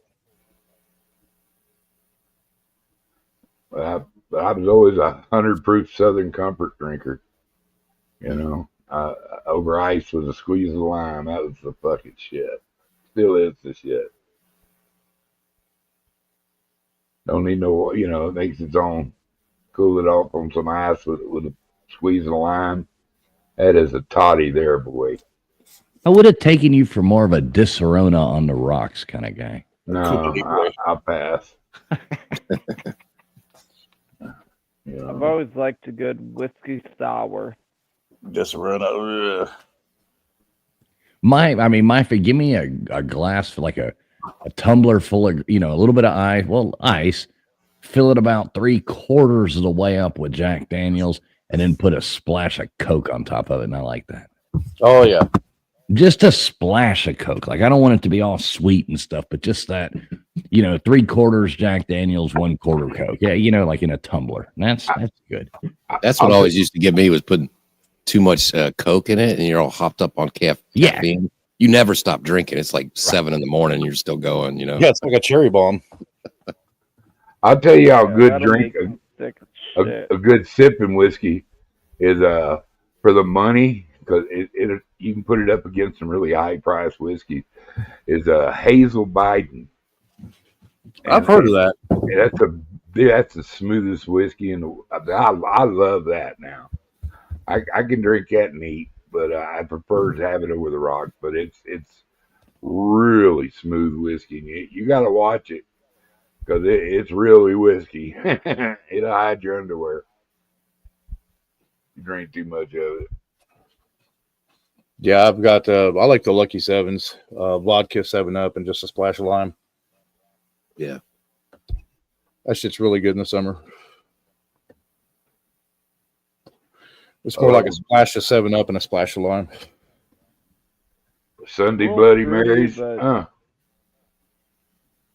I was always a 100 proof Southern Comfort drinker. You know, over ice with a squeeze of lime. That was the fucking shit. Still is the shit. Don't need no, it makes its own. Cool it off on some ice with a squeeze of lime. That is a toddy there, boy. I would have taken you for more of a Disaronno on the rocks kind of guy. No, I'll pass. I've always liked a good whiskey sour. Just run out. Give me a glass for like a tumbler full of, a little bit of ice, fill it about 3/4 of the way up with Jack Daniels, and then put a splash of Coke on top of it. And I like that. Oh yeah. Just a splash of Coke. Like, I don't want it to be all sweet and stuff, but just that, 3/4 Jack Daniels, 1/4 Coke. Yeah, like in a tumbler. That's good. That's what always used to get me, was putting too much Coke in it, and you're all hopped up on caffeine. You never stop drinking. It's like 7 in the morning. You're still going, Yeah, it's like a cherry bomb. I'll tell you how good that'll drink make me sick as shit. a good sipping whiskey is for the money, because you can put it up against some really high priced whiskey, is Hazel Biden. I've heard of that. That's the smoothest whiskey in the. I love that now. I can drink that and eat, but I prefer to have it over the rocks. But it's really smooth whiskey. And you got to watch it, because it's really whiskey. It'll hide your underwear. You drink too much of it. Yeah, I've got. I like the Lucky Sevens, vodka, 7-Up, and just a splash of lime. Yeah, that shit's really good in the summer. It's more like a splash of 7-Up and a splash of lime. Sunday Bloody Marys. A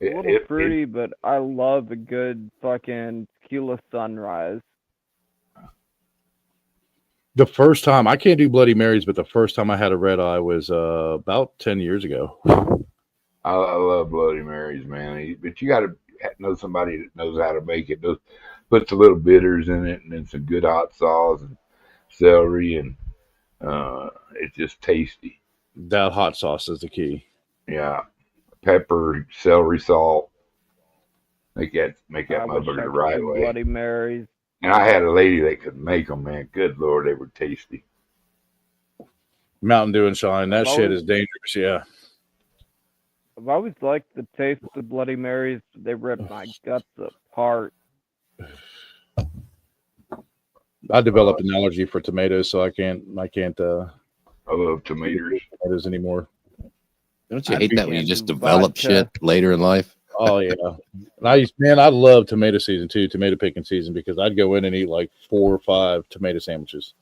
little fruity, but I love a good fucking tequila sunrise. The first time, I can't do Bloody Marys, but the first time I had a red eye was about 10 years ago. I love Bloody Marys, man. But you got to know somebody that knows how to make it. Puts a little bitters in it, and then some good hot sauce and celery, and it's just tasty. That hot sauce is the key. Yeah, pepper, celery, salt. Make that motherfucker the right way. Bloody Marys. And I had a lady that could make them, man. Good Lord, they were tasty. Mountain Dew and Shine, that shit is dangerous. Yeah. I've always liked the taste of Bloody Marys. They rip my guts apart. I developed an allergy for tomatoes, so I can't. I love tomatoes anymore. Don't you hate that when you just develop shit later in life? Oh yeah, and I love tomato season too, tomato picking season, because I'd go in and eat like 4 or 5 tomato sandwiches.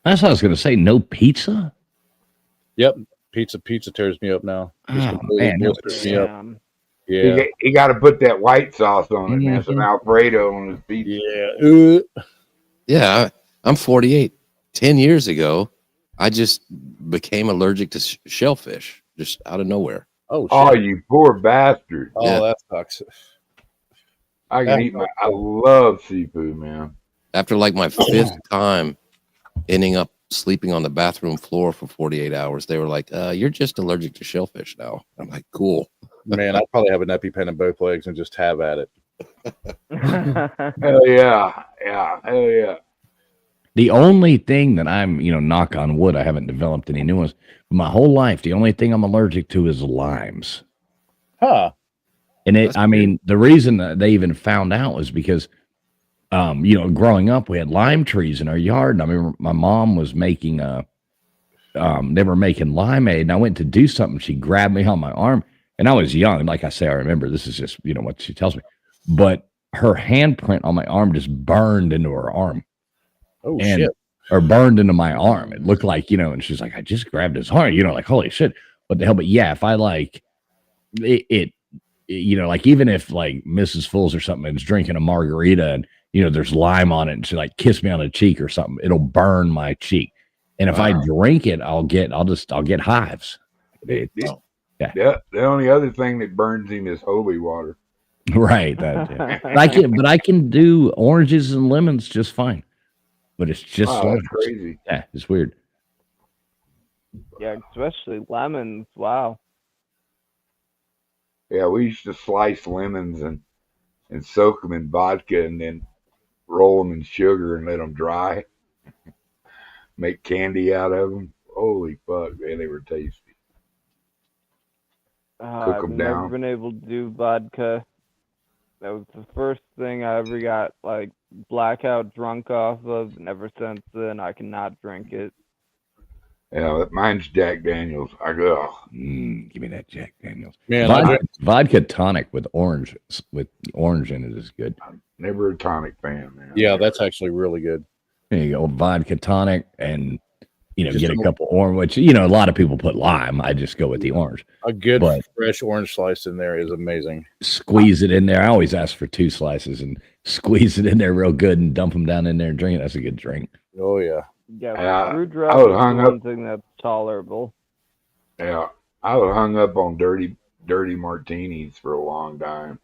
That's what I was going to say. No pizza. Yep, pizza tears me up now. Oh, man, me up. Yeah, he got to put that white sauce on it, man. Some Alfredo on his pizza. Yeah, yeah. I'm 48. 10 years ago, I just became allergic to shellfish, just out of nowhere. Oh, you poor bastard! Oh, yeah. That sucks. I love seafood, man. After like my 5th time ending up sleeping on the bathroom floor for 48 hours, they were like, "You're just allergic to shellfish now." I'm like, "Cool." Man, I'd probably have an EpiPen in both legs and just have at it. Hell yeah, hell yeah. The only thing that I'm, knock on wood, I haven't developed any new ones. My whole life, the only thing I'm allergic to is limes. Huh. And the reason that they even found out was because, growing up, we had lime trees in our yard. And I remember my mom was making they were making limeade, and I went to do something. She grabbed me on my arm, and I was young. And like I say, I remember this is just, what she tells me. But her handprint on my arm just burned into her arm. Oh, shit. Or burned into my arm. It looked like, and she's like, I just grabbed his arm, like, holy shit. What the hell? But yeah, if I like it, like, even if like Mrs. Fools or something is drinking a margarita and, there's lime on it, and she like kiss me on the cheek or something, it'll burn my cheek. And if I drink it, I'll get hives. Yeah. The only other thing that burns him is holy water. Right. But I can do oranges and lemons just fine. But it's just that's crazy. Yeah, it's weird. Yeah, especially lemons. Wow. Yeah, we used to slice lemons and soak them in vodka and then roll them in sugar and let them dry. Make candy out of them. Holy fuck, man, they were tasty. Cook them down. I've never been able to do vodka. That was the first thing I ever got like blackout drunk off of, and ever since then I cannot drink it. Yeah, mine's Jack Daniels. I go. Give me that Jack Daniels. Man, Vodka tonic with orange in it is good. Never a tonic fan, man. Yeah, that's actually really good. There you go, vodka tonic, and Just get a couple orange. Which a lot of people put lime. I just go with the orange. A good But fresh orange slice in there is amazing. squeeze it in there. I always ask for 2 slices and squeeze it in there real good and dump them down in there and drink it. That's a good drink. Oh yeah. Yeah, fruit I was drop is hung the up. one thing that's tolerable. Yeah, I was hung up on dirty martinis for a long time.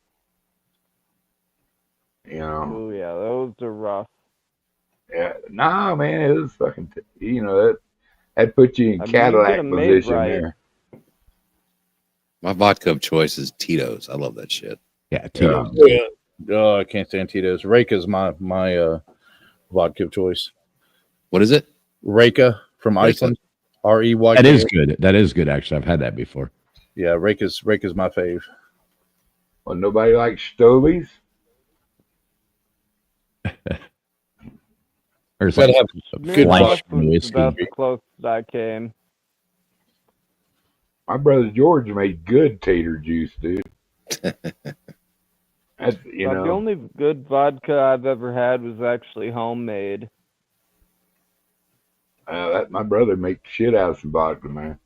Oh yeah, those are rough. Yeah, nah, man, it was fucking. That put you in I mean, you Cadillac get 'em made position right. there. My vodka of choice is Tito's. I love that shit. Yeah, Tito's. Yeah. Oh, I can't stand Tito's. Reyka's my vodka of choice. What is it? Reyka from Iceland. Reyka. That is good. That is good. Actually, I've had that before. Yeah, Reyka's my fave. Well, nobody likes Stovies. Or it's Gotta like have Good good flash vodka from was whiskey. about the closest I came. My brother George made good tater juice, dude. That's The only good vodka I've ever had was actually homemade. My brother makes shit out of some vodka, man.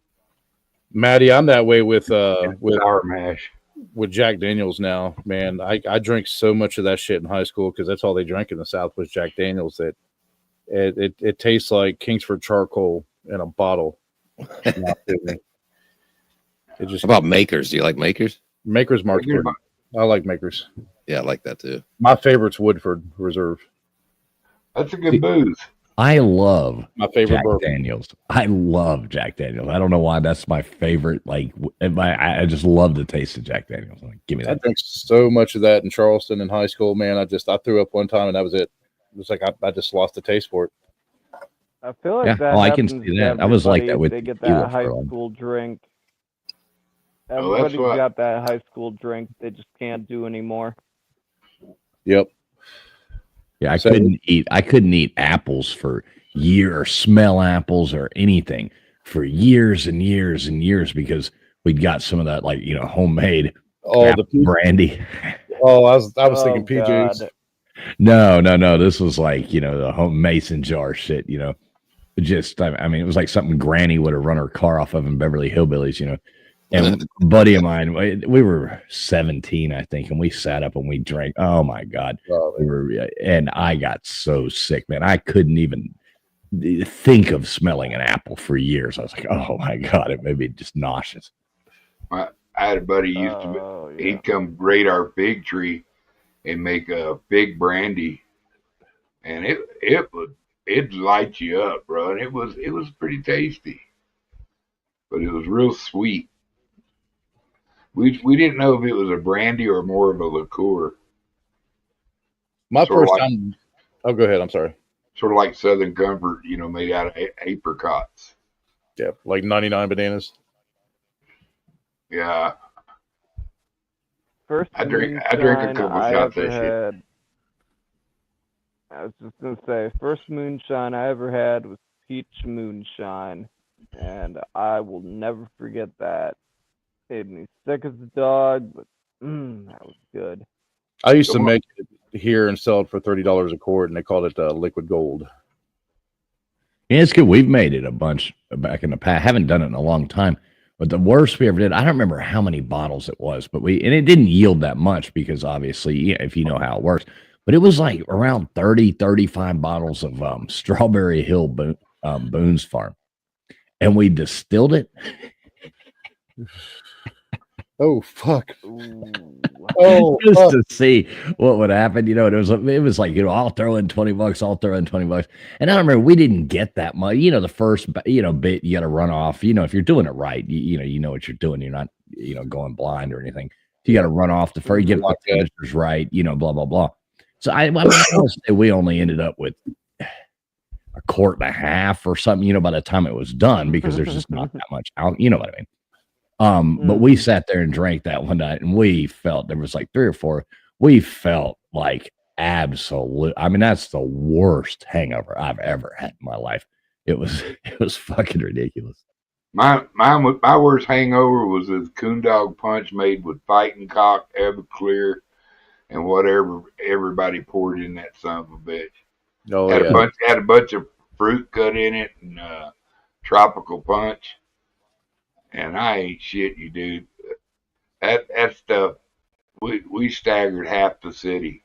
Maddie, I'm that way with Sour mash. with Jack Daniels now, man. I drank so much of that shit in high school because that's all they drank in the South was Jack Daniels. That it tastes like Kingsford charcoal in a bottle. It just How about Makers? Do you like Makers? Maker's Mark's good. I like Maker's. Yeah, I like that too. My favorite's Woodford Reserve. That's a good booze. I love My favorite Jack bourbon. Daniels. I love Jack Daniels. I don't know why that's my favorite. Like, I just love the taste of Jack Daniels. Like, give me I that. drank so much of that in Charleston in high school, man. I threw up one time and that was it. It was like I just lost the taste for it. I feel like Yeah. that Oh, I can happens see to that. I was like everybody that if with they get tequila that high for a long school drink. that's Everybody's what- got that high school drink they just can't do anymore. Yep. Yeah, I So- couldn't eat apples for years, or smell apples or anything for years and years and years because we'd got some of that homemade apple brandy. Oh, I was thinking Oh, PJs. God. No. This was like, the home mason jar shit, Just, I mean, it was like something Granny would have run her car off of in Beverly Hillbillies, And a buddy of mine, we were 17, I think, and we sat up and we drank. Oh my God. And I got so sick, man. I couldn't even think of smelling an apple for years. I was like, oh my God, it made me just nauseous. I had a buddy he'd come raid our fig tree and make a fig brandy, and it'd light you up, bro. And it was pretty tasty, but it was real sweet. We didn't know if it was a brandy or more of a liqueur. My Sort of first like- time. Oh, go ahead. I'm sorry. Sort of like Southern Comfort, made out of apricots. Yeah, like 99 bananas. Yeah. First I drink a moonshine couple I shots of ever that shit. had. I was just gonna say, first moonshine I ever had was peach moonshine, and I will never forget that. Made me sick as a dog, but that was good. I used to make it here and sell it for $30 a quart, and they called it liquid gold. Yeah, it's good. We've made it a bunch back in the past. Haven't done it in a long time. But the worst we ever did, I don't remember how many bottles it was, but and it didn't yield that much because obviously, if you know how it works, but it was like around 30, 35 bottles of Strawberry Hill Boone's Farm. And we distilled it. Oh, fuck. Oh, just fuck. to see what would happen, it was like, I'll throw in $20, I'll throw in $20. And I remember we didn't get that much, the first, bit you got to run off, if you're doing it right, you know what you're doing. You're not, going blind or anything. You got to run off the first, get the temperatures right, blah, blah, blah. So I would say we only ended up with a quart and a half or something, by the time it was done, because there's just not that much out, you know what I mean? But we sat there and drank that one night and we felt there was like 3 or 4. we felt like absolute. I mean, that's the worst hangover I've ever had in my life. It was fucking ridiculous. My worst hangover was this coon dog punch made with fighting cock, Everclear, and whatever everybody poured in that son of a bitch. Oh had yeah. a bunch of fruit cut in it and tropical punch. And I ain't shit you, dude. That stuff we staggered half the city.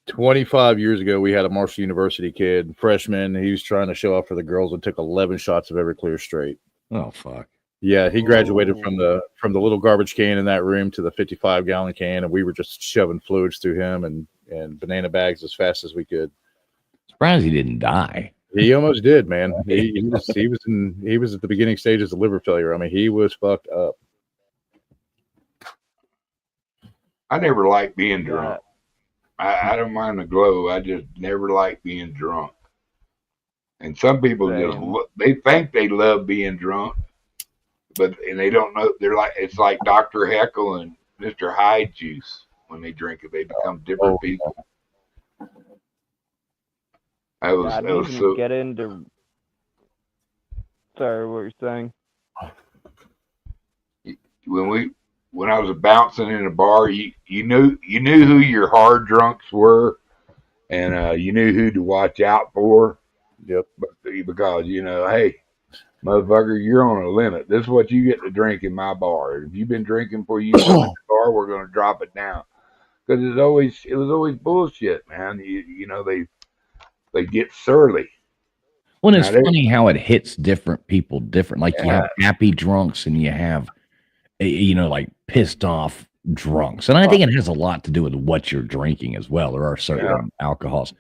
25 years ago, we had a Marshall University kid, freshman. He was trying to show off for the girls and took 11 shots of Everclear straight. Oh fuck. Yeah, he graduated from the little garbage can in that room to the 55-gallon can, and we were just shoving fluids through him and banana bags as fast as we could. Surprised he didn't die. He almost did, man. He was at the beginning stages of liver failure. I mean, he was fucked up. I never liked being drunk. I don't mind the glow. I just never liked being drunk. And some people they think they love being drunk, and they don't know. They're like, it's like Dr. Heckle and Mr. Hyde juice. When they drink it, they become different people. I didn't even get into. Sorry, what you're saying? When I was bouncing in a bar, you knew who your hard drunks were, and you knew who to watch out for. Yep. Because hey, motherfucker, you're on a limit. This is what you get to drink in my bar. If you've been drinking before you go in the bar, we're going to drop it down. Because it was always bullshit, man. They get surly. Well, it's funny how it hits different people different. Like you have happy drunks and you have, like pissed off drunks. And I think it has a lot to do with what you're drinking as well. There are certain alcohols.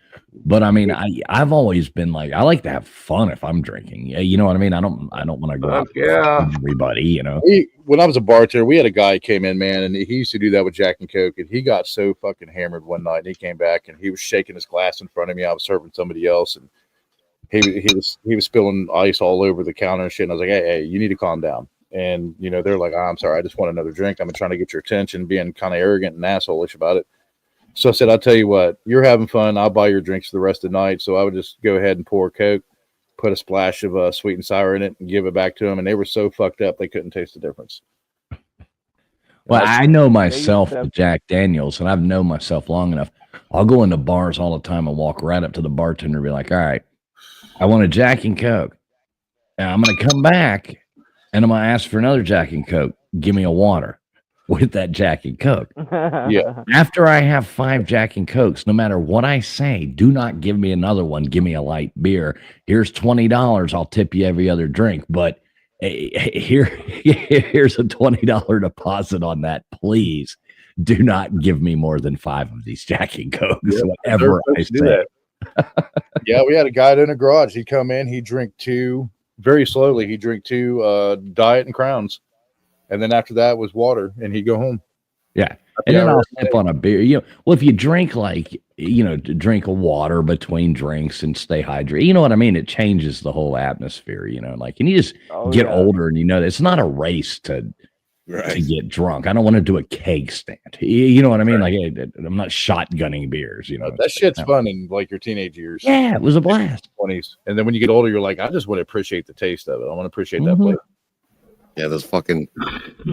But I mean, I've always been like, I like to have fun if I'm drinking. You know what I mean? I don't want to go out with everybody, When I was a bartender, we had a guy who came in, man, and he used to do that with Jack and Coke, and he got so fucking hammered one night, and he came back and he was shaking his glass in front of me. I was serving somebody else, and he was spilling ice all over the counter and shit. And I was like, hey, you need to calm down. And they're like, I'm sorry, I just want another drink. I'm trying to get your attention, being kind of arrogant and asshole-ish about it. So I said, I'll tell you what, you're having fun. I'll buy your drinks for the rest of the night. So I would just go ahead and pour Coke, put a splash of sweet and sour in it, and give it back to them. And they were so fucked up they couldn't taste the difference. Well, I know myself with Jack Daniels, and I've known myself long enough. I'll go into bars all the time and walk right up to the bartender and be like, all right, I want a Jack and Coke. And I'm going to come back and I'm going to ask for another Jack and Coke. Give me a water with that Jack and Coke. Yeah. After I have 5 Jack and Cokes, no matter what I say, do not give me another one. Give me a light beer. Here's $20. I'll tip you every other drink. But here's a $20 deposit on that. Please do not give me more than 5 of these Jack and Cokes. Whatever I say. Yeah, we had a guy in the garage. He'd come in, he'd drink 2 very slowly. He'd drink 2 Diet and Crowns. And then after that was water, and he'd go home. Yeah. And then I'll sip on a beer. Well, if you drink drink a water between drinks and stay hydrated, you know what I mean? It changes the whole atmosphere, and you just get older and it's not a race to get drunk. I don't want to do a keg stand. You know what I mean? Like I'm not shotgunning beers, That shit's fun in like your teenage years. Yeah, it was a blast. 20s. And then when you get older, you're like, I just want to appreciate the taste of it. I want to appreciate that flavor. Yeah, those fucking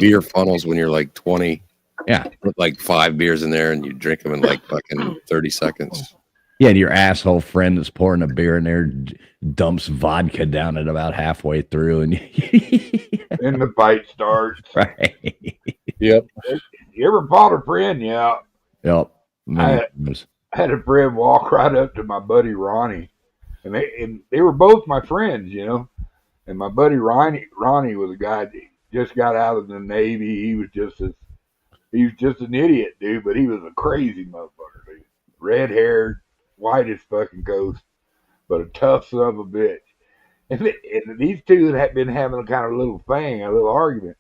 beer funnels when you're like 20. Yeah. Put like 5 beers in there and you drink them in like fucking 30 seconds. Yeah, and your asshole friend that's pouring a beer in there dumps vodka down it about halfway through, and then the fight starts. Right. Yep. You ever fought a friend? Yeah. Yep. I had a friend walk right up to my buddy Ronnie, and they were both my friends, And my buddy Ronnie was a guy that just got out of the Navy. He was just an idiot, dude, but he was a crazy motherfucker, dude. Red-haired, white as fucking ghost, but a tough son of a bitch. And these two had been having a kind of little argument.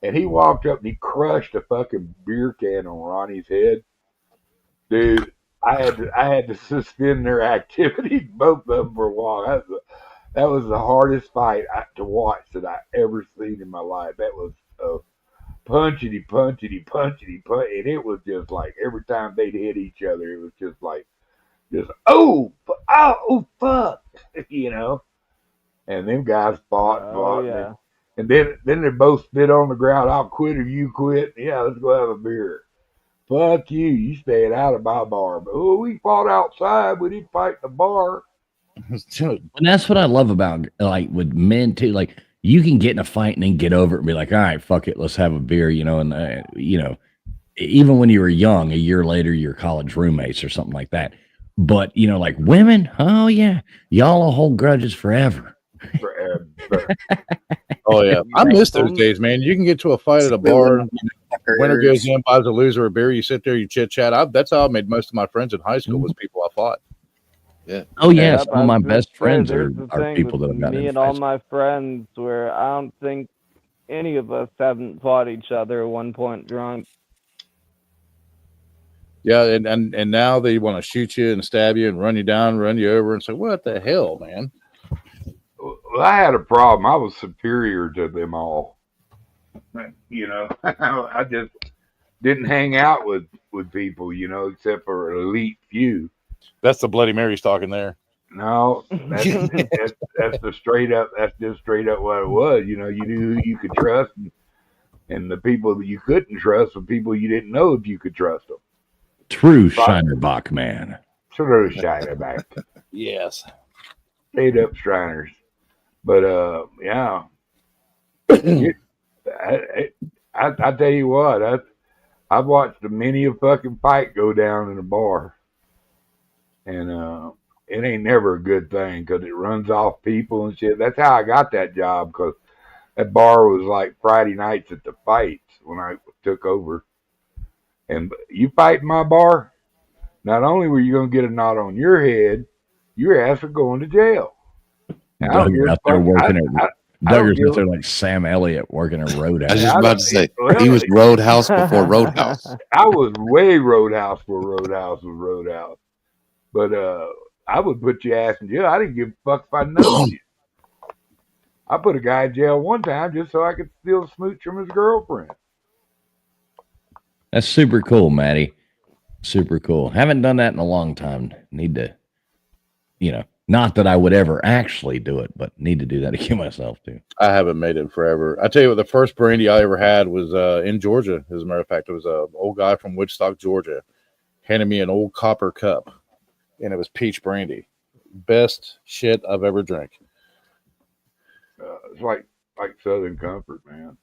And he walked up and he crushed a fucking beer can on Ronnie's head. Dude, I had to suspend their activity, both of them, for a while. That was the hardest fight to watch that I ever seen in my life. That was a punchity, and it was just like every time they'd hit each other, it was just like, oh, fuck, you know. And them guys fought, yeah. and then they both spit on the ground. I'll quit or you quit. Yeah, let's go have a beer. Fuck you, you staying out of my bar. But we fought outside. We didn't fight in the bar. And that's what I love about like with men too. Like you can get in a fight and then get over it and be like, all right, fuck it, let's have a beer, you know. And you know, even when you were young, a year later, you're college roommates or something like that. But you know, like women, oh yeah, y'all will hold grudges forever. Forever. Oh yeah, I miss those days, man. You can get to a fight at a bar. Winner goes in, buys a loser a beer. You sit there, you chit chat. That's how I made most of my friends in high school. Was people I fought. Yeah. Oh yeah, Yep, some of my best friends there's are the thing people that with have gotten me in and all fights. my friends where I don't think any of us haven't fought each other at one point drunk. Yeah, and now they want to shoot you and stab you and run you down, run you over, and say, "What the hell, man?" Well, I had a problem. I was superior to them all. You know, I just didn't hang out with people, you know, except for an elite few. That's the Bloody Mary's talking there. No, that's the straight up. That's just straight up what it was. You know, you knew who you could trust, and the people that you couldn't trust were people you didn't know if you could trust them. True Shinerbach man. True Shinerbach. Yes. Straight up Shriners. But yeah. I tell you what, I've watched many a fucking fight go down in a bar, and it ain't never a good thing because it runs off people and shit. That's how I got that job, because that bar was like Friday nights at the fights when I took over. And you fight in my bar, not only were you going to get a knot on your head, your ass are going to jail. Doug out there working Duggar's out there like Sam Elliott working a Roadhouse. I was just about to say, he was Roadhouse before Roadhouse. I was way Roadhouse before Roadhouse was Roadhouse. But I would put your ass in jail. I didn't give a fuck if I know you. I put a guy in jail one time just so I could steal a smooch from his girlfriend. That's super cool, Maddie. Super cool. Haven't done that in a long time. Need to, you know, not that I would ever actually do it, but need to do that again myself too. I haven't made it in forever. I tell you what, the first brandy I ever had was in Georgia. As a matter of fact, it was an old guy from Woodstock, Georgia, handed me an old copper cup, and it was peach brandy. Best shit I've ever drank. It's like Southern Comfort, man.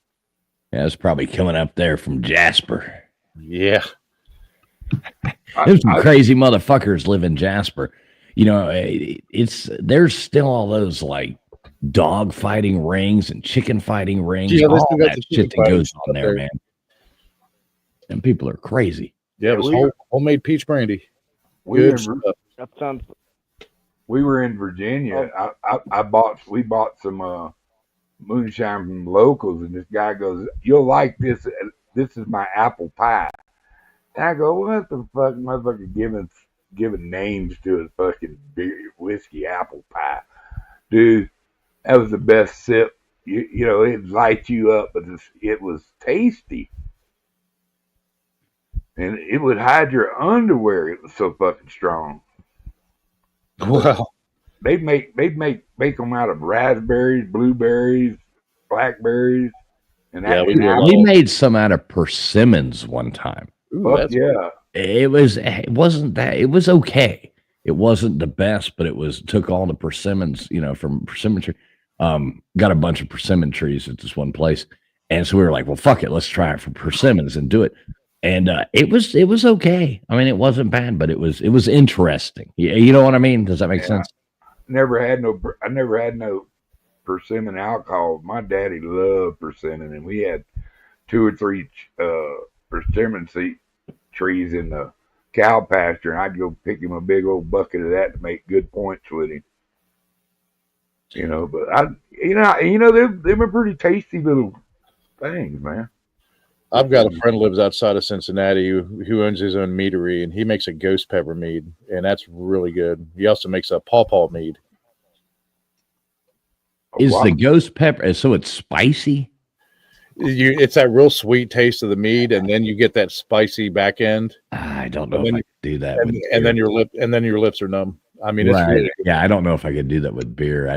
Yeah, it's probably coming up there from Jasper. Yeah. There's some crazy motherfuckers live in Jasper. You know, there's still all those like dog fighting rings and chicken fighting rings. Yeah, all that shit that fighting goes on there, man. And people are crazy. Yeah, it was homemade peach brandy. We Good were, stuff. That sounds. we were in Virginia. We bought some moonshine from locals, and this guy goes, "You'll like this. This is my apple pie." And I go, "What the fuck, motherfucker, giving names to a fucking beer, whiskey apple pie, dude? That was the best sip. You know, it lights you up, but it was tasty, and it would hide your underwear. It was so fucking strong." Wow. They make them out of raspberries, blueberries, blackberries, and Yeah, we made some out of persimmons one time. Fuck yeah. It was okay. It wasn't the best, but it took all the persimmons, you know, from persimmon tree. Got a bunch of persimmon trees at this one place. And so we were like, well, fuck it, let's try it for persimmons and do it. And it was okay. I mean, it wasn't bad, but it was interesting. You know what I mean? Does that make sense? I never had no persimmon alcohol. My daddy loved persimmon, and we had 2 or 3 persimmon trees in the cow pasture, and I'd go pick him a big old bucket of that to make good points with him. You know, but they're pretty tasty little things, man. I've got a friend who lives outside of Cincinnati who owns his own meadery, and he makes a ghost pepper mead, and that's really good. He also makes a pawpaw mead. Is the ghost pepper so it's spicy? It's that real sweet taste of the mead, and then you get that spicy back end. I don't know And if then, I could do that. and, with and then beer. your lips are numb. I mean, it's Right. really Yeah, I don't know if I could do that with beer.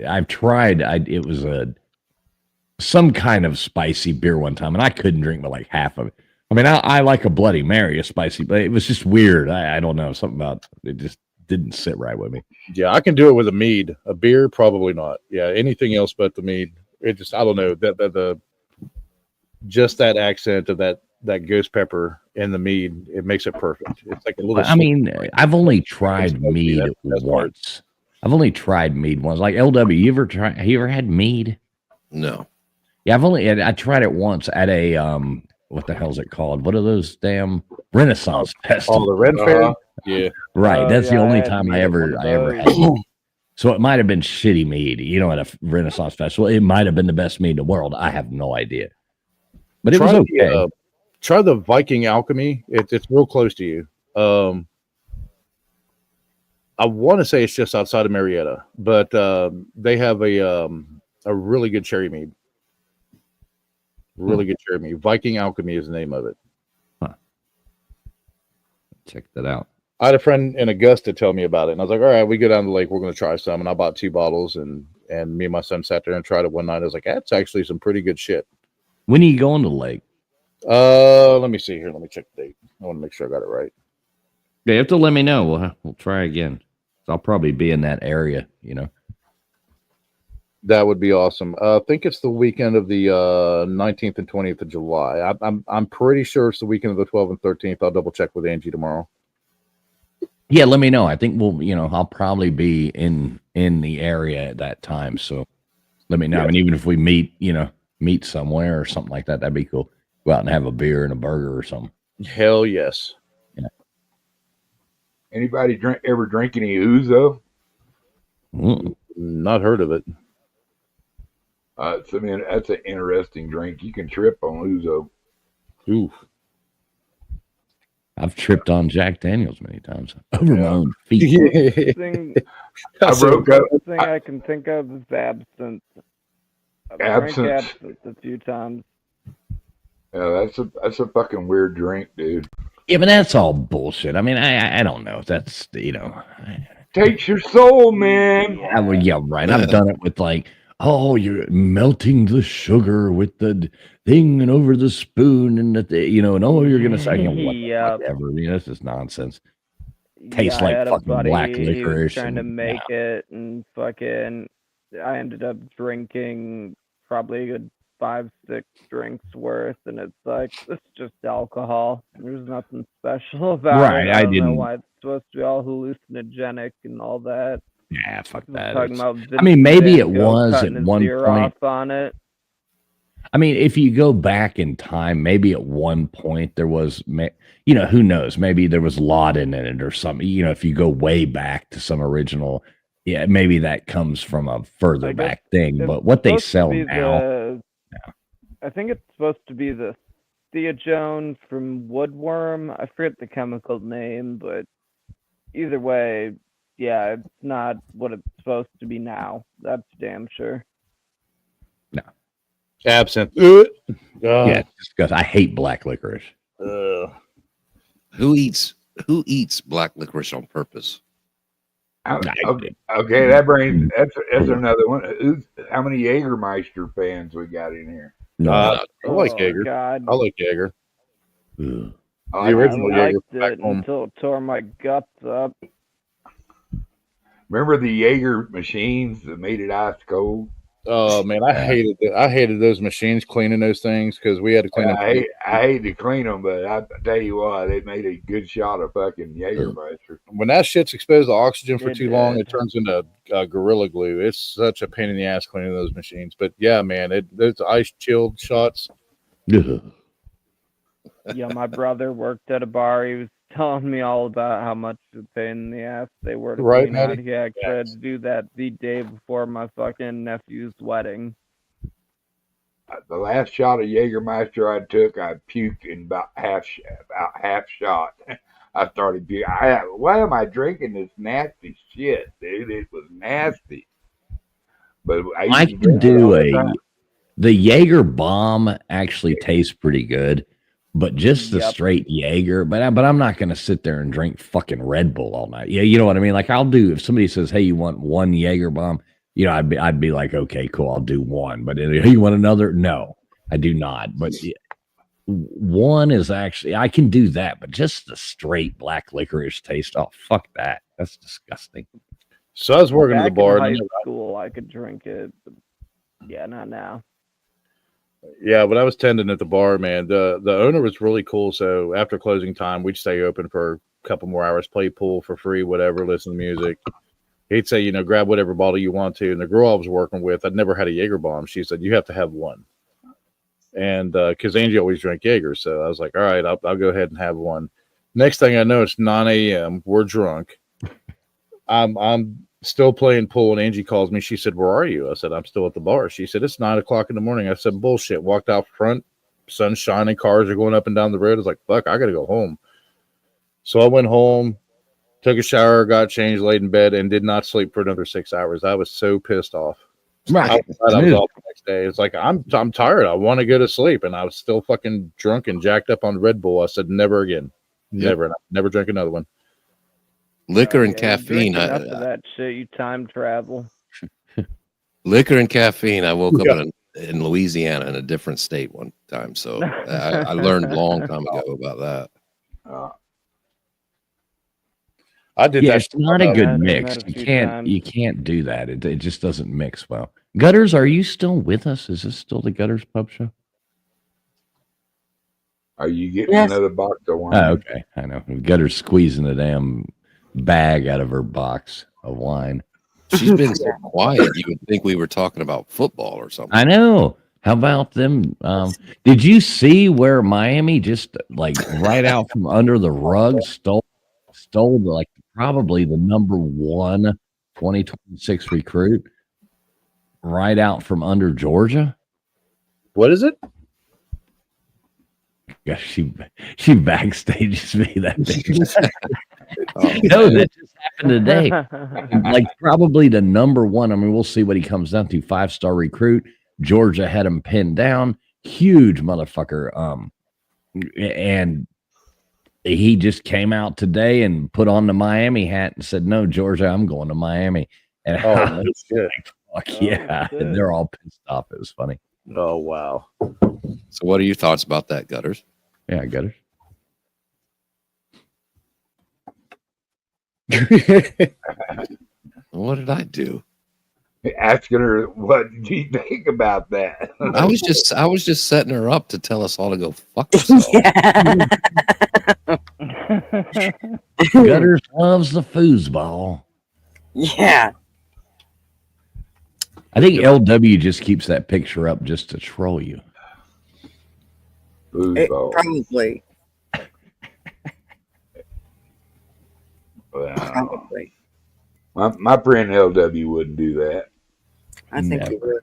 I've tried. It was some kind of spicy beer one time, and I couldn't drink but like half of it. I mean, I like a Bloody Mary, a spicy, but it was just weird. I don't know, something about it just didn't sit right with me. Yeah, I can do it with a mead. A beer, probably not. Yeah, anything else but the mead. It just, I don't know, the just that accent of that ghost pepper in the mead, it makes it perfect. It's like a little. I mean, I've only tried smoky. mead That's once. I've only tried mead once. Like LW, have you ever had mead? No. Yeah, I tried it once at a what the hell's it called? What are those damn Renaissance festivals? Oh, the Ren Fair? Yeah. Right. Oh, That's the yeah, I only had time mead I at one ever of had mead. So it might have been shitty mead, at a Renaissance festival. It might have been the best mead in the world. I have no idea. But it was okay. Try the Viking Alchemy. It's real close to you. I want to say it's just outside of Marietta, but they have a really good cherry mead. Really good cherry mead. Viking Alchemy is the name of it. Huh. Check that out. I had a friend in Augusta tell me about it, and I was like, all right, we go down to the lake. We're going to try some. And I bought 2 bottles, and me and my son sat there and tried it one night. I was like, that's actually some pretty good shit. When are you going to the lake? Let me see here. Let me check the date. I want to make sure I got it right. Yeah, you have to let me know. We'll try again. I'll probably be in that area, That would be awesome. I think it's the weekend of the 19th and 20th of July. I'm pretty sure it's the weekend of the 12th and 13th. I'll double check with Angie tomorrow. Yeah, let me know. I think I'll probably be in the area at that time. So let me know. Yeah. I mean, even if we meet somewhere or something like that, that'd be cool. Go out and have a beer and a burger or something. Hell yes. Yeah. Anybody ever drink any ouzo? Not heard of it. That's an interesting drink. You can trip on ouzo. Ooh. I've tripped on Jack Daniels many times over my own feet. The thing I can think of is absinthe. I've drank absinthe a few times. Yeah, that's a fucking weird drink, dude. Yeah, but that's all bullshit. I mean, I don't know if that's takes your soul, man. Yeah, right. I've done it with you're melting the sugar with the thing and over the spoon and you're gonna say whatever. This is nonsense. Tastes like fucking black licorice. He was trying to make it, and fucking, I ended up drinking probably a good 5-6 drinks worth, and it's like, it's just alcohol. There's nothing special about it. I don't know why it's supposed to be all hallucinogenic and all that. Yeah, fuck that. I mean, maybe it was at one point. Off on it. I mean, if you go back in time, maybe at one point there was, who knows? Maybe there was laudanum in it or something. If you go way back to some original, yeah, maybe that comes from a further back thing. But what they sell now, I think it's supposed to be the Theojones from Woodworm. I forget the chemical name, but either way, yeah, it's not what it's supposed to be now. That's damn sure. No. Absinthe. Yeah, because I hate black licorice. Who eats black licorice on purpose? Okay, that brings that's another one. How many Jägermeister fans we got in here? I like Jaeger. God. I like Jaeger. The original I Jaeger. liked it until it tore my guts up. Remember the Jaeger machines that made it ice cold? Oh man, I hated those machines cleaning those things because we had to clean them. I hate to clean them, but I tell you what, they made a good shot of fucking Jägermeister. When that shit's exposed to oxygen for too long, it turns into Gorilla Glue. It's such a pain in the ass cleaning those machines. But yeah, man, those ice chilled shots. Yeah, my brother worked at a bar. He was telling me all about how much of a pain in the ass they were to clean out. He actually had to do that the day before my fucking nephew's wedding. The last shot of Jägermeister I took, I puked in about half shot. I started puking. Why am I drinking this nasty shit, dude? It was nasty. But I can do The Jaeger bomb actually tastes pretty good, but just the Yep. straight Jaeger. But I'm not going to sit there and drink fucking Red Bull all night. Yeah, you know what I mean. Like I'll do if somebody says, "Hey, you want one Jaeger bomb?" You know, I'd be like, "Okay, cool, I'll do one." But hey, you want another? No, I do not. But one is actually I can do that, but just the straight black licorice taste. Oh, fuck that. That's disgusting. So I was working at the Back bar. in And high school, I could drink it. But yeah, not now. yeah, when I was tending at the bar, man, the owner was really cool. So after closing time, we'd stay open for a couple more hours, play pool for free, whatever, listen to music. He'd say, you know, grab whatever bottle you want to. And the girl I was working with, I'd never had a Jaeger bomb. She said, you have to have one. And because Angie always drank Jaeger. So I was like, all right, I'll go ahead and have one. Next thing I know, it's 9 a.m. We're drunk. I'm still playing pool, and Angie calls me. She said, where are you? I said, I'm still at the bar. She said, it's 9 o'clock in the morning. I said, bullshit. Walked out front, sun shining, cars are going up and down the road. I was like, fuck, I got to go home. So I went home, took a shower, got changed, laid in bed, and did not sleep for another 6 hours. I was so pissed off. Right. I was off the next day. It's like, I'm tired. I want to go to sleep. And I was still fucking drunk and jacked up on Red Bull. I said, never again. Never. And I never drank another one. Liquor and Yeah, you drink caffeine. enough of that shit, you time travel. Liquor and caffeine. I woke up in Louisiana in a different state one time. So I learned a long time ago about that. I did Yeah, that. it's not a good I've mix. met a You few can't times. you can't do that. It just doesn't mix well. Gutters, are you still with us? Is this still the Gutters Pub Show? Are you getting Yes. another box of wine? Oh, okay. I know. Gutters squeezing the damn bag out of her box of wine. She's been so quiet. You would think we were talking about football or something. I know. How about them? Did you see where Miami just like right out from under the rug stole like probably the number one 2026 recruit right out from under Georgia? What is it? Yeah, she backstages me that thing. No, that just happened today. Like probably the number one. I mean, we'll see what he comes down to. 5-star recruit. Georgia had him pinned down. Huge motherfucker. And he just came out today and put on the Miami hat and said, "No, Georgia, I'm going to Miami." And I no was shit. like, "Fuck yeah!" And they're all pissed off. It was funny. Oh, wow. So what are your thoughts about that, Gutters? Yeah, Gutters. What did I do? Asking her, what did you think about that? I was just setting her up to tell us all to go fuck yourself. Gutters loves the foosball. Yeah. I think LW just keeps that picture up just to troll you. Probably. Well, Probably. my friend LW wouldn't do that. I think he would.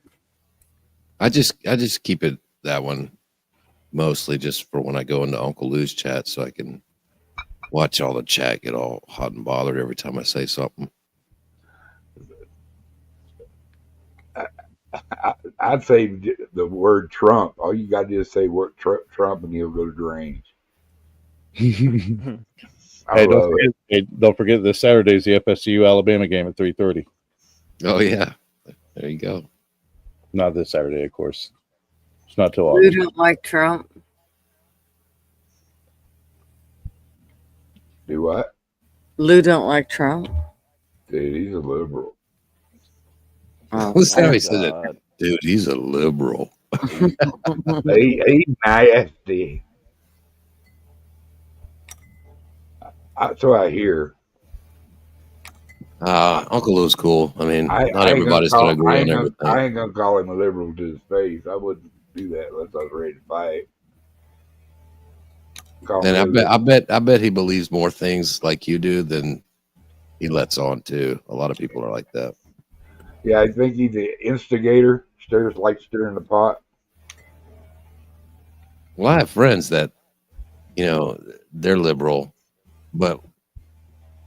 I just keep it that one mostly just for when I go into Uncle Lou's chat so I can watch all the chat get all hot and bothered every time I say something. I'd say the word Trump. All you got to do is say word Trump and he'll go deranged. Hey, don't forget this Saturday's the FSU Alabama game at 3:30. Oh yeah, there you go. Not this Saturday, of course. It's not till You August. don't like Trump? Do what? Lou don't like Trump? Dude, he's a liberal. Oh, Who's how he said it? Dude, he's a liberal. He's nasty. That's what I hear. Uncle Lou's cool. I mean, I not ain't everybody's gonna gonna agree on everything. I ain't gonna call him a liberal to his face. I wouldn't do that unless I was ready to fight. And I bet he believes more things like you do than he lets on too. A lot of people are like that. Yeah, I think he's the instigator. Stirs like stirring the pot. Well, I have friends that, they're liberal, but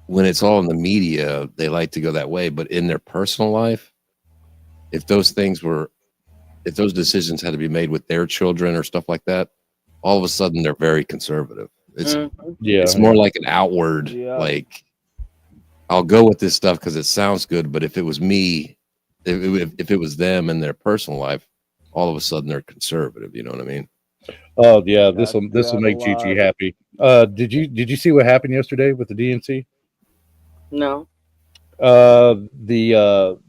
when it's all in the media, they like to go that way. But in their personal life, if those things were if those decisions had to be made with their children or stuff like that, all of a sudden they're very conservative. It's more like an outward, like, I'll go with this stuff because it sounds good. But if it was me, if it was them in their personal life, all of a sudden they're conservative. You know what I mean? Oh yeah, this will make Gigi happy. Did you see what happened yesterday with the DNC? No. The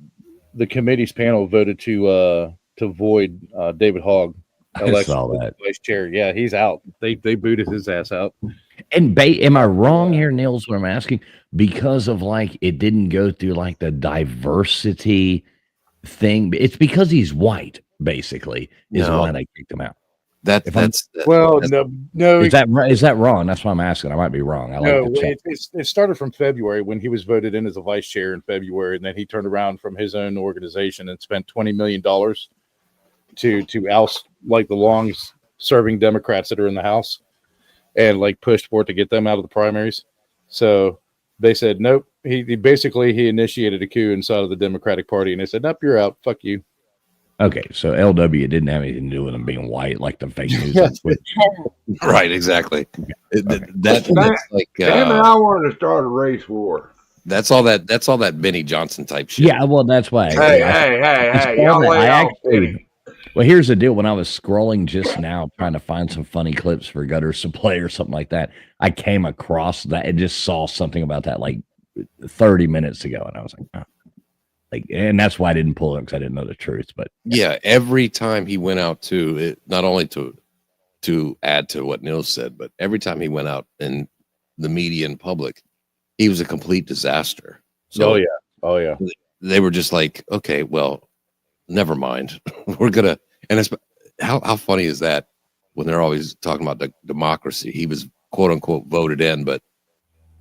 committee's panel voted to void David Hogg election saw as that. vice chair. Yeah, he's out. They booted his ass out. And am I wrong here, Nils, when I'm asking? Because of like it didn't go through like the diversity thing. It's because he's white, basically, is No. why they kicked him out. No. Is that wrong? That's why I'm asking. I might be wrong. I like to check. It started from February when he was voted in as a vice chair in February, and then he turned around from his own organization and spent $20 million to oust like the longest serving Democrats that are in the House, and like pushed for it to get them out of the primaries. So they said nope. He basically initiated a coup inside of the Democratic Party, and they said nope, you're out. Fuck you. Okay, so LW didn't have anything to do with him being white, like the fake news. Right, exactly. That's like Damn it, I wanted to start a race war. That's all that Benny Johnson type shit. Yeah, well, that's why. Hey, y'all lay off Benny. Well, here's the deal. When I was scrolling just now, trying to find some funny clips for Gutters to play or something like that, I came across that and just saw something about that like 30 minutes ago, and I was like, oh. And that's why I didn't pull it because I didn't know the truth. But yeah, every time he went out to it, not only to add to what Nils said, but every time he went out in the media and public, he was a complete disaster. So oh yeah, they were just like, okay, well, never mind. We're gonna, and it's how funny is that when they're always talking about the democracy? He was quote unquote voted in, but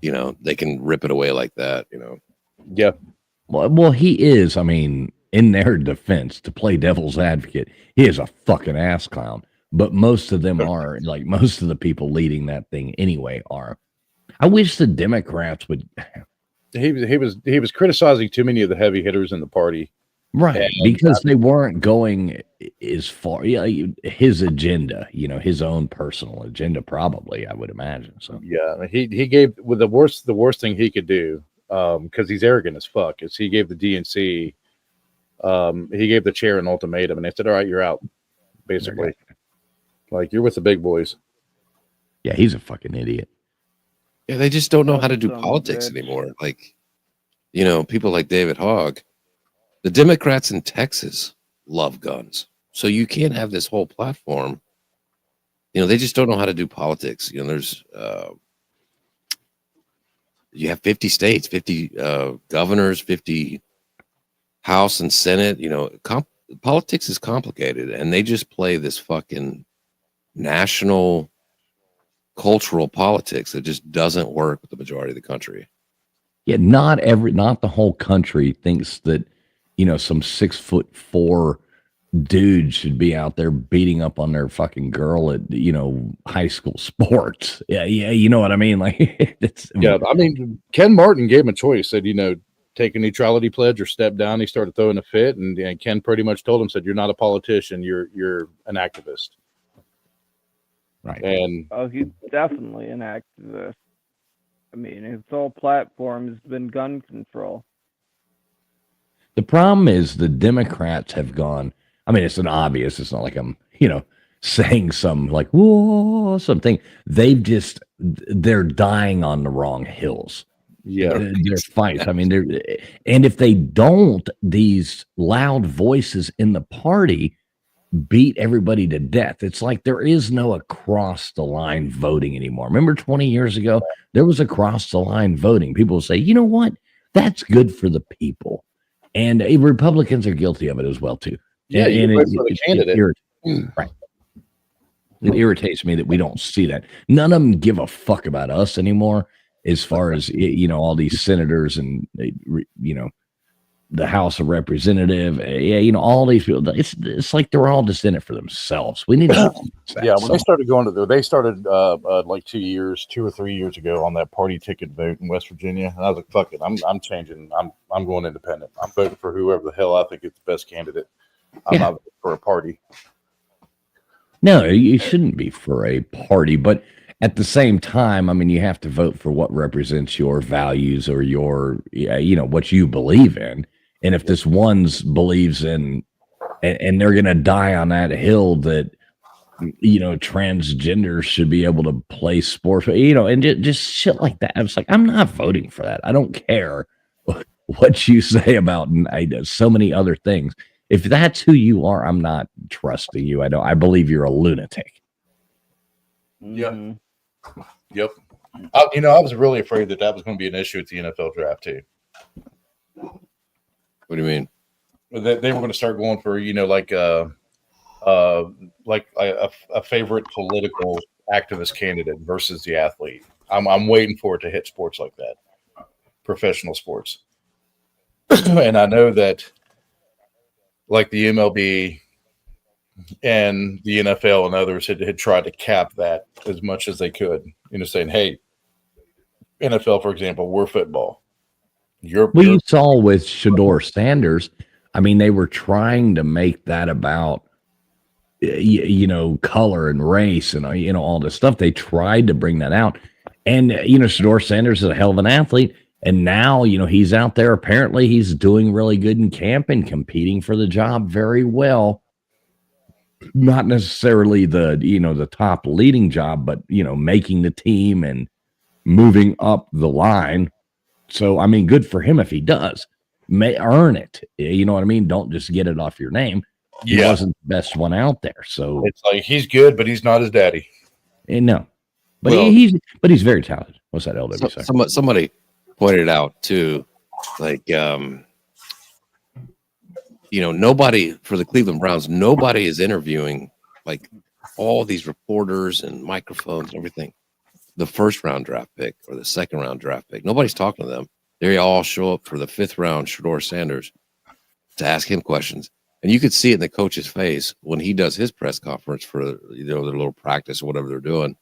you know they can rip it away like that. You know, yeah. Well, he is. I mean, in their defense, to play devil's advocate, he is a fucking ass clown. But most of them are, like most of the people leading that thing anyway are. I wish the Democrats would. He was criticizing too many of the heavy hitters in the party, right? Because they weren't going as far. Yeah, his agenda, his own personal agenda, probably. I would imagine. So yeah, he gave the worst thing he could do. Because he's arrogant as fuck, is he gave the DNC, he gave the chair an ultimatum, and they said, all right, you're out, basically. Like, you're with the big boys. Yeah, he's a fucking idiot. Yeah, they just don't know how to do politics anymore. Like, people like David Hogg, the Democrats in Texas love guns. So you can't have this whole platform. They just don't know how to do politics. There's... you have 50 states, 50 governors, 50 House and Senate. Politics is complicated, and they just play this fucking national cultural politics that just doesn't work with the majority of the country. Yeah, not the whole country thinks that some 6'4" dude should be out there beating up on their fucking girl at high school sports. Yeah, you know what I mean. Like, I mean, Ken Martin gave him a choice. Said, take a neutrality pledge or step down. He started throwing a fit, and Ken pretty much told him, said, "You're not a politician. You're an activist." Right. And he's definitely an activist. I mean, his whole platform has been gun control. The problem is the Democrats have gone. I mean, it's an obvious. It's not like I'm, saying some like whoa something. They're dying on the wrong hills. Yeah, they're fights. I mean, and if they don't, these loud voices in the party beat everybody to death. It's like there is no across the line voting anymore. Remember 20 years ago, there was across the line voting. People will say, you know what? That's good for the people. And Republicans are guilty of it as well, too. Yeah, and for the candidate. Right. It irritates me that we don't see that. None of them give a fuck about us anymore as far as, all these senators and, the House of Representative, all these people. It's like they're all just in it for themselves. We need to. When they started going to they started like 2 or 3 years ago on that party ticket vote in West Virginia, and I was like, "Fuck it, I'm changing. I'm going independent. I'm voting for whoever the hell I think is the best candidate. I'm not voting for for a party. No, you shouldn't be for a party, but at the same time, I mean, you have to vote for what represents your values or your, what you believe in. And if this one's believes in, and they're going to die on that hill that, transgenders should be able to play sports, and just shit like that. I was like, I'm not voting for that. I don't care what you say about so many other things. If that's who you are, I'm not trusting you. I believe you're a lunatic. Yep. Yep. I was really afraid that was going to be an issue at the NFL draft too. What do you mean? That they were going to start going for, like a favorite political activist candidate versus the athlete. I'm waiting for it to hit sports like that, professional sports. And I know that, like the MLB and the NFL and others had tried to cap that as much as they could, saying, hey, NFL, for example, we're football. You saw with Shador Sanders, I mean, they were trying to make that about, color and race and, all this stuff. They tried to bring that out. And, Shador Sanders is a hell of an athlete. And now, he's out there. Apparently, he's doing really good in camp and competing for the job very well. Not necessarily the top leading job, but, making the team and moving up the line. So, I mean, good for him if he does. May earn it. You know what I mean? Don't just get it off your name. He wasn't the best one out there. So it's like he's good, but he's not his daddy. No. But he's very talented. What's that, LW? Somebody pointed out too, like nobody for the Cleveland Browns, nobody is interviewing like all these reporters and microphones and everything. The first round draft pick or the second round draft pick, nobody's talking to them. They all show up for the fifth round Shador Sanders to ask him questions, and you could see it in the coach's face when he does his press conference for their little practice or whatever they're doing.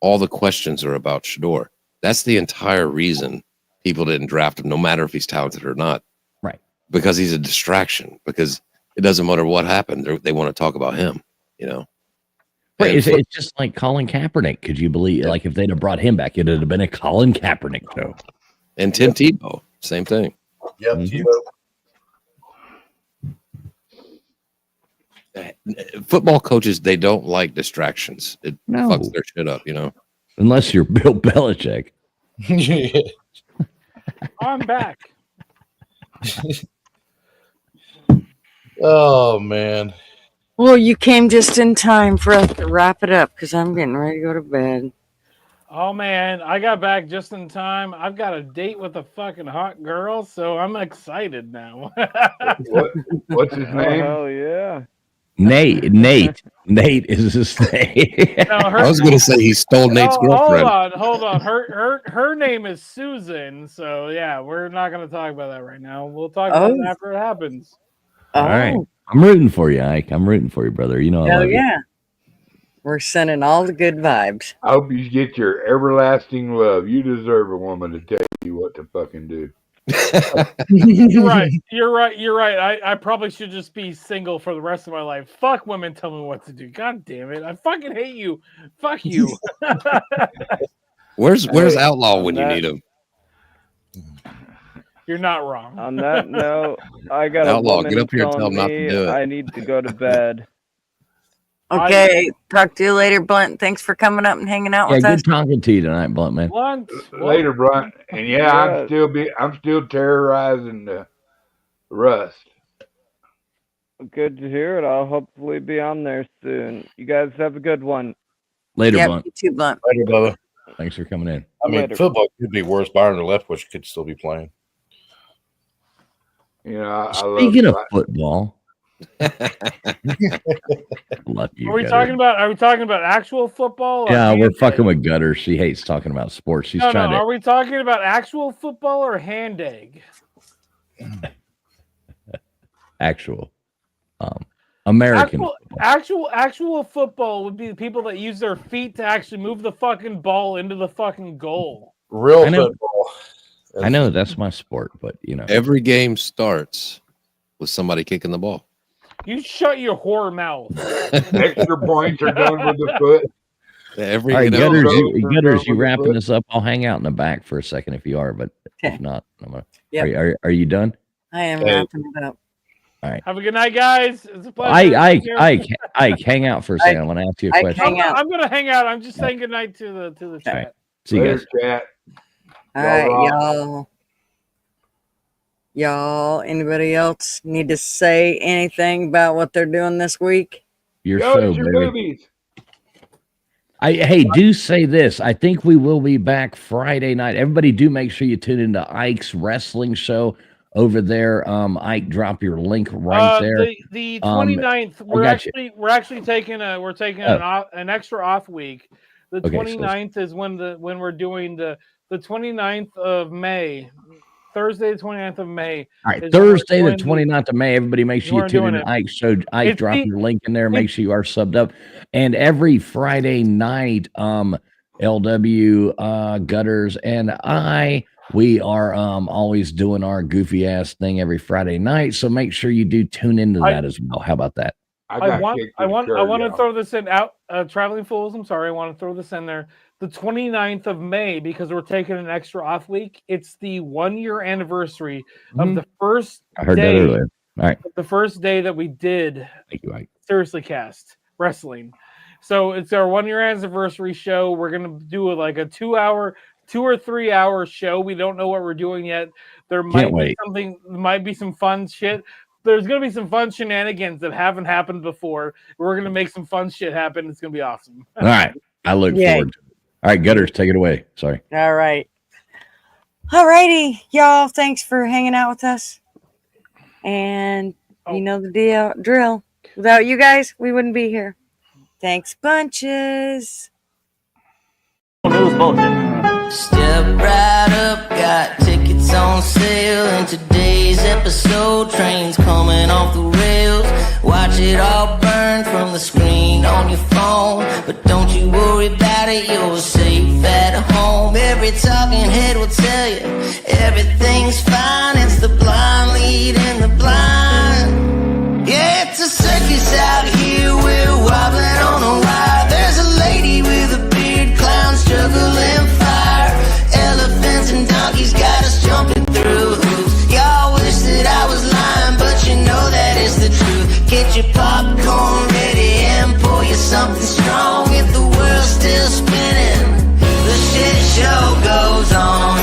All the questions are about Shador. That's the entire reason people didn't draft him, no matter if he's talented or not. Right. Because he's a distraction, because it doesn't matter what happened. They want to talk about him, Right. It's just like Colin Kaepernick. Could you believe, like, if they'd have brought him back, it'd have been a Colin Kaepernick show. And Tim Tebow, same thing. Yep, Tebow. Football coaches, they don't like distractions. It fucks their shit up, Unless you're Bill Belichick. I'm back. Oh, man. Well, you came just in time for us to wrap it up because I'm getting ready to go to bed. Oh man, I got back just in time. I've got a date with a fucking hot girl, so I'm excited now. What's his name? Oh yeah. Nate is his name. No, I was going to say he stole Nate's girlfriend. Hold on. Her name is Susan. So yeah, we're not going to talk about that right now. We'll talk about it after it happens. All right, I'm rooting for you, Ike. I'm rooting for you, brother. I love you. We're sending all the good vibes. I hope you get your everlasting love. You deserve a woman to tell you what to fucking do. You're right. I probably should just be single for the rest of my life. Fuck women tell me what to do. God damn it. I fucking hate you. Fuck you. Where's Outlaw when you need him? You're not wrong. On that note, I got Outlaw, a woman get up here and tell him not to me do it. I need to go to bed. Okay, talk to you later, Blunt. Thanks for coming up and hanging out with us. Good talking to you tonight, Blunt man. Later, Blunt. And I'm still terrorizing the Rust. Good to hear it. I'll hopefully be on there soon. You guys have a good one. Later, Blunt. You too, Blunt. Later, Bubba. Thanks for coming in. I mean, Later. football could be worse. Byron Leftwich could still be playing. Speaking of football. Love you, Are we Gutter. talking about actual football? Or Yeah, we're hand fucking egg? with Gutter. She hates talking about sports. She's No, trying to. Are we talking about actual football or hand egg? Actual. American. Actual football would be the people that use their feet to actually move the fucking ball into the fucking goal. Real I know. football. I know that's my sport, but Every game starts with somebody kicking the ball. You shut your whore mouth. Extra points are done with the foot. Every All right, you know, Gutters, Gutters, you wrapping this up? I'll hang out in the back for a second if you are, but if not, I'm gonna. Yep. Are you done? I am wrapping it up. All right. Have a good night, guys. It's a pleasure. Ike, hang out for a second. I want to ask you a question. I'm gonna hang out. I'm just saying good night to the chat. Right. See you guys. Chat. All right, y'all. Anybody else need to say anything about what they're doing this week? Your show, baby. Movies. Hey, do say this. I think we will be back Friday night. Everybody, do make sure you tune into Ike's wrestling show over there. Ike, drop your link right there. The 29th. We're actually taking an extra off week. The 29th is when we're doing the 29th of May. Thursday, the 29th of May. All right, Thursday, the 29th of May. Everybody, make sure you tune in to Ike's show. Ike, drop your link in there. Make sure you are subbed up. And every Friday night, LW, Gutters, and we are always doing our goofy ass thing every Friday night. So make sure you do tune into that as well. How about that? I want to throw this in out, Traveling Fools. I'm sorry, I want to throw this in there. The 29th of May, because we're taking an extra off week. It's the 1-year anniversary of the first I heard that earlier. All right. The first day that we did Seriously Cast Wrestling. So it's our 1-year anniversary show. We're gonna do like a 2 or 3 hour show. We don't know what we're doing yet. There might be some fun shit. There's gonna be some fun shenanigans that haven't happened before. We're gonna make some fun shit happen. It's gonna be awesome. All right. I look forward to it. All right, Gutters, take it away. Sorry. All right. All righty, y'all. Thanks for hanging out with us. And you know the drill. Without you guys, we wouldn't be here. Thanks bunches. News bulletin. Step right up, got tickets on sale. In today's episode, trains coming off the rails. Watch it all burn from the screen on your phone. But don't you worry about it, you're safe at home. Every talking head will tell you everything's fine. It's the blind leading the blind. Yeah, it's a circus out here, we're wobbling on a wire. There's a lady with a beard, clowns juggling fire. Elephants and donkeys got us jumping through hoops. Y'all wish that I was lying, but you know that is the truth. Get your popcorn ready and pour you something strong. If the world's still spinning, the shit show goes on.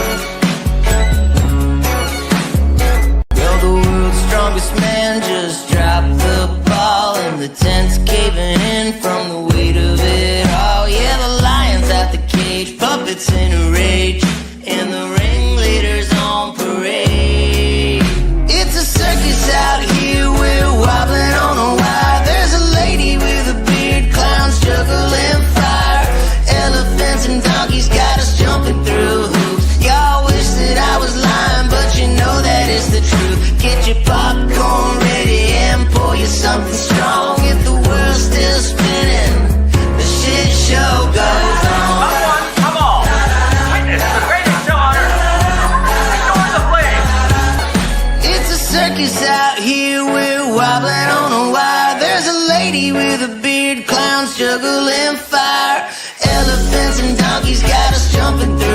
Well, the world's strongest man just dropped the ball, and the tent's caving in from the weight of it all. Yeah, the lion's at the cage, puppets in a rage, and the ringleader's on parade. It's a circus out here, we're wobbling on a wire. There's a lady with a beard, clowns juggling fire. Elephants and donkeys got us jumping through hoops. Y'all wish that I was lying, but you know that is the truth. Get your popcorn ready and pour you something strong. If the world's still spinning, the shit show goes on. Come on! Witness the greatest show on earth! Ignore the flames! It's a circus out here, we're wobbling on a wire. There's a lady with a beard, clowns juggling fire. Elephants and donkeys got us jumping through